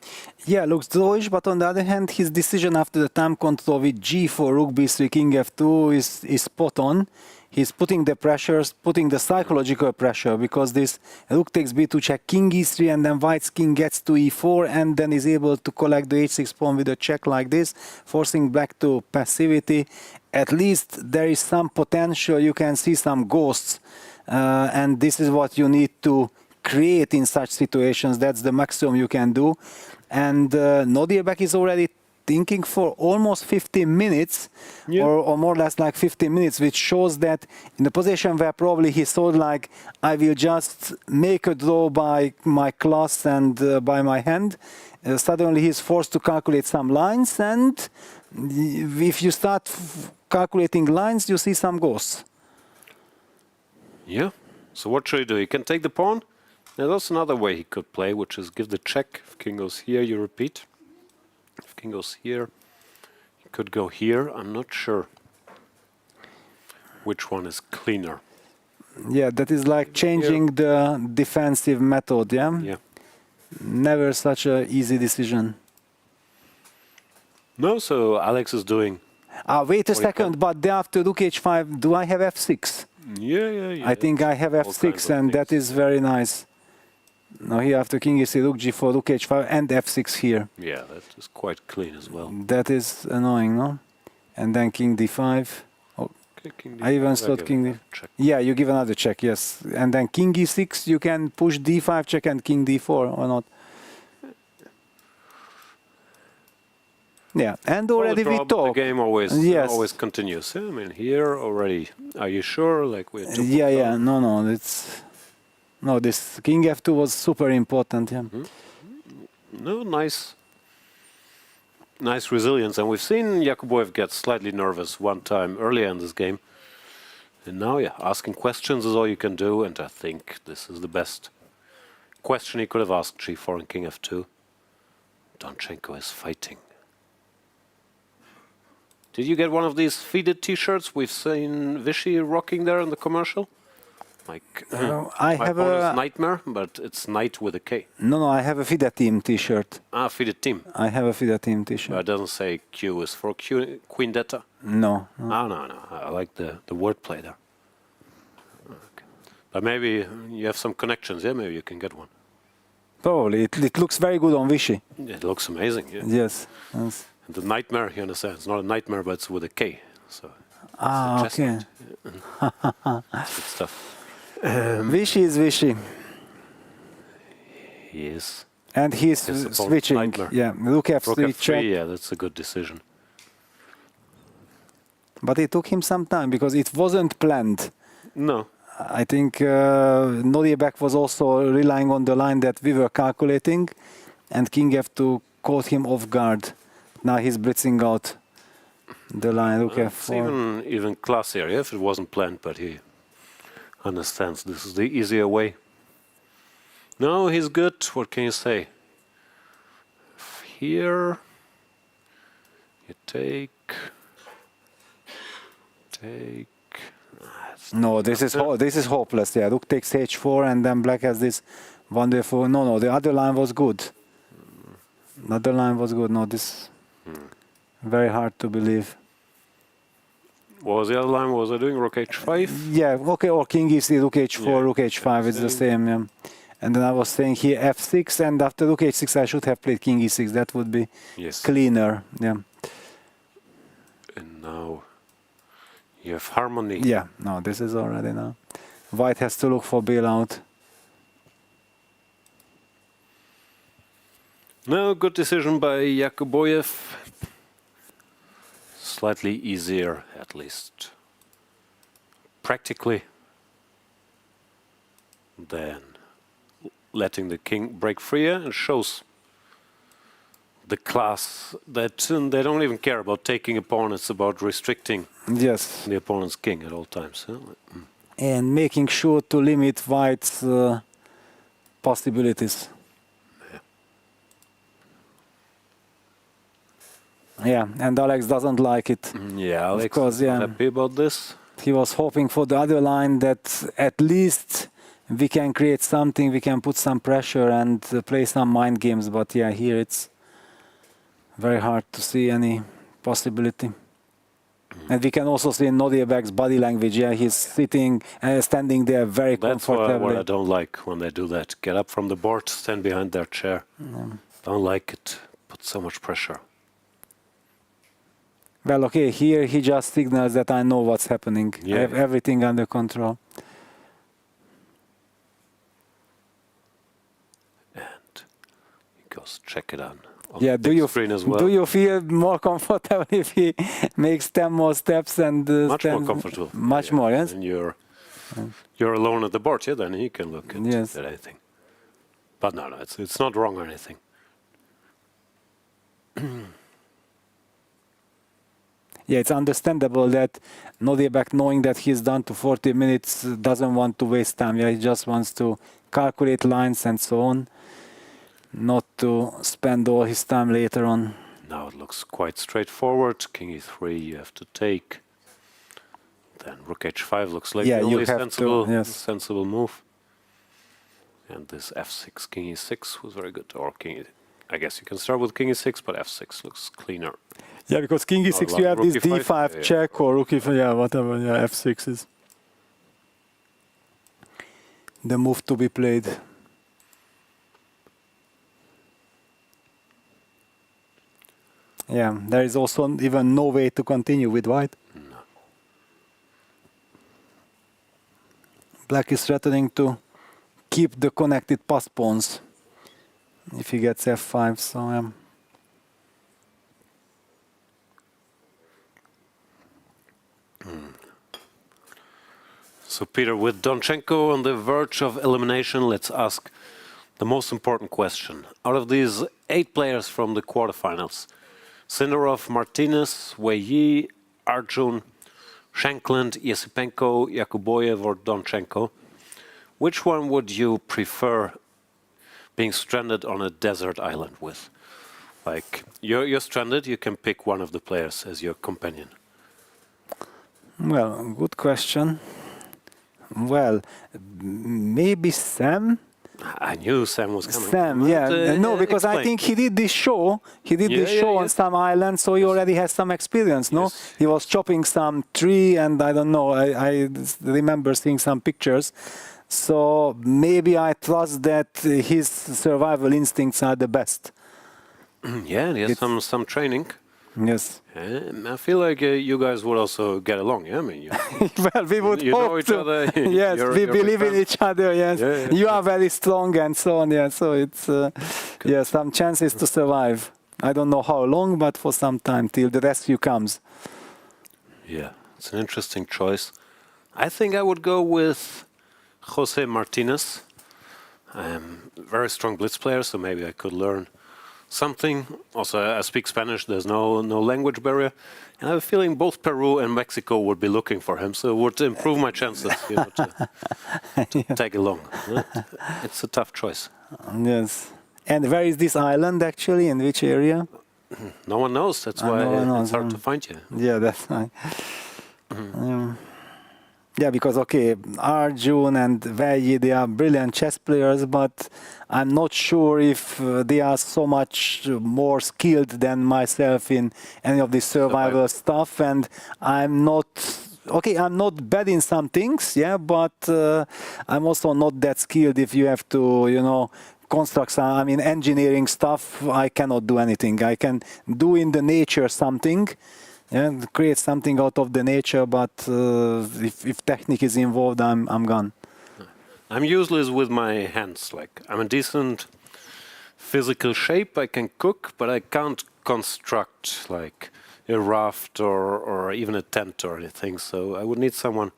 [SPEAKER 2] Yeah, looks drawish, but on the other hand, his decision after the time control with G4, Rook B3, King F2 is spot on. He's putting the pressures, putting the psychological pressure, because this Rook takes B2 check, King E3, and then White's King gets to E4, and then is able to collect the H6 pawn with a check like this, forcing Black to passivity. At least there is some potential, you can see some ghosts, and this is what you need to create in such situations. That's the maximum you can do. And Nodirbek is already thinking for almost 15 minutes, or more or less like 15 minutes, which shows that in the position where probably he thought like, I will just make a draw by my class and by my hand, suddenly he's forced to calculate some lines, and if you start calculating lines, you see some ghosts.
[SPEAKER 1] Yeah, so what should he do? He can take the pawn. There's also another way he could play, which is give the check. If king goes here, you repeat. If king goes here, he could go here. I'm not sure which one is cleaner.
[SPEAKER 2] Yeah, that is like changing the defensive method, yeah?
[SPEAKER 1] Yeah.
[SPEAKER 2] Never such an easy decision.
[SPEAKER 1] No, so Alex is doing...
[SPEAKER 2] Wait a second, but after Rook H5, do I have F6?
[SPEAKER 1] Yeah.
[SPEAKER 2] I think I have F6, and that is very nice. Now here after King E3, Rook G4, Rook H5, and F6 here.
[SPEAKER 1] Yeah, that is quite clean as well.
[SPEAKER 2] That is annoying, no? And then King D5. Oh,
[SPEAKER 1] okay, King D5.
[SPEAKER 2] I even thought King D5. Yeah, you give another check, yes. And then King E6, you can push D5 check and King D4, or not? Yeah, and already we talk.
[SPEAKER 1] The game always continues. I mean, here already. Are you sure? Like we're
[SPEAKER 2] yeah. No. This King F2 was super important. Yeah.
[SPEAKER 1] No, nice nice resilience. And we've seen Yakubboev get slightly nervous one time earlier in this game. And now, yeah, asking questions is all you can do. And I think this is the best question he could have asked. G4 and King F2. Donchenko is fighting. Did you get one of these FIDE t-shirts we've seen Vichy rocking there in the commercial? Like
[SPEAKER 2] I have a
[SPEAKER 1] nightmare, but it's night with a K.
[SPEAKER 2] No, I have a FIDE team t-shirt.
[SPEAKER 1] Ah, FIDE team.
[SPEAKER 2] I have a FIDE team t-shirt.
[SPEAKER 1] But it doesn't say Q is for Quindetta.
[SPEAKER 2] No.
[SPEAKER 1] Ah, no. I like the wordplay there. Okay. But maybe you have some connections. Yeah, maybe you can get one.
[SPEAKER 2] Probably. It looks very good on Vichy.
[SPEAKER 1] It looks amazing. Yeah.
[SPEAKER 2] Yes.
[SPEAKER 1] And the nightmare, you understand, it's not a nightmare, but it's with a K. So.
[SPEAKER 2] Okay.
[SPEAKER 1] That's good stuff.
[SPEAKER 2] Vichy is Vichy.
[SPEAKER 1] He is.
[SPEAKER 2] And he's switching.
[SPEAKER 1] Nightmare.
[SPEAKER 2] Yeah, Rook F3 check.
[SPEAKER 1] Yeah, that's a good decision.
[SPEAKER 2] But it took him some time because it wasn't planned.
[SPEAKER 1] No.
[SPEAKER 2] I think Nodirbek was also relying on the line that we were calculating, and King F2 caught him off guard. Now he's blitzing out the line. Rook F4.
[SPEAKER 1] It's even classier, yeah, if it wasn't planned, but he understands this is the easier way. No, he's good. What can you say? Here, you take.
[SPEAKER 2] No, this is hopeless. Yeah, Rook takes H4, and then Black has this wonderful. No, the other line was good. The other line was good. No, this very hard to believe.
[SPEAKER 1] What was the other line? What was I doing? Rook H5?
[SPEAKER 2] Yeah, okay, or King E3, Rook H4, yeah. Rook H5, it's the same. Yeah. And then I was saying here F6, and after Rook H6 I should have played King E6. That would be cleaner. Yeah.
[SPEAKER 1] And now you have harmony.
[SPEAKER 2] Yeah, no, this is already now. White has to look for bailout.
[SPEAKER 1] No, good decision by Yakubboev. Slightly easier, at least practically, than letting the king break free, and shows the class that they don't even care about taking a pawn. It's about restricting the opponent's king at all times.
[SPEAKER 2] And making sure to limit White's possibilities. Yeah, and Alex doesn't like it.
[SPEAKER 1] Yeah, Alex is not happy about this.
[SPEAKER 2] He was hoping for the other line that at least we can create something, we can put some pressure and play some mind games. But yeah, here it's very hard to see any possibility. And we can also see Nodirbek's body language. Yeah, he's sitting and standing there very comfortably.
[SPEAKER 1] That's what I don't like when they do that. Get up from the board, stand behind their chair. Don't like it. Put so much pressure.
[SPEAKER 2] Well, okay, here he just signals that I know what's happening. I have everything under control.
[SPEAKER 1] And he goes check it on
[SPEAKER 2] yeah,
[SPEAKER 1] the screen as well.
[SPEAKER 2] Do you feel more comfortable if he makes 10 more steps and
[SPEAKER 1] much more comfortable?
[SPEAKER 2] Much more, yes.
[SPEAKER 1] And you're alone at the board, yeah. Then he can look at anything. But no, it's not wrong or anything.
[SPEAKER 2] Yeah, it's understandable that Nodirbek, knowing that he's down to 40 minutes, doesn't want to waste time. Yeah, he just wants to calculate lines and so on, not to spend all his time later on.
[SPEAKER 1] Now it looks quite straightforward. King E3, you have to take. Then Rook H5 looks like the only sensible move. And this F6, King E6 was very good. Or King, I guess you can start with King E6, but F6 looks cleaner.
[SPEAKER 2] Yeah, because King E6 you have this D5 check or Rook E5, yeah, whatever, yeah, F6 is the move to be played. Yeah, there is also even no way to continue with White.
[SPEAKER 1] No.
[SPEAKER 2] Black is threatening to keep the connected pass pawns if he gets F5, so
[SPEAKER 1] So Peter, with Donchenko on the verge of elimination, let's ask the most important question. Out of these 8 players from the quarterfinals, Sindarov, Martinez, Wei Yi, Arjun, Shankland, Esipenko, Yakubboev or Donchenko. Which one would you prefer being stranded on a desert island with? Like, you're stranded, you can pick one of the players as your companion.
[SPEAKER 2] Well, good question. Well, maybe Sam.
[SPEAKER 1] I knew Sam was coming.
[SPEAKER 2] Sam, yeah. No, because I think he did this show. He did this show on some island, so he already has some experience, no?
[SPEAKER 1] Yes.
[SPEAKER 2] He was chopping some tree, and I don't know. I remember seeing some pictures. So maybe I trust that his survival instincts are the best.
[SPEAKER 1] Yeah, and he has some training.
[SPEAKER 2] Yes.
[SPEAKER 1] I feel like you guys would also get along. Yeah, I mean,
[SPEAKER 2] well, we would
[SPEAKER 1] you
[SPEAKER 2] hope
[SPEAKER 1] know each
[SPEAKER 2] to.
[SPEAKER 1] other.
[SPEAKER 2] Yes, we believe in each other. Yes, you are very strong and so on. Yeah, so it's some chances to survive. I don't know how long, but for some time till the rescue comes.
[SPEAKER 1] Yeah, it's an interesting choice. I think I would go with Jose Martinez. I'm a very strong blitz player, so maybe I could learn something. Also, I speak Spanish. There's no language barrier, and I have a feeling both Peru and Mexico would be looking for him, so it would improve my chances, to tag along. It's a tough choice.
[SPEAKER 2] Yes. And where is this island actually? In which area?
[SPEAKER 1] No one knows. That's why it's hard to find you.
[SPEAKER 2] Yeah, that's right. Yeah, because Arjun and Wei Yi, they are brilliant chess players, but I'm not sure if they are so much more skilled than myself in any of this survival stuff. And I'm not bad in some things, yeah, but I'm also not that skilled if you have to, construct some, I mean, engineering stuff. I cannot do anything. I can do in the nature something. Yeah, create something out of the nature, but if technique is involved, I'm gone.
[SPEAKER 1] I'm useless with my hands. Like, I'm in decent physical shape. I can cook, but I can't construct like a raft or even a tent or anything. So I would need someone.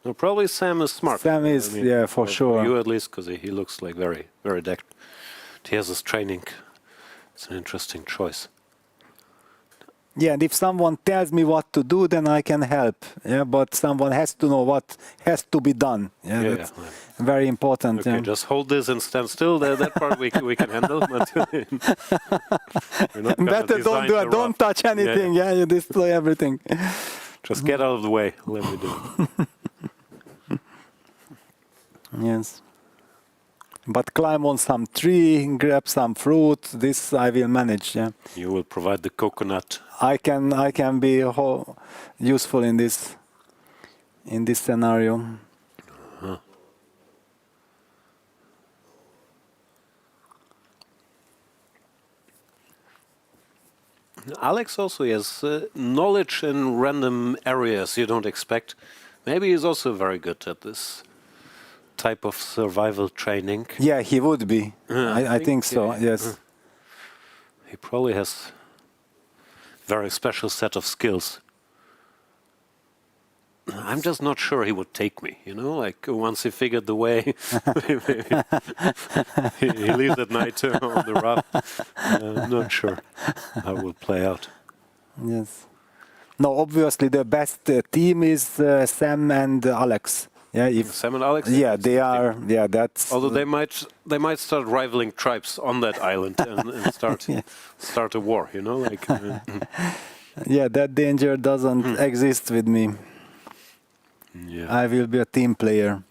[SPEAKER 1] No, probably Sam is smart.
[SPEAKER 2] Sam is, for sure.
[SPEAKER 1] For you at least, because he looks like very, very decked. He has his training. It's an interesting choice.
[SPEAKER 2] Yeah, and if someone tells me what to do, then I can help. Yeah, but someone has to know what has to be done. Yeah, that's very important.
[SPEAKER 1] Okay, just hold this and stand still. That part we can handle. But
[SPEAKER 2] better don't do it. Don't touch anything. Yeah, you destroy everything.
[SPEAKER 1] Just get out of the way. Let me do it.
[SPEAKER 2] Yes. But climb on some tree, grab some fruit. This I will manage. Yeah.
[SPEAKER 1] You will provide the coconut.
[SPEAKER 2] I can be useful in this scenario.
[SPEAKER 1] Alex also has knowledge in random areas you don't expect. Maybe he's also very good at this type of survival training.
[SPEAKER 2] Yeah, he would be. I think so, yes.
[SPEAKER 1] He probably has a very special set of skills. I'm just not sure he would take me, like once he figured the way, he leaves at night on the raft. I'm not sure how it will play out.
[SPEAKER 2] Yes. No, obviously the best team is Sam and Alex. Yeah,
[SPEAKER 1] Sam and Alex.
[SPEAKER 2] Yeah, they are. Yeah, that's.
[SPEAKER 1] Although they might start rivaling tribes on that island and start a war.
[SPEAKER 2] Yeah, that danger doesn't exist with me.
[SPEAKER 1] Yeah.
[SPEAKER 2] I will be a team player.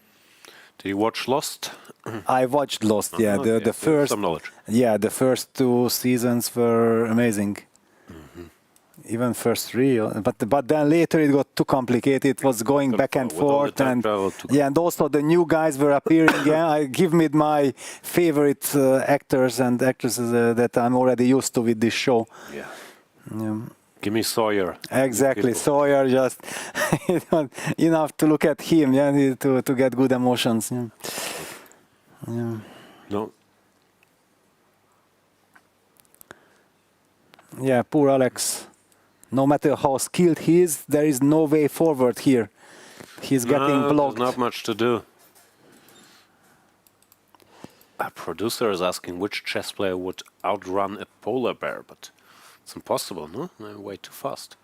[SPEAKER 1] Did you watch Lost?
[SPEAKER 2] I watched Lost. Yeah, the first.
[SPEAKER 1] Some knowledge.
[SPEAKER 2] Yeah, the first 2 seasons were amazing. Even first 3, but then later it got too complicated. It was going back and forth, and and also the new guys were appearing. I give me my favorite actors and actresses that I'm already used to with this show.
[SPEAKER 1] Yeah. Give me Sawyer.
[SPEAKER 2] Exactly, Sawyer. Just enough to look at him. Yeah, to get good emotions. Yeah.
[SPEAKER 1] No.
[SPEAKER 2] Yeah, poor Alex. No matter how skilled he is, there is no way forward here. He's getting blocked.
[SPEAKER 1] There's not much to do. A producer is asking which chess player would outrun a polar bear, but It's impossible, no? They're way too fast.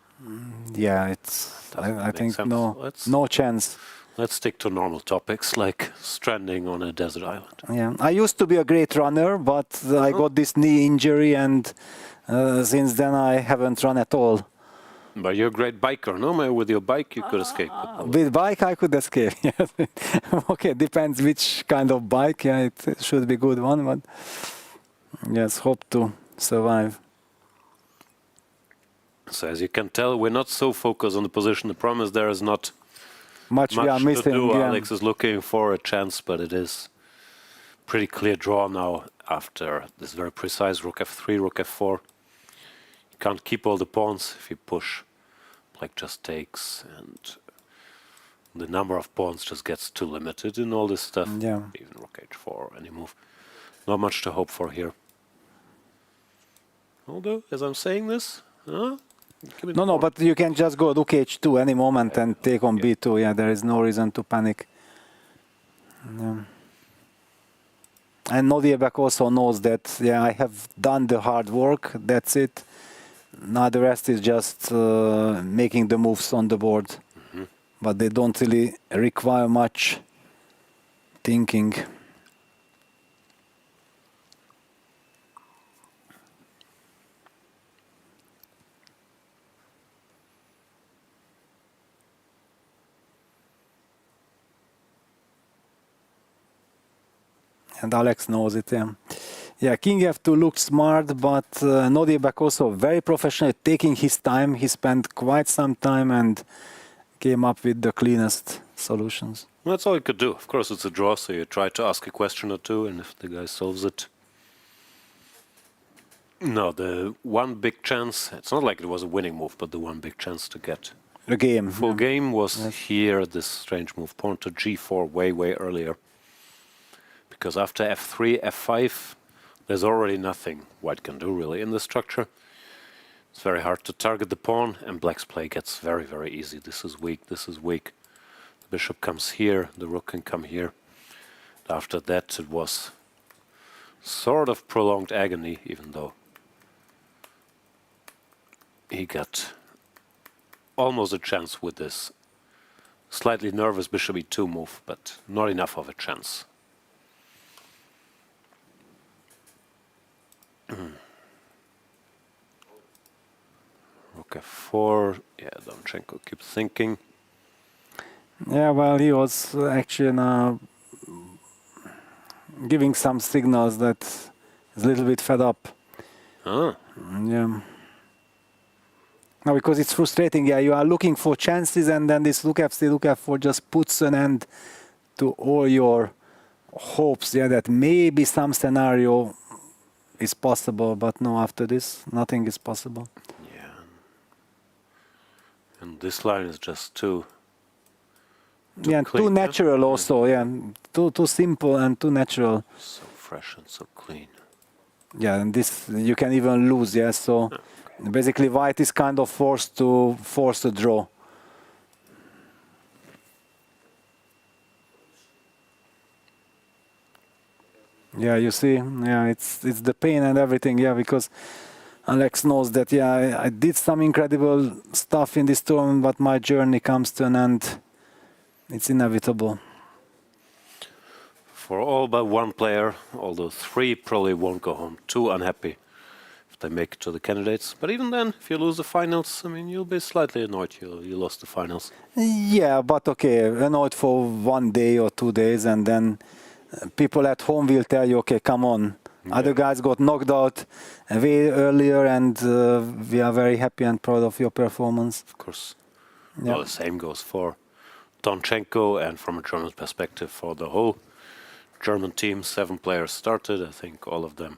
[SPEAKER 2] Yeah, it's. I think
[SPEAKER 1] sense.
[SPEAKER 2] no chance.
[SPEAKER 1] Let's stick to normal topics like stranding on a desert island.
[SPEAKER 2] Yeah, I used to be a great runner, but I got this knee injury, and since then I haven't run at all.
[SPEAKER 1] But you're a great biker, no? Maybe with your bike you could escape.
[SPEAKER 2] With bike I could escape. Yes. Okay, depends which kind of bike. Yeah, it should be good one, but yes, hope to survive.
[SPEAKER 1] So as you can tell, we're not so focused on the position. The problem is there is not
[SPEAKER 2] much we are missing.
[SPEAKER 1] To do.
[SPEAKER 2] Yeah.
[SPEAKER 1] Alex is looking for a chance, but it is pretty clear draw now after this very precise rook f3, rook f4. You can't keep all the pawns if you push. Black just takes, and the number of pawns just gets too limited in all this stuff.
[SPEAKER 2] Yeah.
[SPEAKER 1] Even rook h4, any move. Not much to hope for here. Although, as I'm saying this,
[SPEAKER 2] no, but you can just go rook h2 any moment and take on b2. Yeah, there is no reason to panic. Yeah. And Nodirbek also knows that, yeah, I have done the hard work, that's it. Now the rest is just making the moves on the board. Mm-hmm. But they don't really require much thinking. And Alex knows it, yeah. Yeah, King f2 looks smart, but Nodirbek also very professional, taking his time. He spent quite some time and came up with the cleanest solutions.
[SPEAKER 1] Well, that's all you could do. Of course, it's a draw, so you try to ask a question or two, and if the guy solves it. No, the one big chance, it's not like it was a winning move, but the one big chance to get
[SPEAKER 2] the game.
[SPEAKER 1] Full game was here, this strange move, pawn to g4 way earlier. Because after f3, f5, there's already nothing white can do really in the structure. It's very hard to target the pawn, and black's play gets very easy. This is weak, this is weak. The bishop comes here, the rook can come here. After that, it was sort of prolonged agony, even though he got almost a chance with this slightly nervous bishop e2 move, but not enough of a chance. Rook f4, yeah, Donchenko keeps thinking.
[SPEAKER 2] Yeah, well, he was actually giving some signals that he's a little bit fed up.
[SPEAKER 1] Ah.
[SPEAKER 2] Yeah. No, because it's frustrating, yeah, you are looking for chances and then this rook f3, rook f4 just puts an end to all your hopes, yeah, that maybe some scenario is possible, but no, after this, nothing is possible.
[SPEAKER 1] Yeah. And this line is just too
[SPEAKER 2] yeah,
[SPEAKER 1] clean,
[SPEAKER 2] too natural also, yeah, too simple and too natural.
[SPEAKER 1] So fresh and so clean.
[SPEAKER 2] Yeah, and this, you can even lose, yeah, so basically white is kind of forced to draw. Yeah, you see, yeah, it's the pain and everything, yeah, because Alex knows that, yeah, I did some incredible stuff in this tournament, but my journey comes to an end. It's inevitable.
[SPEAKER 1] For all but one player, although three probably won't go home too unhappy if they make it to the candidates. But even then, if you lose the finals, I mean, you'll be slightly annoyed you lost the finals.
[SPEAKER 2] Yeah, but okay, annoyed for 1 day or 2 days, and then people at home will tell you, okay, come on. Yeah. Other guys got knocked out way earlier, and we are very happy and proud of your performance.
[SPEAKER 1] Of course.
[SPEAKER 2] Yeah.
[SPEAKER 1] Well, the same goes for Donchenko, and from a German perspective for the whole German team. 7 players started. I think all of them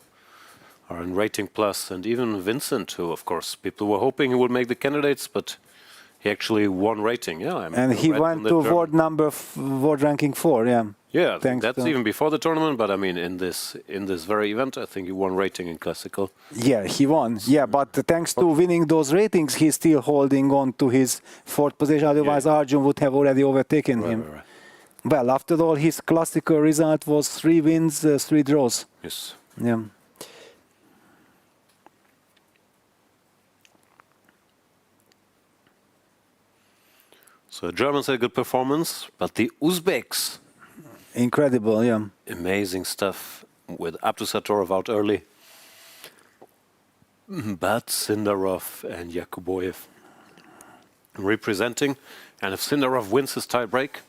[SPEAKER 1] are in rating plus, and even Vincent, who, of course, people were hoping he would make the candidates, but he actually won rating. Yeah, I mean,
[SPEAKER 2] and he went to world ranking 4. Yeah.
[SPEAKER 1] Yeah, that's even before the tournament. But I mean, in this very event, I think he won rating in classical.
[SPEAKER 2] Yeah, he won. Yeah, but thanks to winning those ratings, he's still holding on to his 4th position. Otherwise, yeah, Arjun would have already overtaken him. Right. Well, after all, his classical result was 3 wins, 3 draws.
[SPEAKER 1] Yes.
[SPEAKER 2] Yeah.
[SPEAKER 1] So Germans had a good performance, but the Uzbeks,
[SPEAKER 2] incredible, yeah.
[SPEAKER 1] Amazing stuff with Abdusatorov out early. But Sindarov and Yakubboev representing. And if Sindarov wins his tiebreak,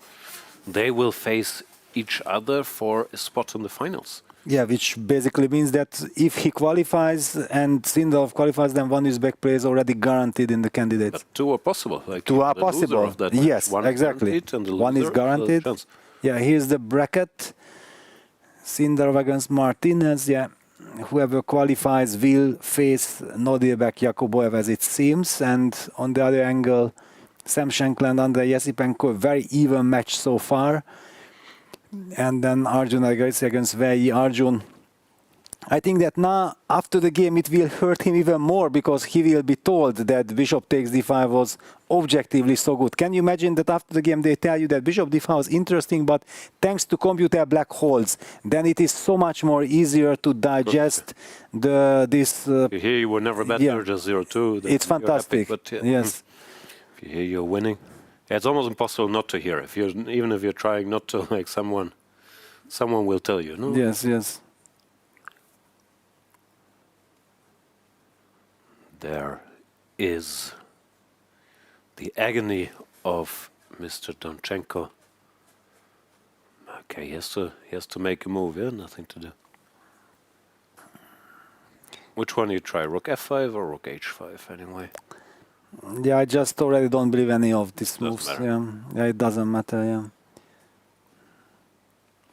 [SPEAKER 1] they will face each other for a spot in the finals.
[SPEAKER 2] Yeah, which basically means that if he qualifies and Sindarov qualifies, then one Uzbek player is already guaranteed in the candidates.
[SPEAKER 1] But two are possible. Like
[SPEAKER 2] two are
[SPEAKER 1] the loser
[SPEAKER 2] possible.
[SPEAKER 1] of that
[SPEAKER 2] Yes,
[SPEAKER 1] match. One
[SPEAKER 2] exactly.
[SPEAKER 1] and the
[SPEAKER 2] One is
[SPEAKER 1] loser
[SPEAKER 2] guaranteed.
[SPEAKER 1] chance.
[SPEAKER 2] Yeah, here's the bracket. Sindarov against Martinez. Yeah, whoever qualifies will face Nodirbek, Yakubboev, as it seems. And on the other angle, Sam Shankland, Andrey, Esipenko, a very even match so far. And then Arjun Erigaisi against Wei Yi. Arjun, I think that now, after the game, it will hurt him even more because he will be told that Bishop takes d5 was objectively so good. Can you imagine that after the game they tell you that Bishop d5 was interesting, but thanks to computer black holes, then it is so much more easier to digest this.
[SPEAKER 1] Here you were never better,
[SPEAKER 2] yeah.
[SPEAKER 1] just 0-2.
[SPEAKER 2] It's fantastic.
[SPEAKER 1] Happy, but,
[SPEAKER 2] yes.
[SPEAKER 1] If you hear you're winning, it's almost impossible not to hear. Even if you're trying not to, like someone will tell you. No?
[SPEAKER 2] Yes, yes.
[SPEAKER 1] There is the agony of Mr. Donchenko. Okay, he has to make a move. Yeah, nothing to do. Which one do you try, Rook F5 or Rook H5 anyway?
[SPEAKER 2] Yeah, I just already don't believe any of these moves.
[SPEAKER 1] Matter.
[SPEAKER 2] Yeah, it doesn't matter. Yeah.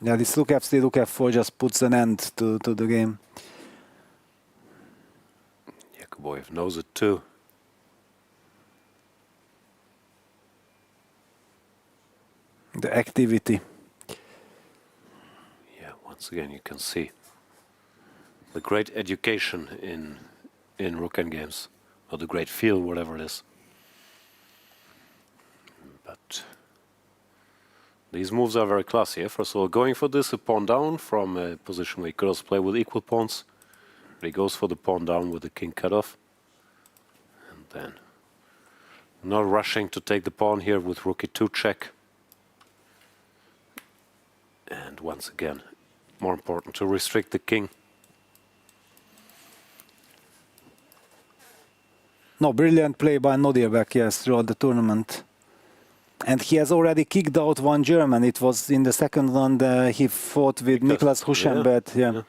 [SPEAKER 2] Yeah, this Rook F3, Rook F4 just puts an end to the game.
[SPEAKER 1] Yakubboev knows it too.
[SPEAKER 2] The activity.
[SPEAKER 1] Yeah, once again you can see the great education in Rook games, or the great feel, whatever it is. But these moves are very classy. First of all, going for this, a pawn down from a position where you could also play with equal pawns. But he goes for the pawn down with the king cut off. And then not rushing to take the pawn here with rook e2 check. And once again, more important to restrict the king.
[SPEAKER 2] No, brilliant play by Nodirbek, yes, throughout the tournament. And he has already kicked out one German. It was in the second round he fought with Niklas Huschenbeth. Yeah.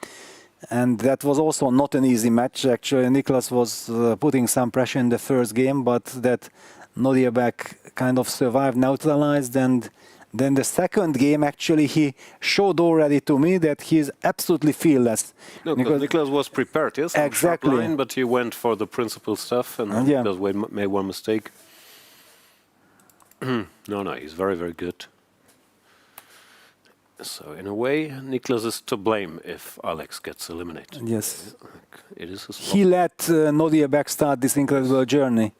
[SPEAKER 2] And that was also not an easy match. Actually, Niklas was putting some pressure in the first game, but that Nodirbek kind of survived, neutralized, and then the second game, actually, he showed already to me that he is absolutely fearless.
[SPEAKER 1] No, because Niklas was prepared, yes?
[SPEAKER 2] Exactly.
[SPEAKER 1] Line, but he went for the principal stuff and Niklas made one mistake. No, he's very, very good. So, in a way, Niklas is to blame if Alex gets eliminated.
[SPEAKER 2] Yes.
[SPEAKER 1] It is his fault.
[SPEAKER 2] He let Nodirbek start this incredible journey.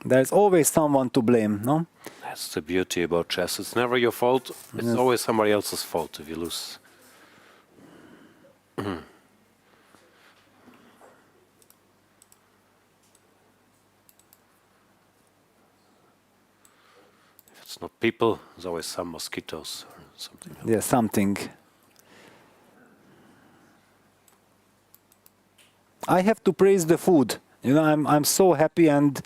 [SPEAKER 2] There's always someone to blame, no?
[SPEAKER 1] That's the beauty about chess. It's never your fault. It's always somebody else's fault if you lose. If it's not people, there's always some mosquitoes or something else.
[SPEAKER 2] Yeah, something. I have to praise the food. You know, I'm so happy and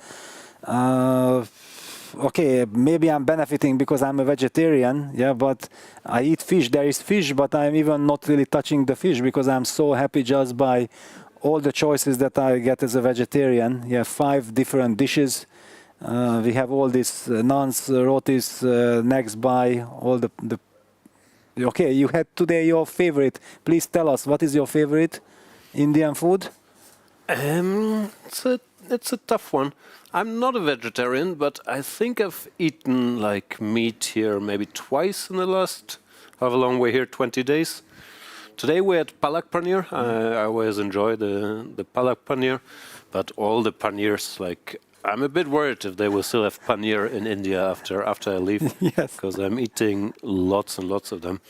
[SPEAKER 2] okay, maybe I'm benefiting because I'm a vegetarian, yeah, but I eat fish. There is fish, but I'm even not really touching the fish because I'm so happy just by all the choices that I get as a vegetarian. Yeah, 5 different dishes. We have all these naans, rotis, next by all the. Okay, you had today your favorite. Please tell us, what is your favorite Indian food?
[SPEAKER 1] It's a tough one. I'm not a vegetarian, but I think I've eaten like meat here maybe twice in the last, however long we're here, 20 days. Today we had palak paneer. I always enjoy the palak paneer, but all the paneers, like, I'm a bit worried if they will still have paneer in India after I leave.
[SPEAKER 2] Yes.
[SPEAKER 1] Because I'm eating lots and lots of them.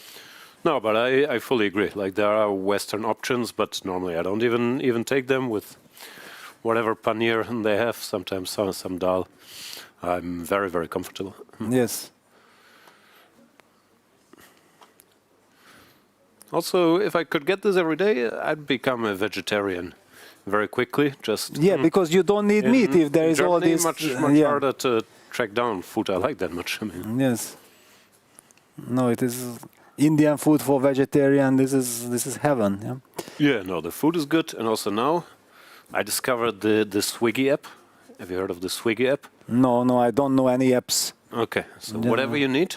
[SPEAKER 1] No, but I fully agree. Like, there are Western options, but normally I don't even take them with whatever paneer they have, sometimes some dal. I'm very, very comfortable.
[SPEAKER 2] Yes.
[SPEAKER 1] Also, if I could get this every day, I'd become a vegetarian very quickly. Just
[SPEAKER 2] because you don't need meat if there is
[SPEAKER 1] Germany,
[SPEAKER 2] all this.
[SPEAKER 1] much harder to track down food I like that much. I mean.
[SPEAKER 2] Yes. No, it is Indian food for vegetarian. This is heaven. Yeah.
[SPEAKER 1] Yeah, no, the food is good, and also now I discovered the Swiggy app. Have you heard of the Swiggy app?
[SPEAKER 2] No, I don't know any apps.
[SPEAKER 1] Okay, so whatever you need,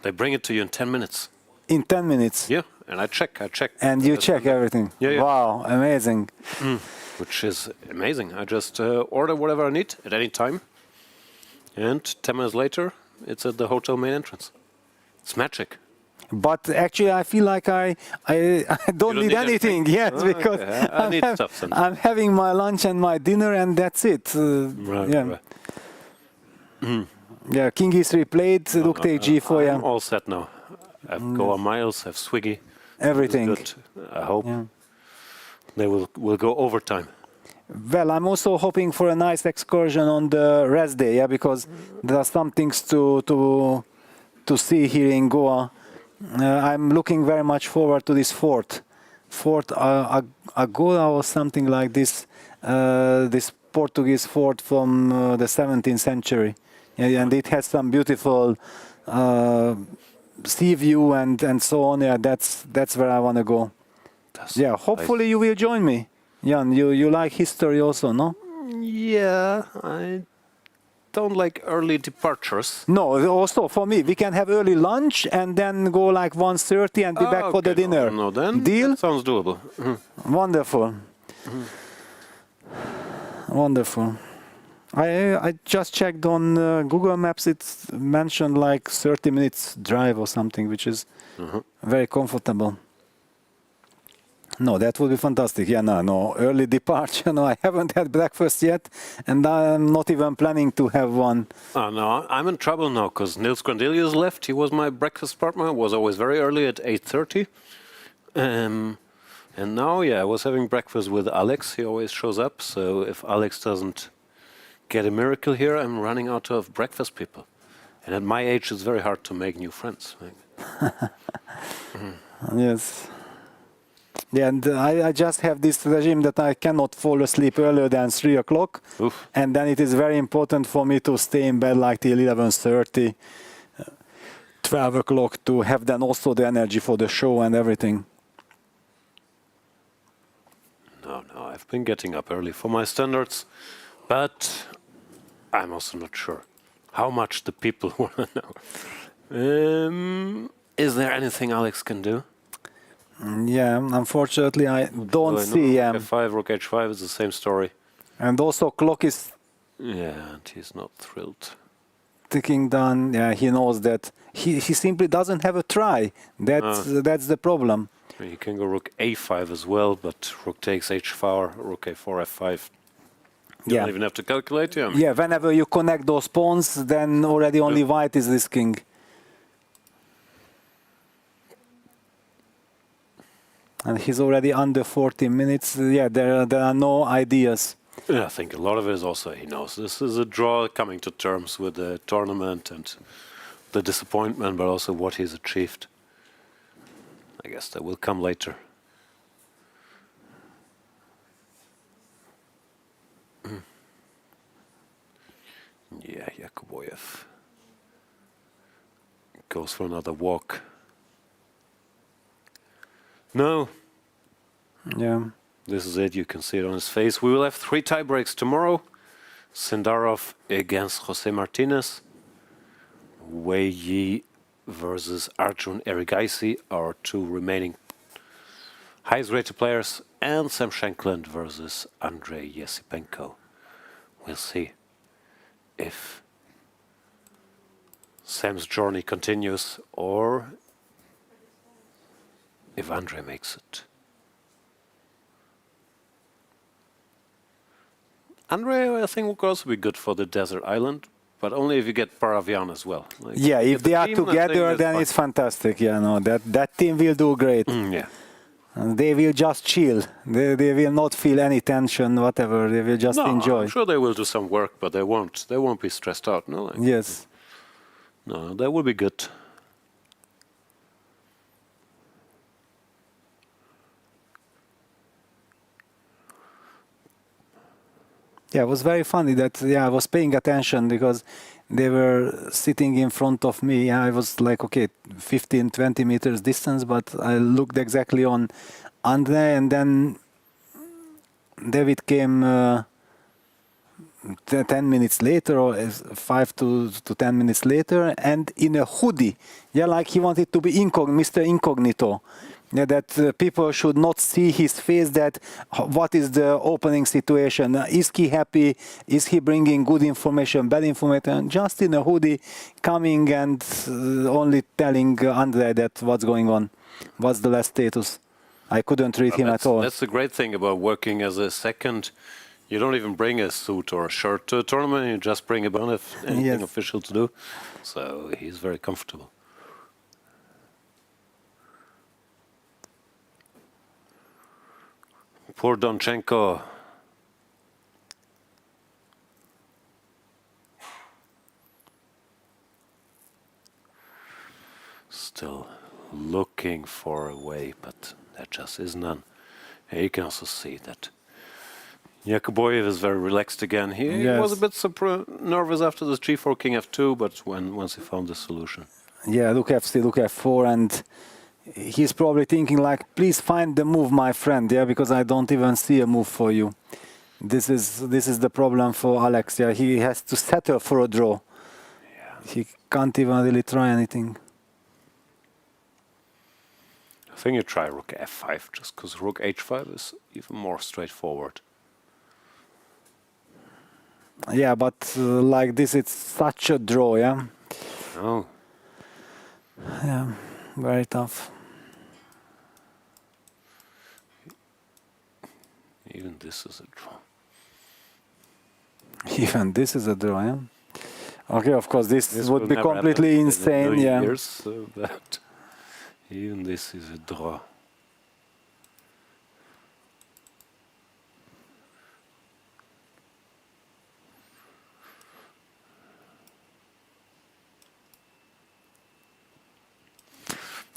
[SPEAKER 1] they bring it to you in 10 minutes.
[SPEAKER 2] In 10 minutes?
[SPEAKER 1] Yeah, and I check.
[SPEAKER 2] And you check everything?
[SPEAKER 1] Yeah.
[SPEAKER 2] Wow, amazing.
[SPEAKER 1] Which is amazing. I just order whatever I need at any time, and 10 minutes later, it's at the hotel main entrance. It's magic.
[SPEAKER 2] But actually, I feel like I don't need anything yet because
[SPEAKER 1] okay. I need stuff.
[SPEAKER 2] I'm having my lunch and my dinner, and that's it.
[SPEAKER 1] Right.
[SPEAKER 2] Yeah, King E3 played, Rook takes G4.
[SPEAKER 1] I'm all set now. I have Goa Miles, I have Swiggy.
[SPEAKER 2] Everything.
[SPEAKER 1] Good. I hope they will go overtime.
[SPEAKER 2] Well, I'm also hoping for a nice excursion on the rest day, because there are some things to see here in Goa. I'm looking very much forward to this fort Agora or something like this. This Portuguese fort from the 17th century, and it has some beautiful sea view and so on. Yeah, that's where I want to go. Hopefully you will join me, Jan. You like history also, no?
[SPEAKER 1] Yeah, I don't like early departures.
[SPEAKER 2] No, also for me, we can have early lunch and then go like 1:30 and be back for the dinner.
[SPEAKER 1] No, then
[SPEAKER 2] deal.
[SPEAKER 1] That sounds doable.
[SPEAKER 2] Wonderful. Wonderful. I just checked on Google Maps. It's mentioned like 30 minutes drive or something, which is very comfortable. No, that would be fantastic. Yeah, no, early departure. No, I haven't had breakfast yet, and I'm not even planning to have one.
[SPEAKER 1] Oh, no, I'm in trouble now because Nils Grandelius left. He was my breakfast partner. Was always very early at 8:30. And now, I was having breakfast with Alex. He always shows up. So if Alex doesn't get a miracle here, I'm running out of breakfast people. And at my age, it's very hard to make new friends.
[SPEAKER 2] Yes. Yeah, and I just have this regime that I cannot fall asleep earlier than 3 o'clock. And then it is very important for me to stay in bed like till 11:30, 12 o'clock to have then also the energy for the show and everything.
[SPEAKER 1] No, I've been getting up early for my standards, but I'm also not sure how much the people want to know. Is there anything Alex can do?
[SPEAKER 2] Yeah, unfortunately, I don't see.
[SPEAKER 1] Rook F5, Rook H5 is the same story.
[SPEAKER 2] And also, clock is.
[SPEAKER 1] Yeah, and he's not thrilled.
[SPEAKER 2] Ticking down. Yeah, he knows that he simply doesn't have a try. That's the problem.
[SPEAKER 1] He can go Rook A5 as well, but Rook takes H4, Rook A4, F5. You don't even have to calculate.
[SPEAKER 2] Yeah, whenever you connect those pawns, then already only white is risking. And he's already under 40 minutes. Yeah, there are no ideas.
[SPEAKER 1] Yeah, I think a lot of it is also he knows this is a draw, coming to terms with the tournament and the disappointment, but also what he's achieved. I guess that will come later. Yeah, Yakubboev goes for another walk. No.
[SPEAKER 2] Yeah.
[SPEAKER 1] This is it. You can see it on his face. We will have 3 tie breaks tomorrow. Sindarov against Jose Martinez. Wei Yi versus Arjun Erigaisi, our 2 remaining highest rated players. And Sam Shankland versus Andrey Esipenko. We'll see if Sam's journey continues or if Andrey makes it. Andrey, I think, will also be good for the desert island, but only if you get Paravian as well. Like,
[SPEAKER 2] if they are together, then it's fantastic. Yeah, no, that team will do great.
[SPEAKER 1] Yeah.
[SPEAKER 2] And they will just chill. They will not feel any tension, whatever. They will just enjoy.
[SPEAKER 1] I'm sure they will do some work, but they won't be stressed out. No.
[SPEAKER 2] Yes.
[SPEAKER 1] No, that will be good.
[SPEAKER 2] Yeah, it was very funny that I was paying attention because they were sitting in front of me. I was like, okay, 15, 20 meters distance, but I looked exactly on Andrey, and then David came 10 minutes later, or 5 to 10 minutes later, and in a hoodie. Yeah, like he wanted to be Mr. Incognito. Yeah, that people should not see his face, that what is the opening situation, is he happy, is he bringing good information, bad information, just in a hoodie, coming and only telling Andrey that what's going on, what's the last status. I couldn't read him at all.
[SPEAKER 1] That's the great thing about working as a second. You don't even bring a suit or a shirt to a tournament, you just bring a bun if anything official to do. So he's very comfortable. Poor Donchenko. Still looking for a way, but there just is none. And you can also see that Yakubboev is very relaxed again. He was a bit nervous after this G4 King F2, but once he found the solution.
[SPEAKER 2] Yeah, look F3, look F4, and he's probably thinking like, please find the move, my friend, yeah, because I don't even see a move for you. This is the problem for Alex. Yeah, he has to settle for a draw. Yeah. He can't even really try anything.
[SPEAKER 1] I think you try Rook F5, just because Rook H5 is even more straightforward.
[SPEAKER 2] Yeah, but like this, it's such a draw, yeah.
[SPEAKER 1] Oh.
[SPEAKER 2] Yeah, very tough.
[SPEAKER 1] Even this is a draw.
[SPEAKER 2] Even this is a draw, yeah. Okay, of course, this would be completely insane, yeah.
[SPEAKER 1] Years, but even this is a draw.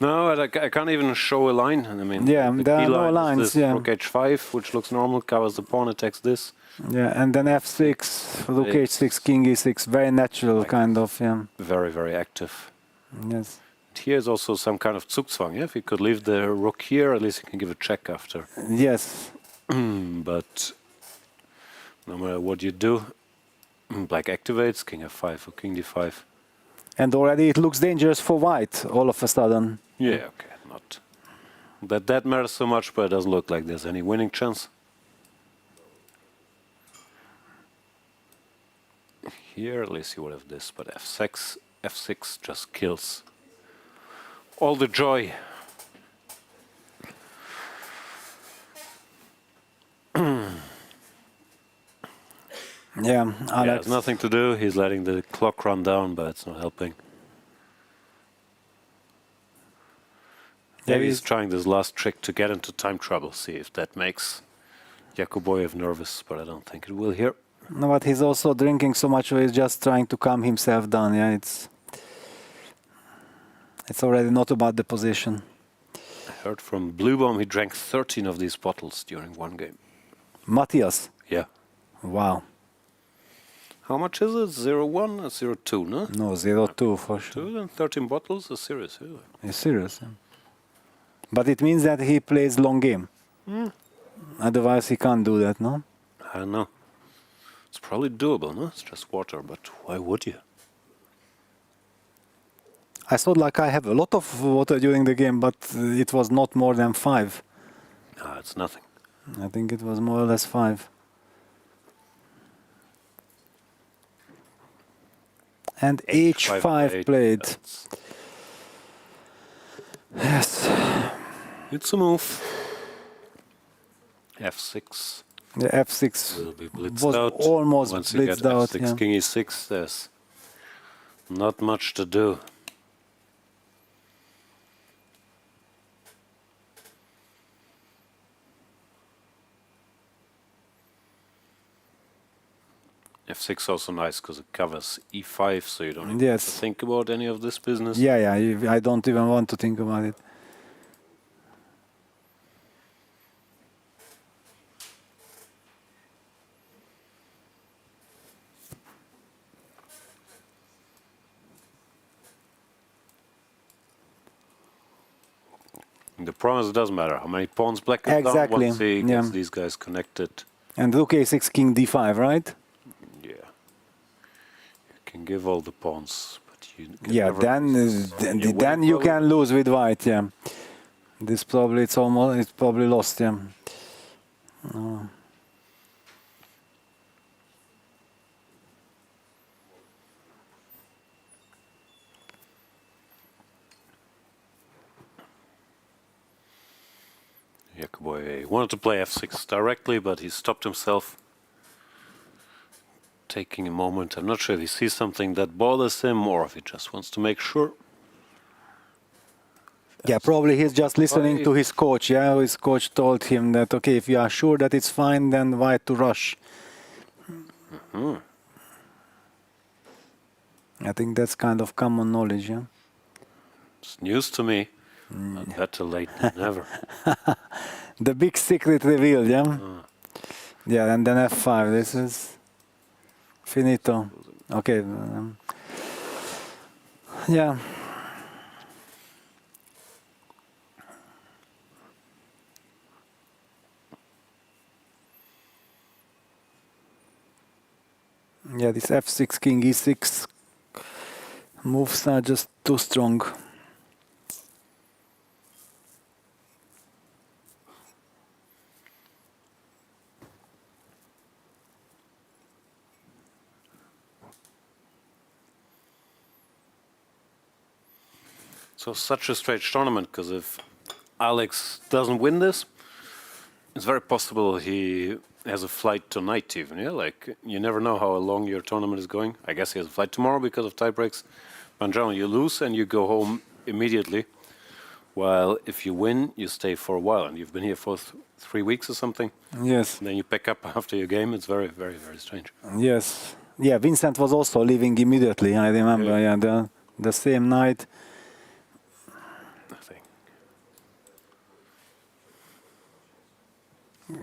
[SPEAKER 1] No, I can't even show a line. I mean,
[SPEAKER 2] yeah,
[SPEAKER 1] the
[SPEAKER 2] there are no
[SPEAKER 1] line
[SPEAKER 2] lines.
[SPEAKER 1] is
[SPEAKER 2] Yeah,
[SPEAKER 1] Rook H5, which looks normal, covers the pawn, attacks this.
[SPEAKER 2] Yeah, and then F6, Rook H6, King E6, very natural kind of. Yeah,
[SPEAKER 1] very, very active.
[SPEAKER 2] Yes.
[SPEAKER 1] Here's also some kind of Zugzwang. Yeah, if you could leave the rook here, at least you can give a check after.
[SPEAKER 2] Yes.
[SPEAKER 1] But no matter what you do, black activates, King F5 or King D5.
[SPEAKER 2] And already it looks dangerous for white all of a sudden.
[SPEAKER 1] Yeah, okay, not that matters so much, but it doesn't look like there's any winning chance. Here, at least you would have this, but F6 just kills all the joy.
[SPEAKER 2] Yeah, Alex.
[SPEAKER 1] There's nothing to do. He's letting the clock run down, but it's not helping. Maybe he's trying this last trick to get into time trouble, see if that makes Yakubboev nervous, but I don't think it will here.
[SPEAKER 2] No, but he's also drinking so much, he's just trying to calm himself down. Yeah, it's already not about the position.
[SPEAKER 1] I heard from Bluebomb he drank 13 of these bottles during one game.
[SPEAKER 2] Matthias?
[SPEAKER 1] Yeah.
[SPEAKER 2] Wow.
[SPEAKER 1] How much is it? 0-1 or 0-2, no?
[SPEAKER 2] No, 0-2 for sure.
[SPEAKER 1] 2 and 13 bottles? Is serious, really?
[SPEAKER 2] It's serious. Yeah. But it means that he plays long game. Otherwise he can't do that, no?
[SPEAKER 1] I don't know. It's probably doable, no? It's just water, but why would you?
[SPEAKER 2] I thought like I have a lot of water during the game, but it was not more than 5.
[SPEAKER 1] No, it's nothing.
[SPEAKER 2] I think it was more or less 5. And H5 played. Yes.
[SPEAKER 1] It's a move. F6.
[SPEAKER 2] The F6
[SPEAKER 1] will be blitzed
[SPEAKER 2] was
[SPEAKER 1] out.
[SPEAKER 2] almost
[SPEAKER 1] Once you
[SPEAKER 2] blitzed
[SPEAKER 1] get
[SPEAKER 2] out.
[SPEAKER 1] F6,
[SPEAKER 2] Yeah.
[SPEAKER 1] King E6, there's not much to do. F6 also nice because it covers E5, so you don't even have
[SPEAKER 2] Yes.
[SPEAKER 1] to think about any of this business.
[SPEAKER 2] Yeah, I don't even want to think about it.
[SPEAKER 1] The problem is it doesn't matter how many pawns black is down
[SPEAKER 2] Exactly,
[SPEAKER 1] once he
[SPEAKER 2] yeah.
[SPEAKER 1] gets these guys connected.
[SPEAKER 2] And rook a6, king d5, right?
[SPEAKER 1] Yeah. You can give all the pawns, but you can
[SPEAKER 2] Yeah,
[SPEAKER 1] never
[SPEAKER 2] then
[SPEAKER 1] lose. When you're
[SPEAKER 2] then
[SPEAKER 1] winning
[SPEAKER 2] you
[SPEAKER 1] probably.
[SPEAKER 2] can lose with white, yeah. This probably it's probably lost, yeah.
[SPEAKER 1] Yakubboev wanted to play f6 directly, but he stopped himself, taking a moment. I'm not sure if he sees something that bothers him or if he just wants to make sure.
[SPEAKER 2] Yeah, probably he's just listening to his coach. Yeah, his coach told him that, okay, if you are sure that it's fine, then why to rush? I think that's kind of common knowledge, yeah.
[SPEAKER 1] It's news to me. But better late than never.
[SPEAKER 2] The big secret revealed, yeah? Yeah, and then f5, this is finito. Okay. Yeah. Yeah, this f6, king e6 moves are just too strong.
[SPEAKER 1] So such a strange tournament, because if Alex doesn't win this, it's very possible he has a flight tonight even, yeah? Like, you never know how long your tournament is going. I guess he has a flight tomorrow because of tie breaks. But in general, you lose and you go home immediately. While if you win, you stay for a while. And you've been here for 3 weeks or something.
[SPEAKER 2] Yes.
[SPEAKER 1] And then you pick up after your game. It's very, very, very strange.
[SPEAKER 2] Yes. Yeah, Vincent was also leaving immediately, I remember. Yeah, the same night.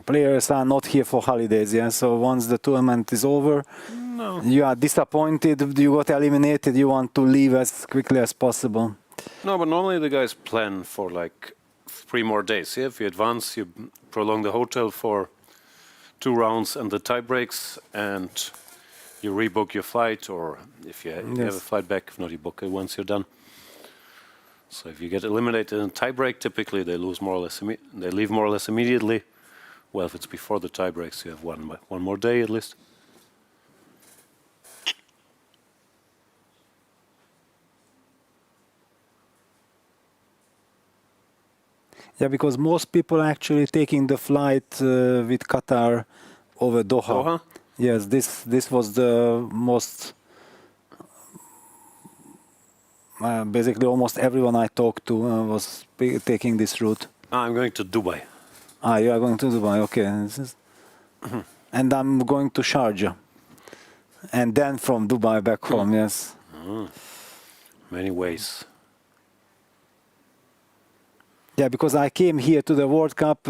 [SPEAKER 2] Players are not here for holidays, yeah. So once the tournament is over, you are disappointed, you got eliminated, you want to leave as quickly as possible.
[SPEAKER 1] No, but normally the guys plan for like 3 more days. Yeah? If you advance, you prolong the hotel for 2 rounds and the tie breaks, and you rebook your flight, or if you have a flight back, if not, you book it once you're done. So if you get eliminated in tie break, typically they lose more or less. They leave more or less immediately. Well, if it's before the tie breaks, you have one more day at least.
[SPEAKER 2] Yeah, because most people are actually taking the flight with Qatar over Doha.
[SPEAKER 1] Doha?
[SPEAKER 2] Yes, this was the most. Basically, almost everyone I talked to was taking this route.
[SPEAKER 1] I'm going to Dubai.
[SPEAKER 2] Ah, you are going to Dubai, okay. And I'm going to Sharjah. And then from Dubai back home, yes.
[SPEAKER 1] Many ways.
[SPEAKER 2] Yeah, because I came here to the World Cup,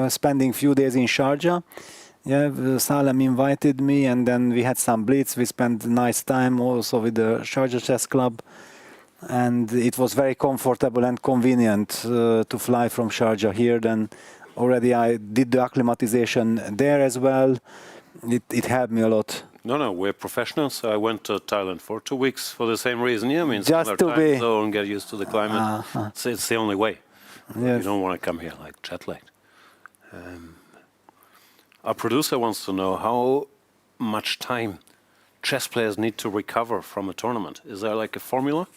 [SPEAKER 2] spending few days in Sharjah. Yeah, Salem invited me, and then we had some blitz. We spent a nice time also with the Sharjah Chess Club. And it was very comfortable and convenient to fly from Sharjah here. Then already I did the acclimatization there as well. It helped me a lot.
[SPEAKER 1] No, we're professionals. So I went to Thailand for 2 weeks for the same reason. Yeah, I mean,
[SPEAKER 2] just to
[SPEAKER 1] time zone, get used to the climate. So it's the only way.
[SPEAKER 2] Yes.
[SPEAKER 1] You don't want to come here like jet lagged. Our producer wants to know how much time chess players need to recover from a tournament. Is there like a formula?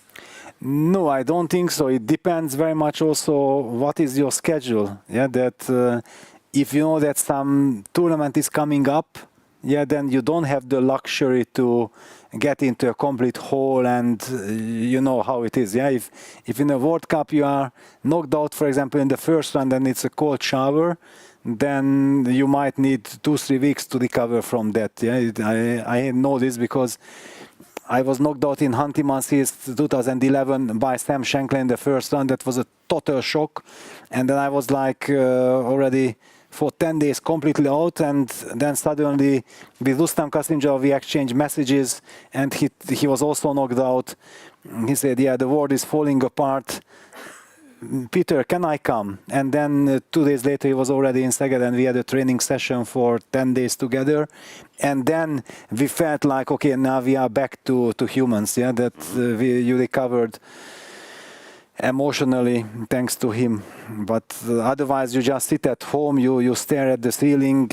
[SPEAKER 2] No, I don't think so. It depends very much also what is your schedule. Yeah, that if you know that some tournament is coming up, yeah, then you don't have the luxury to get into a complete hole, and you know how it is. Yeah, if in a World Cup you are knocked out, for example, in the first round, and it's a cold shower, then you might need 2-3 weeks to recover from that. Yeah, I know this because I was knocked out in Hanti-Mansijsk 2011 by Sam Shankland in the first round. That was a total shock, and then I was like already for 10 days completely out, and then suddenly with Rustam Kasimdzhava we exchanged messages, and he was also knocked out. He said, yeah, the world is falling apart. Peter, can I come? And then 2 days later he was already in Szeged, and we had a training session for 10 days together. And then we felt like, okay, now we are back to humans, yeah, that you recovered emotionally thanks to him. But otherwise you just sit at home, you stare at the ceiling,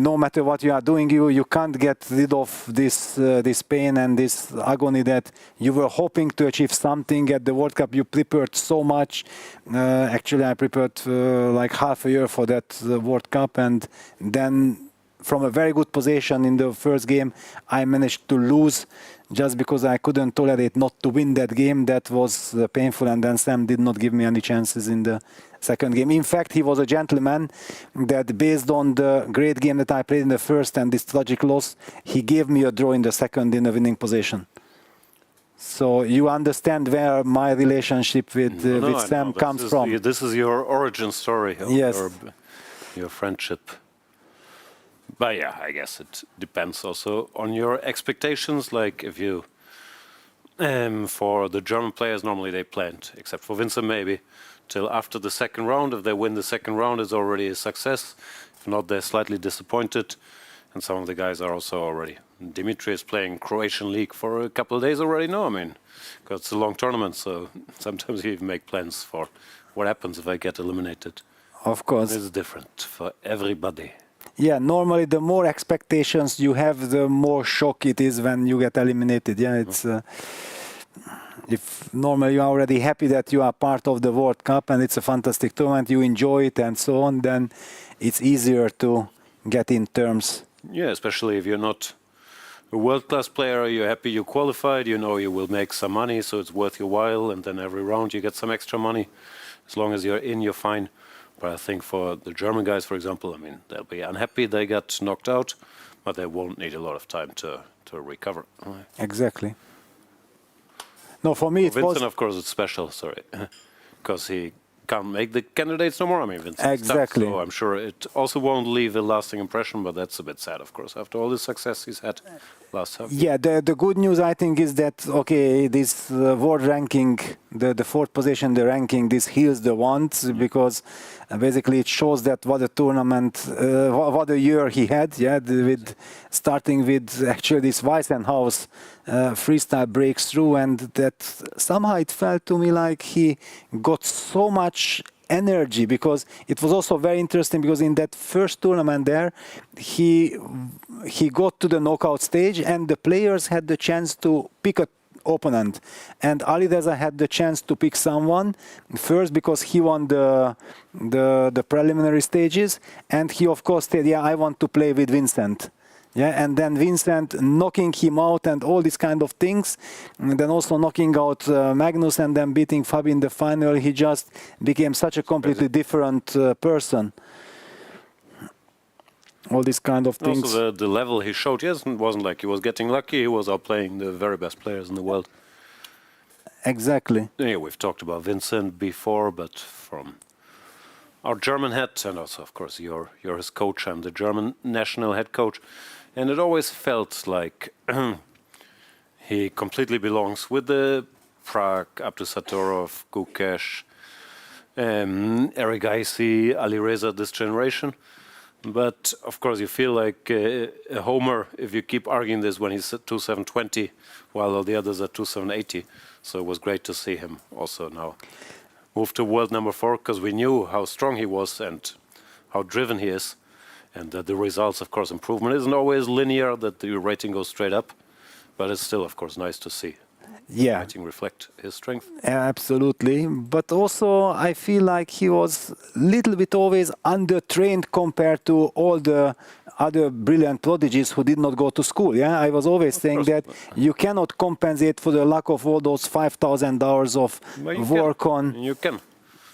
[SPEAKER 2] no matter what you are doing, you can't get rid of this pain and this agony that you were hoping to achieve something at the World Cup. You prepared so much. Actually I prepared like half a year for that World Cup, and then from a very good position in the first game I managed to lose just because I couldn't tolerate not to win that game. That was painful, and then Sam did not give me any chances in the second game. In fact, he was a gentleman that based on the great game that I played in the first and this tragic loss, he gave me a draw in the second in a winning position. So you understand where my relationship with Sam comes from.
[SPEAKER 1] This is your origin story of your friendship. But yeah, I guess it depends also on your expectations. Like if you, for the German players, normally they planned, except for Vincent maybe, till after the second round. If they win the second round, it's already a success. If not, they're slightly disappointed. And some of the guys are also already. Dimitri is playing Croatian League for a couple of days already. No, I mean, because it's a long tournament, so sometimes you even make plans for what happens if I get eliminated.
[SPEAKER 2] Of course.
[SPEAKER 1] It's different for everybody.
[SPEAKER 2] Yeah, normally the more expectations you have, the more shock it is when you get eliminated. Yeah, it's if normally you are already happy that you are part of the World Cup and it's a fantastic tournament, you enjoy it and so on, then it's easier to get in terms.
[SPEAKER 1] Yeah, especially if you're not a world-class player, you're happy you qualified, you know you will make some money, so it's worth your while, and then every round you get some extra money. As long as you're in, you're fine. But I think for the German guys, for example, I mean, they'll be unhappy they got knocked out, but they won't need a lot of time to recover.
[SPEAKER 2] Exactly. No, for me,
[SPEAKER 1] Vincent, of course, it's special, sorry, because he can't make the candidates no more. I mean, Vincent's
[SPEAKER 2] exactly.
[SPEAKER 1] Tough, so I'm sure it also won't leave a lasting impression, but that's a bit sad, of course, after all the success he's had last time.
[SPEAKER 2] Yeah, the good news, I think, is that, okay, this world ranking, the fourth position, the ranking, this heals the wounds, because basically it shows that what a tournament, what a year he had, yeah, starting with actually this Weissenhaus freestyle breaks through, and that somehow it felt to me like he got so much energy, because it was also very interesting because in that first tournament there he got to the knockout stage and the players had the chance to pick an opponent, and Alireza had the chance to pick someone first because he won the preliminary stages, and he of course said, yeah, I want to play with Vincent. Yeah, and then Vincent knocking him out and all these kind of things, and then also knocking out Magnus and then beating Fabi in the final. He just became such a completely different person. All these kind of things.
[SPEAKER 1] Also the level he showed, yes, it wasn't like he was getting lucky. He was outplaying the very best players in the world.
[SPEAKER 2] Exactly.
[SPEAKER 1] Yeah, we've talked about Vincent before, but from our German head, and also, of course, you're his coach. I'm the German national head coach. And it always felt like he completely belongs with the Prague, Abdusattorov, Gukesh, Erigaisi, Alireza, this generation. But, of course, you feel like a homer if you keep arguing this when he's at 2720, while all the others are 2780. So it was great to see him also now move to world number 4, because we knew how strong he was and how driven he is. And the results, of course, improvement isn't always linear, that the rating goes straight up. But it's still, of course, nice to see.
[SPEAKER 2] Yeah.
[SPEAKER 1] Rating reflect his strength.
[SPEAKER 2] Absolutely. But also, I feel like he was a little bit always undertrained compared to all the other brilliant prodigies who did not go to school. Yeah, I was always saying that you cannot compensate for the lack of all those 5,000 hours of work on.
[SPEAKER 1] You can.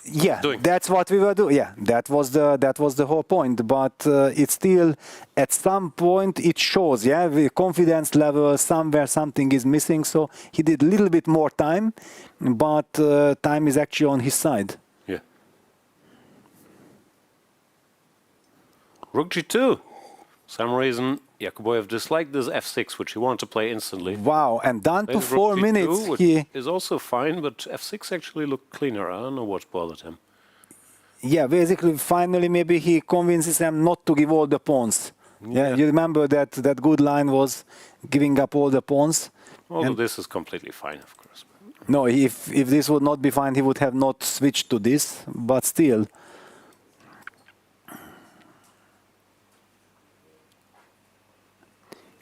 [SPEAKER 2] Yeah, that's what we were doing. Yeah, that was the whole point. But it's still, at some point, it shows. Yeah, the confidence level somewhere something is missing. So he did a little bit more time, but time is actually on his side.
[SPEAKER 1] Yeah. Rook G2. Some reason Yakubboev disliked this f6, which he wanted to play instantly.
[SPEAKER 2] Wow, and down to 4 minutes.
[SPEAKER 1] Which
[SPEAKER 2] he
[SPEAKER 1] is also fine, but f6 actually looked cleaner. I don't know what bothered him.
[SPEAKER 2] Yeah, basically, finally, maybe he convinces them not to give all the pawns. Yeah, you remember that good line was giving up all the pawns.
[SPEAKER 1] Although this is completely fine, of course.
[SPEAKER 2] No, if this would not be fine, he would have not switched to this, but still.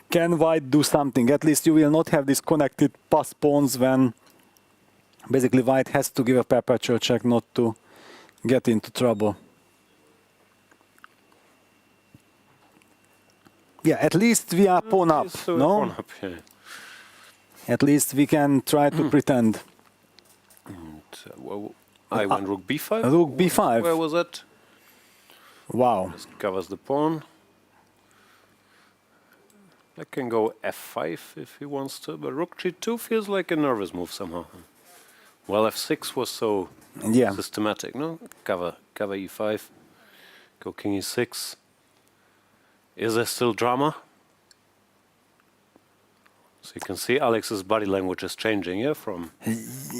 [SPEAKER 2] Can White do something? At least you will not have these connected pass pawns when basically White has to give a perpetual check not to get into trouble. Yeah, at least we are pawn up, no?
[SPEAKER 1] Pawn up, yeah.
[SPEAKER 2] At least we can try to pretend.
[SPEAKER 1] And, well, I went rook b5.
[SPEAKER 2] Rook b5.
[SPEAKER 1] Where was it?
[SPEAKER 2] Wow.
[SPEAKER 1] Just covers the pawn. I can go f5 if he wants to, but rook g2 feels like a nervous move somehow. Well, f6 was so systematic, no? Cover e5, go king e6. Is there still drama? So you can see Alex's body language is changing, yeah, from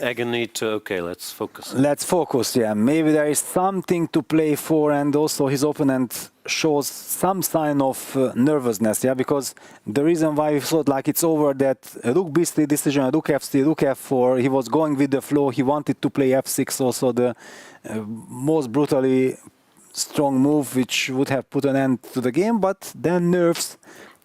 [SPEAKER 1] agony to, okay, let's focus.
[SPEAKER 2] Let's focus, yeah. Maybe there is something to play for, and also his opponent shows some sign of nervousness, yeah, because the reason why we thought like it's over, that rook b3 decision, rook f3, rook f4, he was going with the flow, he wanted to play f6, also the most brutally strong move, which would have put an end to the game, but then nerves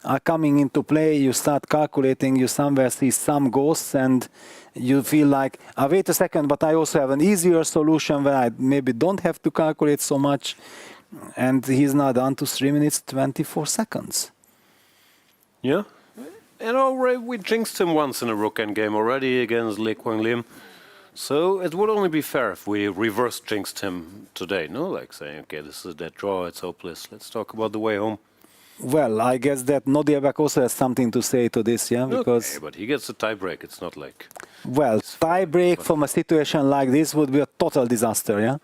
[SPEAKER 2] are coming into play, you start calculating, you somewhere see some ghosts, and you feel like, wait a second, but I also have an easier solution where I maybe don't have to calculate so much. And he's now down to 3 minutes, 24 seconds.
[SPEAKER 1] Yeah. And already we jinxed him once in a rook endgame already against Lee Kwang Lim. So it would only be fair if we reverse jinxed him today, no? Like saying, okay, this is a dead draw, it's hopeless. Let's talk about the way home.
[SPEAKER 2] Well, I guess that Nodirbek also has something to say to this, yeah? Because,
[SPEAKER 1] okay, but he gets a tiebreak, it's not like...
[SPEAKER 2] Well, tiebreak from a situation like this would be a total disaster, yeah?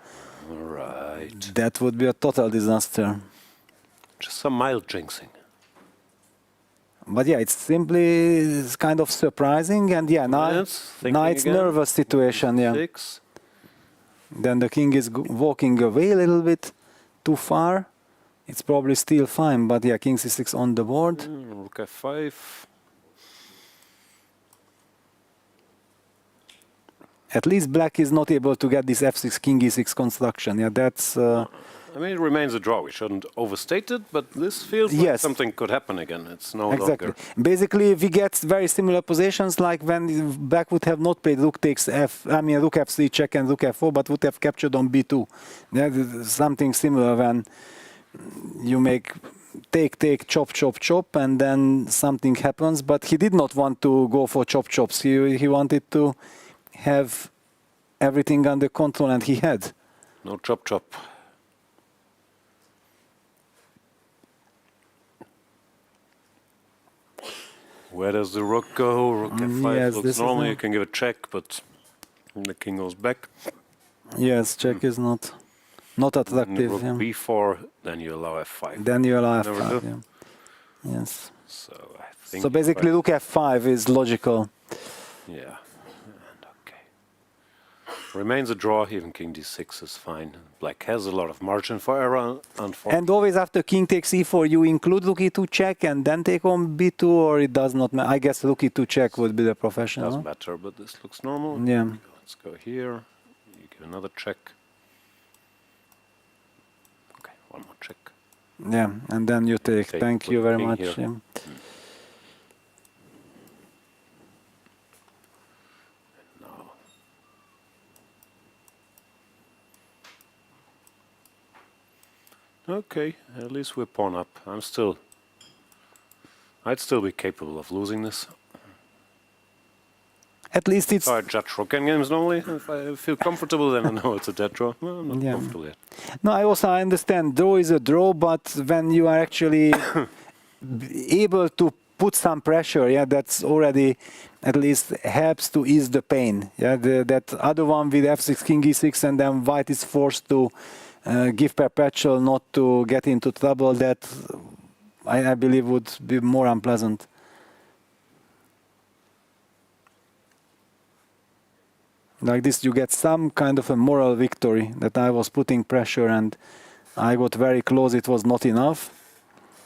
[SPEAKER 1] Right.
[SPEAKER 2] That would be a total disaster.
[SPEAKER 1] Just some mild jinxing.
[SPEAKER 2] But yeah, it's simply kind of surprising, and yeah, now it's nervous situation, yeah.
[SPEAKER 1] 6.
[SPEAKER 2] Then the king is walking away a little bit too far. It's probably still fine, but yeah, king c6 on the board.
[SPEAKER 1] Rook f5.
[SPEAKER 2] At least black is not able to get this f6 king e6 construction. Yeah, that's.
[SPEAKER 1] I mean, it remains a draw. We shouldn't overstate it, but this feels like something could happen again. It's no longer.
[SPEAKER 2] Basically, we get very similar positions, like when black would have not played rook takes rook f3 check and rook f4, but would have captured on b2. Yeah, something similar when you make take, chop, chop, chop, and then something happens. But he did not want to go for chop chops. He wanted to have everything under control, and he had.
[SPEAKER 1] No chop chop. Where does the rook go? Rook f5 looks normal. You can give a check, but the king goes back.
[SPEAKER 2] Yes, check is not attractive.
[SPEAKER 1] Rook b4, then you allow f5.
[SPEAKER 2] Then you allow f5. Yeah. Yes.
[SPEAKER 1] So I think.
[SPEAKER 2] So basically, rook f5 is logical.
[SPEAKER 1] Yeah. Remains a draw, even king d6 is fine. Black has a lot of margin for error, unfortunately.
[SPEAKER 2] And always after king takes e4, you include rook e2 check and then take on b2, or it does not matter? I guess rook e2 check would be the professional.
[SPEAKER 1] Doesn't matter, but this looks normal.
[SPEAKER 2] Yeah.
[SPEAKER 1] Let's go here. You give another check. Okay, one more check.
[SPEAKER 2] Yeah, and then you take. Thank you very much. Yeah.
[SPEAKER 1] Okay, at least we're pawn up. I'd still be capable of losing this.
[SPEAKER 2] At least it's...
[SPEAKER 1] I judge rook games normally. If I feel comfortable, then I know it's a dead draw. Well, I'm not comfortable yet.
[SPEAKER 2] No, I understand. Draw is a draw, but when you are actually able to put some pressure, yeah, that's already at least helps to ease the pain. Yeah, that other one with f6, king e6, and then white is forced to give perpetual, not to get into trouble. That I believe would be more unpleasant. Like this, you get some kind of a moral victory that I was putting pressure and I got very close. It was not enough.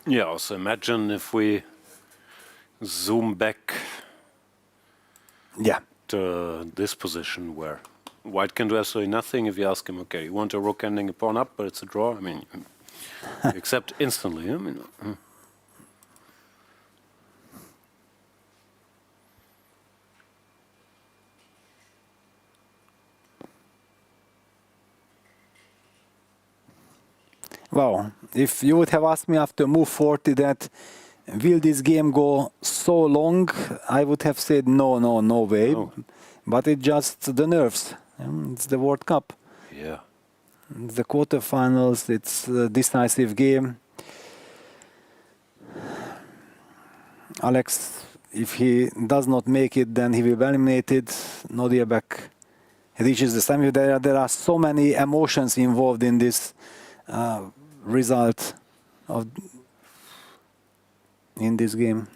[SPEAKER 1] Yeah, also imagine if we zoom back to this position where white can do absolutely nothing. If you ask him, okay, you want a rook ending a pawn up, but it's a draw. I mean, you accept instantly. I mean,
[SPEAKER 2] Wow, if you would have asked me after move 40 that will this game go so long, I would have said no way. Oh. But it's just the nerves. It's the World Cup.
[SPEAKER 1] Yeah.
[SPEAKER 2] It's the quarterfinals, it's a decisive game. Alex, if he does not make it, then he will be eliminated. Nodirbek reaches the semi. There are so many emotions involved in this result in this game.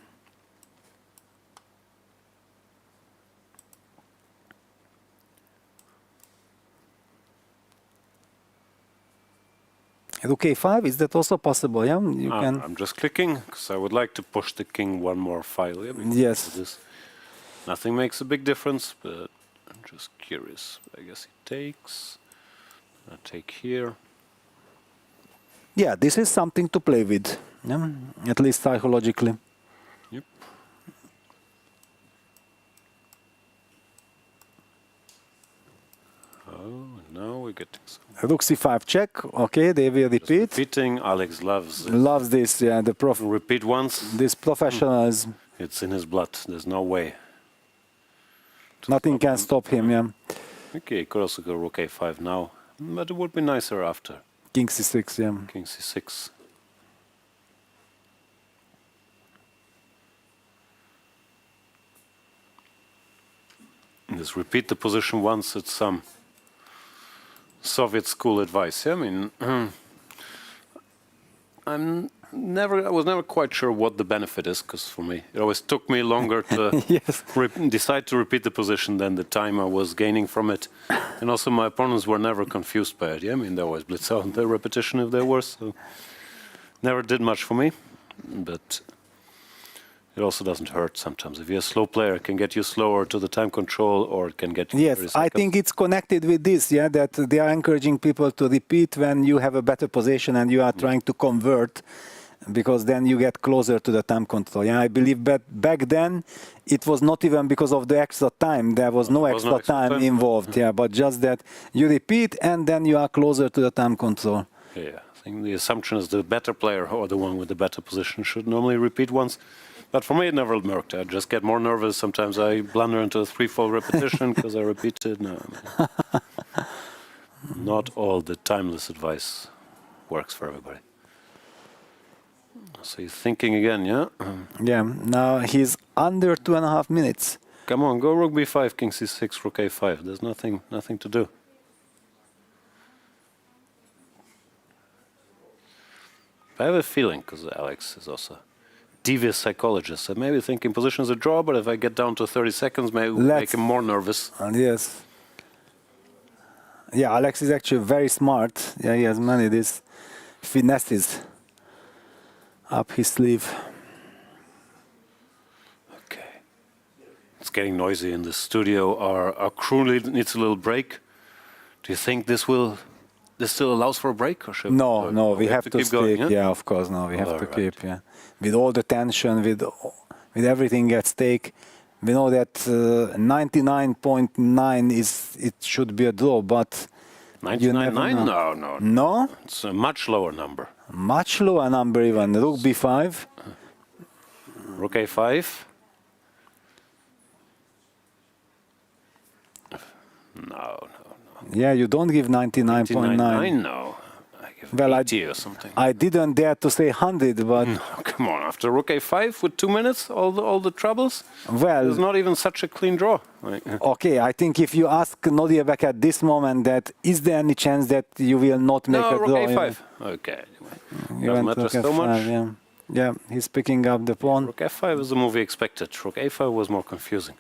[SPEAKER 2] Rook a5, is that also possible? Yeah, you can.
[SPEAKER 1] I'm just clicking because I would like to push the king one more file. Yeah,
[SPEAKER 2] yes.
[SPEAKER 1] Nothing makes a big difference, but I'm just curious. I guess he takes. I take here.
[SPEAKER 2] Yeah, this is something to play with, yeah? At least psychologically.
[SPEAKER 1] Yep. Oh, now we're getting some.
[SPEAKER 2] Rook c5 check. Okay, they will repeat.
[SPEAKER 1] Just repeating. Alex loves it.
[SPEAKER 2] Loves this. Yeah, the
[SPEAKER 1] repeat once.
[SPEAKER 2] This professionalism.
[SPEAKER 1] It's in his blood. There's no way.
[SPEAKER 2] Nothing can stop him. Yeah.
[SPEAKER 1] Okay, he could also go rook a5 now, but it would be nicer after.
[SPEAKER 2] King c6, yeah.
[SPEAKER 1] King c6. Just repeat the position once. It's some Soviet school advice. Yeah? I mean, I was never quite sure what the benefit is, because for me, it always took me longer to decide to repeat the position than the time I was gaining from it. And also my opponents were never confused by it. Yeah? I mean, they always blitz out the repetition if they were, so never did much for me. But it also doesn't hurt sometimes. If you're a slow player, it can get you slower to the time control, or it can get you 30 seconds.
[SPEAKER 2] I think it's connected with this, yeah, that they are encouraging people to repeat when you have a better position and you are trying to convert, because then you get closer to the time control. Yeah, I believe that back then it was not even because of the extra time. There was no extra time involved, yeah, but just that you repeat and then you are closer to the time control.
[SPEAKER 1] Yeah, I think the assumption is the better player or the one with the better position should normally repeat once. But for me, it never worked. I just get more nervous. Sometimes I blunder into a threefold repetition because I repeated. No, not all the timeless advice works for everybody. So he's thinking again, yeah?
[SPEAKER 2] Yeah, now he's under 2.5 minutes.
[SPEAKER 1] Come on, go rook b5, king c6, rook a5. There's nothing to do. I have a feeling, because Alex is also devious psychologist, I may be thinking position's a draw, but if I get down to 30 seconds, maybe we'll make him more nervous.
[SPEAKER 2] Yes. Yeah, Alex is actually very smart. Yeah, he has many these finesses up his sleeve.
[SPEAKER 1] Okay. It's getting noisy in the studio. Our crew needs a little break. Do you think this still allows for a break? Or should
[SPEAKER 2] no, we have to
[SPEAKER 1] keep going,
[SPEAKER 2] stick. Yeah, of course, no, we have to keep, yeah. With all the tension, with everything at stake, we know that 99.9 it should be a draw, but
[SPEAKER 1] 99.9? No.
[SPEAKER 2] No?
[SPEAKER 1] It's a much lower number.
[SPEAKER 2] Much lower number even. Rook b5.
[SPEAKER 1] Rook a5. No.
[SPEAKER 2] Yeah, you don't give 99.9.
[SPEAKER 1] 99, no. I give 80 or something.
[SPEAKER 2] I didn't dare to say 100, but...
[SPEAKER 1] No, come on, after Rook a5 with 2 minutes, all the troubles?
[SPEAKER 2] Well...
[SPEAKER 1] There's not even such a clean draw.
[SPEAKER 2] Okay, I think if you ask Nodirbek at this moment that is there any chance that you will not make a
[SPEAKER 1] Rook
[SPEAKER 2] draw?
[SPEAKER 1] a5. Okay, anyway. Doesn't matter so much.
[SPEAKER 2] Yeah, he's picking up the pawn.
[SPEAKER 1] Rook f5 is the move we expected. Rook a5 was more confusing.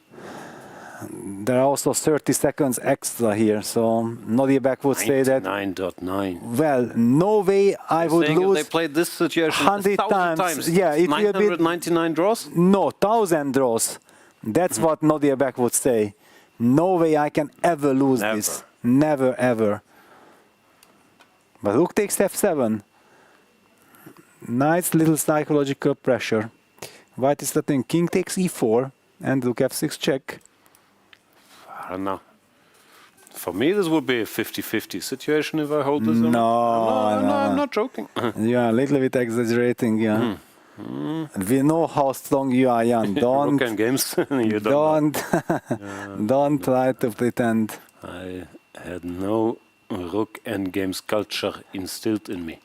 [SPEAKER 2] There are also 30 seconds extra here, so Nodirbek would say that...
[SPEAKER 1] 99.9.
[SPEAKER 2] Well, no way I would lose...
[SPEAKER 1] If they played this situation
[SPEAKER 2] 100 times. Yeah, it will be
[SPEAKER 1] 999 draws?
[SPEAKER 2] No, 1,000 draws. That's what Nodirbek would say. No way I can ever lose this. Never, ever. But rook takes f7. Nice little psychological pressure. White is letting king takes e4 and rook f6 check.
[SPEAKER 1] I don't know. For me, this would be a 50-50 situation if I hold this.
[SPEAKER 2] No,
[SPEAKER 1] I'm not joking.
[SPEAKER 2] You are a little bit exaggerating, yeah. We know how strong you are, Jan. Don't,
[SPEAKER 1] Rook and games. You
[SPEAKER 2] don't try to pretend.
[SPEAKER 1] I had no rook and games culture instilled in me.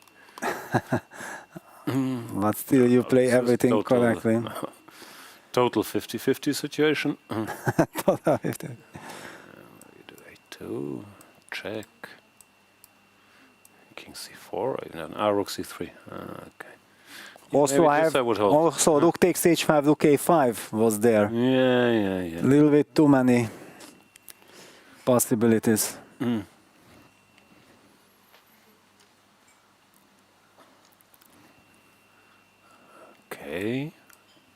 [SPEAKER 2] But still, you play everything correctly.
[SPEAKER 1] Total 50-50 situation.
[SPEAKER 2] Total 50.
[SPEAKER 1] We do a2, check. King c4, no, rook c3. Okay.
[SPEAKER 2] Also, also rook takes h5, rook a5 was there.
[SPEAKER 1] Yeah.
[SPEAKER 2] A little bit too many possibilities.
[SPEAKER 1] Okay,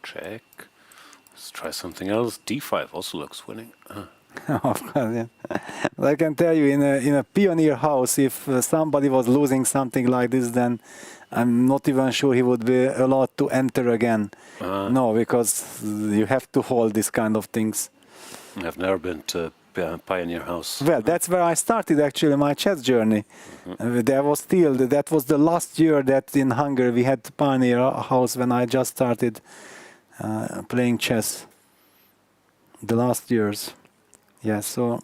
[SPEAKER 1] check. Let's try something else. d5 also looks winning.
[SPEAKER 2] Of course, yeah. I can tell you, in a pioneer house, if somebody was losing something like this, then I'm not even sure he would be allowed to enter again. No, because you have to hold these kind of things.
[SPEAKER 1] I've never been to Pioneer House.
[SPEAKER 2] Well, that's where I started actually my chess journey. There was still, that was the last year that in Hungary we had Pioneer House when I just started playing chess. The last years. Yeah, so...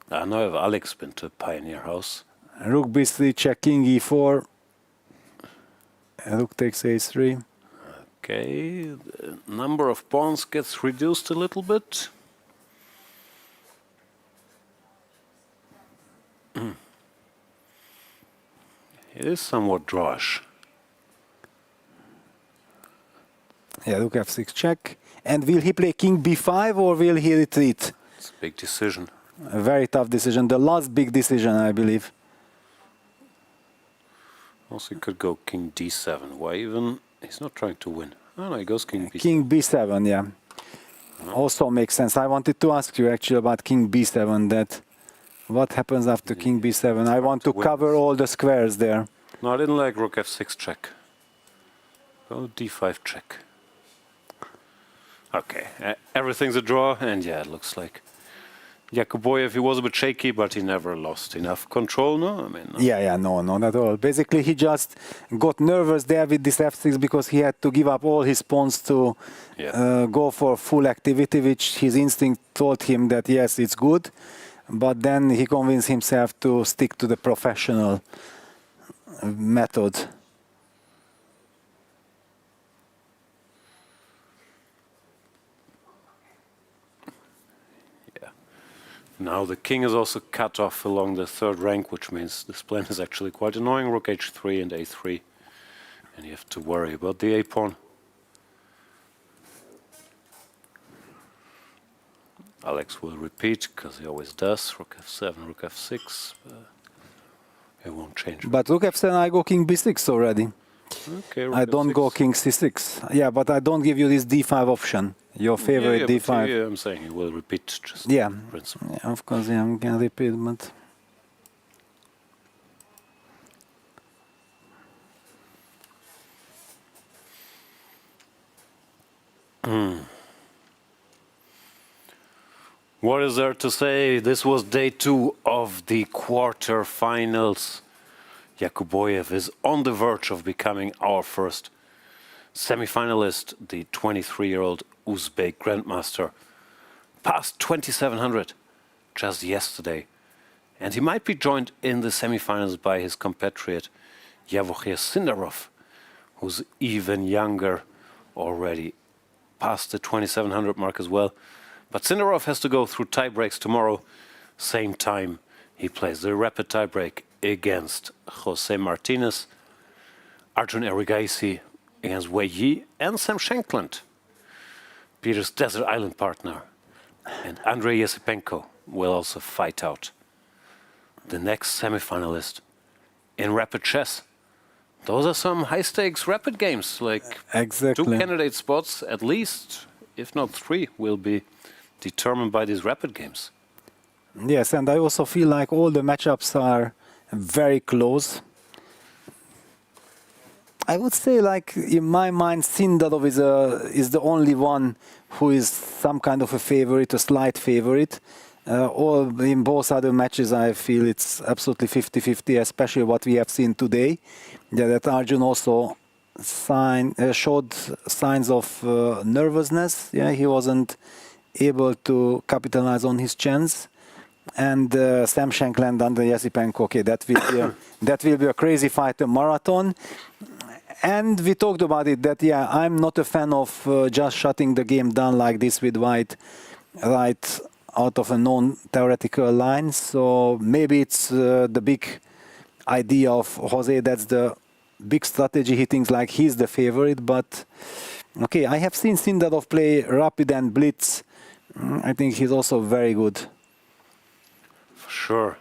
[SPEAKER 1] I know if Alex been to Pioneer House.
[SPEAKER 2] Rook b3, check, king e4. Rook takes a3.
[SPEAKER 1] Okay, the number of pawns gets reduced a little bit. It is somewhat drawish.
[SPEAKER 2] Yeah, rook f6 check. And will he play king b5 or will he retreat?
[SPEAKER 1] It's a big decision.
[SPEAKER 2] A very tough decision. The last big decision, I believe.
[SPEAKER 1] Also, he could go king d7. Why even? He's not trying to win. Oh no, he goes king b7.
[SPEAKER 2] King b7, yeah. Also makes sense. I wanted to ask you actually about king b7. That what happens after king b7? I want to cover all the squares there.
[SPEAKER 1] No, I didn't like rook f6 check. Go d5 check. Okay, everything's a draw, and yeah, it looks like Yakubboev, he was a bit shaky, but he never lost enough control, no? I mean, no.
[SPEAKER 2] Yeah, no, not at all. Basically, he just got nervous there with this f6 because he had to give up all his pawns to go for full activity, which his instinct told him that yes, it's good, but then he convinced himself to stick to the professional method.
[SPEAKER 1] Now the king is also cut off along the third rank, which means this plan is actually quite annoying. Rook h3 and a3. And you have to worry about the a-pawn. Alex will repeat, because he always does. Rook f7, rook f6. It won't change.
[SPEAKER 2] But rook f7, I go king b6 already.
[SPEAKER 1] Okay,
[SPEAKER 2] I don't go king c6. Yeah, but I don't give you this d5 option. Your favorite d5.
[SPEAKER 1] Yeah, I'm saying he will repeat just principle.
[SPEAKER 2] Yeah, of course, yeah, we can repeat, but...
[SPEAKER 1] What is there to say? This was day 2 of the quarterfinals. Yakubboev is on the verge of becoming our first semi-finalist. The 23-year-old Uzbek grandmaster passed 2,700 just yesterday, and he might be joined in the semi-finals by his compatriot Javokhir Sindarov, who's even younger, already past the 2,700 mark as well. But Sindarov has to go through tie breaks tomorrow. Same time, he plays the rapid tie break against Jose Martinez, Arjun Erigaisi against Wei Yi, and Sam Shankland, Peter's desert island partner. And Andrey Esipenko will also fight out the next semi-finalist in rapid chess. Those are some high-stakes rapid games, like
[SPEAKER 2] exactly.
[SPEAKER 1] 2 candidate spots at least, if not 3, will be determined by these rapid games.
[SPEAKER 2] Yes, and I also feel like all the matchups are very close. I would say, like, in my mind, Sindarov is the only one who is some kind of a favorite, a slight favorite. All in both other matches, I feel it's absolutely 50-50, especially what we have seen today. Yeah, that Arjun also showed signs of nervousness. Yeah, he wasn't able to capitalize on his chance. And Sam Shankland and Esipenko, okay, that will be a crazy fight, a marathon. And we talked about it, that, yeah, I'm not a fan of just shutting the game down like this with white right out of a non-theoretical line. So maybe it's the big idea of Jose, that's the big strategy. He thinks like he's the favorite, but okay, I have seen Sindarov play rapid and blitz. I think he's also very good.
[SPEAKER 1] For sure.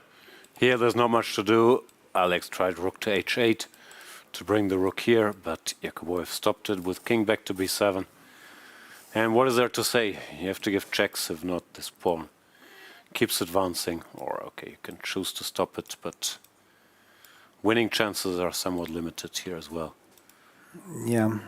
[SPEAKER 1] Here there's not much to do. Alex tried rook to h8 to bring the rook here, but Yakubboev stopped it with king back to b7. And what is there to say? You have to give checks, if not this pawn keeps advancing. Or, okay, you can choose to stop it, but winning chances are somewhat limited here as well.
[SPEAKER 2] Yeah.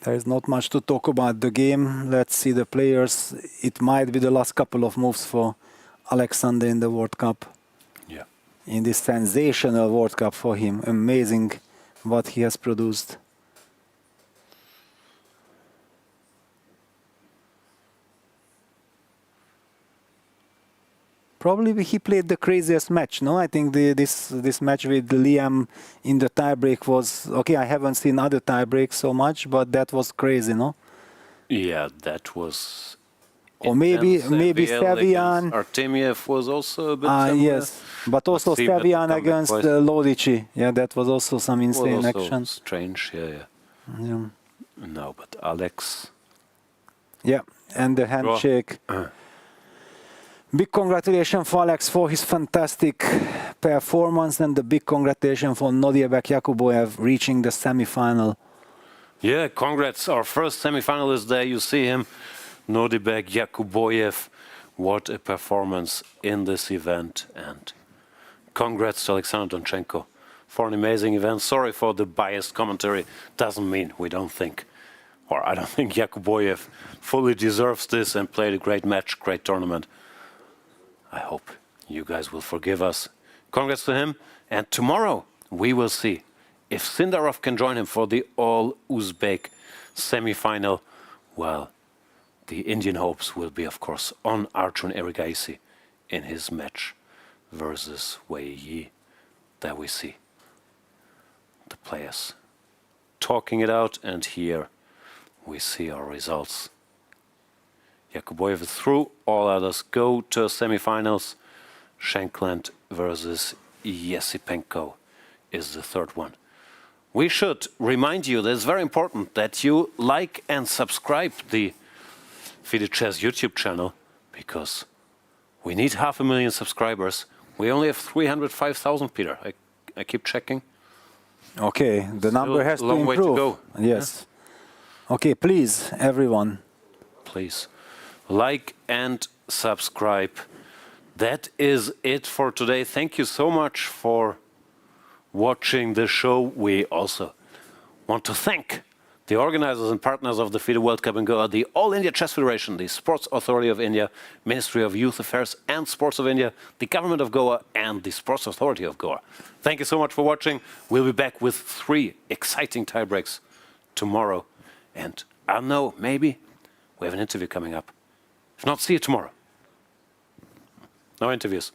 [SPEAKER 2] There is not much to talk about the game. Let's see the players. It might be the last couple of moves for Alexander in the World Cup.
[SPEAKER 1] Yeah.
[SPEAKER 2] In this sensational World Cup for him. Amazing what he has produced. Probably he played the craziest match, no? I think this match with Liam in the tiebreak was, okay, I haven't seen other tiebreaks so much, but that was crazy, no?
[SPEAKER 1] Yeah, that was...
[SPEAKER 2] Or maybe Savian.
[SPEAKER 1] Artemiev was also a bit similar.
[SPEAKER 2] Yes, but also Savian against Lodici. Yeah, that was also some insane action.
[SPEAKER 1] Strange, yeah. No, but Alex...
[SPEAKER 2] Yeah, and the handshake. Big congratulations for Alex for his fantastic performance, and the big congratulations for Nodirbek Yakubboev reaching the semi-final.
[SPEAKER 1] Yeah, congrats. Our first semi-finalist there, you see him. Nodirbek Yakubboev. What a performance in this event. And congrats to Alexander Donchenko for an amazing event. Sorry for the biased commentary. Doesn't mean we don't think, or I don't think Yakubboev fully deserves this and played a great match, great tournament. I hope you guys will forgive us. Congrats to him. And tomorrow we will see if Sindarov can join him for the all-Uzbek semi-final. Well, the Indian hopes will be, of course, on Arjun Erigaisi in his match versus Wei Yi. There we see the players talking it out, and here we see our results. Yakubboev is through, all others go to semi-finals. Shankland versus Esipenko is the third one. We should remind you that it's very important that you like and subscribe the FIDE Chess YouTube channel, because we need 500,000 subscribers. We only have 305,000, Peter. I keep checking.
[SPEAKER 2] Okay, the number has to improve.
[SPEAKER 1] Long way to go.
[SPEAKER 2] Yes. Yeah. Okay, please, everyone.
[SPEAKER 1] Please. Like and subscribe. That is it for today. Thank you so much for watching the show. We also want to thank The organizers and partners of the FIDE World Cup in Goa, the All India Chess Federation, the Sports Authority of India, Ministry of Youth Affairs and Sports of India, the Government of Goa and the Sports Authority of Goa. Thank you so much for watching. We'll be back with 3 exciting tiebreaks tomorrow. And I know, maybe, we have an interview coming up. If not, see you tomorrow. No interviews.